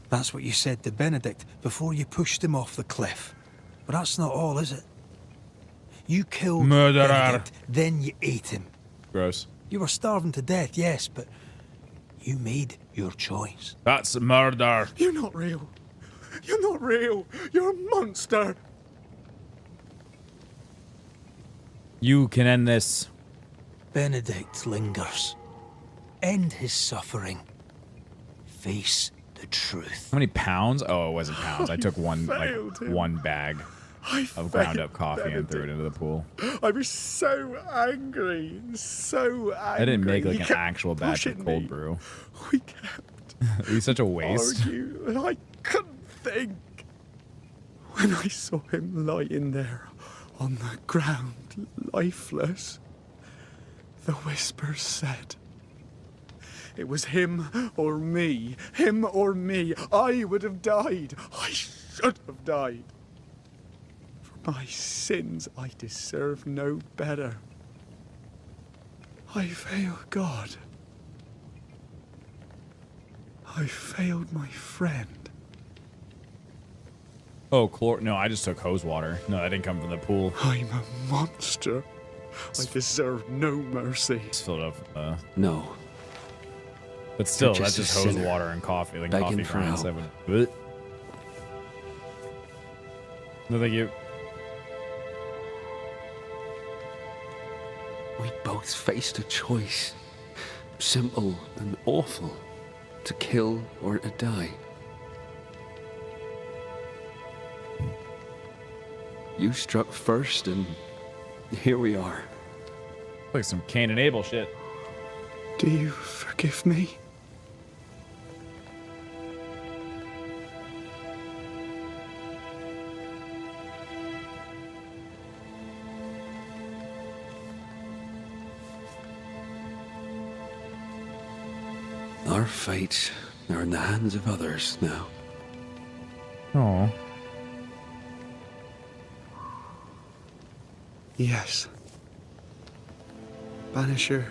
That's what you said to Benedict before you pushed him off the cliff. But that's not all, is it? You killed Murderer. Benedict, then you ate him. Gross. You were starving to death, yes, but you made your choice. That's murder. You're not real. You're not real. You're a monster. You can end this. Benedict lingers. End his suffering. Face the truth. How many pounds? Oh, it wasn't pounds. I took one failed him. one bag of ground up coffee and threw it into the pool. I was so angry. So angry. I didn't make like He an kept actual batch of pushing cold me. brew. We kept It was such a waste. argue, and I couldn't think. When I saw him lying there on the ground, lifeless, the whispers said, it was him or me. Him or me. I would have died. I should have died. For my sins, I deserve no better. I failed God. I failed my friend. Oh, chlor. No, I just took hose water. No, that didn't come from the pool. I'm a monster. I deserve no mercy. It's filled up. No. But still, You're that's just just a hose sinner, water and coffee. Like begging coffee for grinds. help. That would. No, thank you. We both faced a choice, simple and awful, to kill or to die. You struck first, and here we are. Like some Cain and Abel shit. Do you forgive me? Our fates are in the hands of others now. Oh. Yes. Banisher,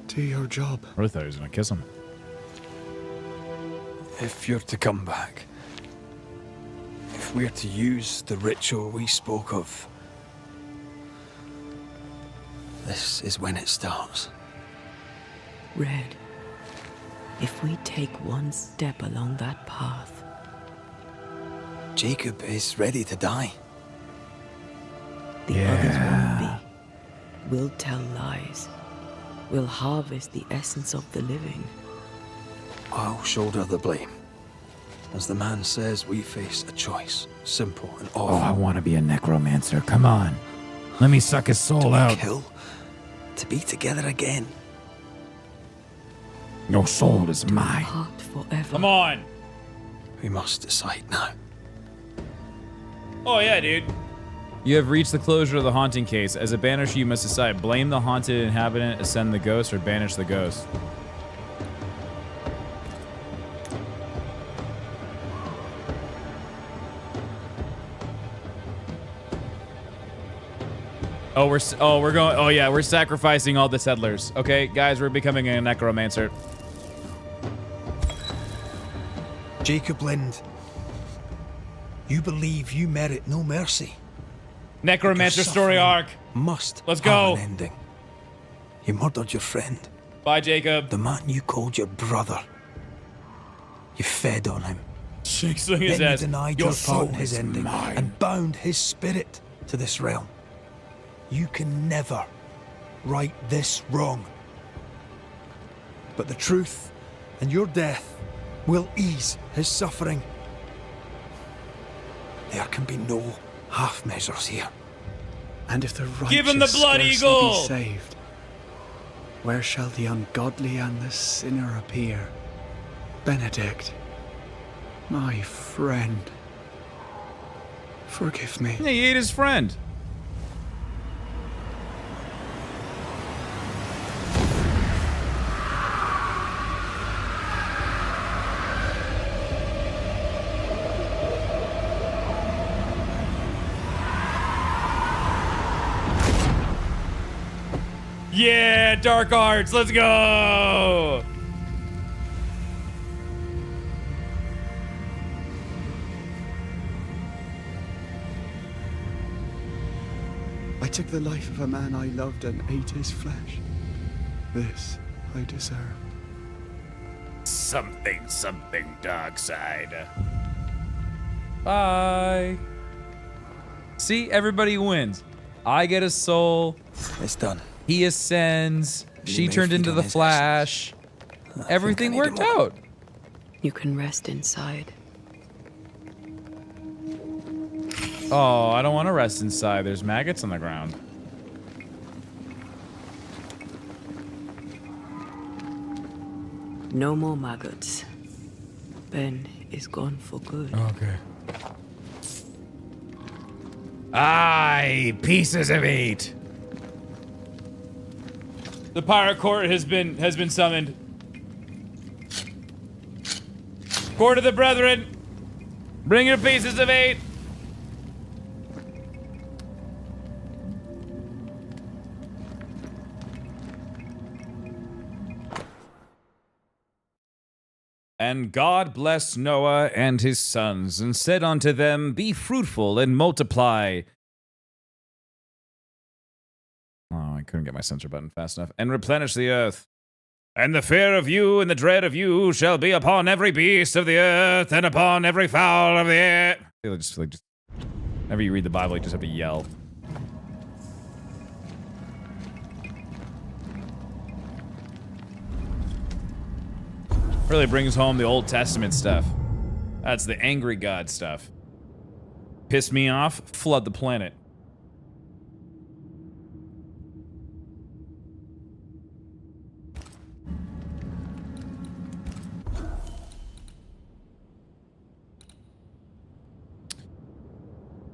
do your job. I really thought he was gonna kiss him. If you're to come back, if we're to use the ritual we spoke of, this is when it starts. Red, if we take one step along that path, Jacob is ready to die. the others won't be. We'll tell lies. We'll harvest the essence of the living. I'll shoulder the blame. As the man says, we face a choice, simple and awful. Oh, I want to be a necromancer. Come on. Let me suck his soul to out. kill, to be together again. Your soul is mine. Heart forever. Come on. We must decide now. Oh, yeah, dude. You have reached the closure of the haunting case. As a banisher, you must decide. Blame the haunted inhabitant, ascend the ghost, or banish the ghost. We're sacrificing all the settlers. Okay, guys, we're becoming a necromancer. Jacob Lind, you believe you merit no mercy. Necromancer story arc. Must Let's have go. an ending. You murdered your friend. Bye, Jacob. The man you called your brother. You fed on him. Jake swinging his Then you ass. denied Your your part in soul his is ending mine. and bound his spirit to this realm. You can never right this wrong. But the truth and your death will ease his suffering. There can be no half measures here. And if the righteous Give him the blood scarcely eagle! be saved, where shall the ungodly and the sinner appear? Benedict, my friend, forgive me. Yeah, he ate his friend. Yeah, dark arts, let's go! I took the life of a man I loved and ate his flesh. This I deserve. Something, dark side. Bye. See, everybody wins. I get a soul. It's done. He ascends. She may turned feed into on the his Flash. Everything need worked a moment. out. You can rest inside. Oh, I don't want to rest inside. There's maggots on the ground. No more maggots. Ben is gone for good. Okay. Aye, pieces of meat. The pirate court has been summoned. Court of the Brethren, bring your pieces of eight. And God blessed Noah and his sons, and said unto them, Be fruitful and multiply. Oh, I couldn't get my censor button fast enough. And replenish the earth. And the fear of you and the dread of you shall be upon every beast of the earth, and upon every fowl of the air. I feel just whenever you read the Bible, you just have to yell. Really brings home the Old Testament stuff. That's the angry God stuff. Piss me off, flood the planet.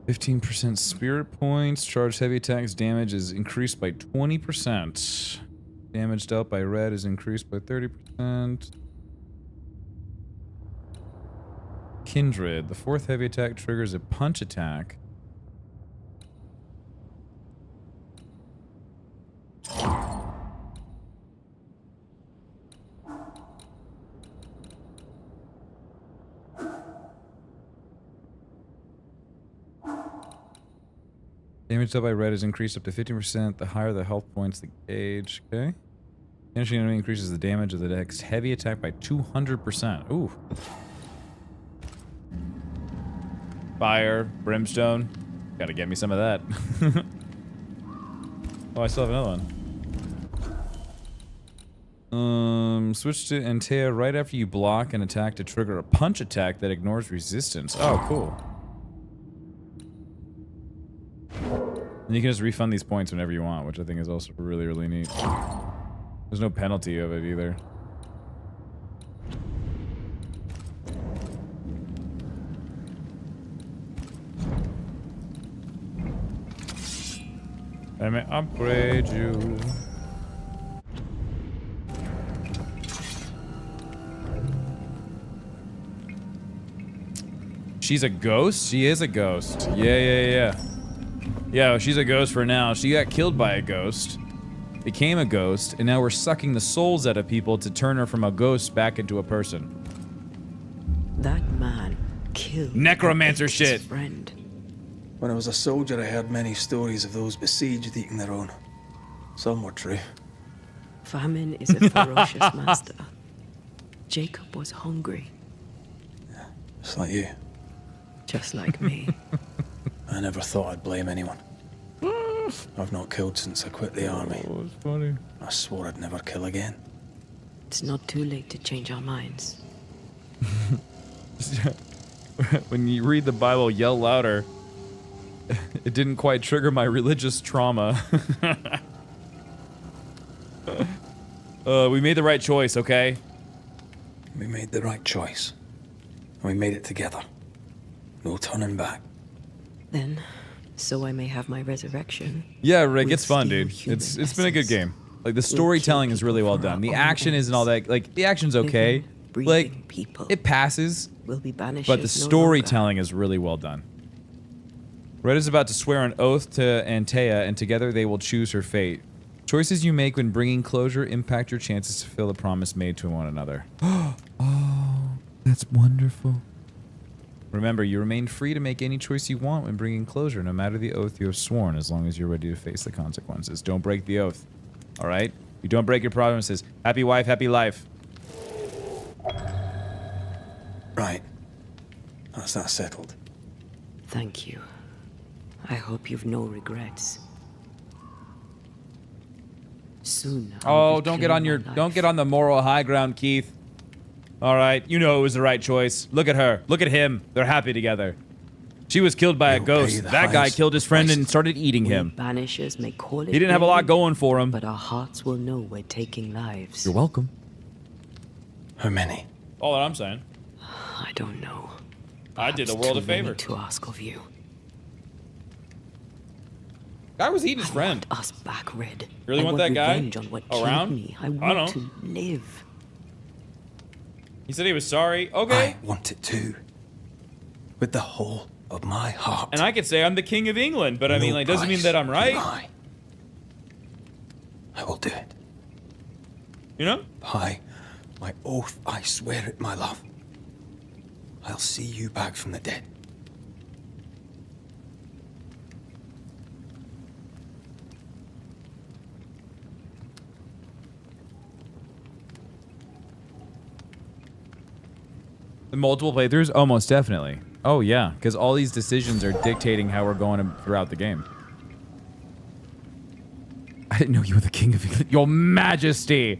%15 spirit points. Charged heavy attacks damage is increased by 20%. Damage dealt by red is increased by 30%. Kindred. The 4th heavy attack triggers a punch attack. Damage dealt by red is increased up to 15%. The higher the health points, the gauge. Okay. Finishing enemy increases the damage of the next heavy attack by 200%. Ooh. Fire, brimstone. Gotta get me some of that. Oh, I still have another one. Switch to Antea right after you block an attack to trigger a punch attack that ignores resistance. Oh, cool. And you can just refund these points whenever you want, which I think is also really, really neat. There's no penalty of it either. I may upgrade you. She's a ghost? She is a ghost. Yeah. Yeah, she's a ghost for now. She got killed by a ghost, became a ghost, and now we're sucking the souls out of people to turn her from a ghost back into a person. That man killed necromancer shit. Friend. When I was a soldier, I heard many stories of those besieged eating their own. Some were true. Famine is a ferocious master. Jacob was hungry. Yeah, just like you. Just like me. I never thought I'd blame anyone. I've not killed since I quit the army. Oh, it's funny. I swore I'd never kill again. It's not too late to change our minds. When you read the Bible, yell louder. It didn't quite trigger my religious trauma. We made the right choice, okay? We made the right choice. And we made it together. No turning back. Then, so I may have my resurrection. Yeah, Rick, it's fun, dude. It's been a good game. Like, the storytelling is really well done. The action isn't all that, like, the action's okay. Like, it passes. Will be banished. But the storytelling is really well done. Red is about to swear an oath to Antea, and together they will choose her fate. Choices you make when bringing closure impact your chances to fulfill the promise made to one another. Oh, that's wonderful. Remember, you remain free to make any choice you want when bringing closure, no matter the oath you have sworn, as long as you're ready to face the consequences. Don't break the oath, all right? You don't break your promises. Happy wife, happy life. Right. That's that settled. Thank you. I hope you've no regrets. Soon. Oh, don't get on the moral high ground, Keith. All right, you know it was the right choice. Look at her. Look at him. They're happy together. She was killed by a ghost. That guy killed his friend and started eating him. Banishers may call it. He didn't have a lot going for him. But our hearts will know we're taking lives. You're welcome. How many? All that I'm saying. I don't know. I did the world a favor. To ask of you. Guy was eating his friend. Want us back, Red. You really want that guy around? Me. I want to live. He said he was sorry. Okay. I want it too. With the whole of my heart. And I could say I'm the king of England, but I mean, like, doesn't mean that I'm right. I will do it. You know? I My oath, I swear it, my love. I'll see you back from the dead. The multiple playthroughs? Oh, most definitely. Oh, yeah, because all these decisions are dictating how we're going throughout the game. I didn't know you were the king of England. Your Majesty!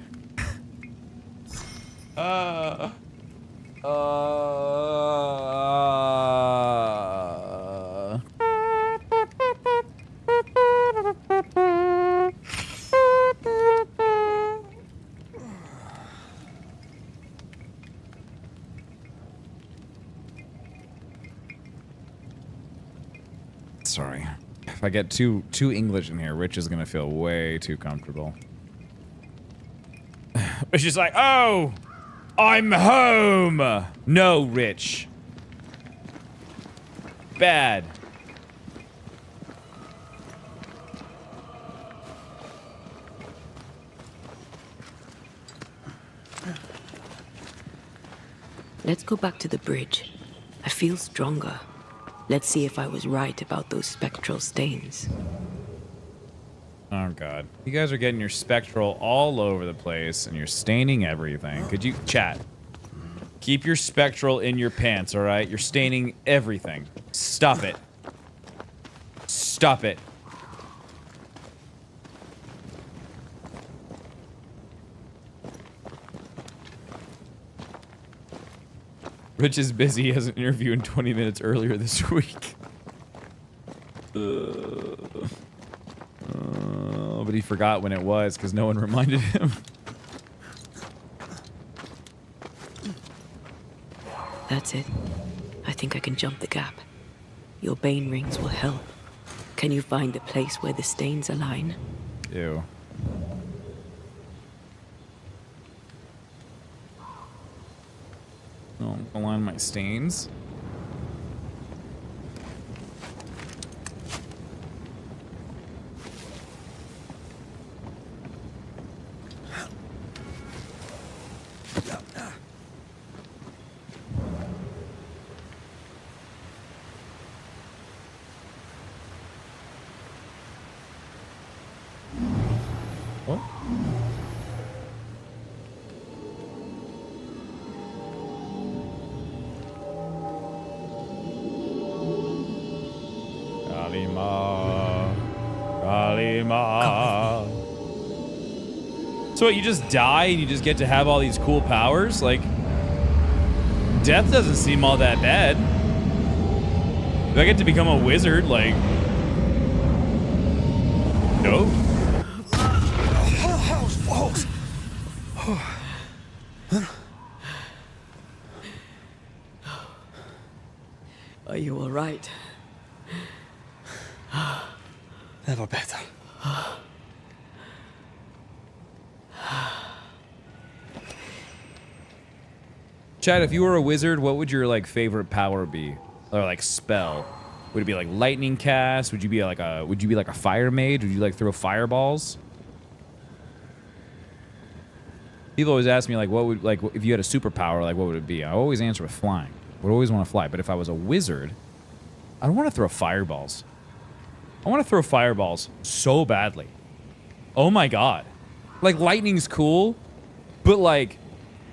Sorry. If I get too English in here, Rich is gonna feel way too comfortable. It's just like, oh, I'm home. No, Rich. Bad. Let's go back to the bridge. I feel stronger. Let's see if I was right about those spectral stains. Oh, God. You guys are getting your spectral all over the place, and you're staining everything. Could you... Chat. Keep your spectral in your pants, alright? You're staining everything. Stop it. Stop it. Rich is busy. He has an interview in 20 minutes earlier this week. But he forgot when it was because no one reminded him. That's it. I think I can jump the gap. Your bane rings will help. Can you find the place where the stains align? Ew. Oh, align my stains. So what, you just die and you just get to have all these cool powers? Like, death doesn't seem all that bad. If I get to become a wizard, like... No. Are you all right? Never better. Chad, if you were a wizard, what would your like favorite power be, or like spell? Would it be like lightning cast? Would you be like a fire mage? Would you like throw fireballs? People always ask me like, what would, like, if you had a superpower, like what would it be? I always answer with flying. I would always want to fly. But if I was a wizard, I don't want to throw fireballs. I want to throw fireballs so badly. Oh my god. Like lightning's cool, but like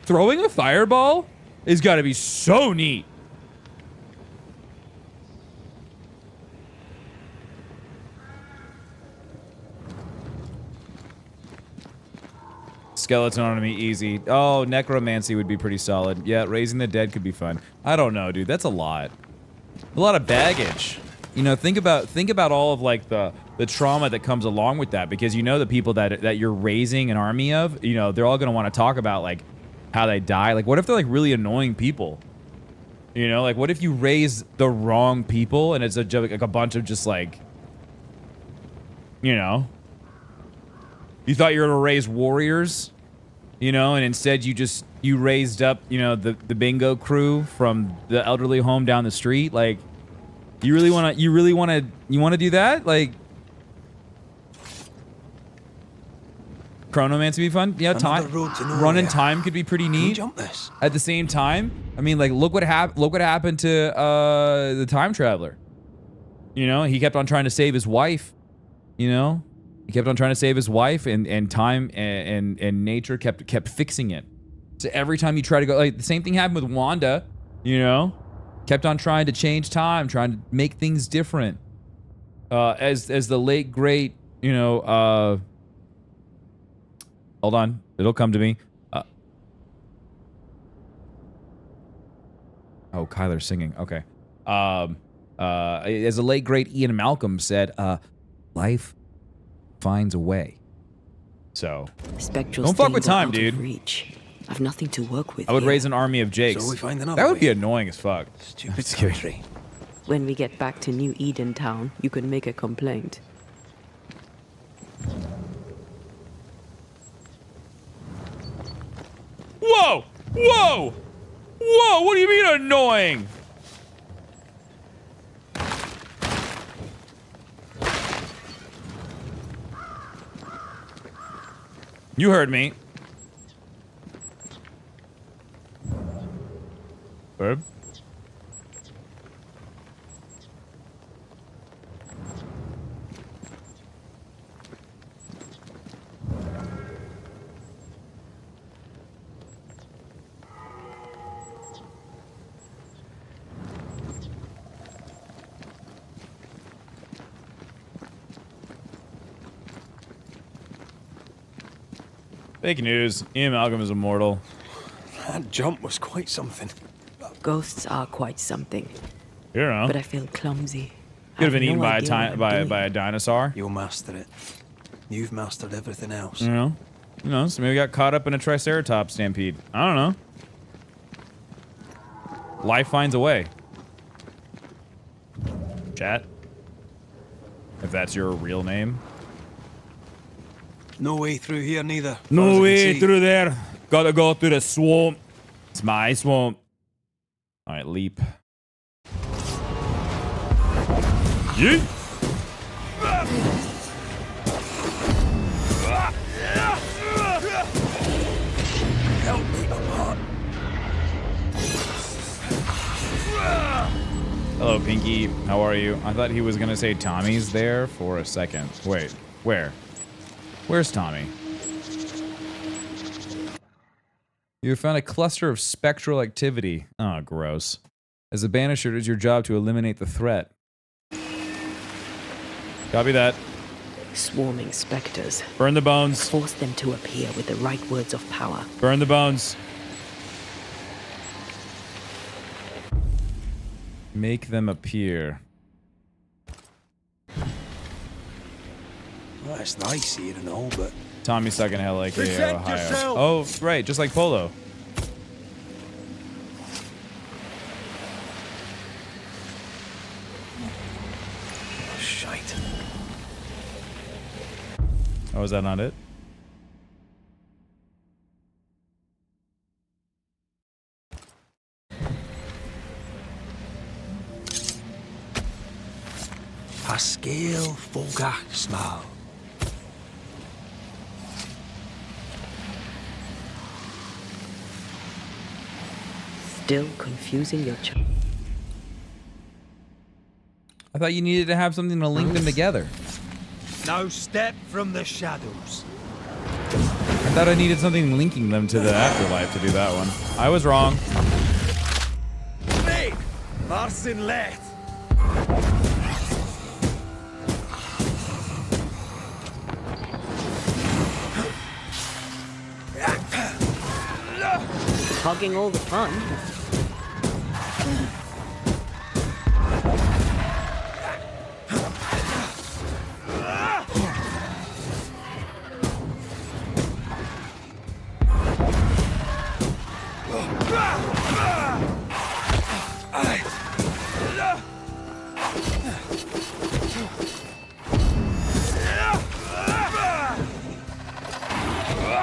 throwing a fireball is gotta be so neat. Skeleton enemy easy. Oh, necromancy would be pretty solid. Yeah, raising the dead could be fun. I don't know, dude. That's a lot. A lot of baggage. You know, think about all of like the trauma that comes along with that, because you know the people that you're raising an army of, you know, they're all gonna want to talk about like how they die. Like, what if they're like really annoying people? You know, like what if you raise the wrong people and it's like a bunch of just like, you know, you thought you were gonna raise warriors, you know, and instead you raised up, you know, the bingo crew from the elderly home down the street. Like, you want to do that? Like, chronomancy would be fun. Yeah, time running time could be pretty neat. Jump this. At the same time, I mean, like, look what happened to the time traveler. You know, he kept on trying to save his wife. You know, he kept on trying to save his wife, and time and nature kept fixing it. So every time you try to go, like the same thing happened with Wanda. You know, kept on trying to change time, trying to make things different. As the late great, you know, hold on, it'll come to me. Oh, Kyler's singing. Okay. As the late great Ian Malcolm said, life finds a way. So Spectral don't fuck with stains are time, out of dude. reach. I've nothing to work with. I would here. raise an army of Jakes. So we find another That would way. be annoying as fuck. Stupid Just kidding. country. When we get back to New Eden Town, you can make a complaint. Whoa! Whoa! Whoa! What do you mean annoying? You heard me. Herb? Fake news. Ian Malcolm is immortal. That jump was quite something. Ghosts are quite something. You know. But I feel clumsy. Could have been eaten no by idea what I'm by a dinosaur. You'll master it. You've mastered everything else. You know, so maybe we got caught up in a triceratops stampede. I don't know. Life finds a way. Chat. If that's your real name. No way through here neither. No way through there. Gotta go through the swamp. It's my swamp. Alright, leap. Yeet! Help me apart. Hello, Pinky. How are you? I thought he was gonna say Tommy's there for a second. Wait, where? Where's Tommy? You have found a cluster of spectral activity. Oh, gross. As a Banisher, it is your job to eliminate the threat. Copy that. Swarming specters. Burn the bones. Force them to appear with the right words of power. Burn the bones. Make them appear. Well, it's nice here and all, but... Tommy's stuck in LA, Present Ohio. yourself. Oh, right, just like Polo. Shite. Oh, is that not it? Pascal Fogach Smile. Still confusing your child. I thought you needed to have something to link them together. Now step from the shadows. I thought I needed something linking them to the afterlife to do that one. I was wrong. Hey, Marcin Leth. Hogging all the fun.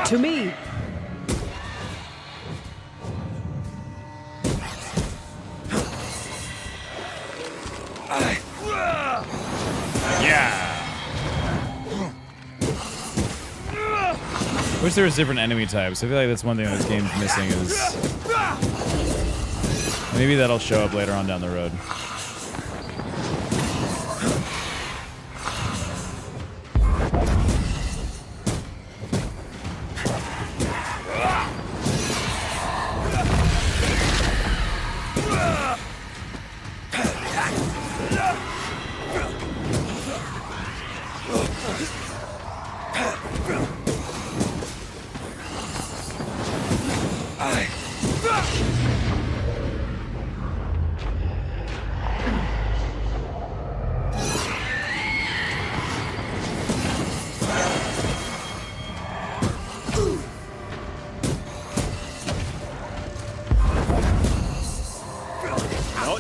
To me. Yeah. Wish there was different enemy types. I feel like that's one thing this game's missing is... Maybe that'll show up later on down the road.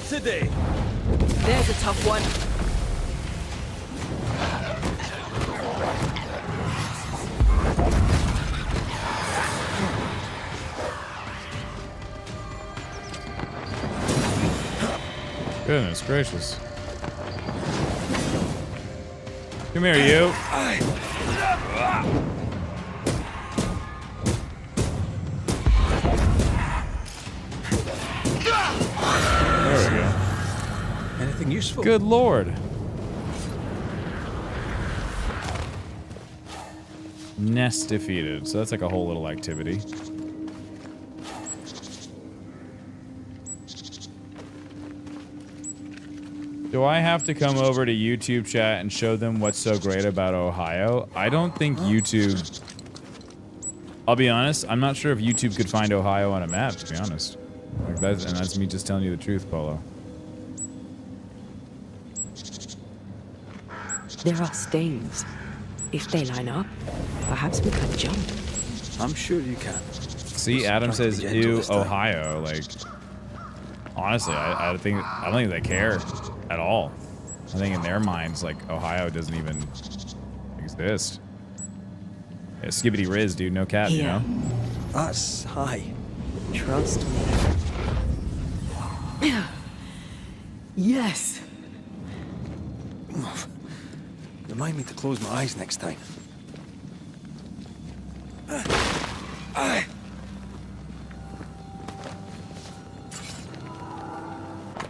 Today. There's a tough one. Goodness gracious. Come here, you. There we go. Anything useful? Good lord. Nest defeated. So that's like a whole little activity. Do I have to come over to YouTube chat and show them what's so great about Ohio? I don't think YouTube... I'll be honest, I'm not sure if YouTube could find Ohio on a map, to be honest. Like that's me just telling you the truth, Polo. There are stains. If they line up, perhaps we could jump. I'm sure you can. See, Adam says, ew, Ohio. Like, honestly, I don't think they care at all. I think in their minds, like, Ohio doesn't even exist. Yeah, skibbity Riz, dude, no cap, you know? That's high. Trust me. Yes. Remind me to close my eyes next time.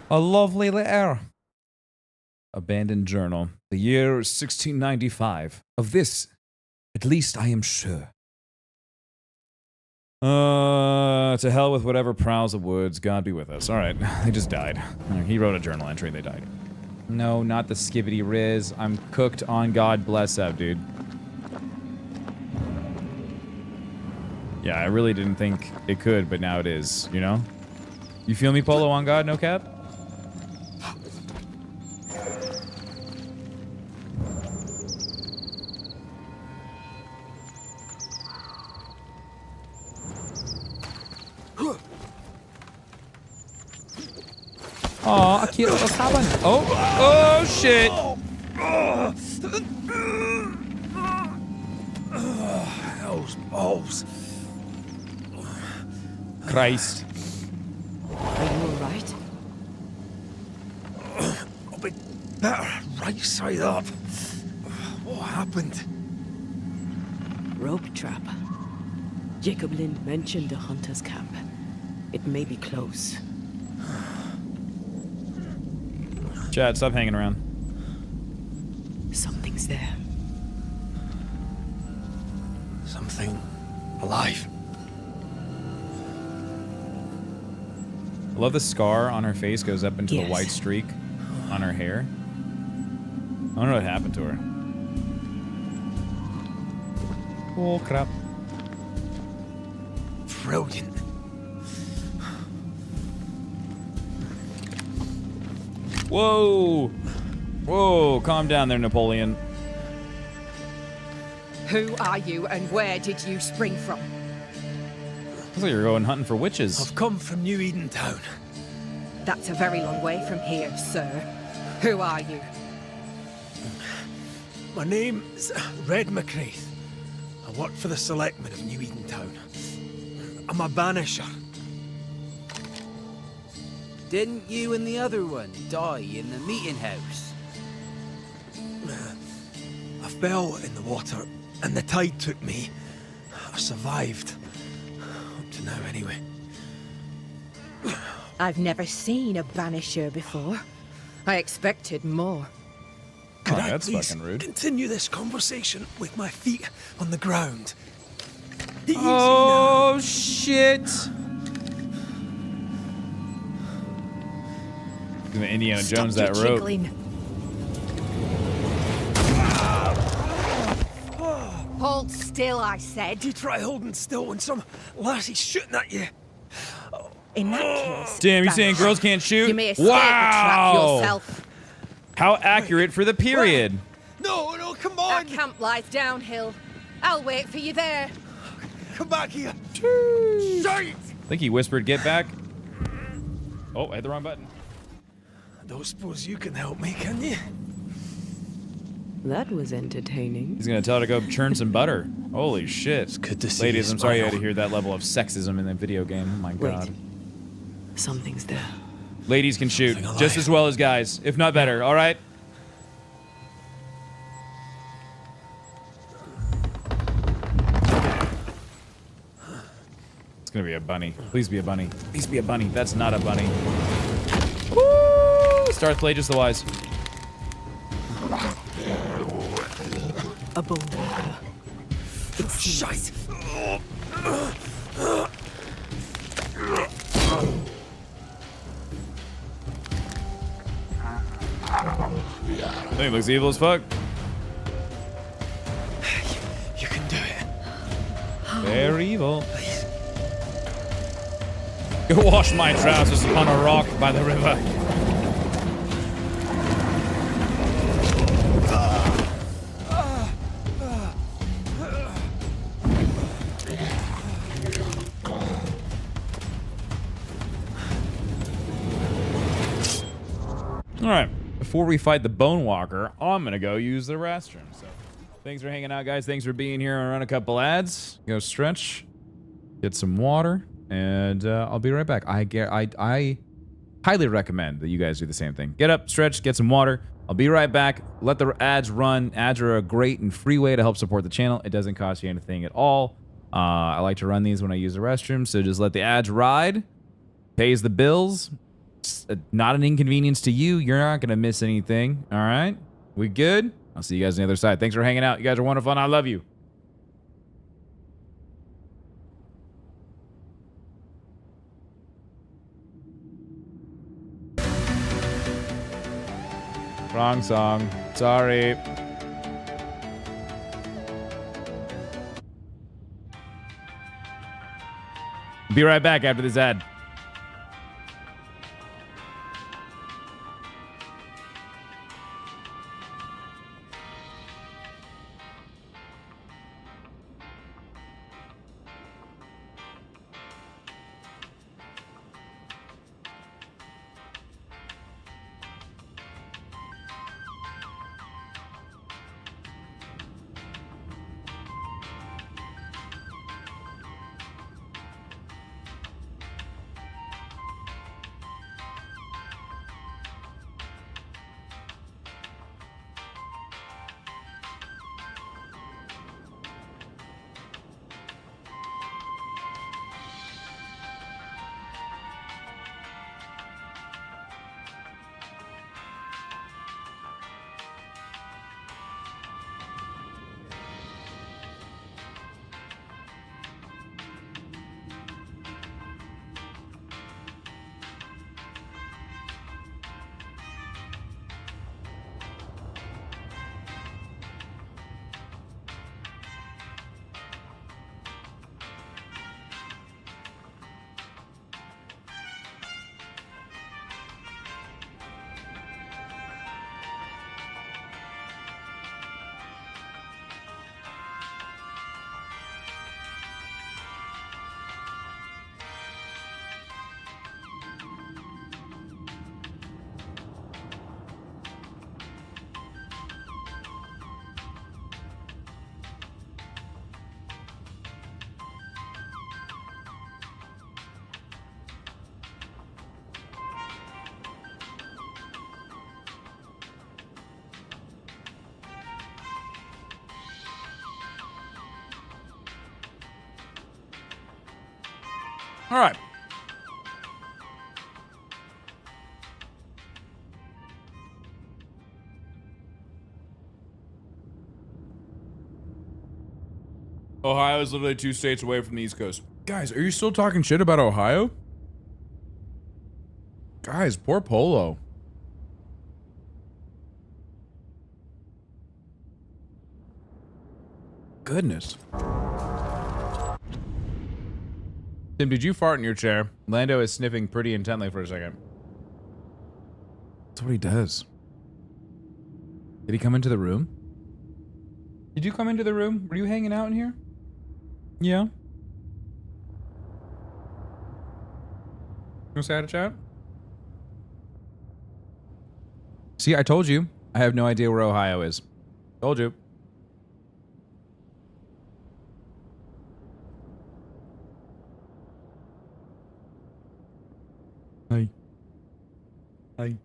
A lovely letter. Abandoned journal. The year 1695. Of this, at least I am sure. To hell with whatever prowls the woods. God be with us. All right, they just died. He wrote a journal entry. They died. No, not the skibbity Riz. I'm cooked on God bless that, dude. Yeah, I really didn't think it could, but now it is, you know? You feel me, Polo, on God, no cap? Aw, a cute little cabin. Oh shit. Those balls. Christ. Are you alright? I'll be better right side up. What happened? Rope trap. Jacob Lind mentioned a hunter's camp. It may be close. Chad, stop hanging around. Something's there. Something alive. I love the scar on her face goes up into the Yes. white streak on her hair. I don't know what happened to her. Oh, crap. Brilliant. Whoa! Whoa, calm down there, Napoleon. Who are you and where did you spring from? Looks like you're going hunting for witches. I've come from New Eden Town. That's a very long way from here, sir. Who are you? My name's Red McCraith. I work for the selectmen of New Eden Town. I'm a banisher. Didn't you and the other one die in the meeting house? I fell in the water and the tide took me. I survived. Up to now, anyway. I've never seen a Banisher before. I expected more. Could Oh, I that's please fucking rude. continue this conversation with my feet on the ground? Easy Oh, shit. Gonna Indiana Jones that rope. Hold still, I said. You try holding still when some lassie's shooting at you. In that case, Damn, you saying girls can't shoot? you may escape the trap Wow. yourself. How accurate for the period. No, come on! Our camp lies downhill. I'll wait for you there. Come back here! I think he whispered, get back. Oh, I hit the wrong button. I don't suppose you can help me, can you? That was entertaining. He's gonna tell her to go churn some butter. Holy shit. It's good to see Ladies, you I'm sorry you smile. had to hear that level of sexism in the video game. Oh my god. Something's there. Ladies can shoot just as well as guys, if not better, alright? It's gonna be a bunny. Please be a bunny. Please be a bunny. That's not a bunny. Woo! Starth play just the wise. A bone walker. It's shite! I think it looks evil as fuck. You can do it. Very evil. Go wash my trousers upon a rock by the river. All right, before we fight the Bone Walker, I'm gonna go use the restroom. So, thanks for hanging out, guys. Thanks for being here. I'll run a couple ads. Go stretch, get some water, and I'll be right back. I highly recommend that you guys do the same thing. Get up, stretch, get some water. I'll be right back. Let the ads run. Ads are a great and free way to help support the channel. It doesn't cost you anything at all. I like to run these when I use the restroom, so just let the ads ride. Pays the bills. It's not an inconvenience to you. You're not going to miss anything. All right? We good? I'll see you guys on the other side. Thanks for hanging out. You guys are wonderful, and I love you. Wrong song. Sorry. Be right back after this ad. All right. Ohio is literally 2 states away from the East Coast. Guys, are you still talking shit about Ohio? Guys, poor Polo. Goodness. Tim, did you fart in your chair? Lando is sniffing pretty intently for a second. That's what he does. Did he come into the room? Did you come into the room? Were you hanging out in here? Yeah. You want to say hi to chat? See, I told you. I have no idea where Ohio is. Told you. Hi. Hi.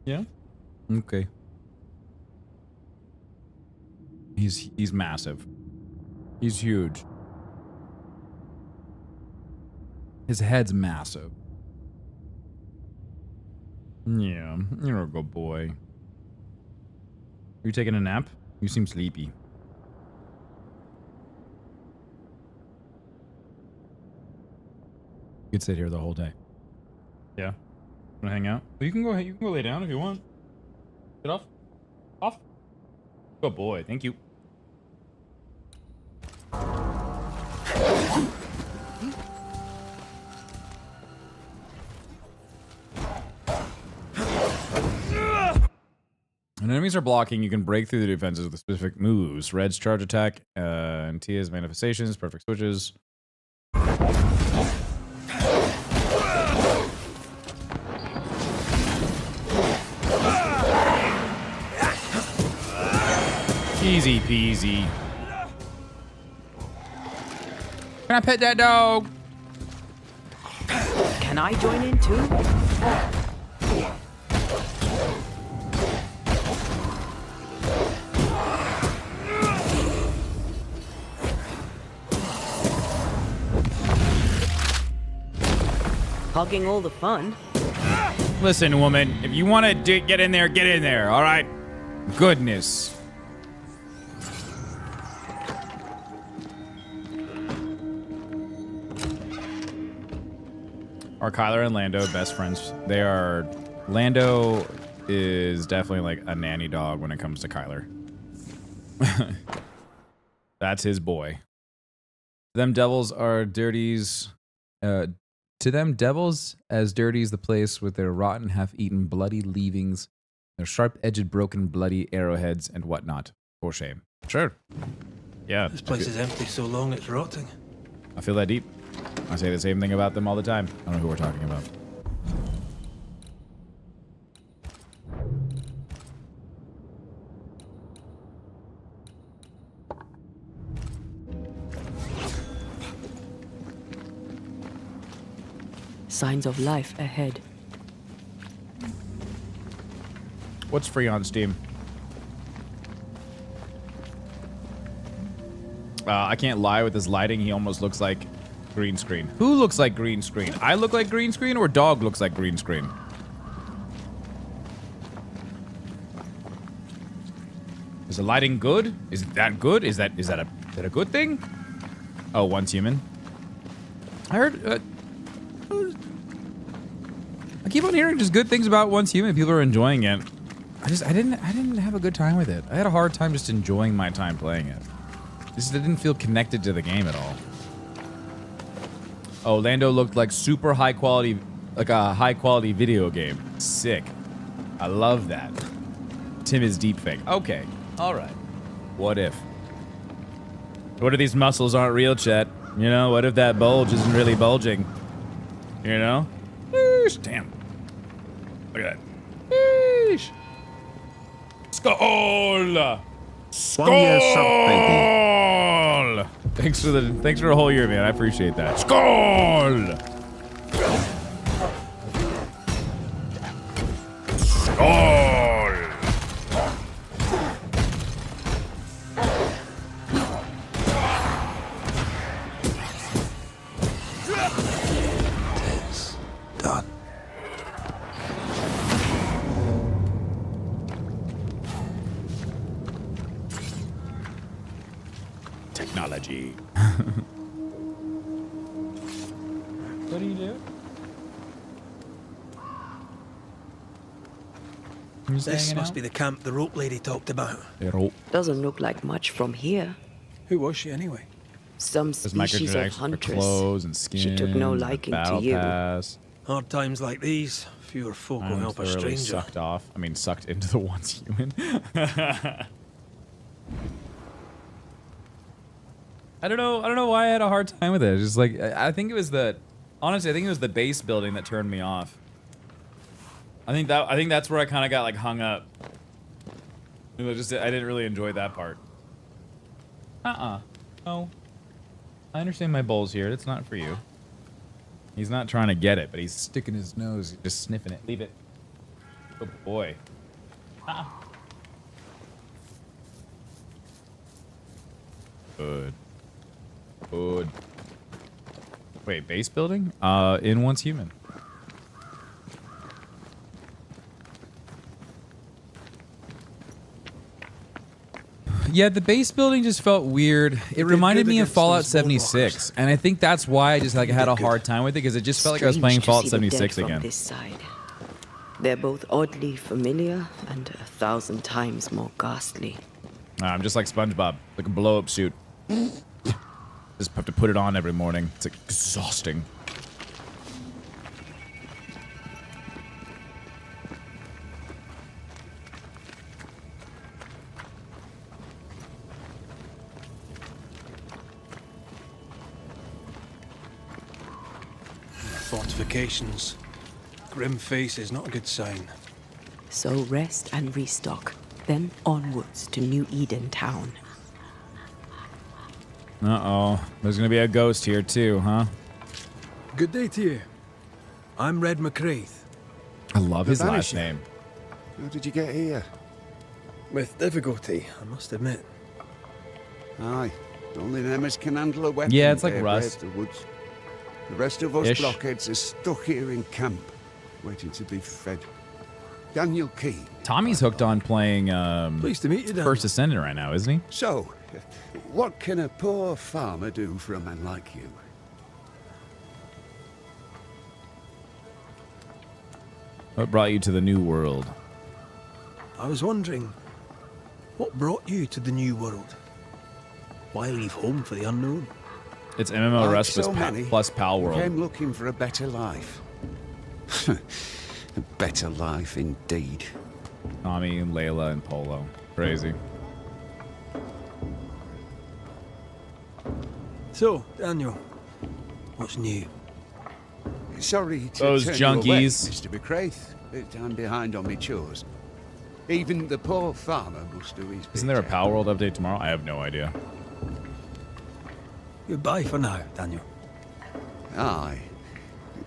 Yeah? Okay. He's massive. He's huge. His head's massive. Yeah, you're a good boy. Are you taking a nap? You seem sleepy. You could sit here the whole day. Yeah. Wanna hang out? Well, you can go lay down if you want. Get off. Off. Good boy, thank you. When enemies are blocking, you can break through the defenses with specific moves. Red's charge attack, and Tia's manifestations, perfect switches. Easy peasy. Can I pet that dog? Can I join in too? Hogging all the fun. Listen, woman, if you want to get in there, all right? Goodness. Are Kyler and Lando best friends? They are. Lando is definitely like a nanny dog when it comes to Kyler. That's his boy. Them devils are dirties. To them, devils as dirty as the place with their rotten, half-eaten, bloody leavings, their sharp-edged, broken, bloody arrowheads and whatnot. For shame. Sure. Yeah. This place is empty so long it's rotting. I feel that deep. I say the same thing about them all the time. I don't know who we're talking about. Signs of life ahead. What's free on Steam? I can't lie with his lighting. He almost looks like green screen. Who looks like green screen? I look like green screen or dog looks like green screen? Is the lighting good? Is that good? Is that a good thing? Oh, once human. I heard. I keep on hearing just good things about Once Human. People are enjoying it. I didn't have a good time with it. I had a hard time just enjoying my time playing it. I didn't feel connected to the game at all. Oh, Lando looked like super high quality, like a high quality video game. Sick. I love that. Tim is deepfake. Okay. All right. What if? What if these muscles aren't real, chat? You know, what if that bulge isn't really bulging? You know? Eesh, damn. Look at that. Eesh. Skull! Skull! 1 year sub, baby. Thanks for the whole year, man. I appreciate that. Skull! Skull! that. Technology. What do you do? This must be the camp the rope lady talked about. Doesn't look like much from here. Who was she anyway? Some species of huntress. Clothes and skins, she took no liking to you. Pass. Hard times like these, fewer folk will help a stranger. Sucked off. I mean, sucked into the once human. I don't know why I had a hard time with it. It's just like, I think it was honestly, I think it was the base building that turned me off. I think that's where I kind of got like hung up. It was just, I didn't really enjoy that part. No. I understand my bowl's here. It's not for you. He's not trying to get it, but he's sticking his nose, just sniffing it. Leave it. Good boy. Good. Good. Wait, base building? In Once Human. Yeah, the base building just felt weird. It reminded me of Fallout 76, and I think that's why I just like had a hard time with it, because it just felt like I was playing Fallout 76 again. This side. They're both oddly familiar and 1,000 times more ghastly. I'm just like SpongeBob, like a blow-up suit. Just have to put it on every morning. It's exhausting. Fortifications. Grim face is not a good sign. So rest and restock, then onwards to New Eden Town. Uh-oh. There's gonna be a ghost here too, huh? Good day to you. I'm Red McCraith. I love his last Banisher. name. How did you get here? With difficulty, I must admit. Aye, only them as can handle a weapon. Yeah, it's like dare Rust. brave the woods. The rest of us Ish. blockheads are stuck here in camp, waiting to be fed. Daniel Key. Tommy's hooked on playing Pleased to meet you, Daniel. First Ascendant right now, isn't he? So, what can a poor farmer do for a man like you? What brought you to the New World? I was wondering, what brought you to the new world? Why leave home for the unknown? It's MMO Like Rust so many, plus Pal World. Came looking for a better life. A better life indeed. Tommy, Layla, and Polo. Crazy. So, Daniel, what's new? Sorry to Those turn you away, junkies. Mr. McCraith, but I'm behind on my chores. Even the poor farmer must do his bit. Isn't there a Pal World update tomorrow? I have no idea. Goodbye for now, Daniel. Aye.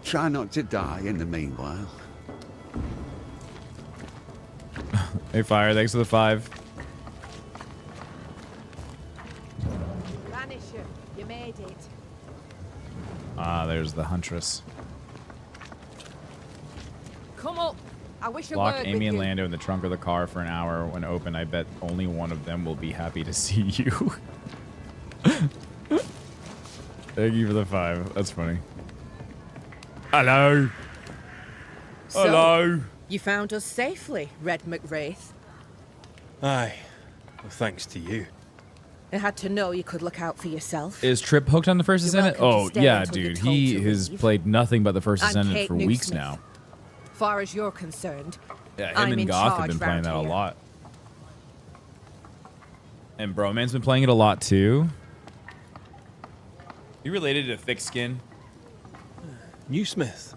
Try not to die in the meanwhile. Hey, Fire, thanks for the 5. Banisher, you made it. Ah, there's the Huntress. Come up. I wish I Lock were Amy with and you. Lando in the trunk of the car for an hour. When open, I bet only one of them will be happy to see you. Thank you for the 5. That's funny. Hello. So, Hello. You found us safely, Red McWraith. Aye. Well, thanks to you. I had to know you could look out for yourself. Is Trip hooked on the First You're Ascendant? welcome to Oh, stay yeah, until you're dude. told He to has leave. played nothing but the First I'm Ascendant Kate for weeks Newsmith. now. Far as you're concerned, Yeah, him I'm and in Goth have charge been playing round that a here. lot. And Broman's been playing it a lot too. You related to Thick Skin? Newsmith.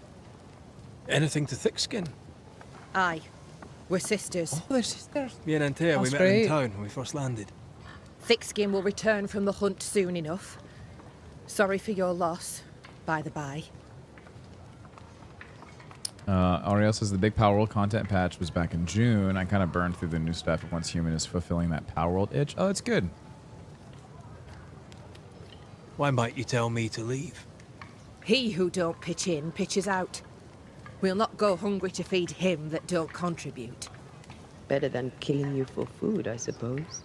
Anything to thick skin? Aye. We're sisters. Oh, they're sisters. Me and Antea, we That's met in great. town when we first landed. Thickskin will return from the hunt soon enough. Sorry for your loss, by the by. Ariel says the big Power World content patch was back in June. I kind of burned through the new stuff once Human is fulfilling that Power World itch. Oh, it's good. Why might you tell me to leave? He who don't pitch in, pitches out. We'll not go hungry to feed him that don't contribute. Better than killing you for food, I suppose.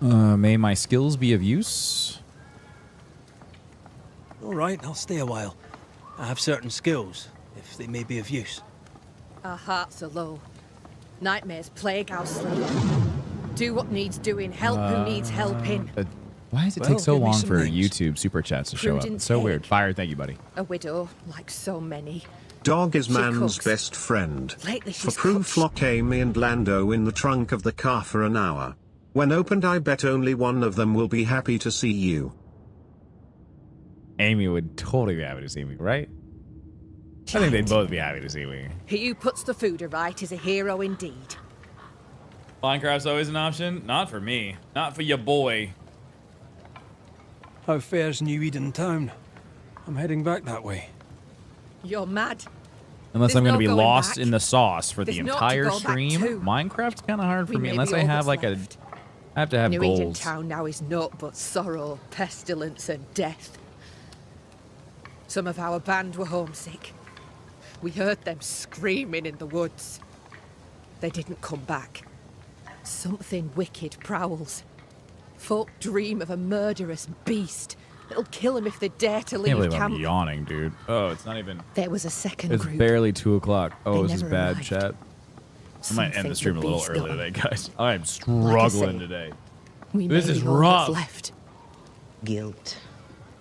May my skills be of use? All right, I'll stay a while. I have certain skills, if they may be of use. Our hearts are low. Nightmares plague our sleep. Do what needs doing, help who needs helping. Why does it take so long for YouTube super chats to show up? It's so weird. Fire, thank you, buddy. A widow, like so many. Dog is She man's cooks. best friend. Lately For she's proof, lock Amy and Lando in the trunk of the car for an hour. When opened, I bet only one of them will be happy to see you. Amy would totally be happy to see me, right? I think they'd both be happy to see me. He who puts the food aright is a hero indeed. Minecraft's always an option. Not for me. Not for your boy. How fares New Eden town? I'm heading back that way. You're mad. Unless There's I'm going no to be going lost back. in the sauce for the There's naught to entire go back stream. to. Minecraft's kind of hard for We me. may Unless be I all have that's like left. I have to have New Eden goals. town now is naught but sorrow, pestilence and death. Some of our band were homesick. We heard them screaming in the woods. They didn't come back. Something wicked prowls. Folk dream of a murderous beast that'll kill them if they dare to I leave can't believe camp. I'm yawning, dude. Oh, it's not even. There was a second It's group. barely 2 o'clock. Oh, They this is never bad, arrived. chat. I might end Something the stream a the little beast early got today, guys. I am Like I struggling say, today. We This may is be all that's rough. left. Guilt,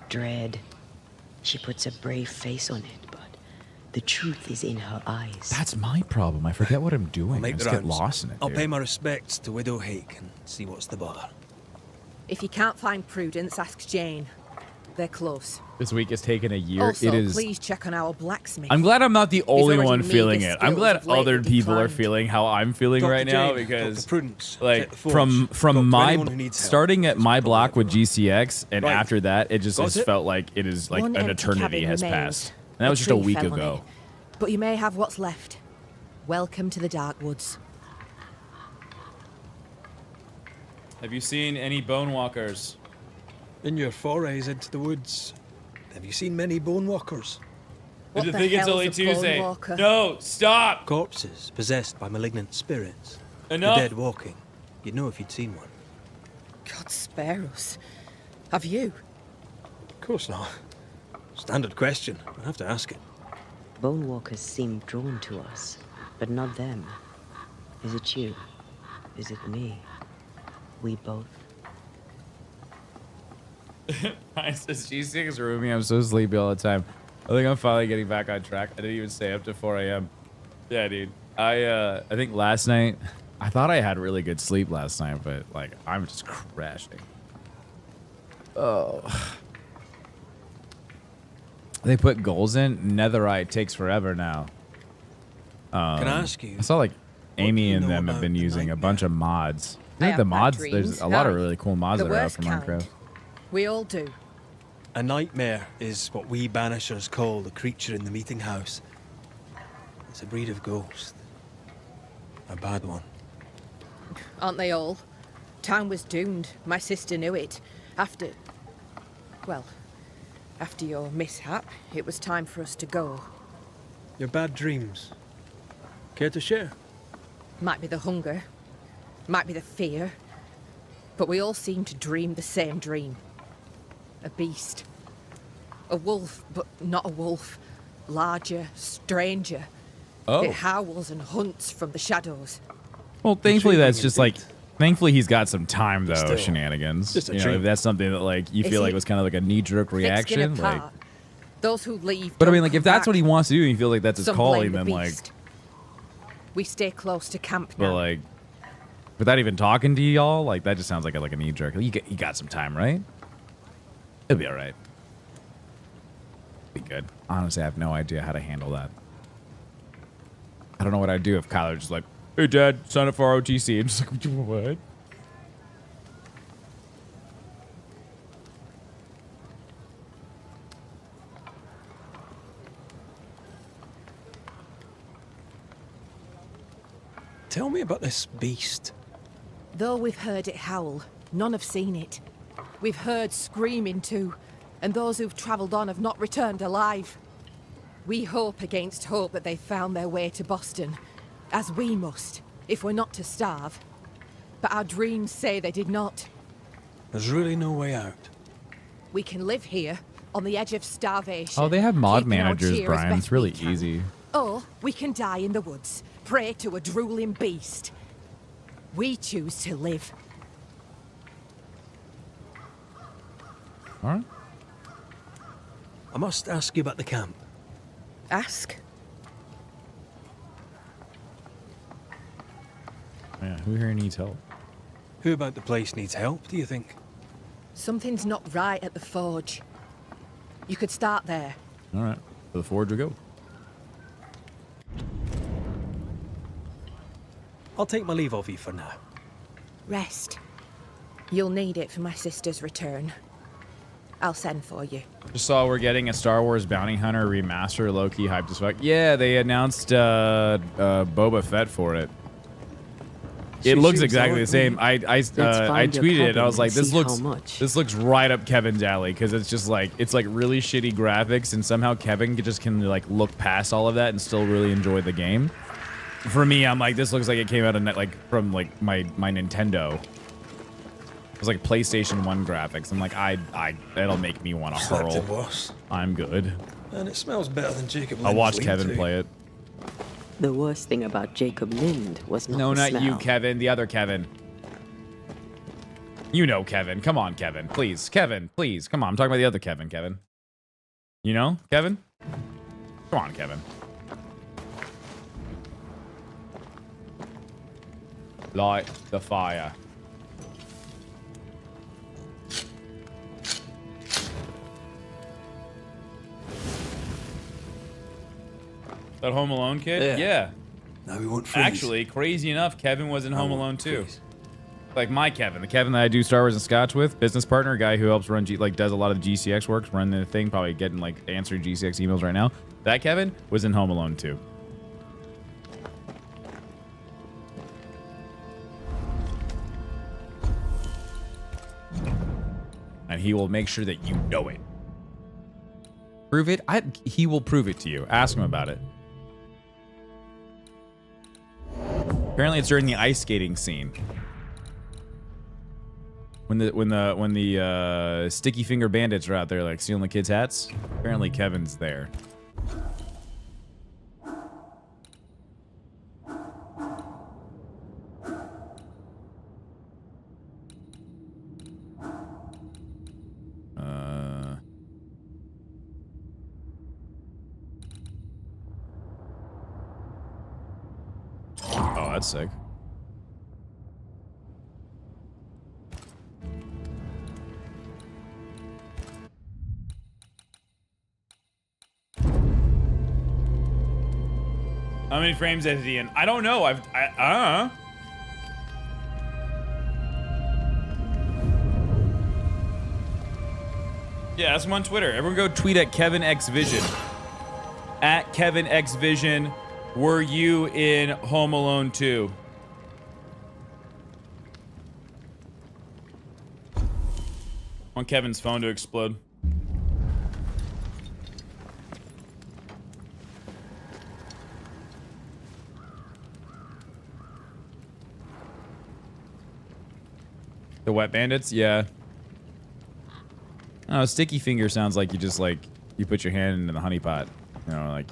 dread. She puts a brave face on it, but the truth is in her eyes. That's my problem. I forget what I'm doing. I'll I make the just get rounds. lost in it, I'll dude. pay my respects to Widow Hake and see what's the bother. If you can't find Prudence, ask Jane. They're close. This week has taken a year. Also, it is. please check on our blacksmith. I'm glad I'm not the only already one meager feeling it. I'm skills glad have lately other people are declined. feeling how I'm feeling Dr. right now Jane, because, Dr. Prudence, like, check the forge. from Talk to my anyone who needs help. starting at my block with GCX, and Right. after that, it just Got has it? felt like it is like One an empty eternity cabin has remains. passed. And that was just a tree week fell on ago. it. But you may have what's left. Welcome to the Dark Woods. Have you seen any bone walkers? In your forays into the woods, have you seen many bone walkers? What Did you the think it's hell's only a bone Tuesday? walker? No, stop! Corpses possessed by malignant spirits. Enough. The dead walking. You'd know if you'd seen one. God spare us. Have you? Of course not. Standard question. I have to ask it. Bone walkers seem drawn to us, but not them. Is it you? Is it me? We both. Mine says G6 is rooming. I'm so sleepy all the time. I think I'm finally getting back on track. I didn't even stay up to 4 a.m. Yeah, dude. I think last night, I thought I had really good sleep last night, but like I'm just crashing. Oh. They put goals in. Netherite takes forever now. Can I ask you? I saw like Amy you and know them have about been the using a bunch of mods. I I think the have bad mods. dreams. There's a lot of Aye. really cool mods The that are out worst for kind. Minecraft. We all do. A nightmare is what we Banishers call the creature in the meeting house. It's a breed of ghost. A bad one. Aren't they all? Town was doomed. My sister knew it. After your mishap, it was time for us to go. Your bad dreams. Care to share? Might be the hunger, might be the fear, but we all seem to dream the same dream. A beast. A wolf, but not a wolf. Larger, stranger. Oh. It howls and hunts from the shadows. Well, thankfully that's Intriguing just like, indeed. thankfully he's got some time though. Still, Shenanigans. just a You know, dream. if that's something that like you Is feel like he was kind of like a knee-jerk Thick skin reaction, like. apart. Those who leave. But I don't mean, like if come that's back. what he wants to do, and you feel like that's his Some calling, blame the then like, beast. We stay close to camp but now. like, without even talking to y'all, like that just sounds like a knee-jerk. You got some time, right? It'll be all right. Be good. Honestly, I have no idea how to handle that. I don't know what I'd do if Kyler's just like, "Hey, Dad, sign up for ROTC." I'm just like, "What?" Tell me about this beast. Though we've heard it howl, none have seen it. We've heard screaming too, and those who've travelled on have not returned alive. We hope against hope that they've found their way to Boston, as we must, if we're not to starve. But our dreams say they did not. There's really no way out. We can live here, on the edge of starvation. Oh, they have mod keeping our managers, cheer as Brian. best It's really we can. easy. Or we can die in the woods, prey to a drooling beast. We choose to live. All right. I must ask you about the camp. Ask. Yeah, who here needs help? Who about the place needs help, do you think? Something's not right at the forge. You could start there. All right. To the forge we go. I'll take my leave of you for now. Rest. You'll need it for my sister's return. I'll send for you. Just saw we're getting a Star Wars Bounty Hunter remaster. Low-key hyped as fuck. Yeah, they announced Boba Fett for it. It looks exactly the same. I tweeted it. I was like, this looks right up Kevin's alley, because it's just like really shitty graphics, and somehow Kevin can like look past all of that and still really enjoy the game. For me, I'm like, this looks like it came out of from my Nintendo. It was like PlayStation 1 graphics. I'm like, that'll make me want to hurl. Worse. I'm good. And it smells better than Jacob Lind's I'll watch lean Kevin to. play it. The worst thing about Jacob Lind was not No, the not smell. you, Kevin. The other Kevin. You know Kevin. Come on, Kevin. Please. Kevin, please. Come on. I'm talking about the other Kevin, Kevin. You know, Kevin? Come on, Kevin. Light the fire. That Home Alone kid? Yeah. Now we won't freeze. Actually, crazy enough, Kevin was in Home Alone too. Like my Kevin, the Kevin that I do Star Wars and Scotch with, business partner, guy who helps run, does a lot of the GCX work, run the thing, probably getting answering GCX emails right now. That Kevin was in Home Alone too. And he will make sure that you know it. Prove it? He will prove it to you. Ask him about it. Apparently it's during the ice skating scene. When the sticky finger bandits are out there stealing the kids' hats. Apparently Kevin's there. Oh, that's sick. How many frames is he in? I don't know. Yeah, ask him on Twitter. Everyone go tweet at KevinXVision. At KevinXVision. Were you in Home Alone 2? I want Kevin's phone to explode. The wet bandits? Yeah. Oh, sticky finger sounds like you just you put your hand in the honey pot. You know,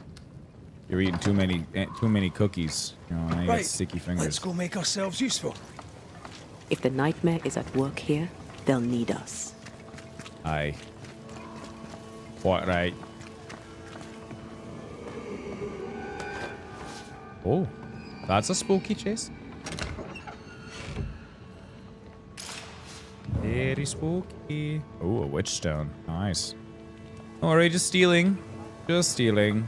you're eating too many cookies. You know, and you get sticky fingers. Let's go make ourselves useful. If the nightmare is at work here, they'll need us. Aye. Quite right. Oh, that's a spooky chase. Very spooky. Oh, a witch stone. Nice. Alright, just stealing. Just stealing.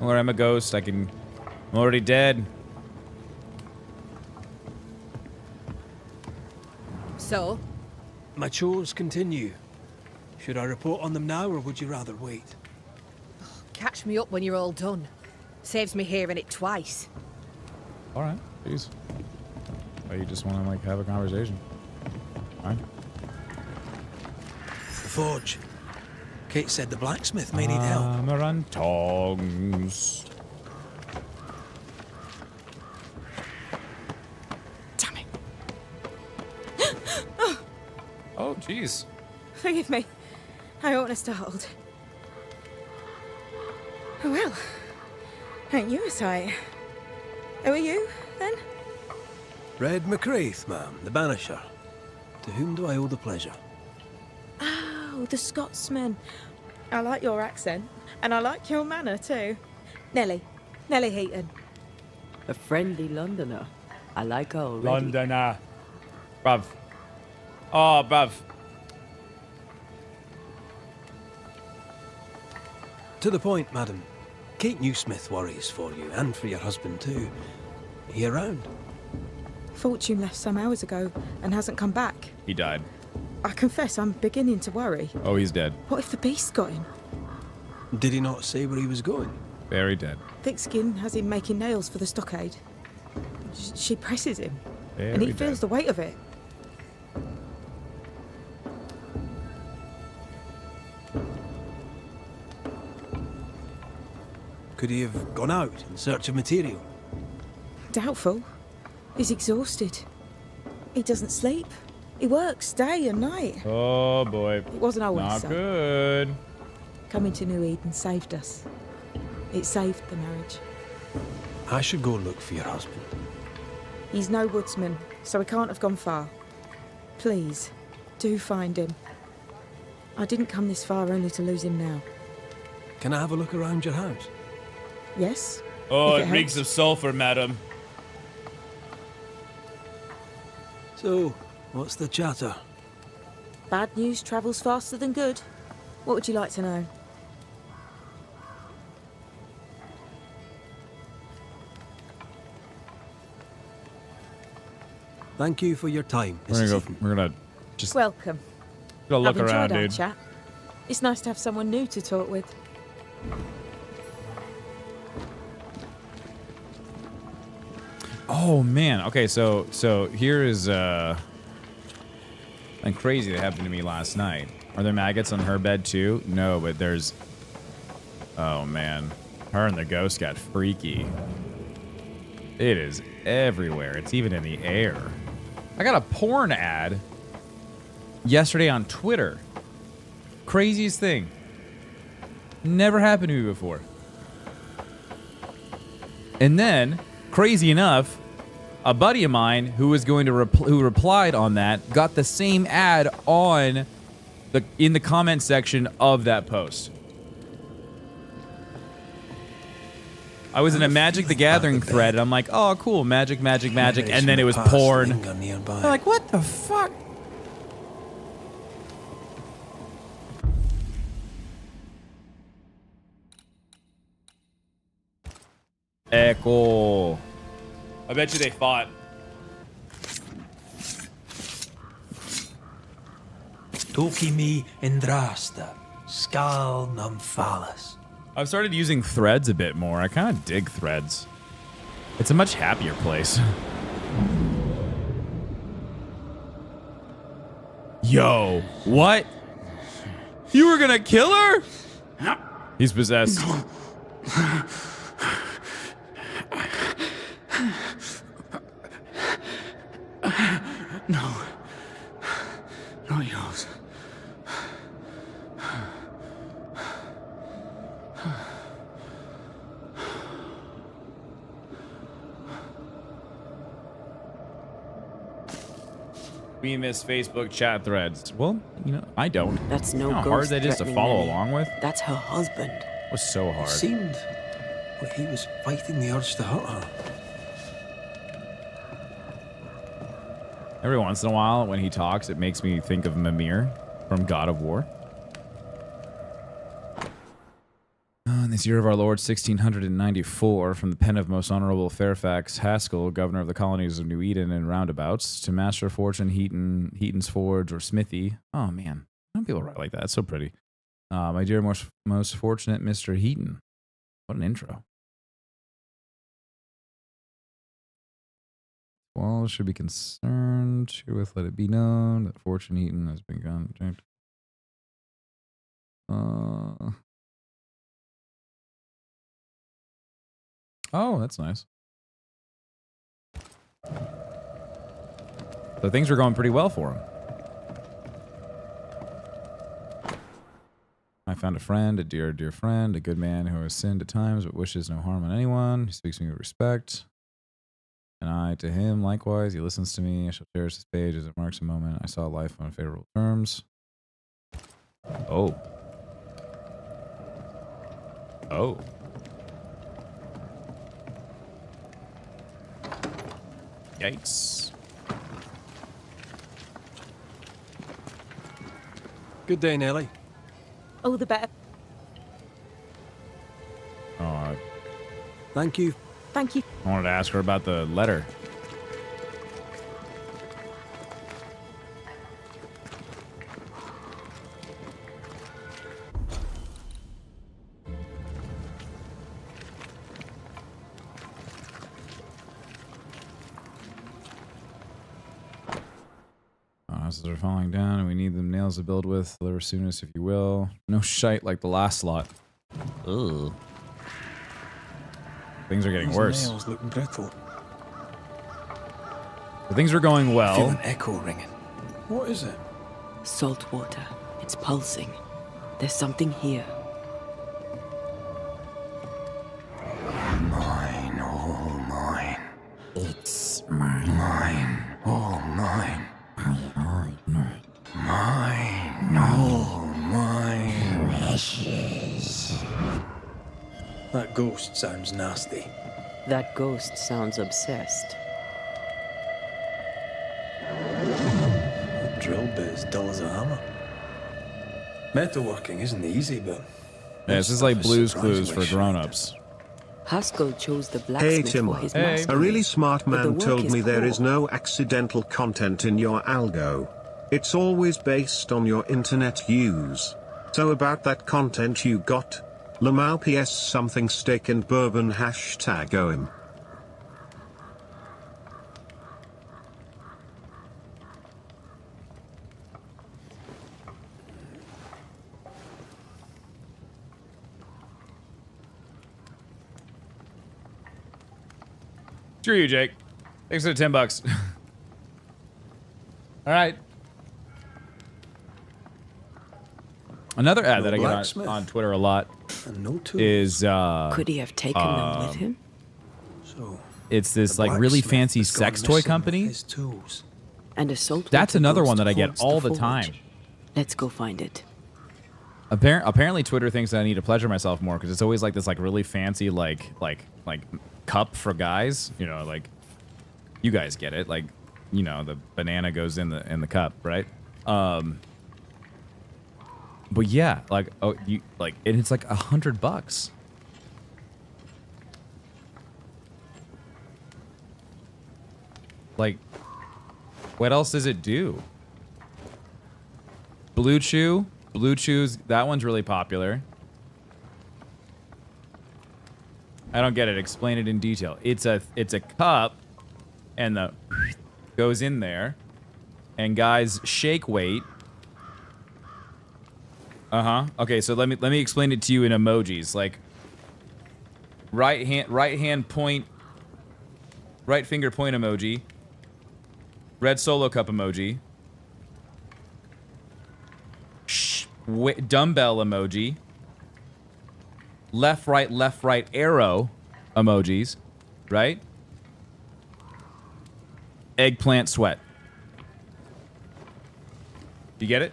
Or I'm a ghost. I'm already dead. So? My chores continue. Should I report on them now, or would you rather wait? Catch me up when you're all done. Saves me hearing it twice. Alright, please. Oh, you just want to have a conversation. Fine. The forge. Kate said the blacksmith may need help. Hammer and tongs. Damn it. Oh, jeez. Forgive me. I oughtn't have startled. Oh, well. Ain't you a sight? Who are you, then? Red McCraith, ma'am, the Banisher. To whom do I owe the pleasure? Oh, the Scotsman. I like your accent, and I like your manner, too. Nellie. Nellie Heaton. A friendly Londoner. I like her already. Londoner. Bruv. Oh, bruv. To the point, madam. Kate Newsmith worries for you, and for your husband too. He around? Fortune left some hours ago and hasn't come back. He died. I confess I'm beginning to worry. Oh, he's dead. What if the beast got him? Did he not say where he was going? Very dead. Thick Skin has him making nails for the stockade. She presses him, Very and he dead. feels the weight of it. Could he have gone out in search of material? Doubtful. He's exhausted. He doesn't sleep. He works day and night. Oh, boy. It wasn't always Not so. good. Coming to New Eden saved us. It saved the marriage. I should go look for your husband. He's no woodsman, so he can't have gone far. Please, do find him. I didn't come this far only to lose him now. Can I have a look around your house? Yes? Oh, if it reeks helps. of sulfur, madam. So, what's the chatter? Bad news travels faster than good. What would you like to know? Thank you for your time. We're gonna just Welcome. go look I've around, enjoyed our dude. chat. It's nice to have someone new to talk with. Oh man. Okay, so here is something crazy that happened to me last night. Are there maggots on her bed too? No, but there's. Oh man, her and the ghost got freaky. It is everywhere. It's even in the air. I got a porn ad yesterday on Twitter. Craziest thing. Never happened to me before. And then, crazy enough, a buddy of mine who was going to who replied on that got the same ad on in the comment section of that post. I was in a Magic the Gathering thread, and I'm like, oh, cool, magic, magic, magic, and then it was porn. I'm like, what the fuck? Echo. I bet you they fought. Toki me indrasta, skal nam phalas. I've started using threads a bit more. I kind of dig threads. It's a much happier place. Yo, what? You were gonna kill her? He's possessed. No. Not yours. We miss Facebook chat threads. Well, you know, I don't. That's no You know how ghost hard that is to threatening follow Nellie. along with? That's her husband. It was so hard. It seemed like he was fighting the urge to hurt her. Every once in a while, when he talks, it makes me think of Mimir from God of War. In this year of our Lord, 1694, from the pen of most honorable Fairfax Haskell, governor of the colonies of New Eden and roundabouts, to Master of Fortune Heaton's Forge or Smithy. Oh man, some people write like that. It's so pretty. My dear, most fortunate Mr. Heaton. What an intro. Well, should be concerned. Herewith let it be known that Fortune Heaton has been gone. Oh, that's nice. So things were going pretty well for him. I found a friend, a dear, dear friend, a good man who has sinned at times but wishes no harm on anyone. He speaks to me with respect. And I to him likewise. He listens to me. I shall cherish this page as it marks a moment I saw life on favorable terms. Oh. Oh. Yikes. Good day, Nelly. Oh, the better. Oh, Thank you. Thank you. I wanted to ask her about the letter. Houses are falling down and we need them nails to build with. Deliver soonest, if you will. No shite like the last lot. Ugh. Things are getting Those worse. nails look brittle. So things are going well. Feel an echo ringing. What is it? Salt water. It's pulsing. There's something here. Mine, all mine. It's mine. Mine, all mine. Mine, all mine. Precious. That ghost sounds nasty. That ghost sounds obsessed. The drill bit is dull as a hammer. Metalworking isn't easy, but... Yeah, this is like Blue's Clues for grown-ups. Haskell chose the Hey blacksmith for Timmeh, his master. a really smart But the man work told is me there poor. is no accidental content in your algo. It's always based on your internet use. So about that content you got, Lamau PS something steak and bourbon hashtag OM. Screw you, Jake. Thanks for the $10. All right. Another ad that I get on Twitter a lot is Could he have taken them with him? So it's this like really fancy sex toy company. his tools. And a salt That's water another one ghost that I get haunts all the forge. time. Let's go find it. Apparently Twitter thinks that I need to pleasure myself more because it's always like this like really fancy like cup for guys. You know, like you guys get it. Like, you know, the banana goes in the cup, right? But yeah, like and it's like $100. Like, what else does it do? Blue Chew's, that one's really popular. I don't get it. Explain it in detail. It's a cup, and the goes in there, and guys shake weight. Okay, so let me explain it to you in emojis. Like right hand point, right finger point emoji, red solo cup emoji, dumbbell emoji, left right arrow emojis, right? Eggplant sweat. You get it?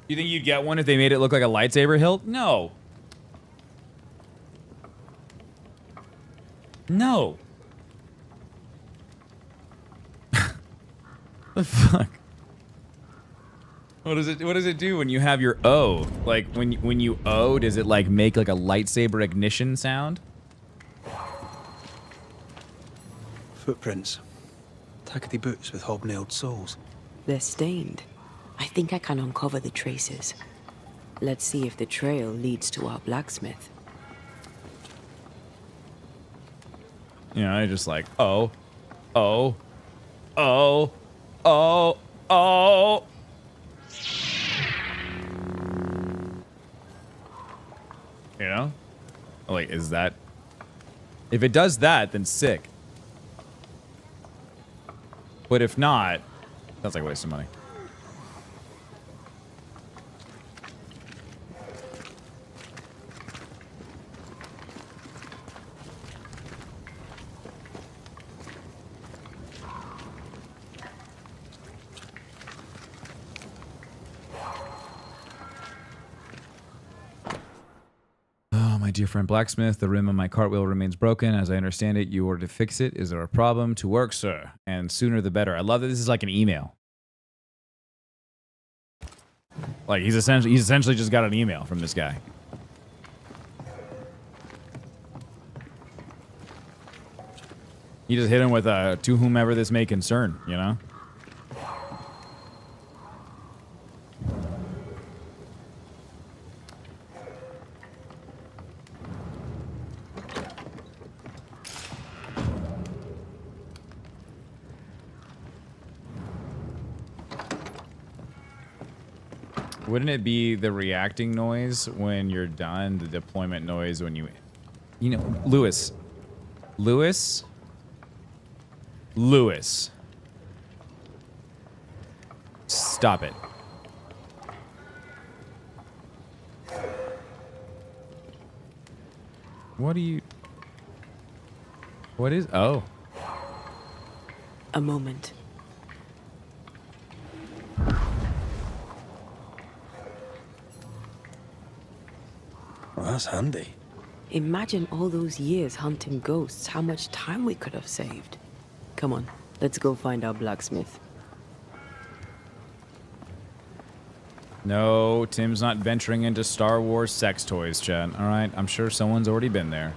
You think you'd get one if they made it look like a lightsaber hilt? No. No. The fuck? What does it do when you have your O? Like when you O, does it like make like a lightsaber ignition sound? Footprints. Tackety boots with hobnailed soles. They're stained. I think I can uncover the traces. Let's see if the trail leads to our blacksmith. You know, I just like, oh. You know? Like, is that... If it does that, then sick. But if not, that's like a waste of money. My dear friend blacksmith, the rim of my cartwheel remains broken. As I understand it, you ordered to fix it. Is there a problem? To work, sir. And sooner the better. I love that this is like an email. Like he's essentially just got an email from this guy. He just hit him with a to whomever this may concern, you know? Wouldn't it be the reacting noise when you're done, the deployment noise when you know, Lewis. Stop it. What is, oh. A moment. Well, that's handy. Imagine all those years hunting ghosts, how much time we could have saved. Come on, let's go find our blacksmith. No, Tim's not venturing into Star Wars sex toys, Chad. All right, I'm sure someone's already been there.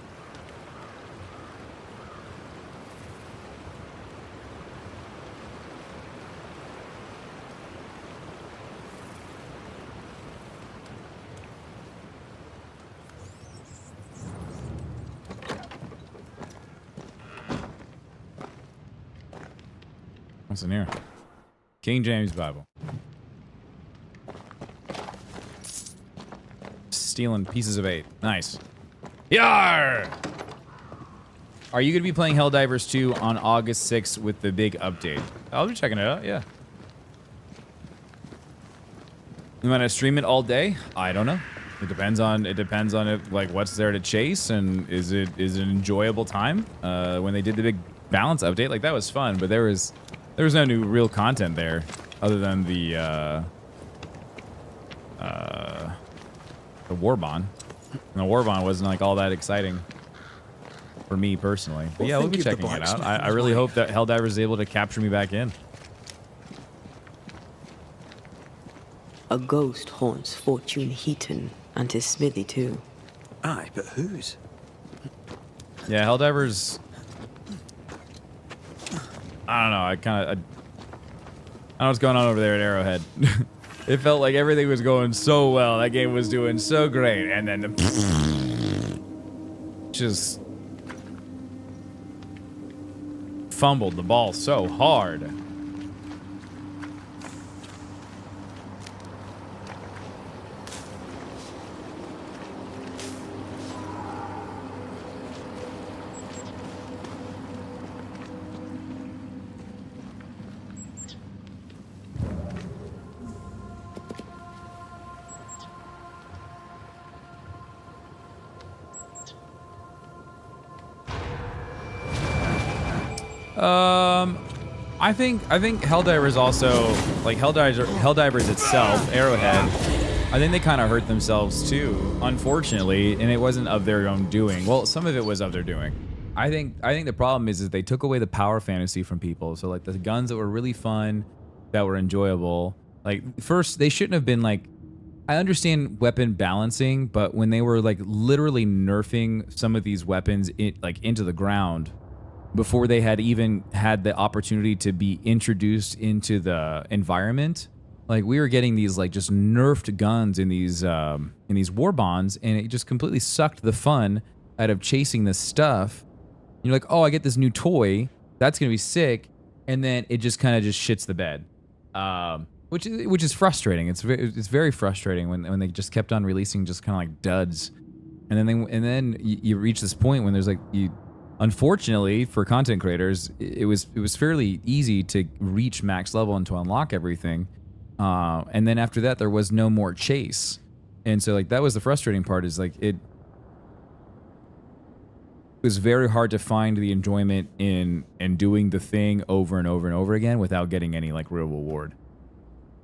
What's in here? King James Bible. Stealing pieces of 8. Nice. Yar! Are you going to be playing Helldivers 2 on August 6th with the big update? I'll be checking it out, yeah. You want to stream it all day? I don't know. It depends on it, like what's there to chase, and is it an enjoyable time? When they did the big balance update, like that was fun, but there was no new real content there other than the Warbond. And the Warbond wasn't like all that exciting for me personally. But yeah, we'll be checking it out. I really hope that Helldivers is able to capture me back in. A ghost haunts Fortune Heaton and his smithy too. Aye, but whose? Yeah, Helldivers. I don't know. I don't know what's going on over there at Arrowhead. It felt like everything was going so well. That game was doing so great, and then just fumbled the ball so hard. I think Helldivers also, like Helldivers itself, Arrowhead, I think they kind of hurt themselves too, unfortunately, and it wasn't of their own doing. Well, some of it was of their doing. I think the problem is they took away the power fantasy from people. So like the guns that were really fun, that were enjoyable. Like first, they shouldn't have been like, I understand weapon balancing, but when they were like literally nerfing some of these weapons into the ground before they had even had the opportunity to be introduced into the environment, like we were getting these like just nerfed guns in these war bonds, and it just completely sucked the fun out of chasing this stuff. And you're like, oh, I get this new toy, that's gonna be sick, and then it just kind of just shits the bed. which is frustrating. It's very frustrating when they just kept on releasing just kind of like duds, and then you reach this point when there's like unfortunately for content creators, it was fairly easy to reach max level and to unlock everything, and then after that there was no more chase, and so like that was the frustrating part. Is like it was very hard to find the enjoyment in doing the thing over and over and over again without getting any like real reward.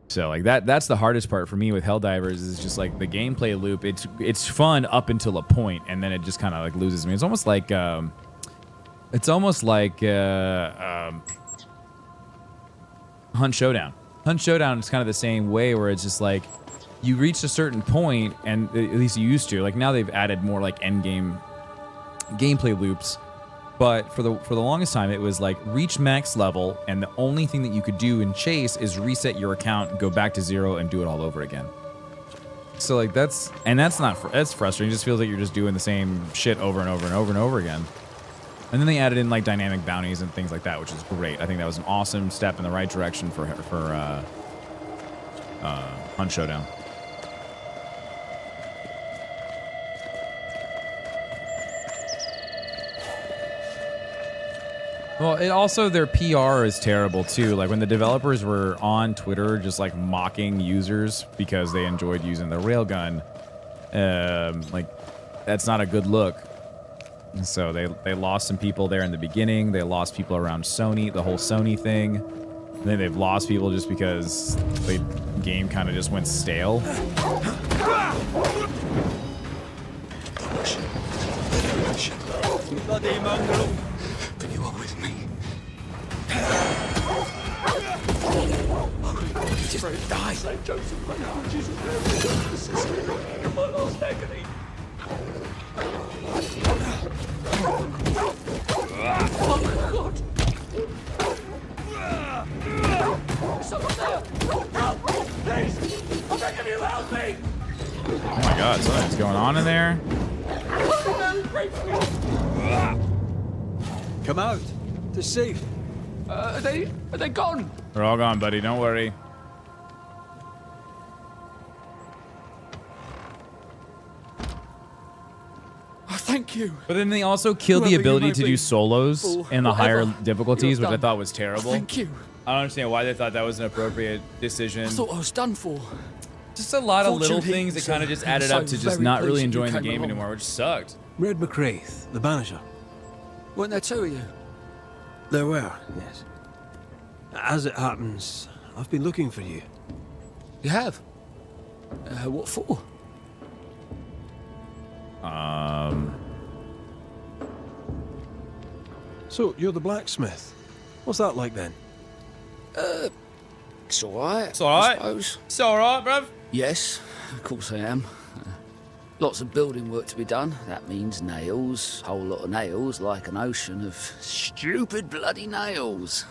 So like that's the hardest part for me with Helldivers, is just like the gameplay loop. It's fun up until a point, and then it just kind of like loses me. It's almost like Hunt Showdown. Hunt Showdown is kind of the same way, where it's just like you reach a certain point, and at least you used to. Like now they've added more like end game gameplay loops, but for the longest time it was like reach max level, and the only thing that you could do in chase is reset your account, go back to 0, and do it all over again. So like that's frustrating. It just feels like you're just doing the same shit over and over and over and over again. And then they added in like dynamic bounties and things like that, which is great. I think that was an awesome step in the right direction for Hunt Showdown. Well, it also, their PR is terrible too. Like when the developers were on Twitter just like mocking users because they enjoyed using the railgun, like that's not a good look. And so they lost some people there in the beginning. They lost people around Sony, the whole Sony thing. And then they've lost people just because the game kind of just went stale. Bloody mongrel! You are with me. Just die. Saint Joseph, my Lord Jesus, my last agony. Oh God! Someone there! Help! Please! I'm begging you, help me! Oh my God, something's going on in there. Come out. It's safe. Are they gone? They're all gone, buddy. Don't worry. Oh, thank you. But then they also killed the ability to do solos in the higher difficulties, which I thought was terrible. Thank you. I don't understand why they thought that was an appropriate decision. I thought I was done for. Just a lot of little things that kind of just added up to just not really enjoying the game anymore, which sucked. Red McCraith, the Banisher. Weren't there two of you? There were, yes. As it happens, I've been looking for you. You have? What for? So, you're the blacksmith. What's that like then? It's alright. It's alright. I suppose. It's alright, bruv. Yes, of course I am. Lots of building work to be done. That means nails. Whole lot of nails, like an ocean of stupid bloody nails.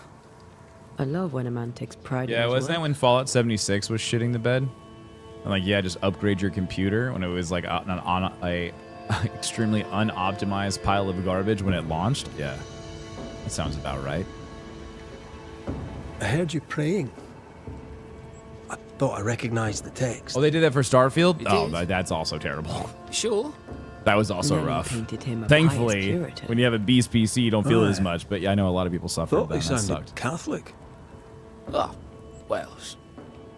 I love when a man takes pride in his wasn't that when Fallout 76 was shitting the bed? And like, yeah, just upgrade your computer when it was like on a extremely unoptimized pile of garbage when it launched? Yeah, that sounds about right. I heard you praying. I thought I recognized the text. Oh, they did that for Starfield? Oh, that's also terrible. Sure. That was also Then rough. painted him a Thankfully, pious Puritan. when you have a beast PC, you don't feel it as Right. much. But yeah, I know a lot of people suffer Thought that. they And that sounded sucked. Catholic. Oh, well,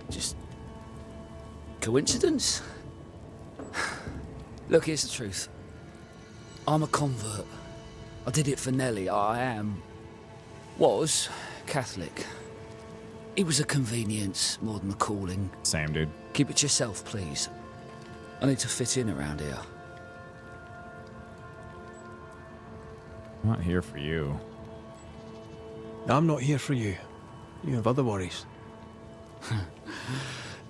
just coincidence? Look, here's the truth. I'm a convert. I did it for Nelly. Was Catholic. It was a convenience more than a calling. Same, dude. Keep it to yourself, please. I need to fit in around here. I'm not here for you. I'm not here for you. You have other worries.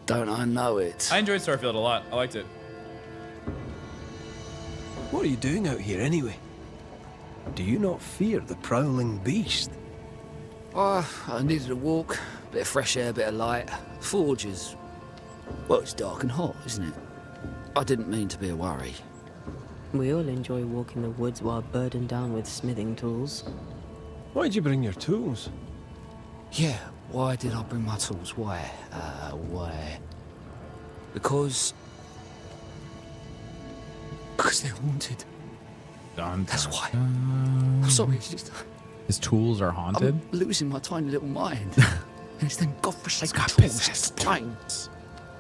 Don't I know it? I enjoyed Starfield a lot. I liked it. What are you doing out here anyway? Do you not fear the prowling beast? I needed a walk, bit of fresh air, bit of light. Forge is... well, it's dark and hot, isn't it? I didn't mean to be a worry. We all enjoy walking the woods while burdened down with smithing tools. Why'd you bring your tools? Yeah, Why did I bring my tools? Why? Why? Because they're haunted. That's why. I'm sorry, it's just... His tools are haunted? I'm losing my tiny little mind. And it's them godforsaken tools.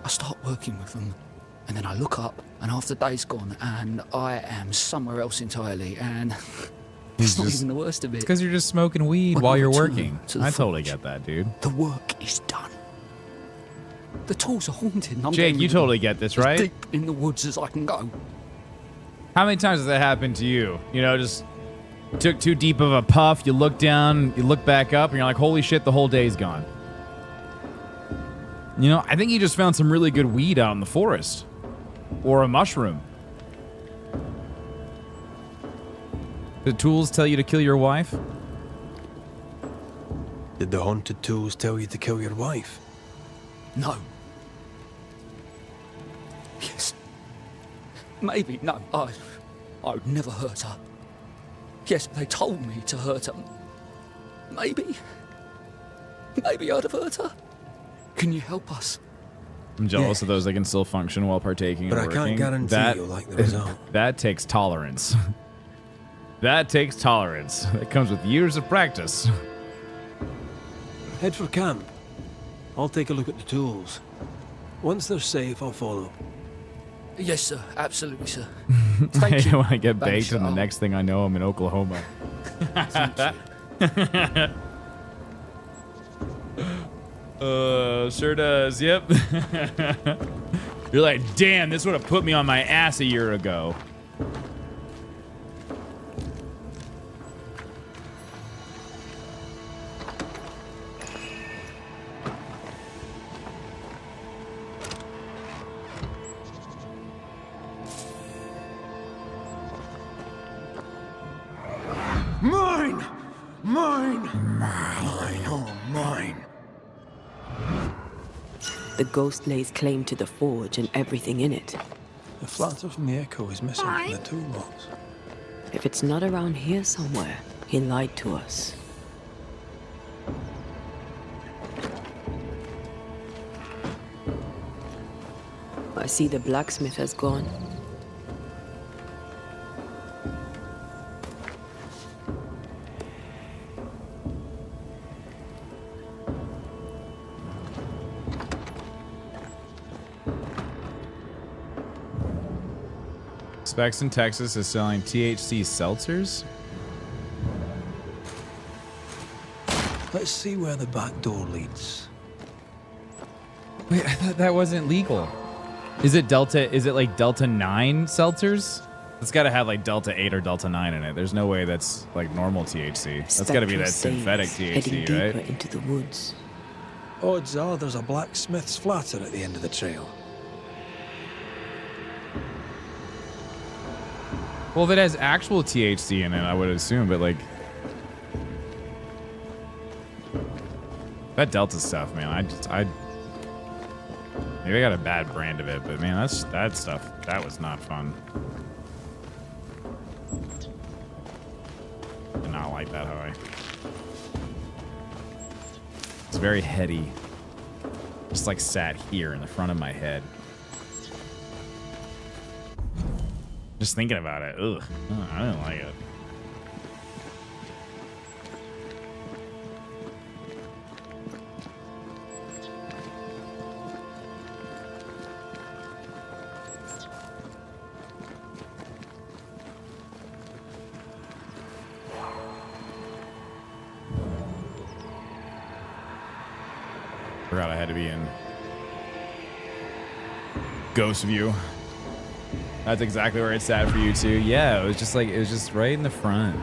I start working with them, and then I look up, and half the day's gone, and I am somewhere else entirely, and it's not even the worst of it. It's because you're just smoking weed When while I you're return working. to the I totally forge, get that, dude. The work is done. The tools are haunted, and I'm Jake, getting you rid of totally them get this, as right? deep in the woods as I can go. How many times has that happened to you? You know, just took too deep of a puff, you look down, you look back up, and you're like, holy shit, the whole day's gone. You know, I think you just found some really good weed out in the forest. Or a mushroom. The tools tell you to kill your wife? Did the haunted tools tell you to kill your wife? No. Yes. Maybe, no. I would never hurt her. Yes, they told me to hurt her. Maybe I'd have hurt her. Can you help us? I'm jealous of those that can still function while partaking But and I working. can't guarantee you'll like the result. That takes tolerance. That takes tolerance. That comes with years of practice. Head for camp. I'll take a look at the tools. Once they're safe, I'll follow. Yes, sir. Absolutely, sir. I Thank you. want to get baked, Banisher. and the next thing I know, I'm in Oklahoma. Sure does. Yep. You're like, damn, this would have put me on my ass a year ago. Mine! Mine! Mine! Oh, mine! The ghost lays claim to the forge and everything in it. The flatter from the echo is missing from the toolbox. If it's not around here somewhere, he lied to us. I see the blacksmith has gone. Specs in Texas is selling THC seltzers. Let's see where the back door leads. Wait, I thought that wasn't legal. Is it Delta? Is it like Delta 9 seltzers? It's got to have like Delta 8 or Delta 9 in it. There's no way that's like normal THC. That's got to be that synthetic THC, heading right? deeper into the woods. Odds are there's a blacksmith's flatter at the end of the trail. Well, if it has actual THC in it, I would assume, but like that Delta stuff, man. Maybe I got a bad brand of it, but man, that stuff. That was not fun. Did not like that high. It's very heady. Just like sat here in the front of my head. Just thinking about it, ugh, I didn't like it. Forgot I had to be in Ghost View. That's exactly where it's at for you too. Yeah, it was just right in the front.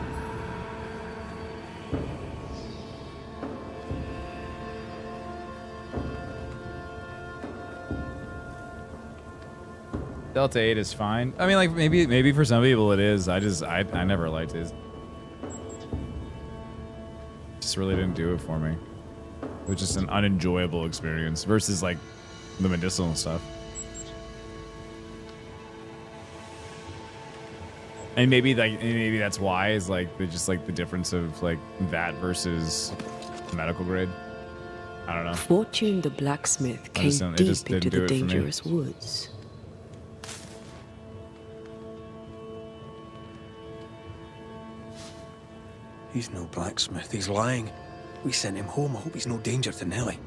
Delta 8 is fine. I mean, like maybe for some people it is. I never liked it. Just really didn't do it for me. It was just an unenjoyable experience versus like the medicinal stuff. And maybe that's why is like just like the difference of like that versus medical grade. I don't know. Fortune the blacksmith came deep into the dangerous woods. He's no blacksmith, he's lying. We sent him home, I hope he's no danger to Nellie.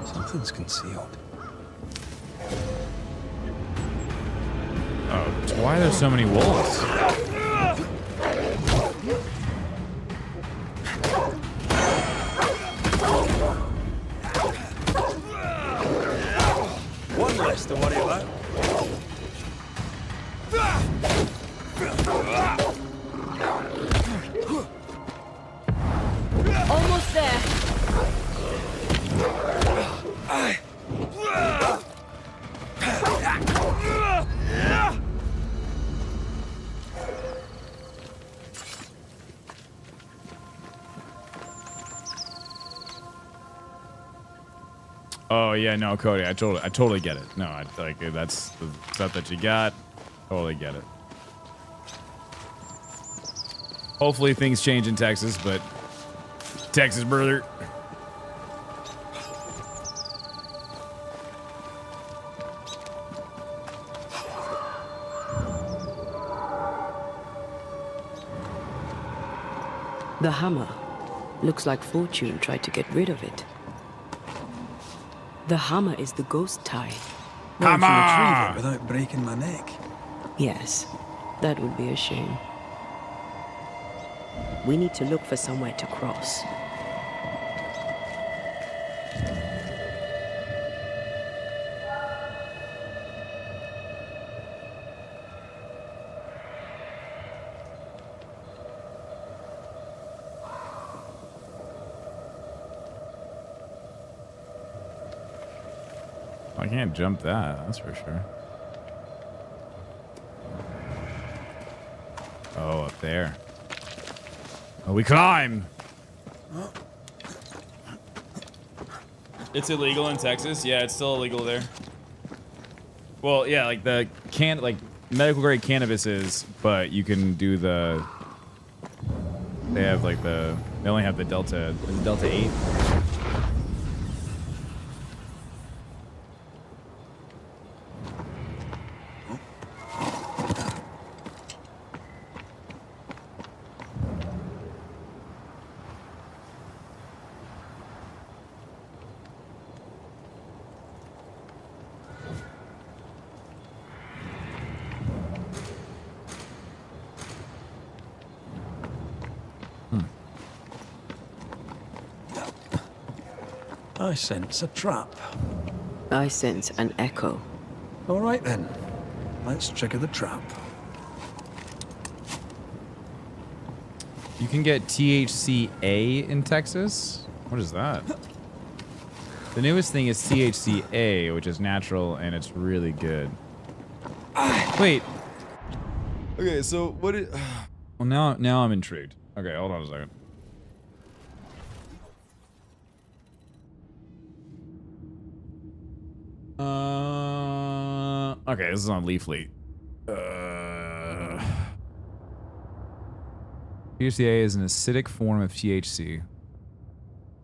Something's concealed. Oh, why are there so many wolves? One less to worry about. Almost there. Oh yeah, no, Cody, I totally get it. No, that's the stuff that you got. Totally get it. Hopefully things change in Texas, but Texas, brother. The hammer. Looks like Fortune tried to get rid of it. The hammer is the ghost tie. Now to retrieve it without breaking my neck. Yes, that would be a shame. We need to look for somewhere to cross. I can't jump that, that's for sure. Oh, up there. Oh, we climb! It's illegal in Texas? Yeah, it's still illegal there. Well, yeah, like the medical grade cannabis is, but you can do the... They have like they only have the Delta 8. I sense a trap. I sense an echo. All right then, let's trigger the trap. You can get THCA in Texas? What is that? The newest thing is THCA, which is natural and it's really good. Wait. Okay, so what is... Well, now I'm intrigued. Okay, hold on a second. Okay, this is on Leafly. THCA is an acidic form of THC.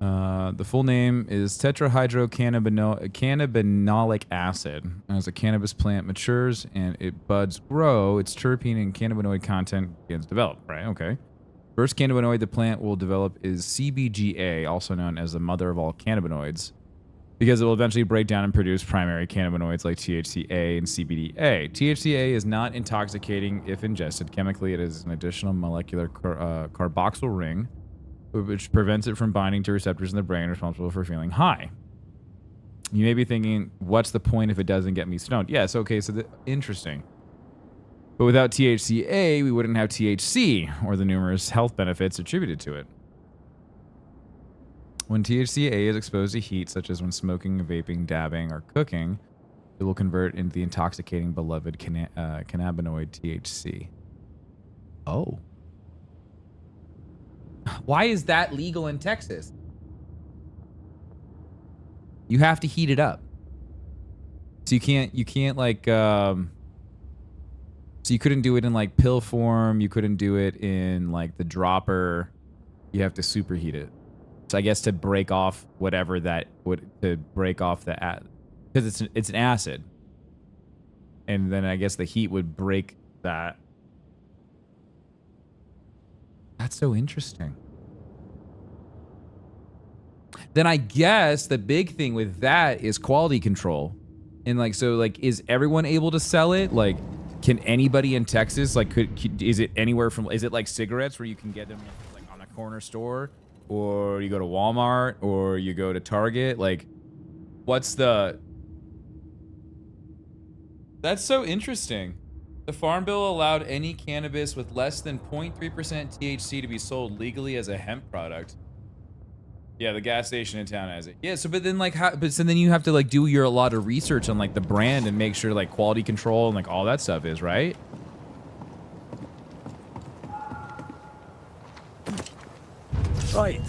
The full name is tetrahydrocannabinolic acid. As the cannabis plant matures and its buds grow, its terpene and cannabinoid content begins to develop, right? Okay. First cannabinoid the plant will develop is CBGA, also known as the mother of all cannabinoids, because it will eventually break down and produce primary cannabinoids like THCA and CBDA. THCA is not intoxicating if ingested. Chemically, it is an additional molecular carboxyl ring, which prevents it from binding to receptors in the brain responsible for feeling high. You may be thinking, what's the point if it doesn't get me stoned? Yes, okay, so interesting. But without THCA, we wouldn't have THC, or the numerous health benefits attributed to it. When THCA is exposed to heat, such as when smoking, vaping, dabbing, or cooking, it will convert into the intoxicating beloved cannabinoid THC. Oh. Why is that legal in Texas? You have to heat it up. So you can't like, so you couldn't do it in like pill form. You couldn't do it in like the dropper. You have to superheat it. So I guess to break off whatever that would, to break off the, because it's an acid. And then I guess the heat would break that. That's so interesting. Then I guess the big thing with that is quality control. And like, so like, is everyone able to sell it? Like, can anybody in Texas, like, is it anywhere from, is it like cigarettes where you can get them like on a corner store, or you go to Walmart, or you go to Target? Like, what's the, that's so interesting. The Farm Bill allowed any cannabis with less than 0.3% THC to be sold legally as a hemp product. Yeah, the gas station in town has it. Yeah, so but then like how, but so then you have to like do a lot of research on like the brand and make sure like quality control and like all that stuff is, right? Right.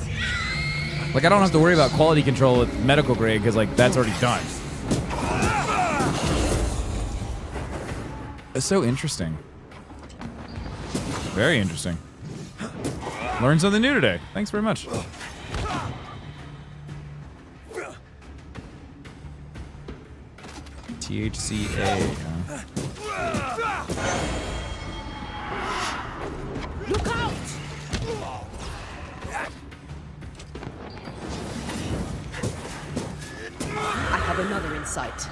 Like I don't have to worry about quality control with medical grade because like that's already done. It's so interesting. Very interesting. Learned something new today. Thanks very much. THCA. Look out! I have another in sight.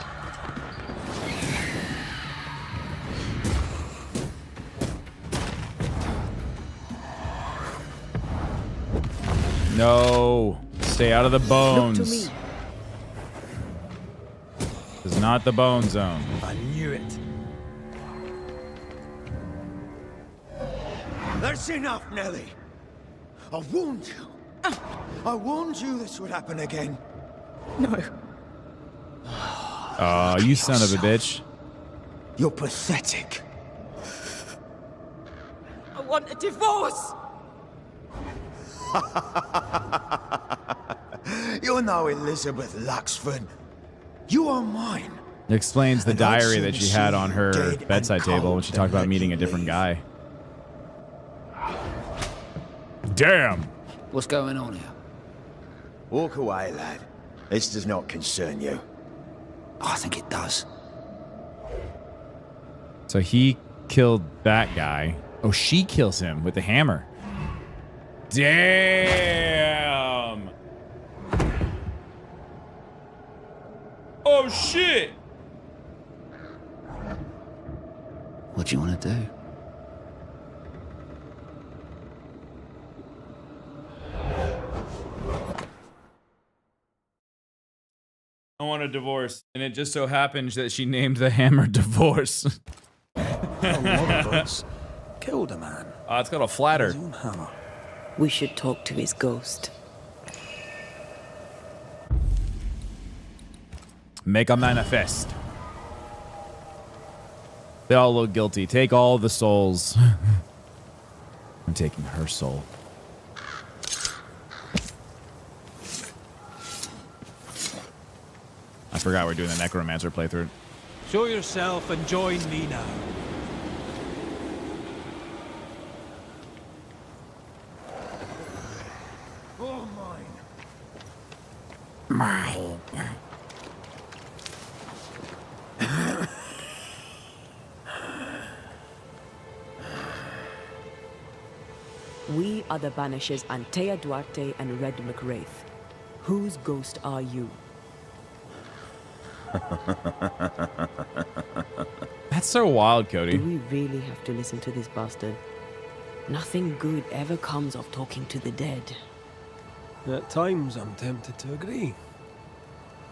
No, stay out of the bones. Look to me. This is not the bone zone. I knew it. That's enough, Nelly. I warned you. I warned you this would happen again. No. Oh, you son of a bitch. You're pathetic. I want a divorce. You're no Elizabeth Luxford. You are mine. It explains the And I'd diary that sooner she had see on you her dead bedside and table when she cold talked than about meeting a let you different live. guy. Damn. What's going on here? Walk away, lad. This does not concern you. I think it does. So he killed that guy. Oh, she kills him with the hammer. Damn. Oh, shit. What do you want to do? I want a divorce. And it just so happens that she named the hammer Divorce. Killed a man. It's got a flatter. We should talk to his ghost. Make a manifest. They all look guilty. Take all the souls. I'm taking her soul. I forgot we're doing the Necromancer playthrough. Show yourself and join me now. Oh, Mine. We are the Banishers Antea Duarte and Red McWraith. Whose ghost are you? That's so wild, Cody. Do we really have to listen to this bastard? Nothing good ever comes of talking to the dead. At times, I'm tempted to agree.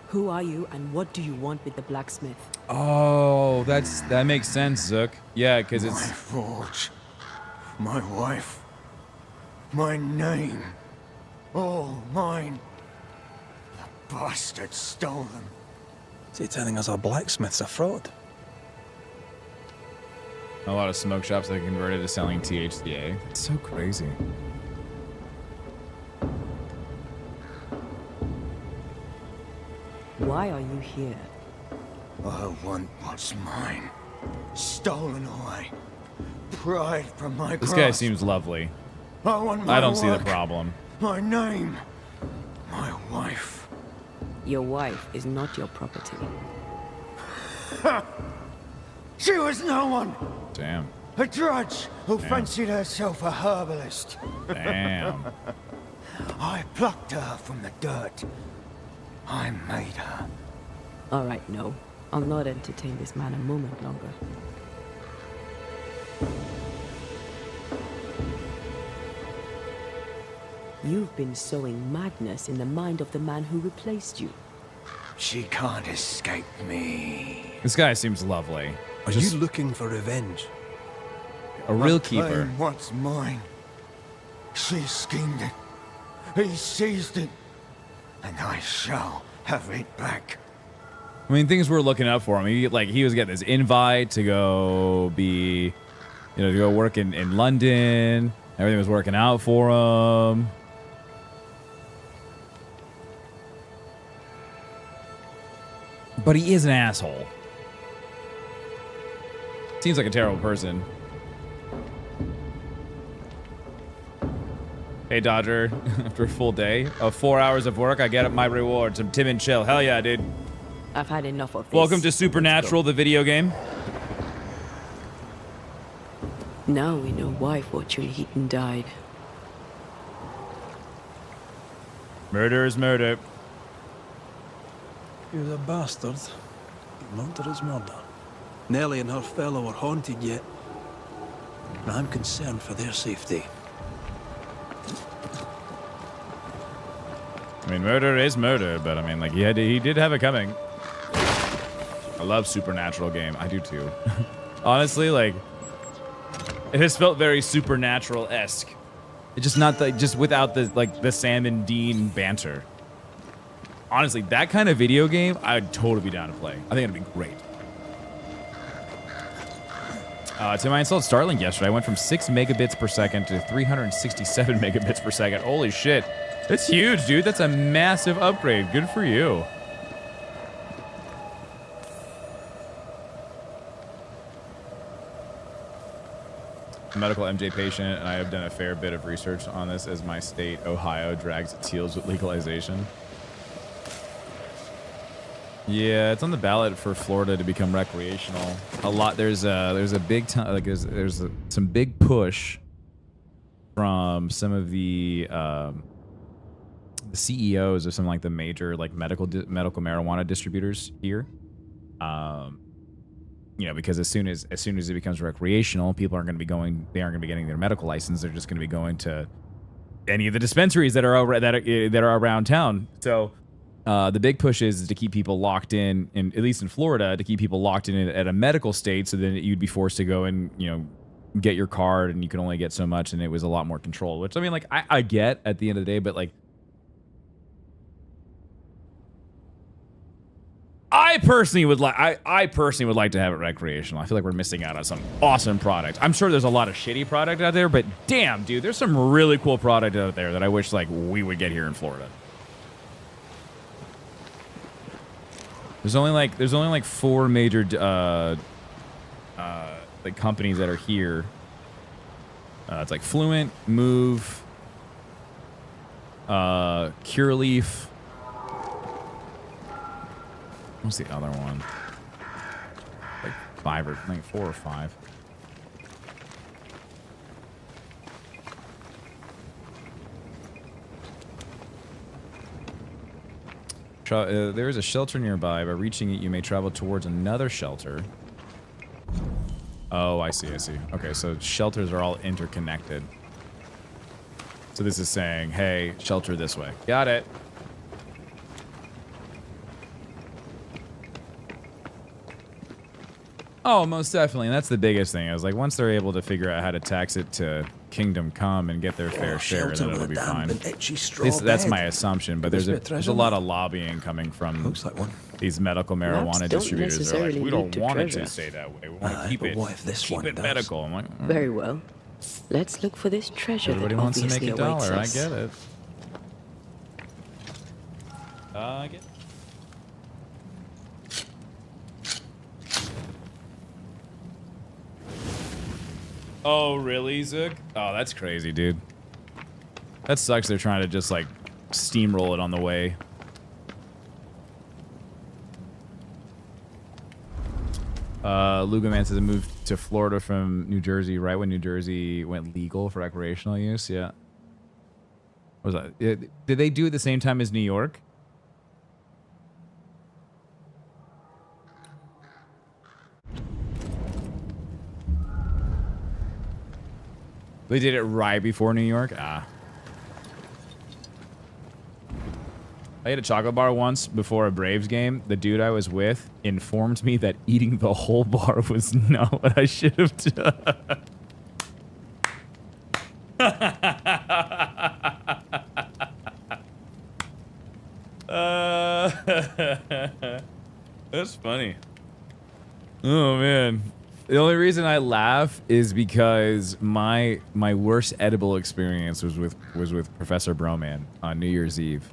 Who are you and what do you want with the blacksmith? Oh, that makes sense, Zook. Yeah, because it's... My forge. My wife. My name. All mine. The bastard stole them. Is he telling us our blacksmith's a fraud? A lot of smoke shops that converted to selling THCA. It's so crazy. Why are you here? I want what's mine. Stolen away. Pride from my This grasp. guy seems lovely. I want my I don't see the work, problem. My name. My wife. Your wife is not your property. She was no one. Damn. A drudge who Damn. fancied herself a herbalist. Damn. I plucked her from the dirt. I made her. All right, no. I'll not entertain this man a moment longer. You've been sowing madness in the mind of the man who replaced you. She can't escape me. This guy seems lovely. Are you looking for revenge? A real I keeper. claim what's mine. She schemed it. He seized it. And I shall have it back. I mean, things were looking up for him. He was getting this invite to go be, to go work in London. Everything was working out for him. But he is an asshole. Seems like a terrible person. Hey, Dodger. After a full day of 4 hours of work, I get my reward. Some Tim and chill. Hell yeah, dude. I've had enough of this. Welcome to Supernatural, the video game. Now we know why Fortune Heaton died. Murder is murder. He was a bastard. Murder is murder. Nellie and her fellow are haunted yet. And I'm concerned for their safety. I mean, murder is murder, but I mean, like, he did have it coming. I love Supernatural game. I do too. Honestly, like, it has felt very Supernatural-esque. It's just not just without the Sam and Dean banter. Honestly, that kind of video game, I'd totally be down to play. I think it'd be great. Tim, I installed Starlink yesterday. I went from 6 megabits per second to 367 megabits per second. Holy shit. That's huge, dude. That's a massive upgrade. Good for you. A medical MJ patient, and I have done a fair bit of research on this as my state, Ohio, drags its heels with legalization. Yeah, it's on the ballot for Florida to become recreational. There's a big time, like there's some big push from some of the CEOs of some like the major like medical marijuana distributors here. Because as soon as it becomes recreational, people aren't going to be going. They aren't going to be getting their medical license. They're just going to be going to any of the dispensaries that are around town. So the big push is to keep people locked in, at least in Florida, to keep people locked in at a medical state. So then you'd be forced to go and get your card, and you can only get so much, and it was a lot more control. Which I mean, like I get at the end of the day, but like. I personally would like to have it recreational. I feel like we're missing out on some awesome product. I'm sure there's a lot of shitty product out there, but damn, dude, there's some really cool product out there that I wish like we would get here in Florida. There's only like 4 major like companies that are here. It's like Fluent, Move, Cureleaf. What's the other one? Like 4 or 5. There is a shelter nearby. By reaching it, you may travel towards another shelter. Oh, I see. Okay, so shelters are all interconnected. So this is saying, hey, shelter this way. Got it. Oh, most definitely. And that's the biggest thing. I was like, once they're able to figure out how to tax it to Kingdom Come and get their fair share, then it'll be fine. That's my assumption, but there's a lot of lobbying coming from these medical marijuana distributors. They're like, we don't want it to stay that way. We want to keep it medical. I'm like, Very well. Let's look for this treasure. Everybody that wants to make obviously a dollar. awaits us. I get it. Oh, really, Zook? Oh, that's crazy, dude. That sucks. They're trying to just, like, steamroll it on the way. Lugaman says it moved to Florida from New Jersey right when New Jersey went legal for recreational use. Yeah. What was that? Did they do it the same time as New York? They did it right before New York? Ah. I ate a chocolate bar once before a Braves game. The dude I was with informed me that eating the whole bar was not what I should have done. That's funny. Oh, man. The only reason I laugh is because my worst edible experience was with Professor Broman on New Year's Eve.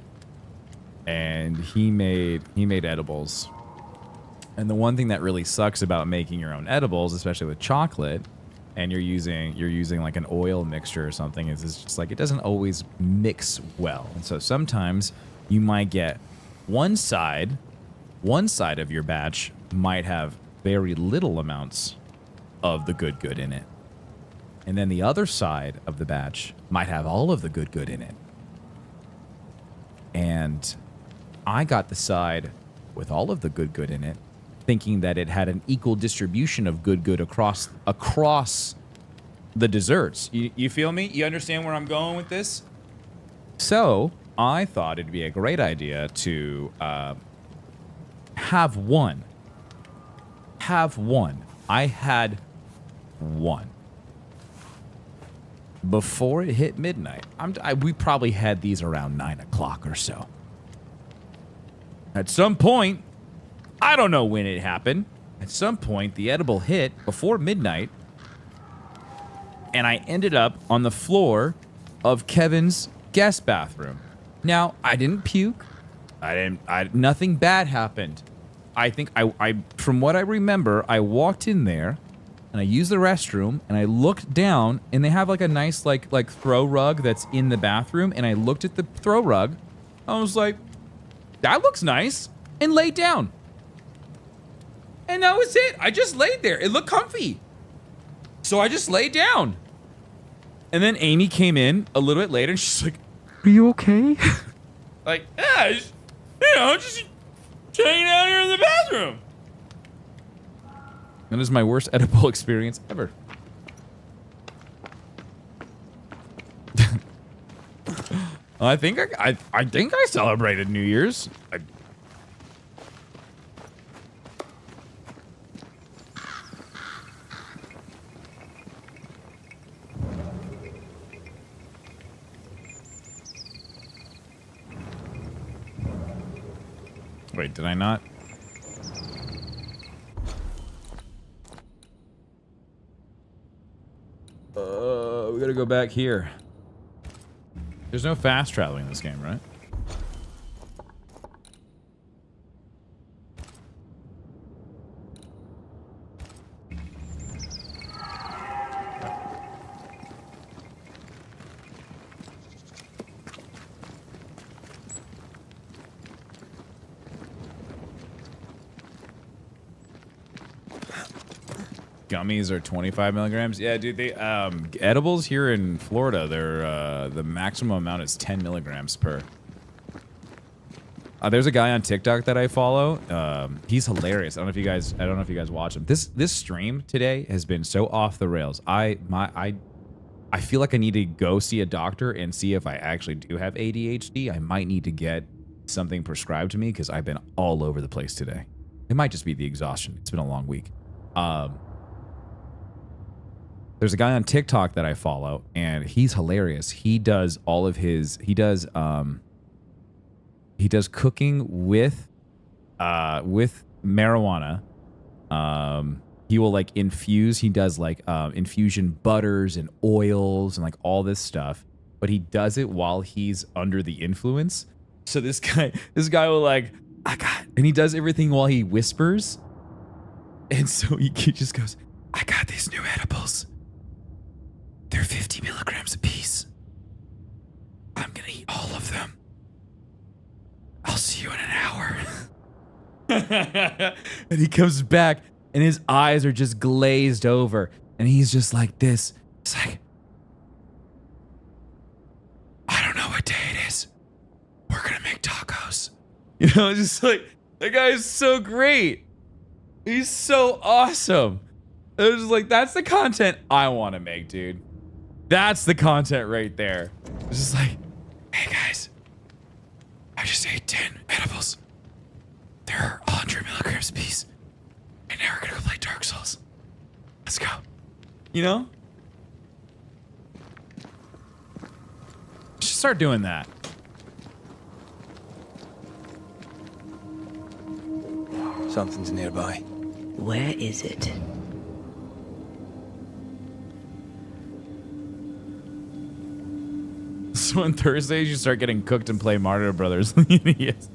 And he made edibles. And the one thing that really sucks about making your own edibles, especially with chocolate, and you're using like an oil mixture or something, is it's just like it doesn't always mix well. And so sometimes you might get one side of your batch might have very little amounts of the good in it. And then the other side of the batch might have all of the good in it. And I got the side with all of the good in it, thinking that it had an equal distribution of good across the desserts. You feel me? You understand where I'm going with this? So I thought it'd be a great idea to have one. I had one. Before it hit midnight. We probably had these around 9 o'clock or so. At some point, I don't know when it happened. At some point, the edible hit before midnight, and I ended up on the floor of Kevin's guest bathroom. Now, I didn't puke. Nothing bad happened. I think from what I remember, I walked in there, and I used the restroom, and I looked down, and they have like a nice like throw rug that's in the bathroom, and I looked at the throw rug. I was like, that looks nice, and laid down. And that was it. I just laid there. It looked comfy. So I just laid down. And then Amy came in a little bit later, and she's like, are you okay? Like, yeah, just hanging out here in the bathroom. That is my worst edible experience ever. I think I celebrated New Year's. Wait, did I not? We gotta go back here. There's no fast traveling in this game, right? Gummies are 25 milligrams. Yeah, dude, they edibles here in Florida, they're the maximum amount is 10 milligrams per. There's a guy on TikTok that I follow. He's hilarious. I don't know if you guys watch him. This stream today has been so off the rails. I feel like I need to go see a doctor and see if I actually do have ADHD. I might need to get something prescribed to me because I've been all over the place today. It might just be the exhaustion. It's been a long week. There's a guy on TikTok that I follow, and he's hilarious. He does all of his. He does cooking with marijuana. He will like infuse. He does like infusion butters and oils and like all this stuff. But he does it while he's under the influence. So this guy will like, and he does everything while he whispers. And so he just goes, I got these new edibles. They're 50 milligrams apiece. I'm gonna eat all of them. I'll see you in an hour. And he comes back and his eyes are just glazed over and he's just like this. It's like, I don't know what day it is. We're gonna make tacos. You know, just like, that guy is so great. He's so awesome. It was like, that's the content I want to make, dude. That's the content right there. It's just like, hey guys, I just ate 10 edibles. They're 100 milligrams a piece. And now we're gonna go play Dark Souls. Let's go. You know? Should start doing that. Something's nearby. Where is it? So on Thursdays you start getting cooked and play Mario Brothers. Yes.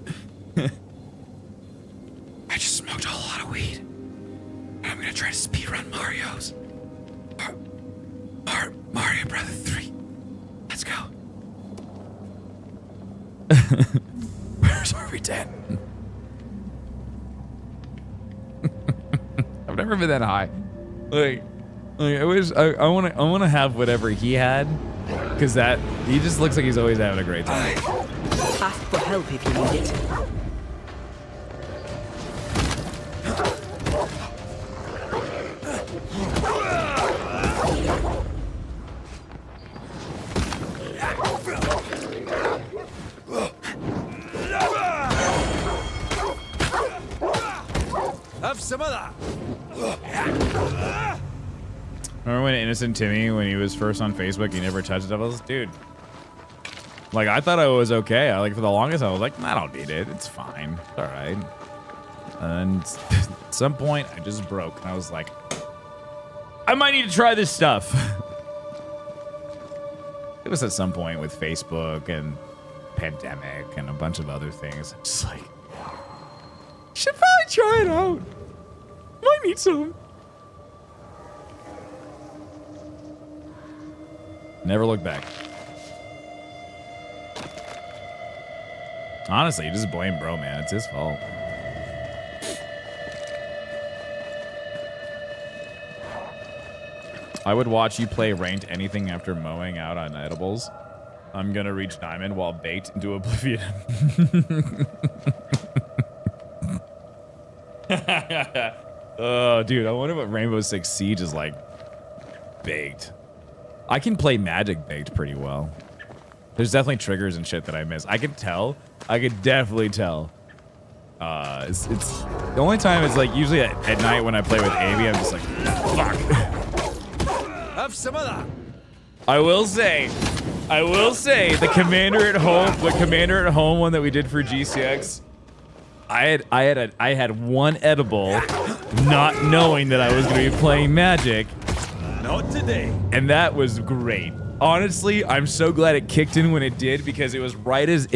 I just smoked a whole lot of weed. And I'm gonna try to speedrun Mario's. Mario Brother 3. Let's go. Where's Harvey Dent? I've never been that high. Like I wish I want to have whatever he had, because that he just looks like he's always having a great time. Ask for help if you need it. Have some of that. Remember when innocent Timmeh, when he was first on Facebook, he never touched devils? Dude. Like, I thought I was okay. For the longest, I was like, I don't need it. It's fine. It's all right. And at some point, I just broke. And I was like, I might need to try this stuff. It was at some point with Facebook and pandemic and a bunch of other things. I'm just like, should probably try it out. Might need some. Never look back. Honestly, you just blame bro, man. It's his fault. I would watch you play ranked anything after mowing out on edibles. I'm gonna reach diamond while baked into oblivion. Oh, dude, I wonder what Rainbow Six Siege is like baked. I can play Magic baked pretty well. There's definitely triggers and shit that I miss. I could tell. I could definitely tell. It's the only time is like usually at night when I play with Amy, I'm just like, fuck. Have some of that. I will say, the Commander at Home one that we did for GCX. I had one edible, not knowing that I was going to be playing Magic. Not today. And that was great. Honestly, I'm so glad it kicked in when it did, because it was right as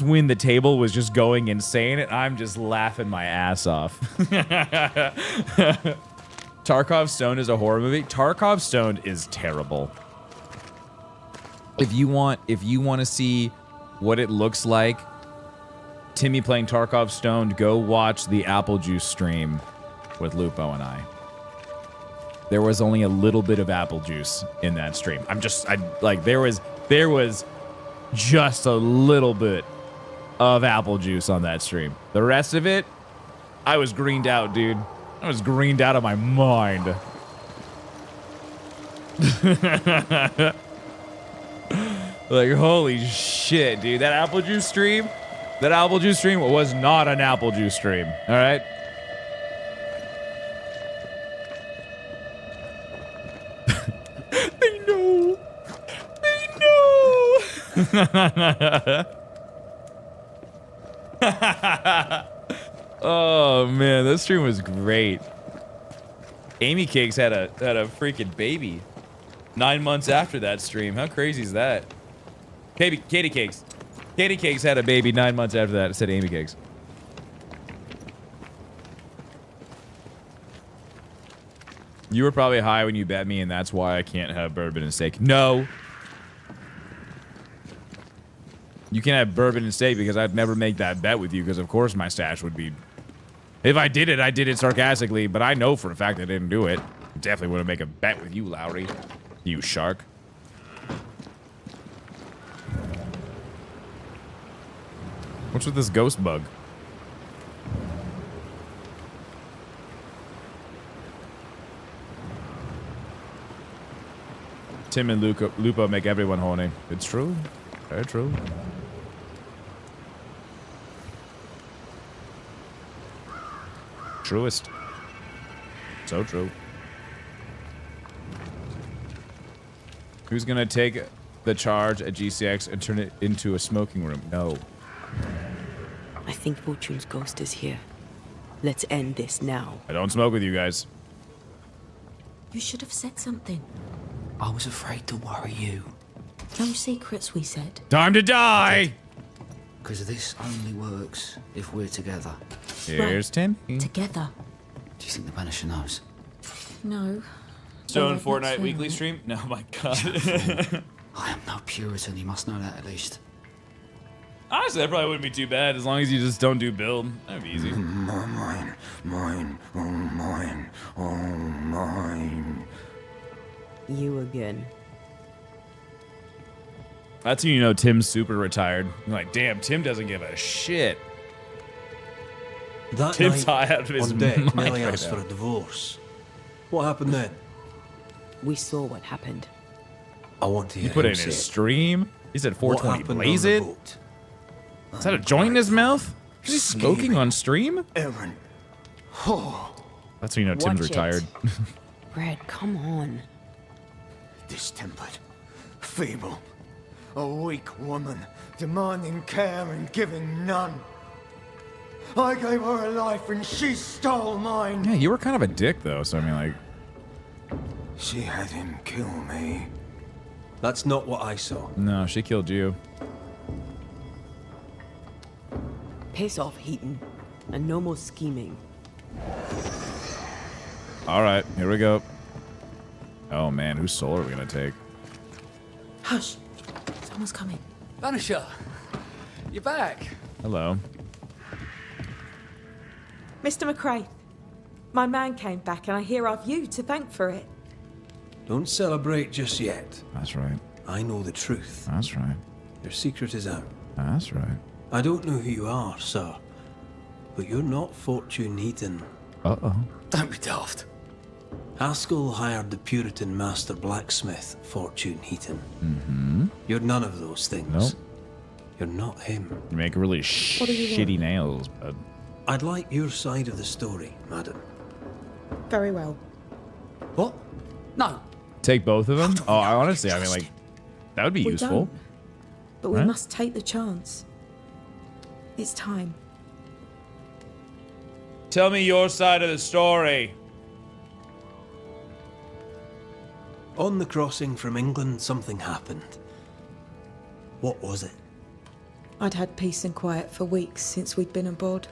when the table was just going insane, and I'm just laughing my ass off. Tarkov Stoned is a horror movie. Tarkov Stoned is terrible. If you want to see what it looks like, Timmeh playing Tarkov Stoned, go watch the Apple Juice stream with Lupo and I. There was only a little bit of apple juice in that stream. There was just a little bit of apple juice on that stream. The rest of it, I was greened out, dude. I was greened out of my mind. Like, holy shit, dude. That apple juice stream was not an apple juice stream, all right? They know. Oh man, that stream was great. Amy Cakes had a freaking baby 9 months after that stream. How crazy is that? Katie Cakes. Katie Cakes had a baby 9 months after that. It said Amy Cakes. You were probably high when you bet me, and that's why I can't have bourbon and steak. No. You can't have bourbon and steak because I'd never make that bet with you because, of course, my stash would be... If I did it sarcastically, but I know for a fact I didn't do it. Definitely wouldn't make a bet with you, Lowry. You shark. What's with this ghost bug? Tim and Lupo make everyone horny. It's true. Very true. Truest. So true. Who's gonna take the charge at GCX and turn it into a smoking room? No. I think Fortune's ghost is here. Let's end this now. I don't smoke with you guys. You should have said something. I was afraid to worry you. No secrets, we said. Time to die! Because this only works if we're together. Here's Tim. Together. Do you think the Banisher knows? No. Stone Fortnite weekly stream? No, my god. I am no Puritan, you must know that at least. Honestly, that probably wouldn't be too bad as long as you just don't do build. That'd be easy. Mine, oh mine, oh mine. You again. That's when you know Tim's super retired. You're like, damn, Tim doesn't give a shit. That Tim's night, high out of his on deck, mind Nellie right asked now. for a divorce. What happened then? We saw what happened. I want to He hear put him it in say his it. stream. He said What 420 happened blaze on the it. boat? Is that a joint in his mouth? Is he smoking on stream? Aaron. Oh. That's when you know Tim's Watch it. retired. Red, come on. Distempered, feeble, a weak woman, demanding care and giving none. I gave her a life and she stole mine. Yeah, you were kind of a dick though, so I mean like... She had him kill me. That's not what I saw. No, she killed you. Piss off, Heaton. And no more scheming. Alright, here we go. Oh man, whose soul are we gonna take? Hush. Someone's coming. Banisher, you're back. Hello. Mr. McCrae, my man came back and I hear I've you to thank for it. Don't celebrate just yet. That's right. I know the truth. That's right. Your secret is out. That's right. I don't know who you are, sir, but you're not Fortune Heaton. Uh-oh. Don't be daft. Haskell hired the Puritan master blacksmith, Fortune Heaton. Mm-hmm. You're none of those things. Nope. You're not him. You make really do you shitty want? nails, bud. I'd like your side of the story, madam. Very well. What? No. Take both of them? Oh, I honestly, I mean like, that would be We useful. don't, but we Right? must take the chance. It's time. Tell me your side of the story. On the crossing from England, something happened. What was it? I'd had peace and quiet for weeks since we'd been aboard.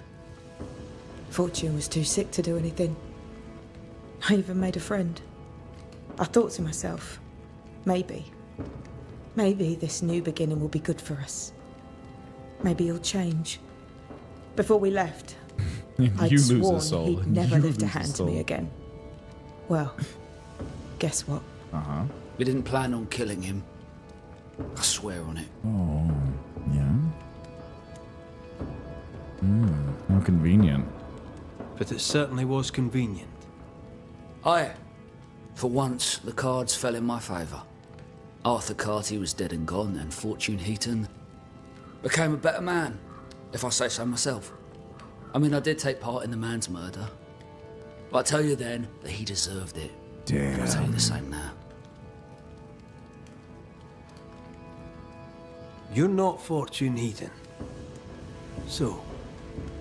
Fortune was too sick to do anything. I even made a friend. I thought to myself, maybe this new beginning will be good for us. Maybe he'll change. Before we left, I'd You lose a sworn soul. he'd never You lift a lose a hand to me soul. again. Well, guess what? Uh-huh. We didn't plan on killing him. I swear on it. Oh, yeah? How convenient. But it certainly was convenient. Aye. For once, the cards fell in my favour. Arthur Carty was dead and gone, and Fortune Heaton became a better man, if I say so myself. I mean, I did take part in the man's murder. But I tell you then that he deserved it. And I'll tell you the same now. You're not Fortune Heaton. So,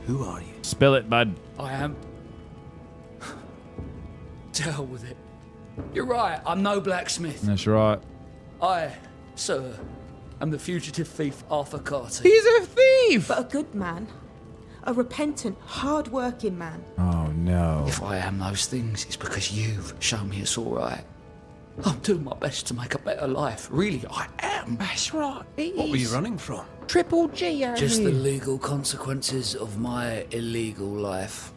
who are you? Spill it, bud. I am. To hell with it. You're right, I'm no blacksmith. That's right. I, sir, am the fugitive thief Arthur Carty. He's a thief! But a good man. A repentant, hard-working man. Oh no. If I am those things, it's because you've shown me it's all right. I'm doing my best to make a better life. Really, I am. That's right. What were you running from? Triple G out Just here. the legal consequences of my illegal life.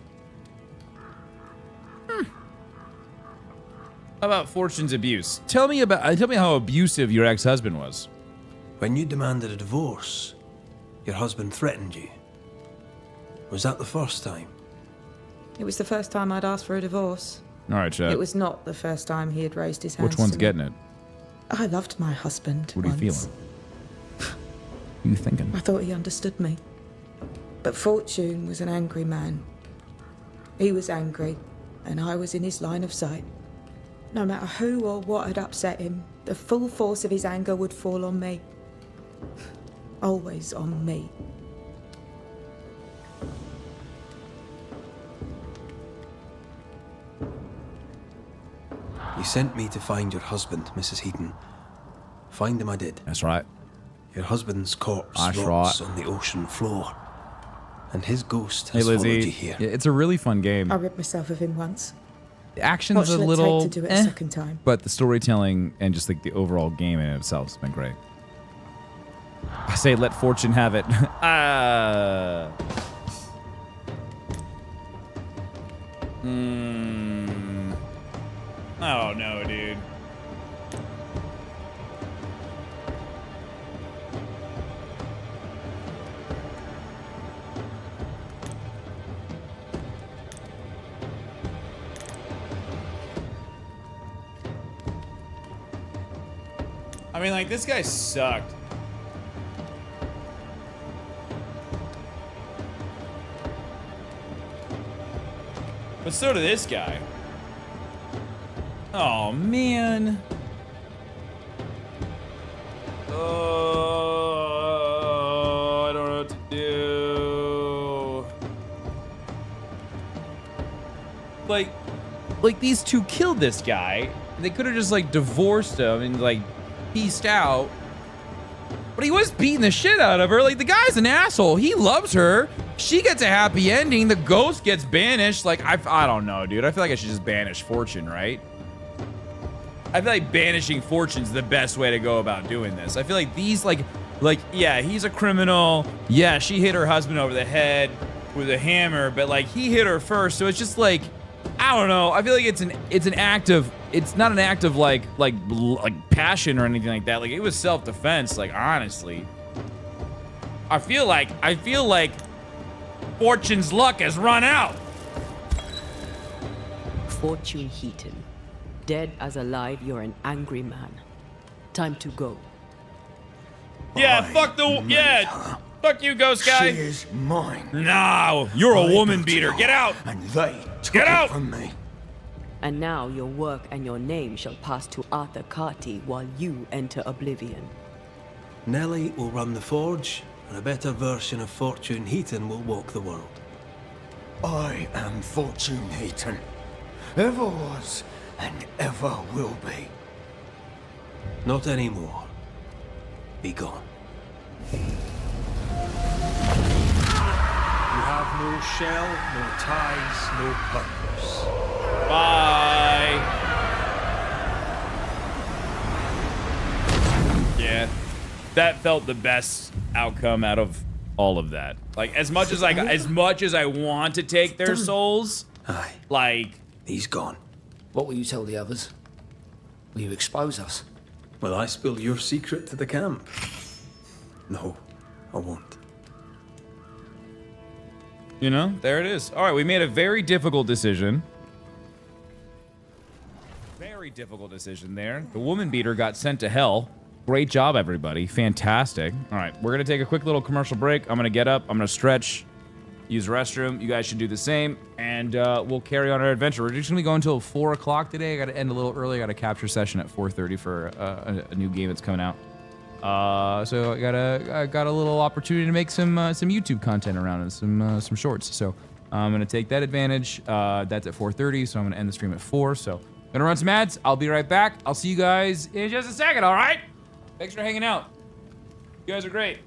How about Fortune's abuse? Tell me how abusive your ex-husband was. When you demanded a divorce, your husband threatened you. Was that the first time? It was the first time I'd asked for a divorce. All right, Chad. It was not the first time he had raised his hands. Which one's to me. getting it? I loved my husband. What are you once. feeling? What are you thinking? I thought he understood me. But Fortune was an angry man. He was angry, and I was in his line of sight. No matter who or what had upset him, the full force of his anger would fall on me. Always on me. You sent me to find your husband, Mrs. Heaton. Find him I did. That's right. Your husband's corpse That's rots right. on the ocean floor. And his ghost Hey, has followed Lizzie. you here. Yeah, it's a really fun game. I rid myself of him once. The action's What a shall little it take to do it a second time? but the storytelling and just like the overall game in itself has been great. I say let Fortune have it. Oh no, dude. I mean, like, this guy sucked. But so did this guy. Oh, man. Oh, I don't know what to do. Like these two killed this guy. They could have just, like, divorced him and, like, pieced out. But he was beating the shit out of her. Like, the guy's an asshole. He loves her. She gets a happy ending. The ghost gets banished. Like, I don't know, dude. I feel like I should just banish Fortune, right? I feel like banishing Fortune's the best way to go about doing this. I feel like these, like, yeah, he's a criminal. Yeah, she hit her husband over the head with a hammer, but, like, he hit her first. So it's just, like, I don't know. I feel like it's an act of, it's not an act of, like passion or anything like that. Like, it was self-defense, like, honestly. I feel like Fortune's luck has run out. Fortune Heaton. Dead as alive, you're an angry man. Time to go. Yeah, fuck you, ghost guy. She is mine. No, you're a woman beater. Get out. And they took Get out it from me. And now your work and your name shall pass to Arthur Carty while you enter oblivion. Nellie will run the forge, and a better version of Fortune Heaton will walk the world. I am Fortune Heaton. Ever was and ever will be. Not anymore. Be gone. You have no shell, no ties, no purpose. Bye. Yeah, that felt the best outcome out of all of that. Like, as much as I want to take their souls, like, he's gone. What will you tell the others? Will you expose us? Will I spill your secret to the camp? No, I won't. You know, there it is. All right, we made a very difficult decision. Very difficult decision there. The woman beater got sent to hell. Great job, everybody. Fantastic. All right, we're going to take a quick little commercial break. I'm going to get up. I'm going to stretch, use the restroom. You guys should do the same, and we'll carry on our adventure. We're just going to go until 4 o'clock today. I got to end a little early. I got a capture session at 4:30 for a new game that's coming out. So I got a little opportunity to make some YouTube content around it, some shorts. So I'm gonna take that advantage. That's at 4:30, so I'm gonna end the stream at 4. So I'm gonna run some ads. I'll be right back. I'll see you guys in just a second. All right? Thanks for hanging out. You guys are great.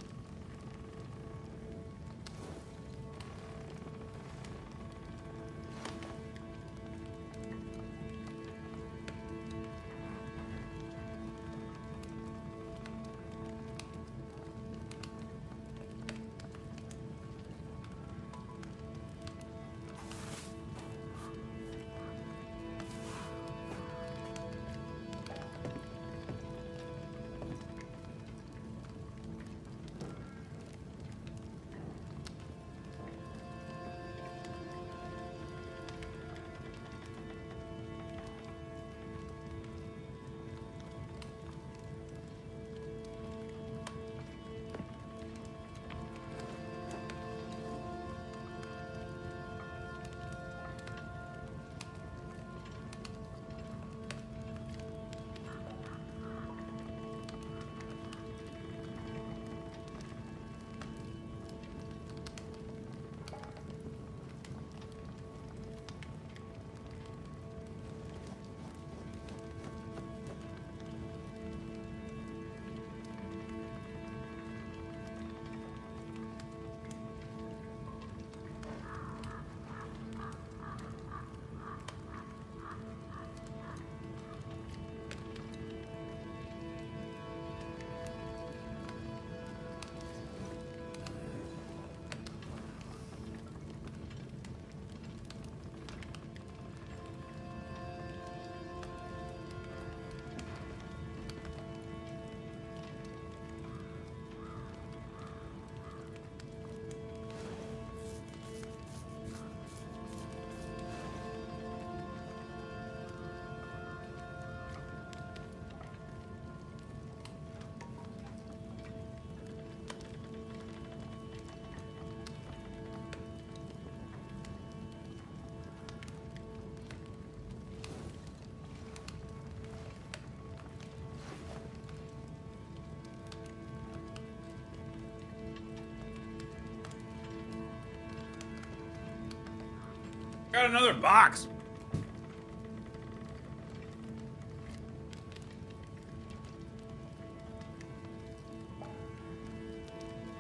Got another box.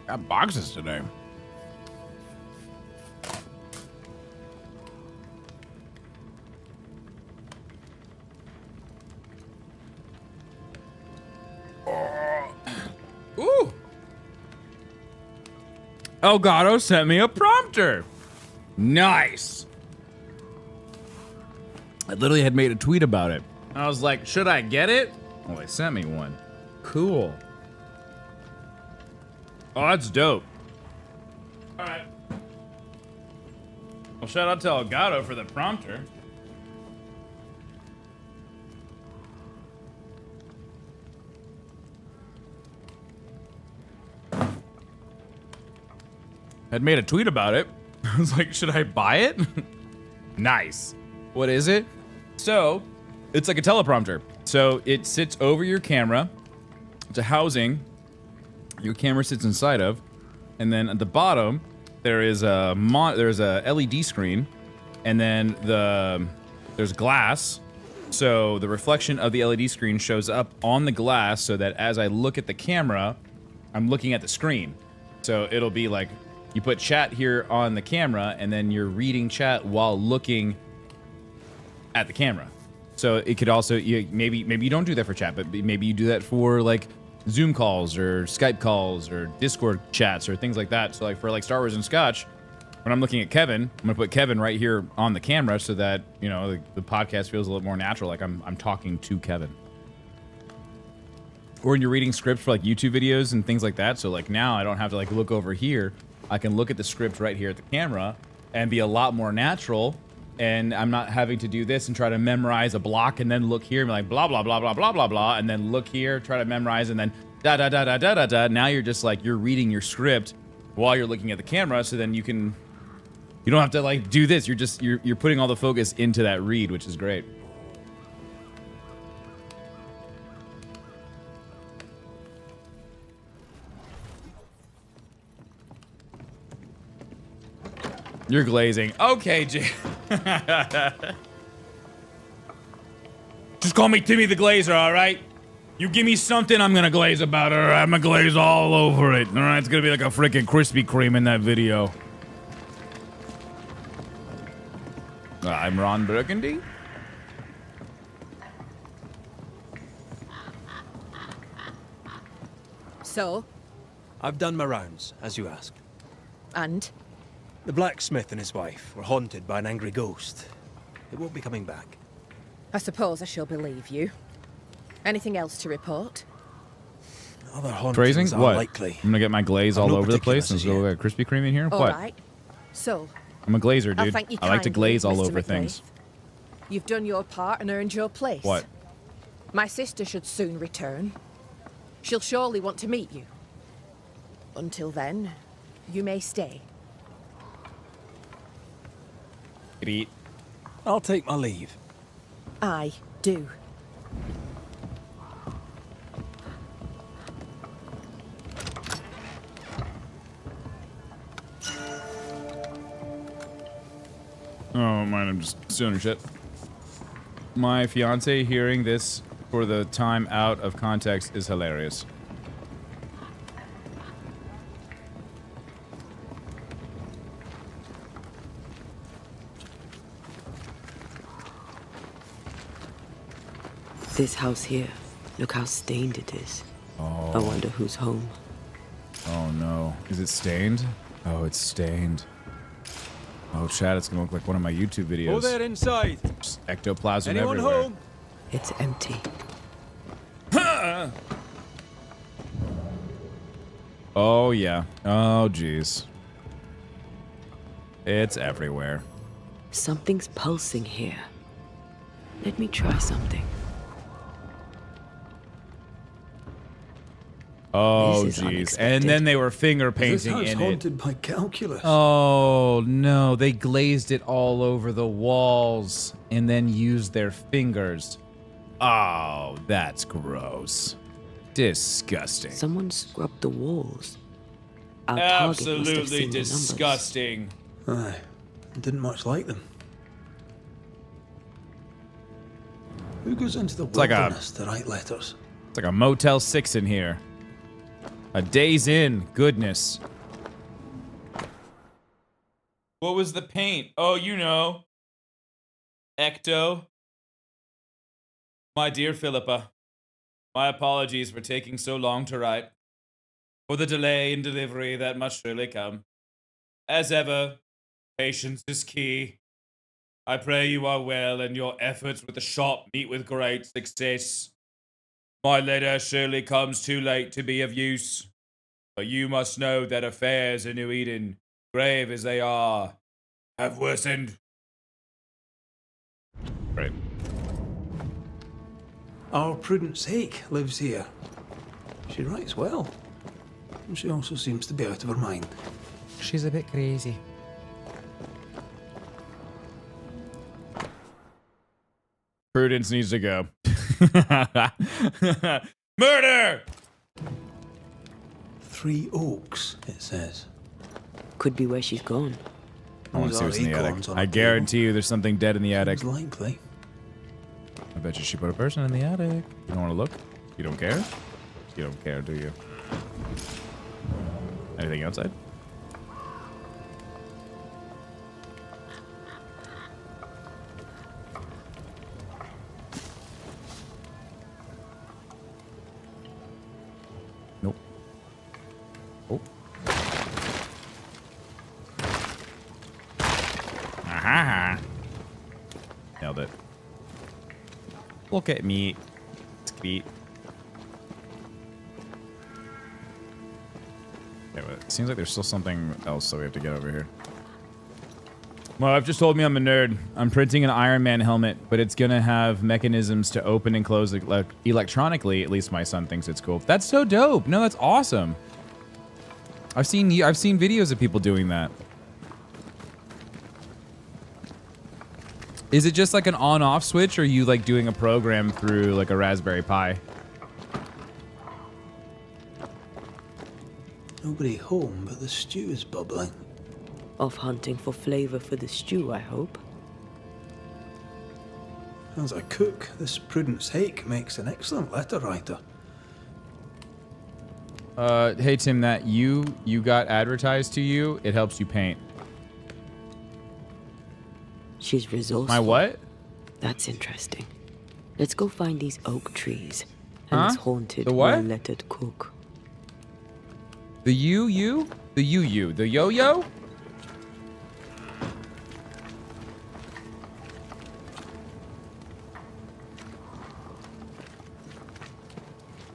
Got boxes today. Ooh. Elgato sent me a prompter. Nice. I literally had made a tweet about it. I was like, should I get it? Oh, they sent me one. Cool. Oh, that's dope. All right. Well, shout out to Elgato for the prompter. Had made a tweet about it. I was like, should I buy it? Nice. What is it? So, it's like a teleprompter. So, it sits over your camera. It's a housing your camera sits inside of. And then at the bottom, there's a LED screen. And then there's glass. So, the reflection of the LED screen shows up on the glass so that as I look at the camera, I'm looking at the screen. So, it'll be like, you put chat here on the camera, and then you're reading chat while looking at the camera. So it could also, maybe you don't do that for chat, but maybe you do that for like Zoom calls or Skype calls or Discord chats or things like that. So like for like Star Wars and Scotch, when I'm looking at Kevin, I'm gonna put Kevin right here on the camera so that, you know, the podcast feels a little more natural, like I'm talking to Kevin. Or when you're reading scripts for like YouTube videos and things like that. So like now I don't have to like look over here. I can look at the script right here at the camera and be a lot more natural. And I'm not having to do this and try to memorize a block and then look here and be like blah, blah, blah, blah, blah, blah, blah. And then look here, try to memorize and then da, da, da, da, da, da, da. Now you're just like, you're reading your script while you're looking at the camera. So then you don't have to like do this. You're putting all the focus into that read, which is great. You're glazing. Okay, Jay. Just call me Timmy the Glazer, all right? You give me something, I'm gonna glaze about it, all right? I'm gonna glaze all over it, all right? It's gonna be like a freaking Krispy Kreme in that video. I'm Ron Burgundy. So? I've done my rounds, as you asked. And? The blacksmith and his wife were haunted by an angry ghost. It won't be coming back. I suppose I shall believe you. Anything else to report? Other hauntings Phrasing? are What? likely. I'm gonna get my glaze all no over the place and particulars so a Krispy Kreme in here? All What? right. So? I'm a glazer, I'll dude. thank you I like to kindly, glaze all Mr. over McLean. things. You've done your part and earned your place. What? My sister should soon return. She'll surely want to meet you. Until then, you may stay. Eat. I'll take my leave. I do. Oh, mine, I'm just stealing your shit. My fiance hearing this for the time out of context is hilarious. This house here, look how stained it is. Oh. I wonder who's home. Oh no. Is it stained? Oh, it's stained. Oh, Chad, it's gonna look like one of my YouTube videos. Oh, there inside. Just ectoplasm Anyone everywhere. home? It's empty. Oh, yeah. Oh, jeez. It's everywhere. Something's pulsing here. Let me try something. Oh, This is jeez. And then they were finger This painting house in it. haunted by calculus. Oh, no. They glazed it all over the walls and then used their fingers. Oh, that's gross. Disgusting. Someone scrubbed the walls. Our target must have Absolutely seen the numbers. disgusting. Aye, didn't much like them. Who goes into the like wilderness to write letters? It's like a Motel 6 in here. A Days Inn. Goodness. What was the paint? Oh, you know. Ecto. My dear Philippa, my apologies for taking so long to write. For the delay in delivery that must surely come. As ever, patience is key. I pray you are well and your efforts with the shop meet with great success. My letter surely comes too late to be of use, but you must know that affairs in New Eden, grave as they are, have worsened. Right. Our Prudence Hake lives here. She writes well. And she also seems to be out of her mind. She's a bit crazy. Prudence needs to go. Murder! 3 Oaks, it says. Could be where she's gone. I want to see what's in the attic. Acorns on I a guarantee you there's something dead in the attic. Seems likely. I bet you she put a person in the attic. You don't want to look? You don't care? You don't care, do you? Anything outside? Nope. Oh. Aha! Nailed it. Look at me. Sweet. Yeah, but it seems like there's still something else that we have to get over here. My wife just told me I'm a nerd. I'm printing an Iron Man helmet, but it's gonna have mechanisms to open and close electronically. At least my son thinks it's cool. That's so dope. No, that's awesome. I've seen videos of people doing that. Is it just like an on-off switch, or are you like doing a program through like a Raspberry Pi? Nobody home, but the stew is bubbling. Off hunting for flavor for the stew, I hope. As a cook, this Prudence Hake makes an excellent letter writer. Hey Tim, that you got advertised to you, it helps you paint. She's resourceful. My what? That's interesting. Let's go find these oak trees and this haunted, The what? well-lettered cook. The you? The you. The yo-yo?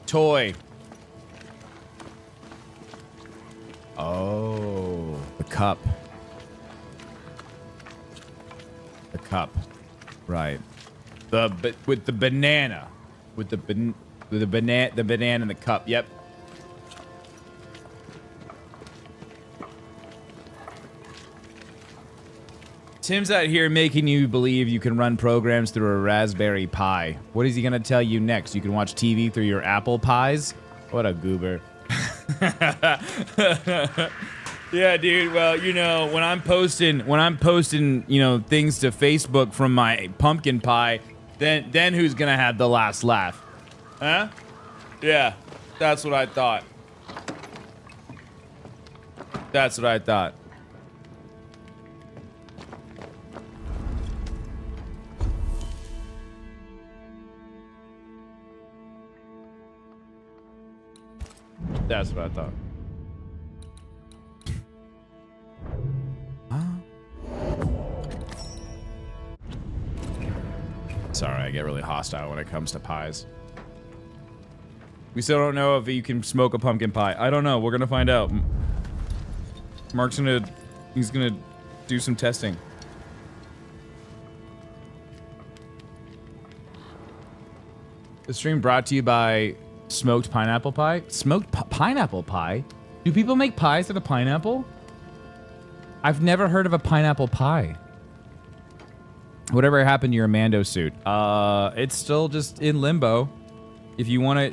Toy. Oh, the cup. The cup. Right. With the banana. With the banana in the cup. Yep. Tim's out here making you believe you can run programs through a Raspberry Pi. What is he gonna tell you next? You can watch TV through your Apple Pies? What a goober. Yeah, dude. Well, you know, when I'm posting, you know, things to Facebook from my pumpkin pie, then who's gonna have the last laugh? Huh? Yeah, that's what I thought. That's what I thought. That's what I thought. Sorry, I get really hostile when it comes to pies. We still don't know if you can smoke a pumpkin pie. I don't know. We're gonna find out. He's gonna do some testing. The stream brought to you by smoked pineapple pie. Smoked pineapple pie? Do people make pies with a pineapple? I've never heard of a pineapple pie. Whatever happened to your Mando suit? It's still just in limbo. If you wanna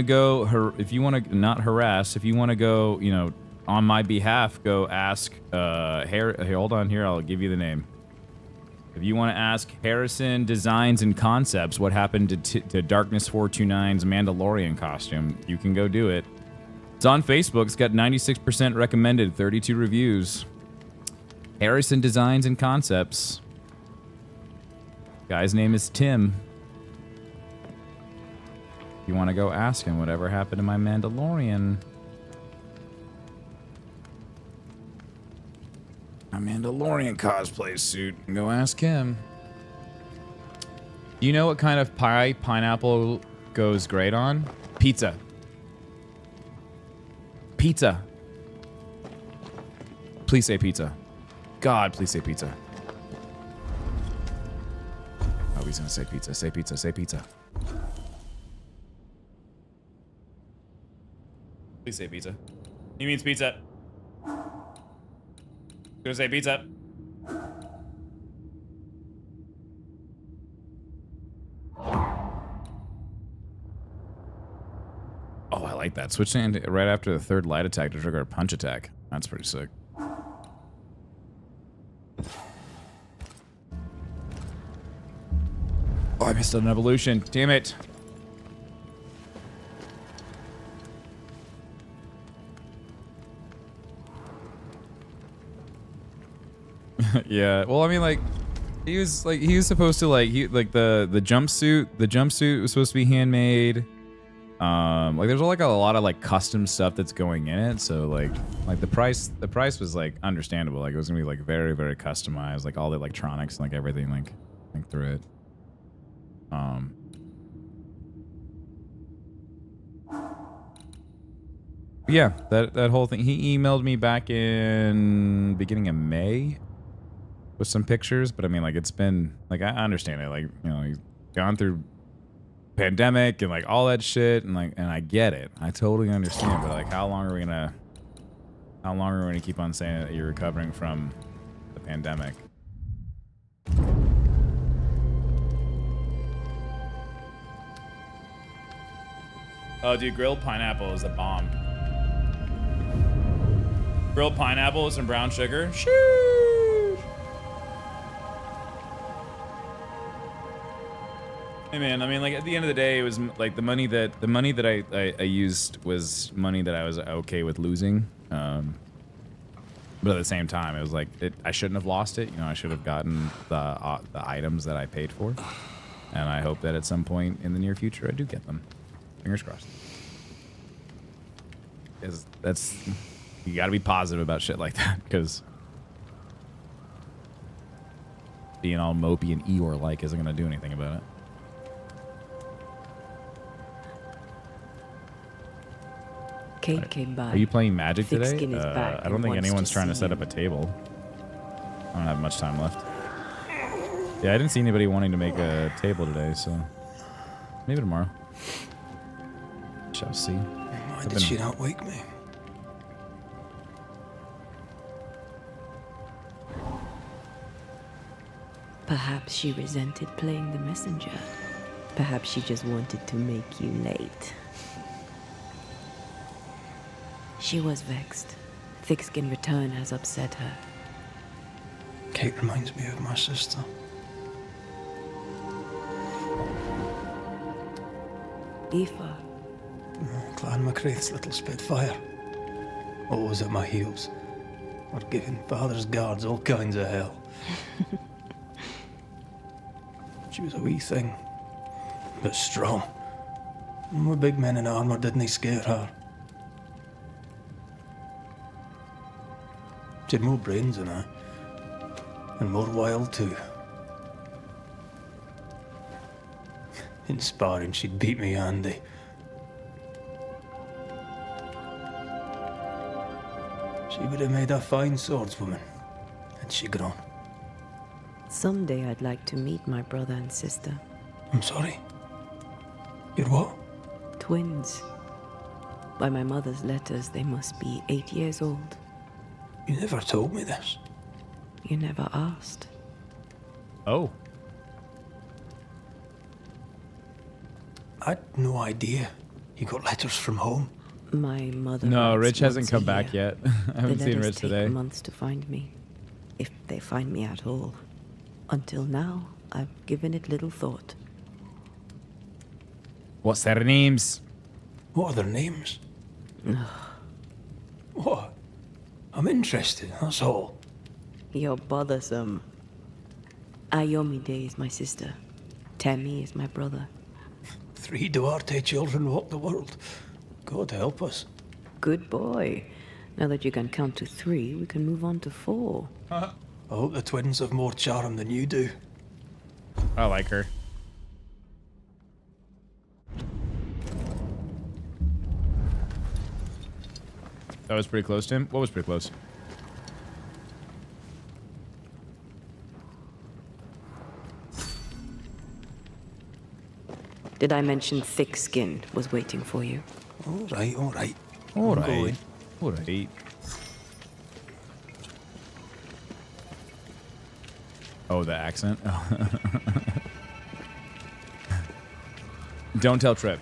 go, if you wanna not harass, if you wanna go, you know, on my behalf, go ask. Here, hold on here. I'll give you the name. If you want to ask Harrison Designs and Concepts what happened to Darkness 429's Mandalorian costume, you can go do it. It's on Facebook. It's got 96% recommended, 32 reviews. Harrison Designs and Concepts. Guy's name is Tim. You want to go ask him whatever happened to my Mandalorian. My Mandalorian cosplay suit. Go ask him. Do you know what kind of pie pineapple goes great on? Pizza. Pizza. Please say pizza. God, please say pizza. Oh, he's gonna say pizza. Say pizza. Say pizza. Please say pizza. He means pizza. Gonna say pizza. Oh, I like that. Switching right after the third light attack to trigger a punch attack. That's pretty sick. Oh, I missed an evolution. Damn it. Yeah. Well, I mean, like, he was supposed to the jumpsuit was supposed to be handmade. Like there's like a lot of like custom stuff that's going in it, so like the price was like understandable. Like it was gonna be like very, very customized, like all the electronics and like everything like through it. Yeah, that whole thing. He emailed me back in beginning of May with some pictures, but I mean, like, it's been like, I understand it, like, you know, he's gone through pandemic and like all that shit, and like, and I get it, I totally understand, but like, how long are we gonna keep on saying that you're recovering from the pandemic? Oh, dude, grilled pineapple is a bomb. Grilled pineapple with some brown sugar. Sheesh. Hey man, I mean, like at the end of the day, it was like the money that I used was money that I was okay with losing. But at the same time, it was like I shouldn't have lost it. You know, I should have gotten the items that I paid for, and I hope that at some point in the near future I do get them. Fingers crossed. Because that's, you got to be positive about shit like that, because being all mopey and Eeyore-like isn't going to do anything about it. Kate came by. Are you playing Magic today? I don't think anyone's trying to set up a table. I don't have much time left. Yeah, I didn't see anybody wanting to make a table today, so maybe tomorrow. Shall see. Why did she not wake me? Perhaps she resented playing the messenger. Perhaps she just wanted to make you late. She was vexed. Thick-skinned return has upset her. Kate reminds me of my sister. Aoife. Clan McCraith's little spitfire. Always at my heels. Or giving father's guards all kinds of hell. She was a wee thing, but strong. And we big men in armor didn't scare her. She had more brains than I, and more wild too. In sparring, she'd beat me handy. She would have made a fine swordswoman, had she grown. Someday I'd like to meet my brother and sister. I'm sorry. You're what? Twins. By my mother's letters, they must be 8 years old. You never told me this. You never asked. Oh. I had no idea you got letters from home. My mother. No, Rich hasn't once come a back year. yet. I haven't The seen letters Rich take today. months to find me, if they find me at all. Until now, I've given it little thought. What's their names? What are their names? What? I'm interested, that's all. You're bothersome. Ayomide is my sister. Timmeh is my brother. 3 Duarte children walk the world. God help us. Good boy. Now that you can count to 3, we can move on to 4. I hope the twins have more charm than you do. I like her. That was pretty close to him. What was pretty close? Did I mention thick skin was waiting for you? All right, all right. All I'm right. going. All right. Oh, the accent? Oh. Don't tell Trip.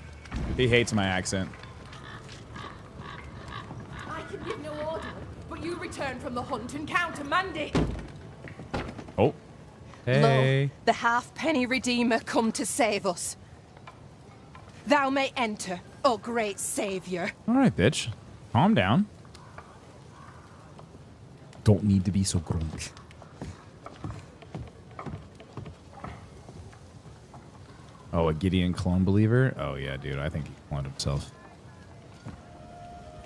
He hates my accent. I can give no order, but you return from the hunt and countermand it. Oh. Hey. Lo, the halfpenny redeemer come to save us. Thou may enter, O great savior. All right, bitch. Calm down. Don't need to be so grumpy. Oh, a Gideon clone believer? Oh, yeah, dude. I think he cloned himself.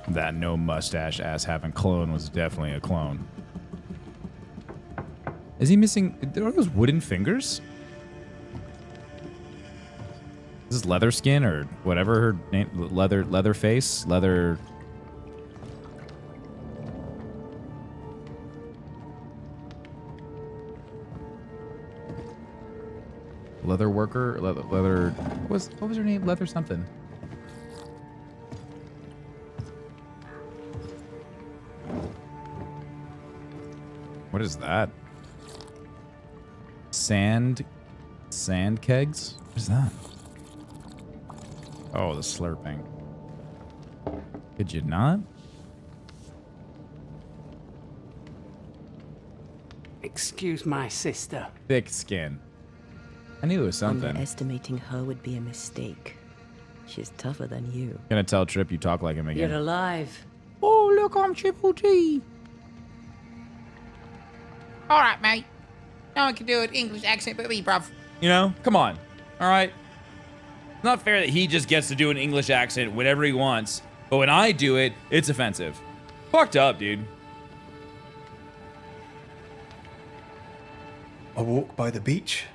That no mustache ass having clone was definitely a clone. Is he missing? Are those wooden fingers? Is this leather skin or whatever her name? Leather face? Leather. Leather worker? Leather. What was her name? Leather something. What is that? Sand kegs? What is that? Oh, the slurping. Could you not? Excuse my sister. Thick skin. I knew it was something. Underestimating her would be a mistake. She's tougher than you. Gonna tell Trip you talk like him again. You're alive. Oh, look, I'm Triple T. All right, mate. No one can do an English accent but me, bruv. You know, come on. All right. It's not fair that he just gets to do an English accent whenever he wants, but when I do it, it's offensive. Fucked up, dude. I walked by the beach.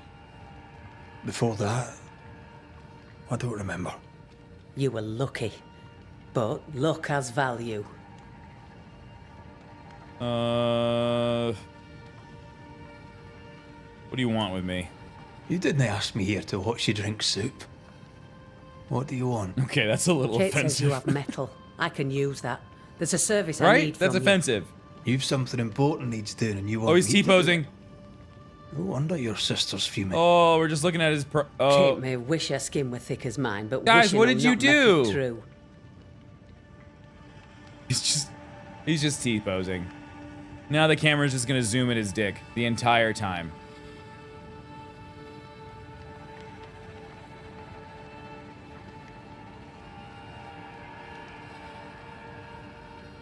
Before that, I don't remember. You were lucky, but luck has value. What do you want with me? You didn't ask me here to watch you drink soup. What do you want? Okay, that's a little Kate offensive. says you have metal. I can use that. There's a service I Right? need That's from offensive. You've something important needs doing and you want Oh, he's me to do T-posing. it? No wonder your sister's fuming. Oh, we're just looking at his you. oh. Kate may wish her skin were thick as mine, but Guys, wishing what will did you not make do? it true. He's just T-posing. Now the camera's just gonna zoom at his dick the entire time.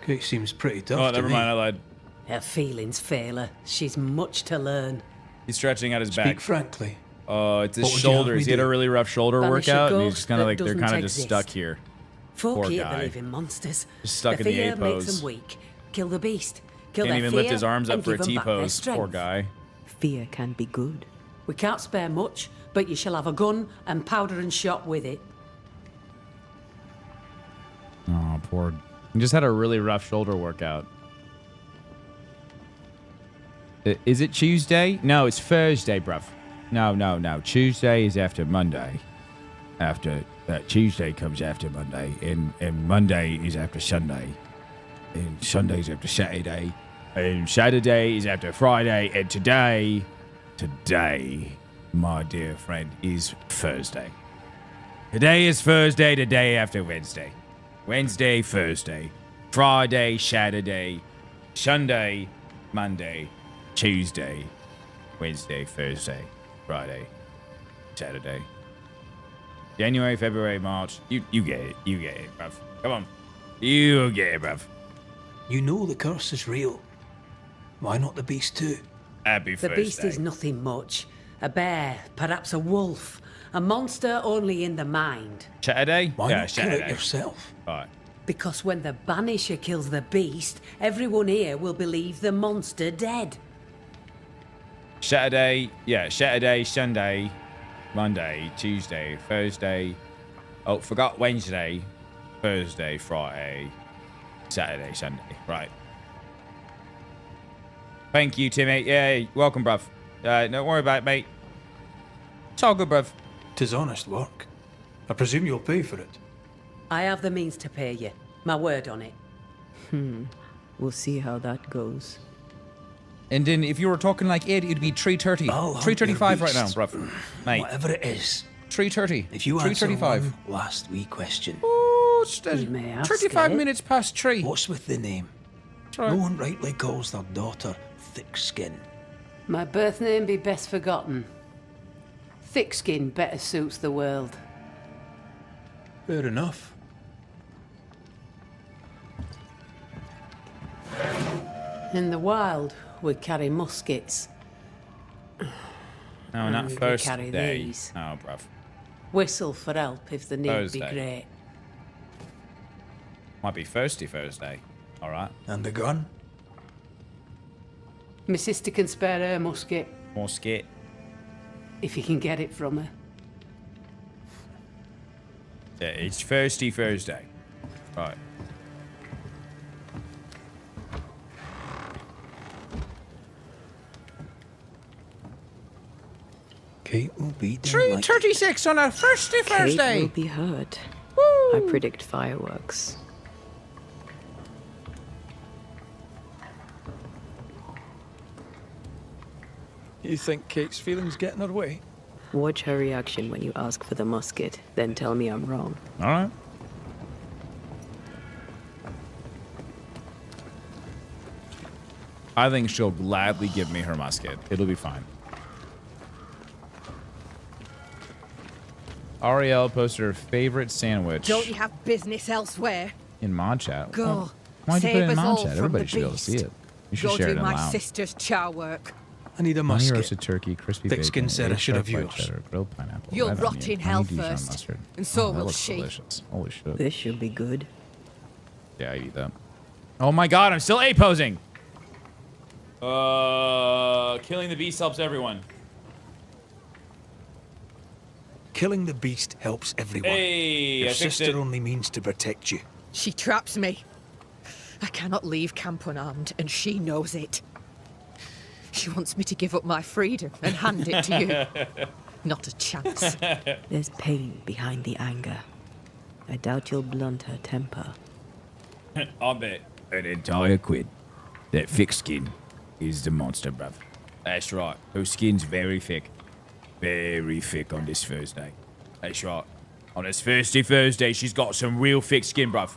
Kate seems pretty tough. Oh, never to mind, I me. lied. Her feelings fail her. She's much to learn. He's stretching out his Speak back. frankly. Oh, it's his What would you have shoulders. me He had a do? really rough shoulder Banish a workout, and he's ghost just kind of that like, they're doesn't kind of just exist. stuck here. Folk Poor here guy. believe in monsters. Just stuck the in the fear A makes pose. them weak. Kill the beast. Kill Can't their even fear lift his arms up and for a give them back their T-pose. Poor strength. guy. Fear can be good. We can't spare much, but you shall have a gun and powder and shot with it. Oh, poor. He just had a really rough shoulder workout. Is it Tuesday? No, it's Thursday, bruv. No. Tuesday is after Monday. Tuesday comes after Monday, and Monday is after Sunday, and Sunday's after Saturday, and Saturday is after Friday, and today, my dear friend, is Thursday. Today is Thursday, the day after Wednesday. Wednesday, Thursday. Friday, Saturday. Sunday, Monday. Tuesday. Wednesday, Thursday, Friday, Saturday. January, February, March. You get it. You get it, bruv. Come on. You get it, bruv. You know the curse is real. Why not the beast too? Happy The Thursday. beast is nothing much. A bear, perhaps a wolf. A monster only in the mind. Saturday? Why Yeah, not kill Saturday. it yourself? Alright. Because when the Banisher kills the beast, everyone here will believe the monster dead. Saturday, yeah, Saturday, Sunday, Monday, Tuesday, Thursday. Oh, forgot Wednesday, Thursday, Friday, Saturday, Sunday. Right. Thank you, Timmeh. Yeah, welcome, bruv. Don't worry about it, mate. It's all good, bruv. 'Tis honest work. I presume you'll pay for it. I have the means to pay you. My word on it. We'll see how that goes. And then if you were talking like Ed, it'd be 3:30. 3:35 right now, bruv. Mate. Whatever it is. 3:30. If you answer 3:35. one last wee question. Oh, it's You may ask 35 it. minutes past 3. What's with the name? right. No one rightly calls their daughter Thick Skin. My birth name be best forgotten. Thick skin better suits the world. Fair enough. In the wild, we carry muskets. No, not And we first carry day. these. Oh, bruv. Whistle for help if the need Thursday. be great. Might be Thirsty Thursday. Alright. And the gun? My sister can spare her musket, More skit. if you can get it from her. Yeah, it's Thirsty Thursday. Right. Kate will be there. 3:36 on a Thirsty Kate Thursday. will be heard. I predict fireworks. You think Kate's feelings getting her way? Watch her reaction when you ask for the musket, then tell me I'm wrong. Alright. I think she'll gladly give me her musket. It'll be fine. Ariel posted her favorite sandwich Don't you have business elsewhere? in mod chat. Go. Why'd you put it Save in us mod all chat? from Everybody the should be able to see beast. it. You should Go share do it in my loud. sister's char work. I need a Honey musket. roasted turkey, crispy Thick bacon, skin said I aged should have fried yours. cheddar, grilled pineapple, You'll red rot onion, in honey hell Dijon first, mustard. and so that will looks she. delicious. Holy shit. This should be good. Yeah, I eat that. Oh my god, I'm still A-posing. Killing the beast helps everyone. Killing the beast helps everyone. Hey, Your I fixed sister it. only means to protect you. She traps me. I cannot leave camp unarmed, and she knows it. She wants me to give up my freedom and hand it to you. Not a chance. There's pain behind the anger. I doubt you'll blunt her temper. I'll bet an entire quid that thick skin is the monster, bruv. That's right. Her skin's very thick. Very thick on this Thursday. That's right. On this Thirsty Thursday, she's got some real thick skin, bruv.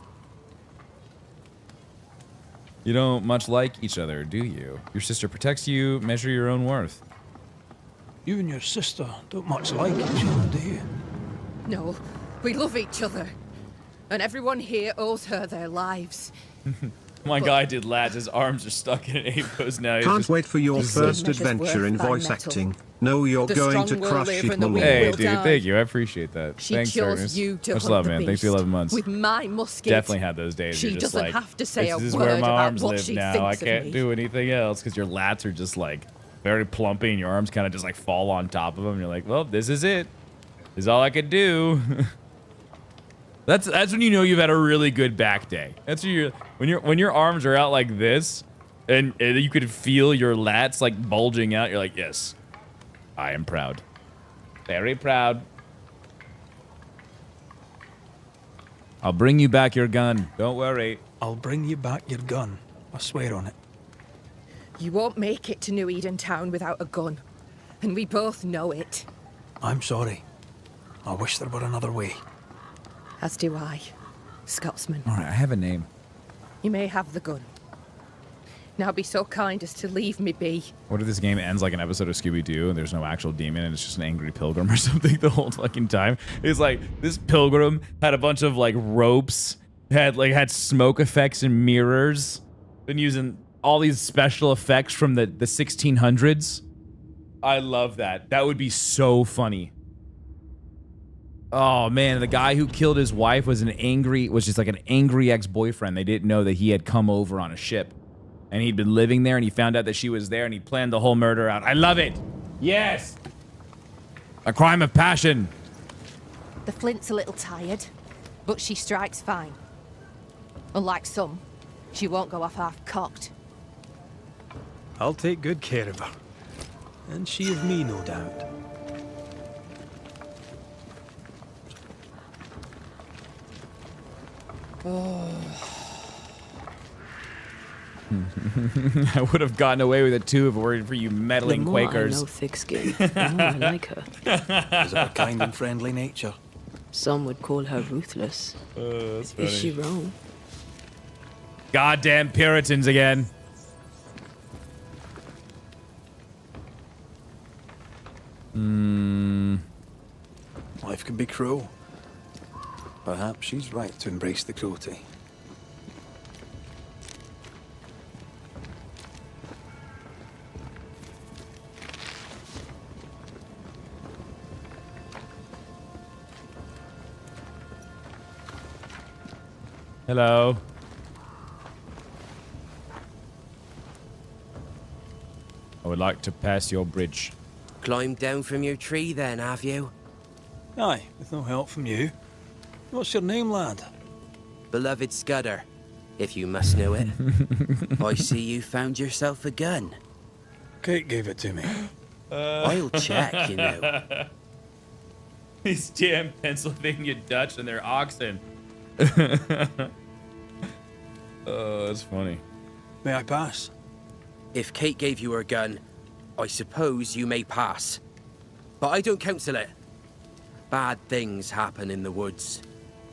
You don't much like each other, do you? Your sister protects you, measure your own worth. You and your sister don't much like each other, do you? No, we love each other. And everyone here owes her their lives. My guy did lads. His arms are stuck in an A-pose now. He's Can't just- wait for your just- first adventure in voice acting. Know you're The going to strong will crush live it, and the my weak lord. Hey, will dude, die. thank you. I appreciate that. She Thanks, chose Darkness. you to Much hunt love, the man. beast. Thanks for 11 months. With my musket. Definitely had those days. She You're just doesn't like, have to say this a is word where my about arms what live she now. I thinks of can't me. do anything else because your lats are just like very plumpy and your arms kind of just like fall on top of them. You're like, well, this is it. This is all I could do. That's when you know you've had a really good back day. That's when your arms are out like this, and you could feel your lats like bulging out. You're like, yes, I am proud, very proud. I'll bring you back your gun. Don't worry. I'll bring you back your gun. I swear on it. You won't make it to New Eden Town without a gun. And we both know it. I'm sorry. I wish there were another way. As do I. Scotsman. All right, I have a name. You may have the gun. Now be so kind as to leave me be. What if this game ends like an episode of Scooby-Doo and there's no actual demon and it's just an angry pilgrim or something the whole fucking time? It's like this pilgrim had a bunch of like ropes, had smoke effects and mirrors, been using all these special effects from the 1600s. I love that. That would be so funny. Oh man, the guy who killed his wife was just like an angry ex-boyfriend. They didn't know that he had come over on a ship. And he'd been living there, and he found out that she was there, and he planned the whole murder out. I love it. Yes. A crime of passion. The flint's a little tired, but she strikes fine. Unlike some, she won't go off half-cocked. I'll take good care of her. And she of me, no doubt. I would have gotten away with it too if it weren't for you meddling the more Quakers. I know thick skin, the more I like her. Is of a kind and friendly nature. Some would call her ruthless. That's funny. Is she wrong? Goddamn Puritans again. Life can be cruel. Perhaps she's right to embrace the cruelty. Hello. I would like to pass your bridge. Climbed down from your tree then, have you? Aye, with no help from you. What's your name, lad? Beloved Scudder, if you must know it. I see you found yourself a gun. Kate gave it to me. I'll check, you know. These damn Pennsylvania Dutch and their oxen. Oh, that's funny. May I pass? If Kate gave you her gun, I suppose you may pass. But I don't counsel it. Bad things happen in the woods.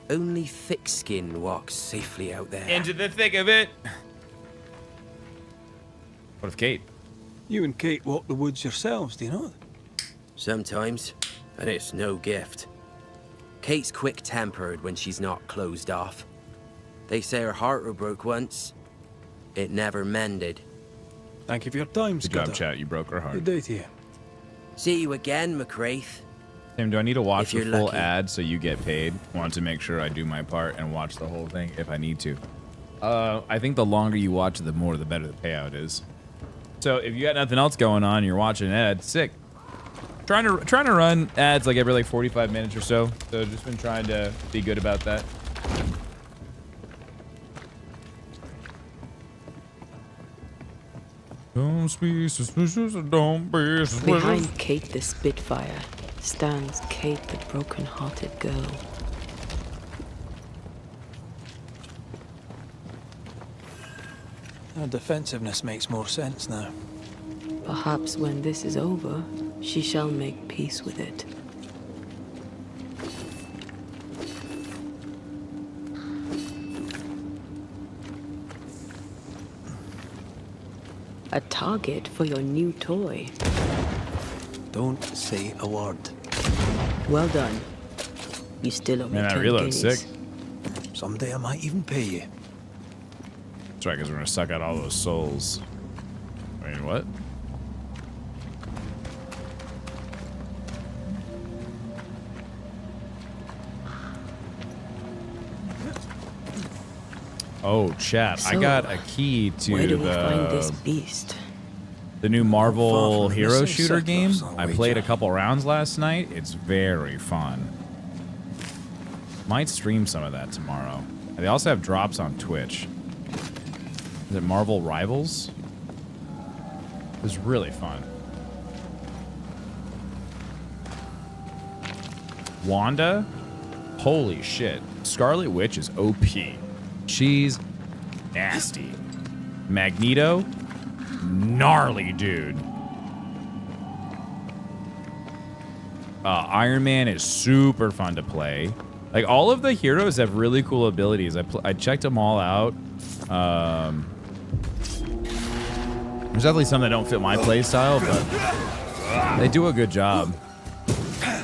Only thick skin walks safely out there. Into the thick of it. What if Kate? You and Kate walk the woods yourselves, do you know? Sometimes, and it's no gift. Kate's quick-tempered when she's not closed off. They say her heart were broke once. It never mended. Thank you for your time, Good job, chat. You broke her heart. Good day to you. See you again, McCraith. Tim, do I need to watch If the you're full lucky. ad so you get paid? Want to make sure I do my part and watch the whole thing if I need to. I think the longer you watch it, the more, the better the payout is. So if you got nothing else going on, you're watching an ad, sick. Trying to run ads like every 45 minutes or so. So just been trying to be good about that. Don't be suspicious, don't be suspicious. Behind Kate the Spitfire stands Kate the broken-hearted girl. Her defensiveness makes more sense now. Perhaps when this is over, she shall make peace with it. A target for your new toy. Don't say a word. Well done. You still owe me Man, that 10 reload's guineas. sick. Someday I might even pay you. That's right, because we're going to suck out all those souls. I mean, what? Oh, chat. I So, got a key to Where do we find this beast? the new Marvel from Hero missing Shooter game. settlers, I'll I played a wager. couple rounds last night. It's very fun. Might stream some of that tomorrow. They also have drops on Twitch. Is it Marvel Rivals? It was really fun. Wanda? Holy shit. Scarlet Witch is OP. She's nasty. Magneto? Gnarly, dude. Iron Man is super fun to play. Like, all of the heroes have really cool abilities. I checked them all out. There's definitely some that don't fit my play style, but they do a good job. I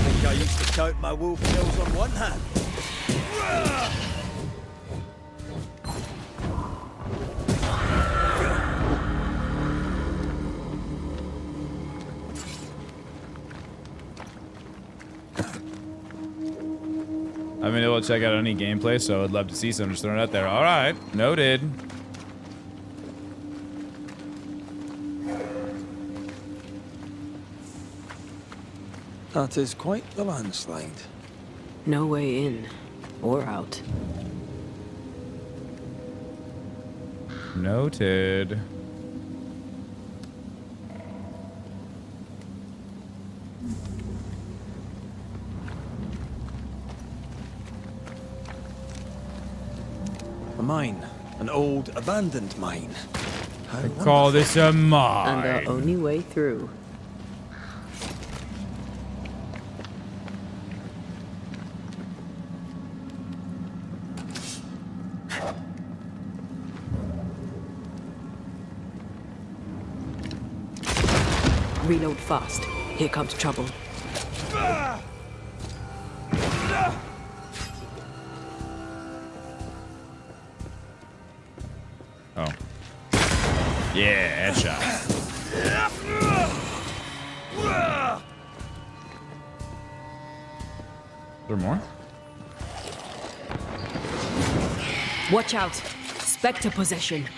think I used to count my wolf kills on one hand. I haven't been able to check out any gameplay, so I'd love to see some. Just throwing it out there. All right, noted. That is quite the landslide. No way in or out. Noted. A mine. An old, abandoned mine. I call this a mine. And our only way through. Reload fast. Here comes trouble. Oh. Yeah, headshot. Is there more? Watch out. Spectre possession.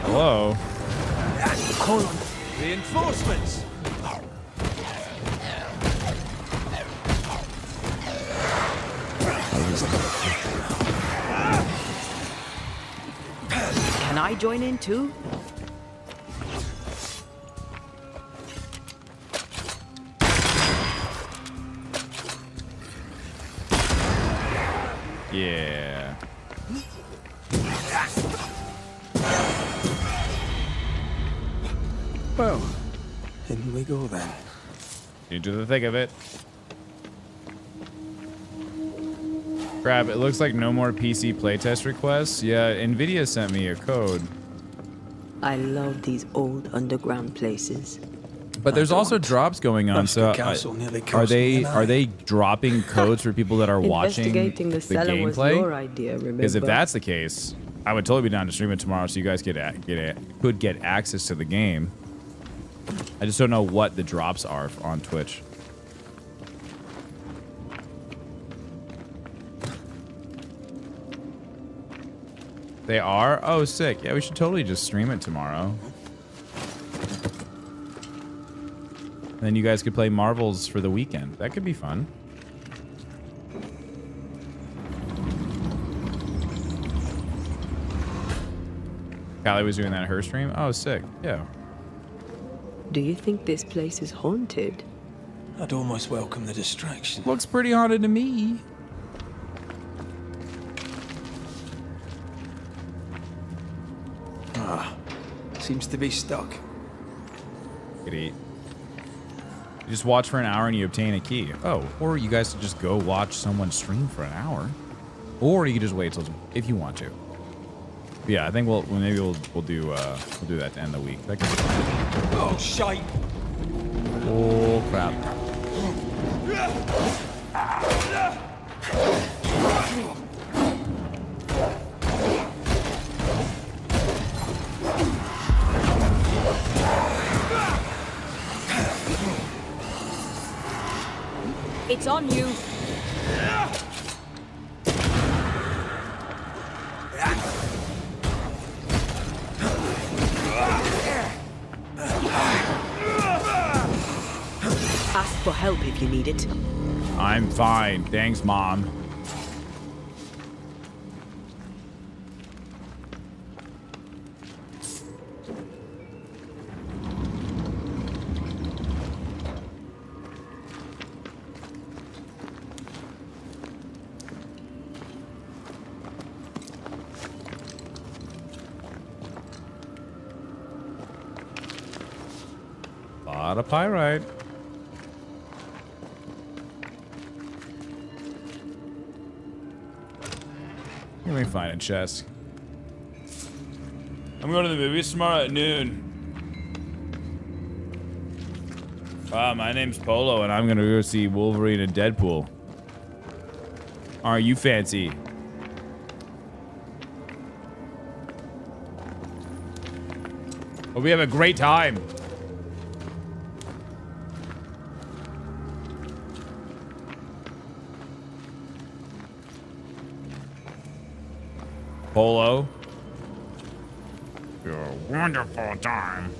Hello? Call on reinforcements. Can I join in too? Yeah. Well, in we go then. Into the thick of it. Crap, it looks like no more PC playtest requests. Yeah, Nvidia sent me a code. I love these old underground places. But there's also drops going on, so are they dropping codes for people that are watching Investigating the cellar was your gameplay? idea, remember? Because if that's the case, I would totally be down to stream it tomorrow, so you guys could get access to the game. I just don't know what the drops are on Twitch. They are? Oh, sick. Yeah, we should totally just stream it tomorrow. And then you guys could play Marvels for the weekend. That could be fun. Callie was doing that at her stream? Oh, sick. Yeah. Do you think this place is haunted? I'd almost welcome the distraction. Looks pretty haunted to me. Ah, seems to be stuck. Could eat. You just watch for an hour and you obtain a key. Oh, or you guys could just go watch someone stream for an hour, or you could just wait till if you want to. But yeah, I think we'll do that to end the week. That could be fun. Oh shite! Oh crap! It's on you. Ask for help if you need it. I'm fine. Thanks, Mom. lot of pyrite. Let me find a chest. I'm going to the movies tomorrow at noon. My name's Polo, and I'm gonna go see Wolverine and Deadpool. Aren't you fancy? Hope we have a great time. Polo. Your wonderful time.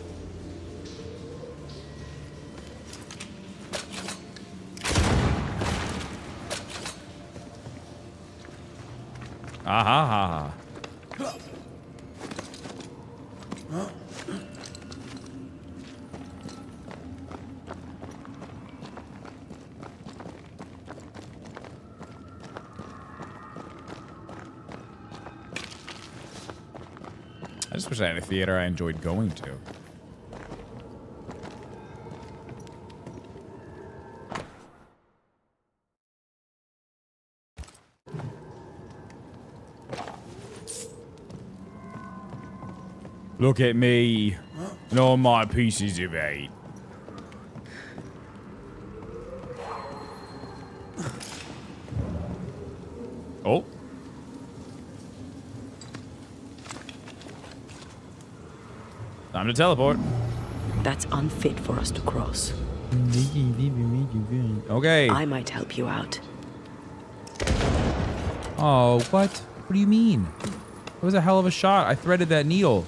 Ah ha ha ha. I just wish I had a theater I enjoyed going to. Look at me and all my pieces of eight. Oh. Time to teleport. That's unfit for us to cross. Okay. I might help you out. Oh, what? What do you mean? It was a hell of a shot. I threaded that needle.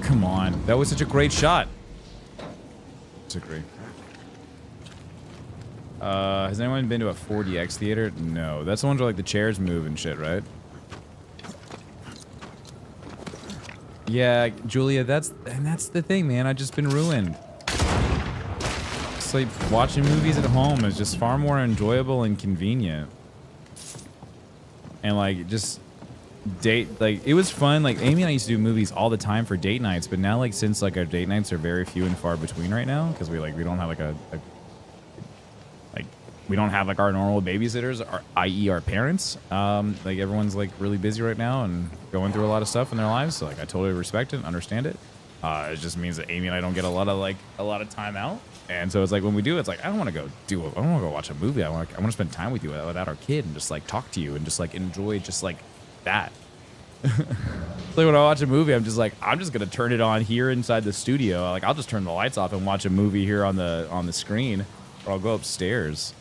Come on. That was such a great shot. Disagree. Has anyone been to a 4DX theater? No. That's the ones where like the chairs move and shit, right? Yeah, Julia, that's the thing, man. I've just been ruined. It's like watching movies at home is just far more enjoyable and convenient. And like just it was fun. Like Amy and I used to do movies all the time for date nights, but now like since like our date nights are very few and far between right now because we don't have like we don't have like our normal babysitters, i.e. our parents. Like everyone's like really busy right now and going through a lot of stuff in their lives. So like I totally respect it and understand it. It just means that Amy and I don't get a lot of time out. And so it's like when we do, it's like I don't want to go watch a movie. I want to spend time with you without our kid and just like talk to you and just like enjoy just like that. Like when I watch a movie, I'm just gonna turn it on here inside the studio. Like I'll just turn the lights off and watch a movie here on the screen, or I'll go upstairs.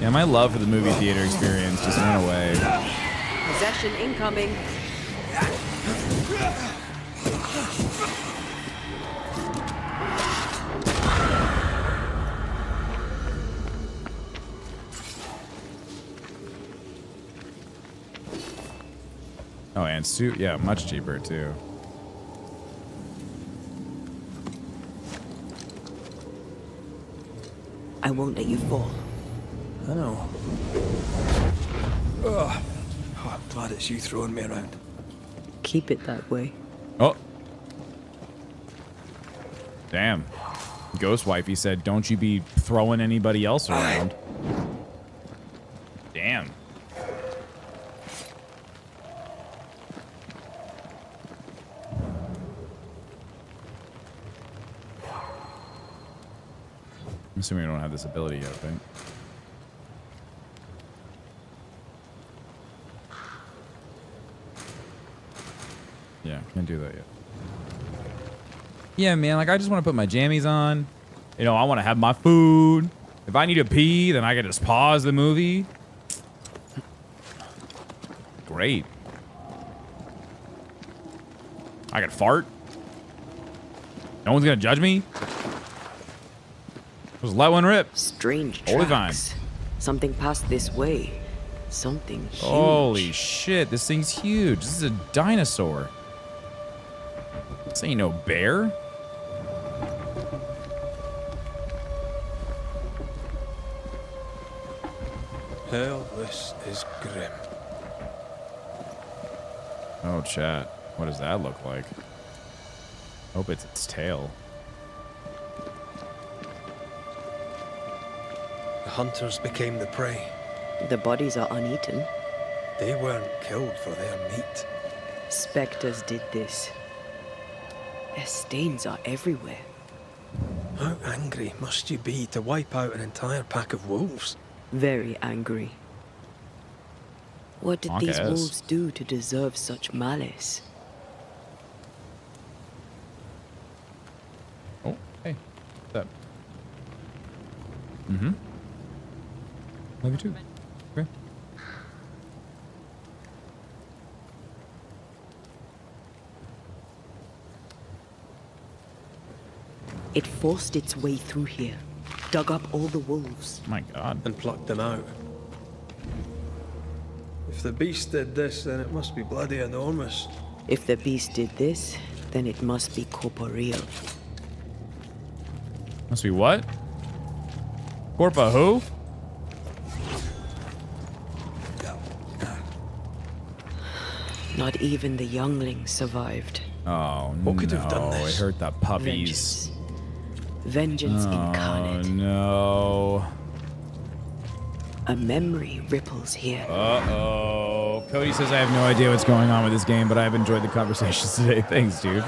Yeah, my love for the movie theater experience just went away. Possession incoming. Oh, and suit, yeah, much cheaper too. I won't let you fall. I know. Oh, I'm glad it's you throwing me around. Keep it that way. Oh. Damn. Ghost Wifey said, don't you be throwing anybody else around. Damn. I'm assuming we don't have this ability yet, right? Yeah, can't do that yet. Yeah, man, like I just want to put my jammies on. You know, I want to have my food. If I need to pee, then I can just pause the movie. Great. I can fart. No one's gonna judge me. Just let one rip. Strange Totally tracks. fine. Something passed this way. Something huge. Holy shit, this thing's huge. This is a dinosaur. This ain't no bear. Hell, this is grim. Oh, chat. What does that look like? Hope it's its tail. The hunters became the prey. The bodies are uneaten. They weren't killed for their meat. Spectres did this. Their stains are everywhere. How angry must you be to wipe out an entire pack of wolves? Very angry. What did these wolves do to deserve such malice? Oh, hey. What's up? Mm-hmm. Love you too. Okay. It forced its way through here, dug up all the wolves. My God. And plucked them out. If the beast did this, then it must be bloody enormous. If the beast did this, then it must be corporeal. Must be what? Corpa who? Not even the younglings survived. Oh, what could have done this? It hurt the puppies. Vengeance incarnate. No. A memory ripples here. Uh-oh. Cody says I have no idea what's going on with this game, but I've enjoyed the conversations today. Thanks, dude.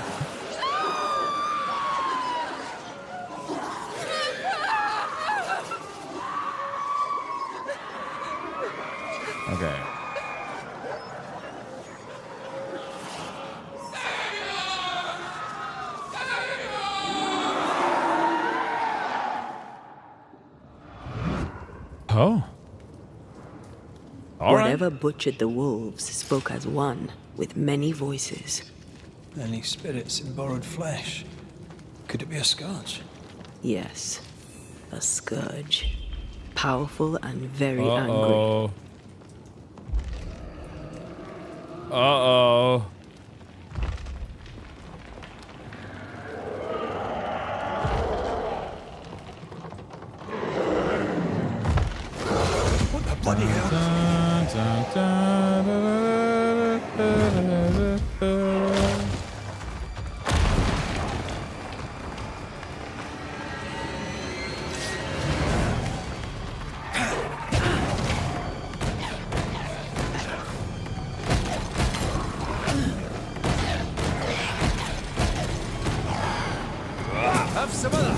Okay. Oh. Whatever butchered the wolves spoke as one, with many voices. Any spirits in borrowed flesh? Could it be a scourge? Yes, a scourge. Powerful and very angry. Uh-oh. What the bloody hell? Have some other.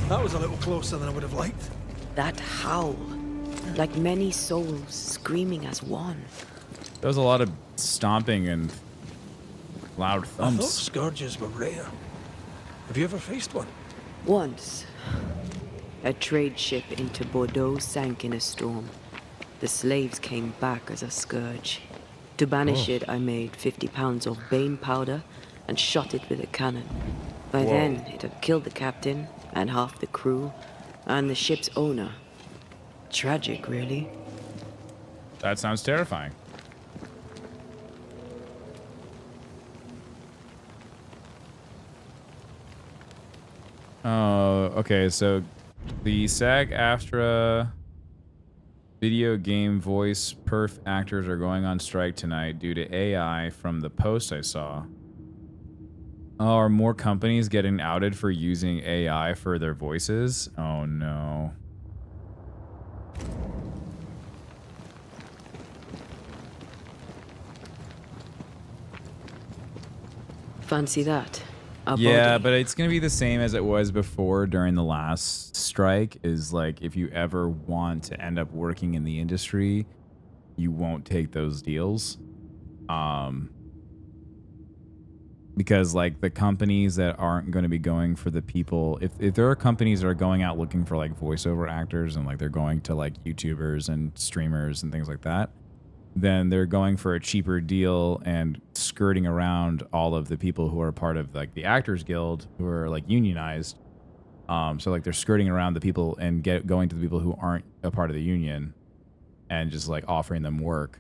That was a little closer than I would have liked. That howl, like many souls screaming as one. There was a lot of stomping and loud I thumps. thought scourges were rare. Have you ever faced one? Once, a trade ship into Bordeaux sank in a storm. The slaves came back as a scourge. To banish it, I made 50 pounds of bane powder and shot it with a cannon. By then, it had killed the captain and half the crew and the ship's owner. Tragic, really. That sounds terrifying. Oh, okay. So the SAG-AFTRA video game voice perf actors are going on strike tonight due to AI from the post I saw. Are more companies getting outed for using AI for their voices? Oh no. Fancy that. Yeah, but it's going to be the same as it was before during the last strike. Is like, if you ever want to end up working in the industry, you won't take those deals. Because like the companies that aren't going to be going for the people, if there are companies that are going out looking for like voiceover actors and like they're going to like YouTubers and streamers and things like that, then they're going for a cheaper deal and skirting around all of the people who are part of like the Actors Guild who are like unionized. So like they're skirting around the people and going to the people who aren't a part of the union and just like offering them work.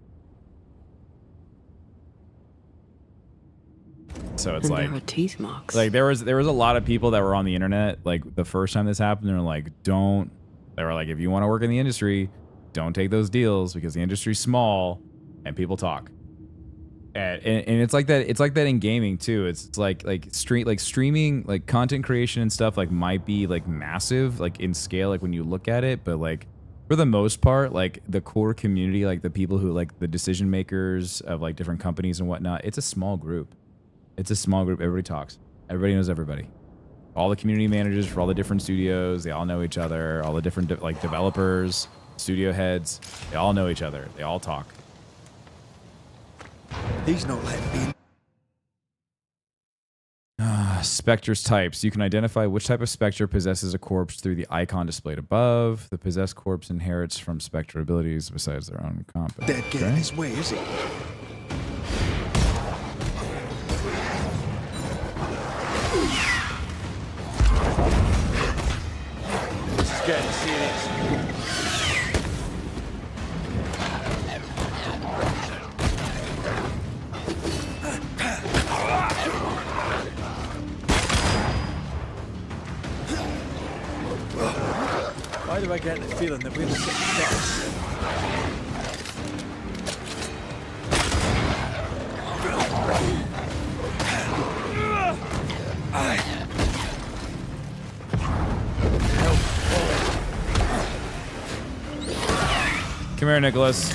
So it's And like there are teeth marks. Like there was a lot of people that were on the internet like the first time this happened. They were like, if you want to work in the industry, don't take those deals because the industry's small and people talk. And it's like that. It's like that in gaming too. It's like streaming, like content creation and stuff like might be like massive, like in scale, like when you look at it. But like for the most part, like the core community, like the people who like the decision makers of like different companies and whatnot, it's a small group. It's a small group. Everybody talks. Everybody knows everybody. All the community managers for all the different studios, they all know each other. All the different like developers, studio heads, they all know each other. They all talk. He's not letting me in. Spectre's types. You can identify which type of Spectre possesses a corpse through the icon displayed above. The possessed corpse inherits from Spectre abilities besides their own competence. Dead getting his way, is he? This is getting serious. Why do I get the feeling that we're the same steps? Come here, Nicholas.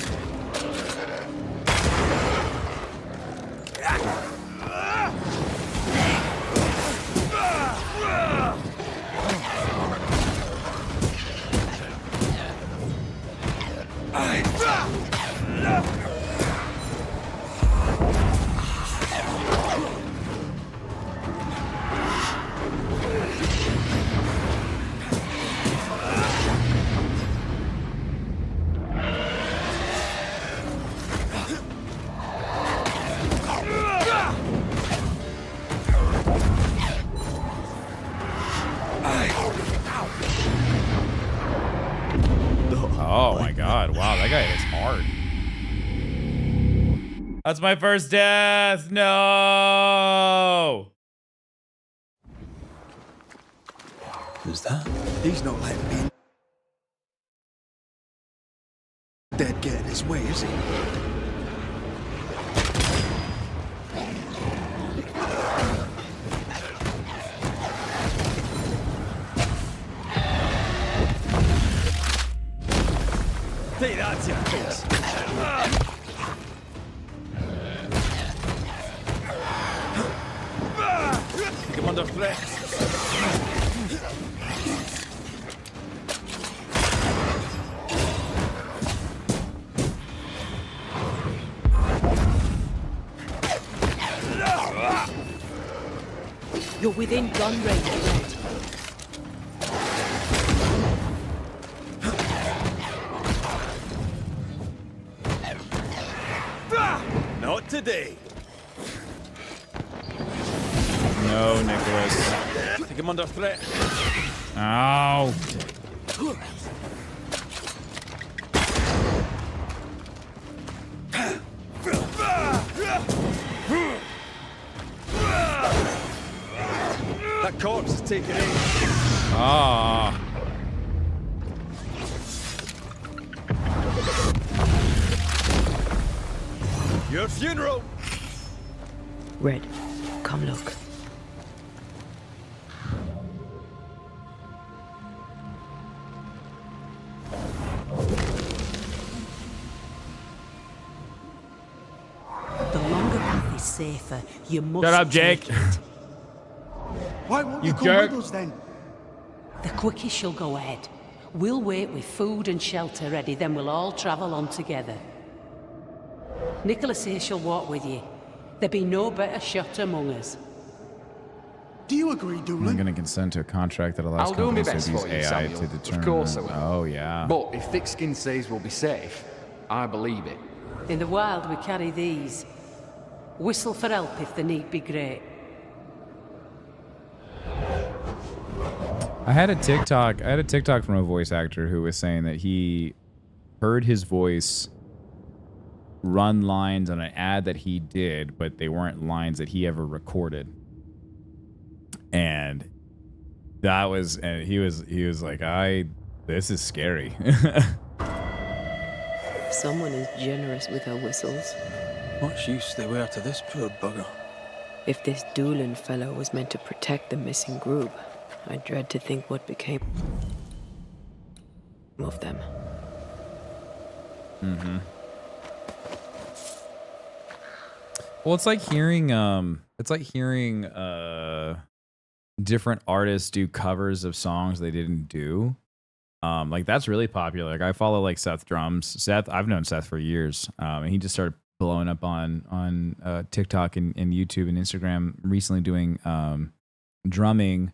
Oh my god, wow, that guy is hard. That's my first death. No. Who's that? He's not letting me in. Dead getting his way, is he? Take that to your face. Come under threat. You're within gun range, Red. Not today. No, Nicholas. Take him under threat. Ow. That corpse is taking aim. Ah. Your funeral. Red, come look. The longer path is safer. You must Shut up, Jake. take it. Why won't You you come jerk. with us then? The quickest she'll go ahead. We'll wait with food and shelter ready, then we'll all travel on together. Nicholas here shall walk with you. There be no better shot among us. Do you agree, Doolin? I'm going to consent to a contract that allows I'll do my companies best to use for you, AI Samuel. to Of determine. course I will. Oh yeah. But if Thickskin says we'll be safe, I believe it. In the wild we carry these. Whistle for help if the need be great. I had a TikTok from a voice actor who was saying that he heard his voice run lines on an ad that he did, but they weren't lines that he ever recorded. And that was, and he was like, this is scary. Someone is generous with her whistles. Much use they were to this poor bugger. If this Doolin fellow was meant to protect the missing group, I dread to think what became of them. Mm-hmm. Well, it's like hearing different artists do covers of songs they didn't do. Like that's really popular. Like I follow like Seth Drums. Seth, I've known Seth for years. And he just started blowing up on TikTok and YouTube and Instagram recently doing drumming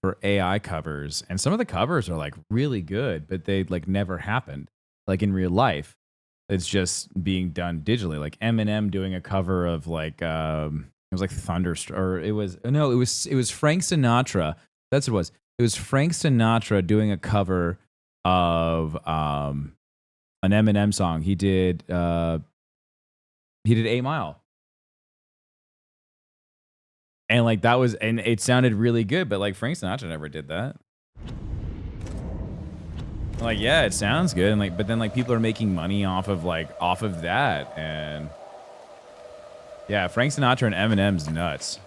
for AI covers. And some of the covers are like really good, but they like never happened. Like in real life, it's just being done digitally. Like Eminem doing a cover of like it was like Thunderstruck, or it was Frank Sinatra. That's what it was. It was Frank Sinatra doing a cover of an Eminem song. He did 8 Mile. And like that was, and it sounded really good, but like Frank Sinatra never did that. Like, yeah, it sounds good, and like, but then like people are making money off of that, and yeah, Frank Sinatra and Eminem's nuts.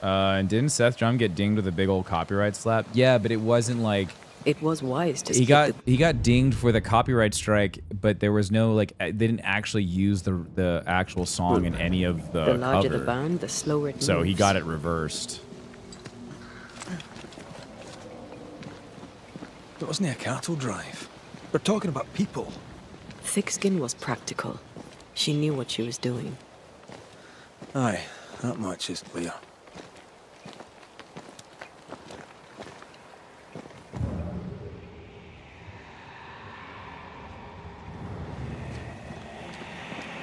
And didn't Seth Drum get dinged with a big old copyright slap? Yeah, but it wasn't like. It was wise to. He got dinged for the copyright strike, but there was no like they didn't actually use the actual song in any of the larger cover. the band, the slower it moves. So he got it reversed. It wasn't a cattle drive. We're talking about people. Thickskin was practical. She knew what she was doing. Aye, that much is clear.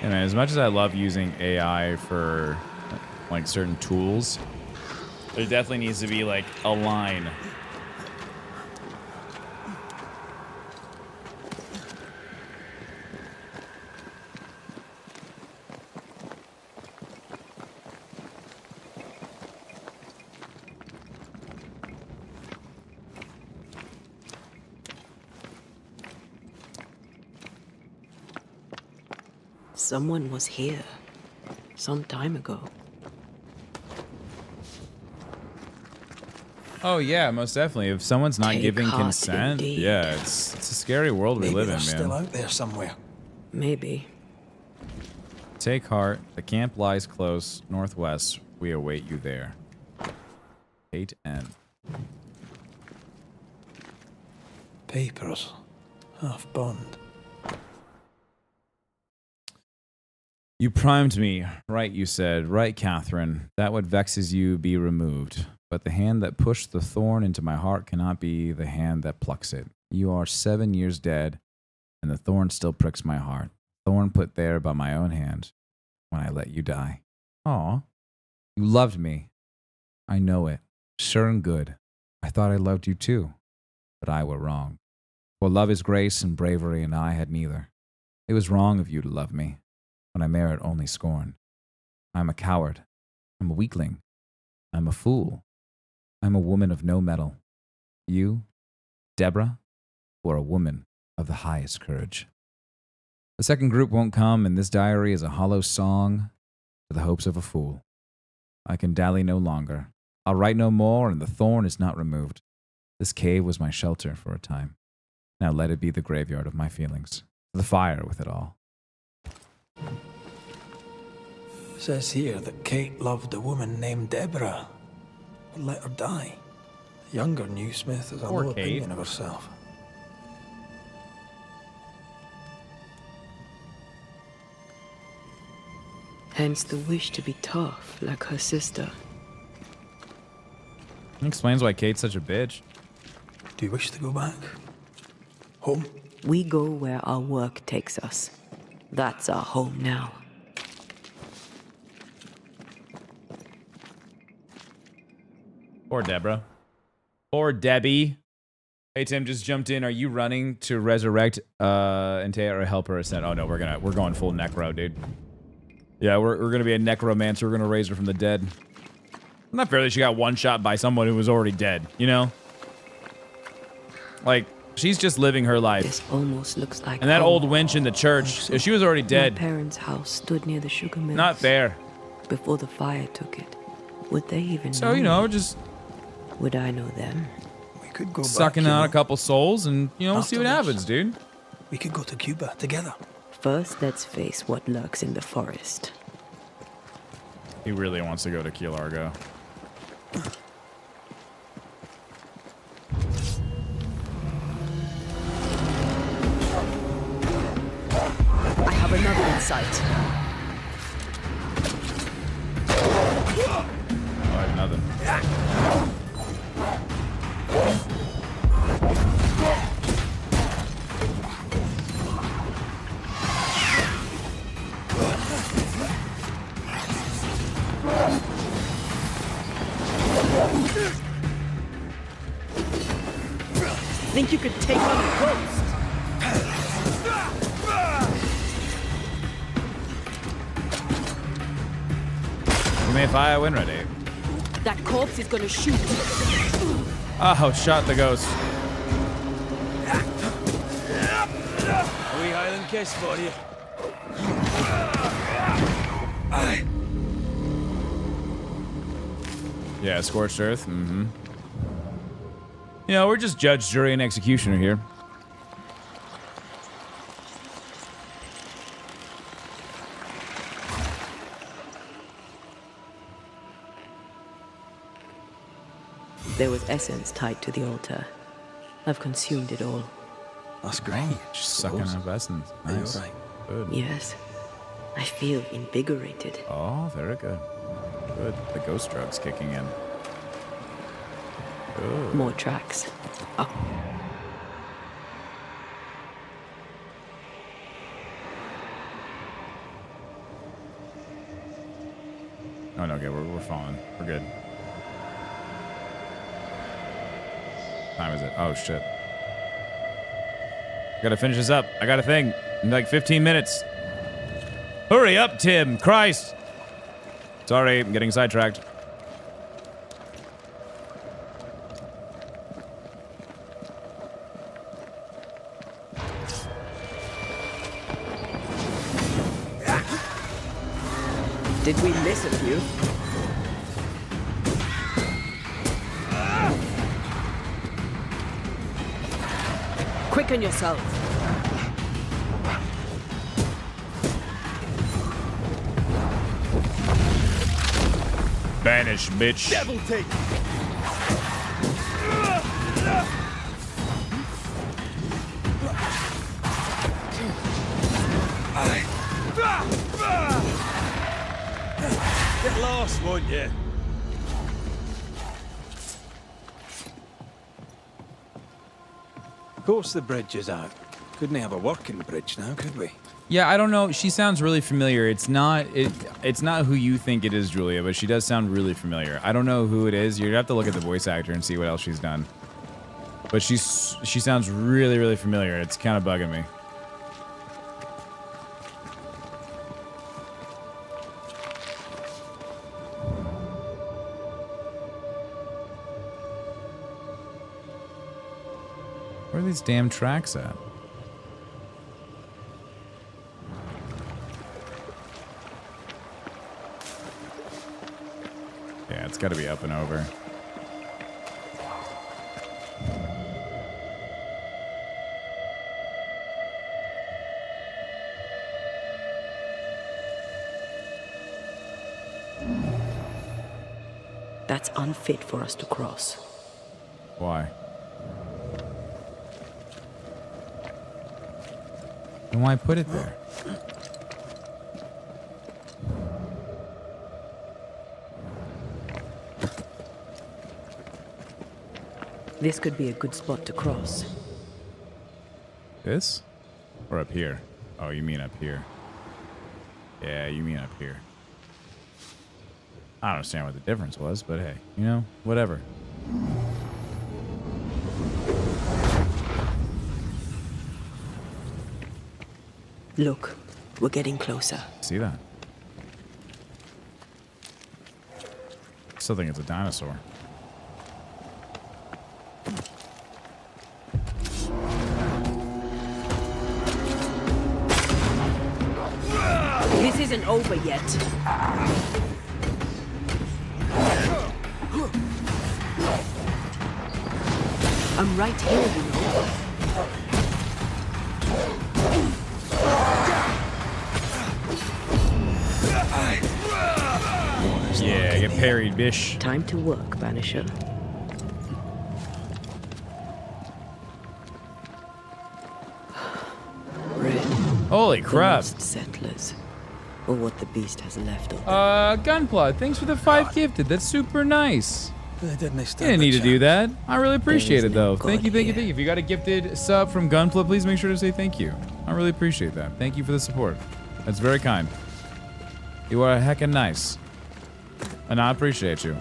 Yeah, man, as much as I love using AI for like certain tools, there definitely needs to be like a line. Someone was here. Some time ago. Oh yeah, most definitely. If someone's not Take giving heart, consent, indeed. yeah, it's a scary world we Maybe live they're in, man. still out there somewhere. Maybe. Take heart. The camp lies close northwest. We await you there. 8N. Papers. Half bond. You primed me. Right, you said. Right, Catherine. That what vexes you be removed. But the hand that pushed the thorn into my heart cannot be the hand that plucks it. You are 7 years dead, and the thorn still pricks my heart. Thorn put there by my own hand when I let you die. Aw. You loved me. I know it. Sure and good. I thought I loved you too. But I were wrong. For love is grace and bravery, and I had neither. It was wrong of you to love me, when I merit only scorn. I'm a coward. I'm a weakling. I'm a fool. I'm a woman of no mettle. You, Deborah, were a woman of the highest courage. The second group won't come, and this diary is a hollow song to the hopes of a fool. I can dally no longer. I'll write no more, and the thorn is not removed. This cave was my shelter for a time. Now let it be the graveyard of my feelings, the fire with it all. Says here that Kate loved a woman named Deborah, but let her die. The younger Newsmith has a Poor low Kate. opinion of herself. Hence the wish to be tough, like her sister. It explains why Kate's such a bitch. Do you wish to go back? Home? We go where our work takes us. That's our home now. Poor Deborah. Poor Debbie. Hey Tim, just jumped in. Are you running to resurrect Antea or help her ascend? Oh no, we're going full necro, dude. Yeah, we're gonna be a necromancer. We're gonna raise her from the dead. Not fair that she got one shot by someone who was already dead, you know? Like, she's just living her life. This almost looks like and that home. old wench in the church, if she was already dead. My parents' house stood near the sugar mill. Not fair. Before the fire took it. Would they even So, know you know, me? just... Would I know them? We could go sucking back, out a couple souls and, you know, we'll see what Afterwards. happens, dude. We could go to Cuba together. First, let's face what lurks in the forest. He really wants to go to Key Largo. I have another insight. Oh, I have nothing. Think you could take on a ghost? You may fire when ready. That corpse is gonna shoot. Oh, shot the ghost. A wee Highland kiss for you. Yeah, scorched earth. Mm-hmm. You know, we're just judge, jury, and executioner here. There was essence tied to the altar. I've consumed it all. That's great. Just sucking up essence. Nice. Right. Good. Yes. I feel invigorated. Oh, very good. Good. The ghost drug's kicking in. Good. More tracks. Oh. Oh, no, okay, we're falling. We're good. Time is it? Oh, shit. Gotta finish this up. I got a thing in like 15 minutes. Hurry up, Tim. Christ. Sorry, I'm getting sidetracked. Did we miss a few? Quicken yourself. Banish, bitch. Devil take. Get lost, won't you? Of course the bridge is out. Couldn't have a working bridge now, could we? Yeah, I don't know. She sounds really familiar. It's not who you think it is, Julia, but she does sound really familiar. I don't know who it is. You'd have to look at the voice actor and see what else she's done. But she sounds really, really familiar. It's kind of bugging me. Where are these damn tracks at? Yeah, it's got to be up and over. That's unfit for us to cross. Why? Then why put it there? This could be a good spot to cross. This? Or up here? Oh, you mean up here. Yeah, you mean up here. I don't understand what the difference was, but hey, you know, whatever. Look, we're getting closer. See that? Still think it's a dinosaur. This isn't over yet. I'm right here, you know. Yeah, get parried, bish. Time to work, Banisher. Red. Holy crap. The lost settlers. Or what the beast has left of them. Gunpla, thanks for the 5 gifted. That's super nice. They didn't You didn't need to do that. I really appreciate it, though. Thank you, thank you, thank you. If you got a gifted sub from Gunpla, please make sure to say thank you. I really appreciate that. Thank you for the support. That's very kind. You are heckin' nice. And I appreciate you.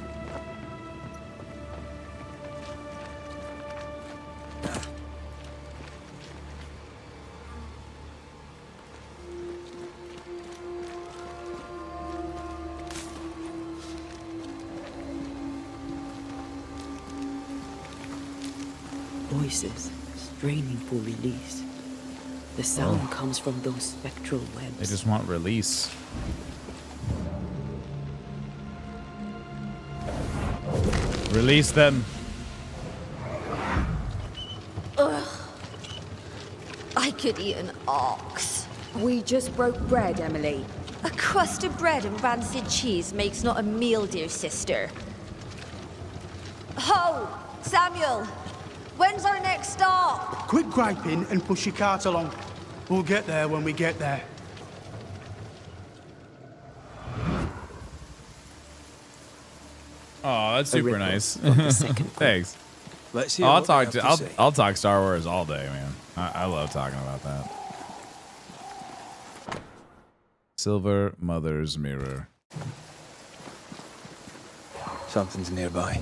Voices straining for release. The sound comes from those spectral webs. They just want release. Release them. Ugh. I could eat an ox. We just broke bread, Emily. A crust of bread and rancid cheese makes not a meal, dear sister. Ho! Samuel! When's our next stop? Quit griping and push your cart along. We'll get there when we get there. Oh, that's super nice. Thanks. Let's hear I'll what they talk have to to I'll, say. I'll talk Star Wars all day, man. I love talking about that. Silver Mother's Mirror. Something's nearby.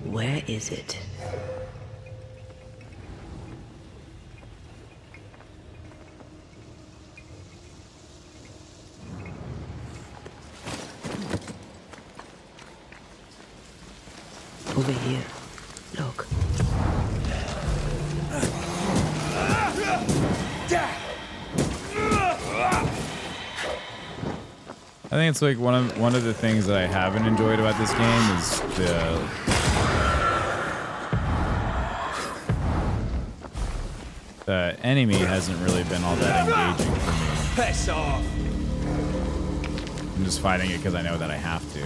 Where is it? Over here. Look. I think it's like one of the things that I haven't enjoyed about this game is the enemy hasn't really been all that engaging for me. Piss off! I'm just fighting it because I know that I have to.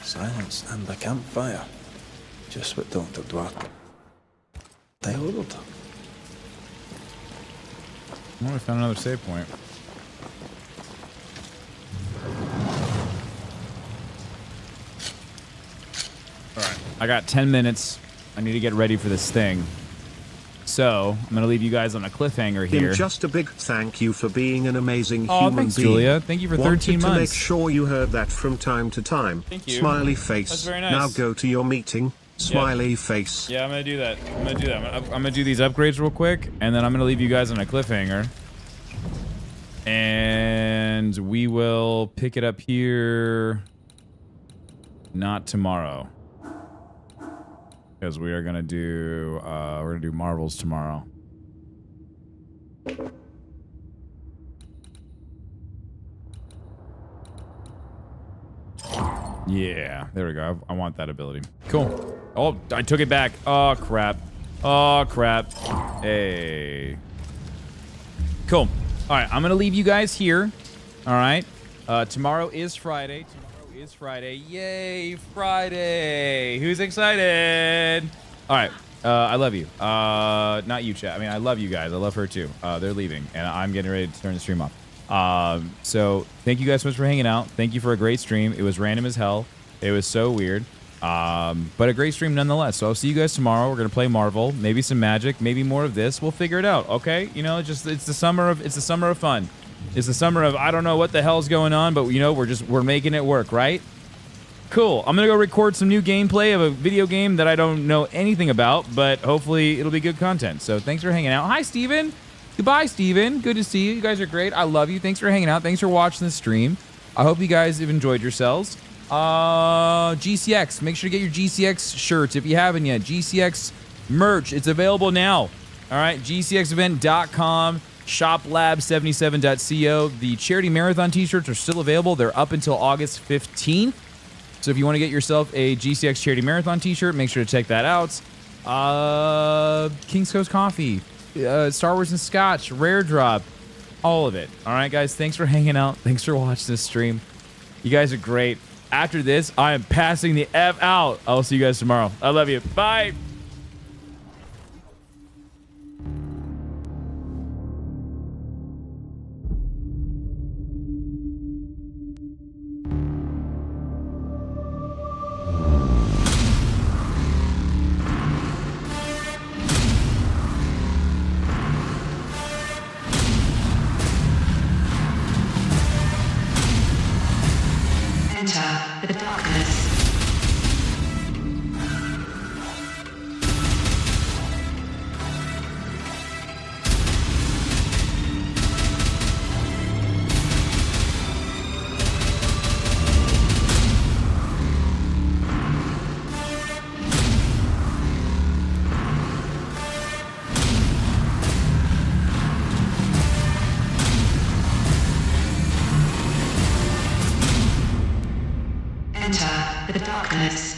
Silence and a campfire. Just what Dr. Duarte. They ordered. Well, we found another save point. Alright, I got 10 minutes. I need to get ready for this thing. So, I'm going to leave you guys on a cliffhanger here. Just a big thank you for being an amazing Aw, human thanks, being. Julia. Thank you for 13 Wanted to months. make sure you heard that from time to time. Thank you. Smiley face. That's very nice. Now go to your meeting. Smiley face. Yeah, I'm going to do that. I'm going to do that. I'm going to do these upgrades real quick, and then I'm going to leave you guys on a cliffhanger. And we will pick it up here not tomorrow. Because we are going to do we're going to do Marvels tomorrow. Yeah, there we go. I want that ability. Cool. Oh, I took it back. Oh, crap. Oh, crap. Hey. Cool. All right, I'm going to leave you guys here. All right. Tomorrow is Friday. Tomorrow is Friday. Yay, Friday. Who's excited? All right. I love you. Not you, chat. I mean, I love you guys. I love her, too. They're leaving, and I'm getting ready to turn the stream off. So thank you guys so much for hanging out. Thank you for a great stream. It was random as hell. It was so weird. But a great stream nonetheless. So I'll see you guys tomorrow. We're gonna play Marvel, maybe some Magic, maybe more of this. We'll figure it out. Okay? You know, it's the summer of fun. It's the summer of I don't know what the hell's going on, but you know, we're making it work, right? Cool. I'm gonna go record some new gameplay of a video game that I don't know anything about, but hopefully it'll be good content. So thanks for hanging out. Hi, Steven. Goodbye, Steven. Good to see you. You guys are great. I love you. Thanks for hanging out. Thanks for watching the stream. I hope you guys have enjoyed yourselves. GCX. Make sure to get your GCX shirts if you haven't yet. GCX merch. It's available now. All right. GCXevent.com. shoplab77.co. The charity marathon t-shirts are still available. They're up until August 15th. So if you want to get yourself a GCX charity marathon t-shirt, make sure to check that out. King's Coast Coffee, Star Wars and Scotch, Rare Drop, all of it. All right, guys, thanks for hanging out. Thanks for watching this stream. You guys are great. After this, I am passing the F out. I'll see you guys tomorrow. I love you. Bye. Enter the darkness. Enter the darkness.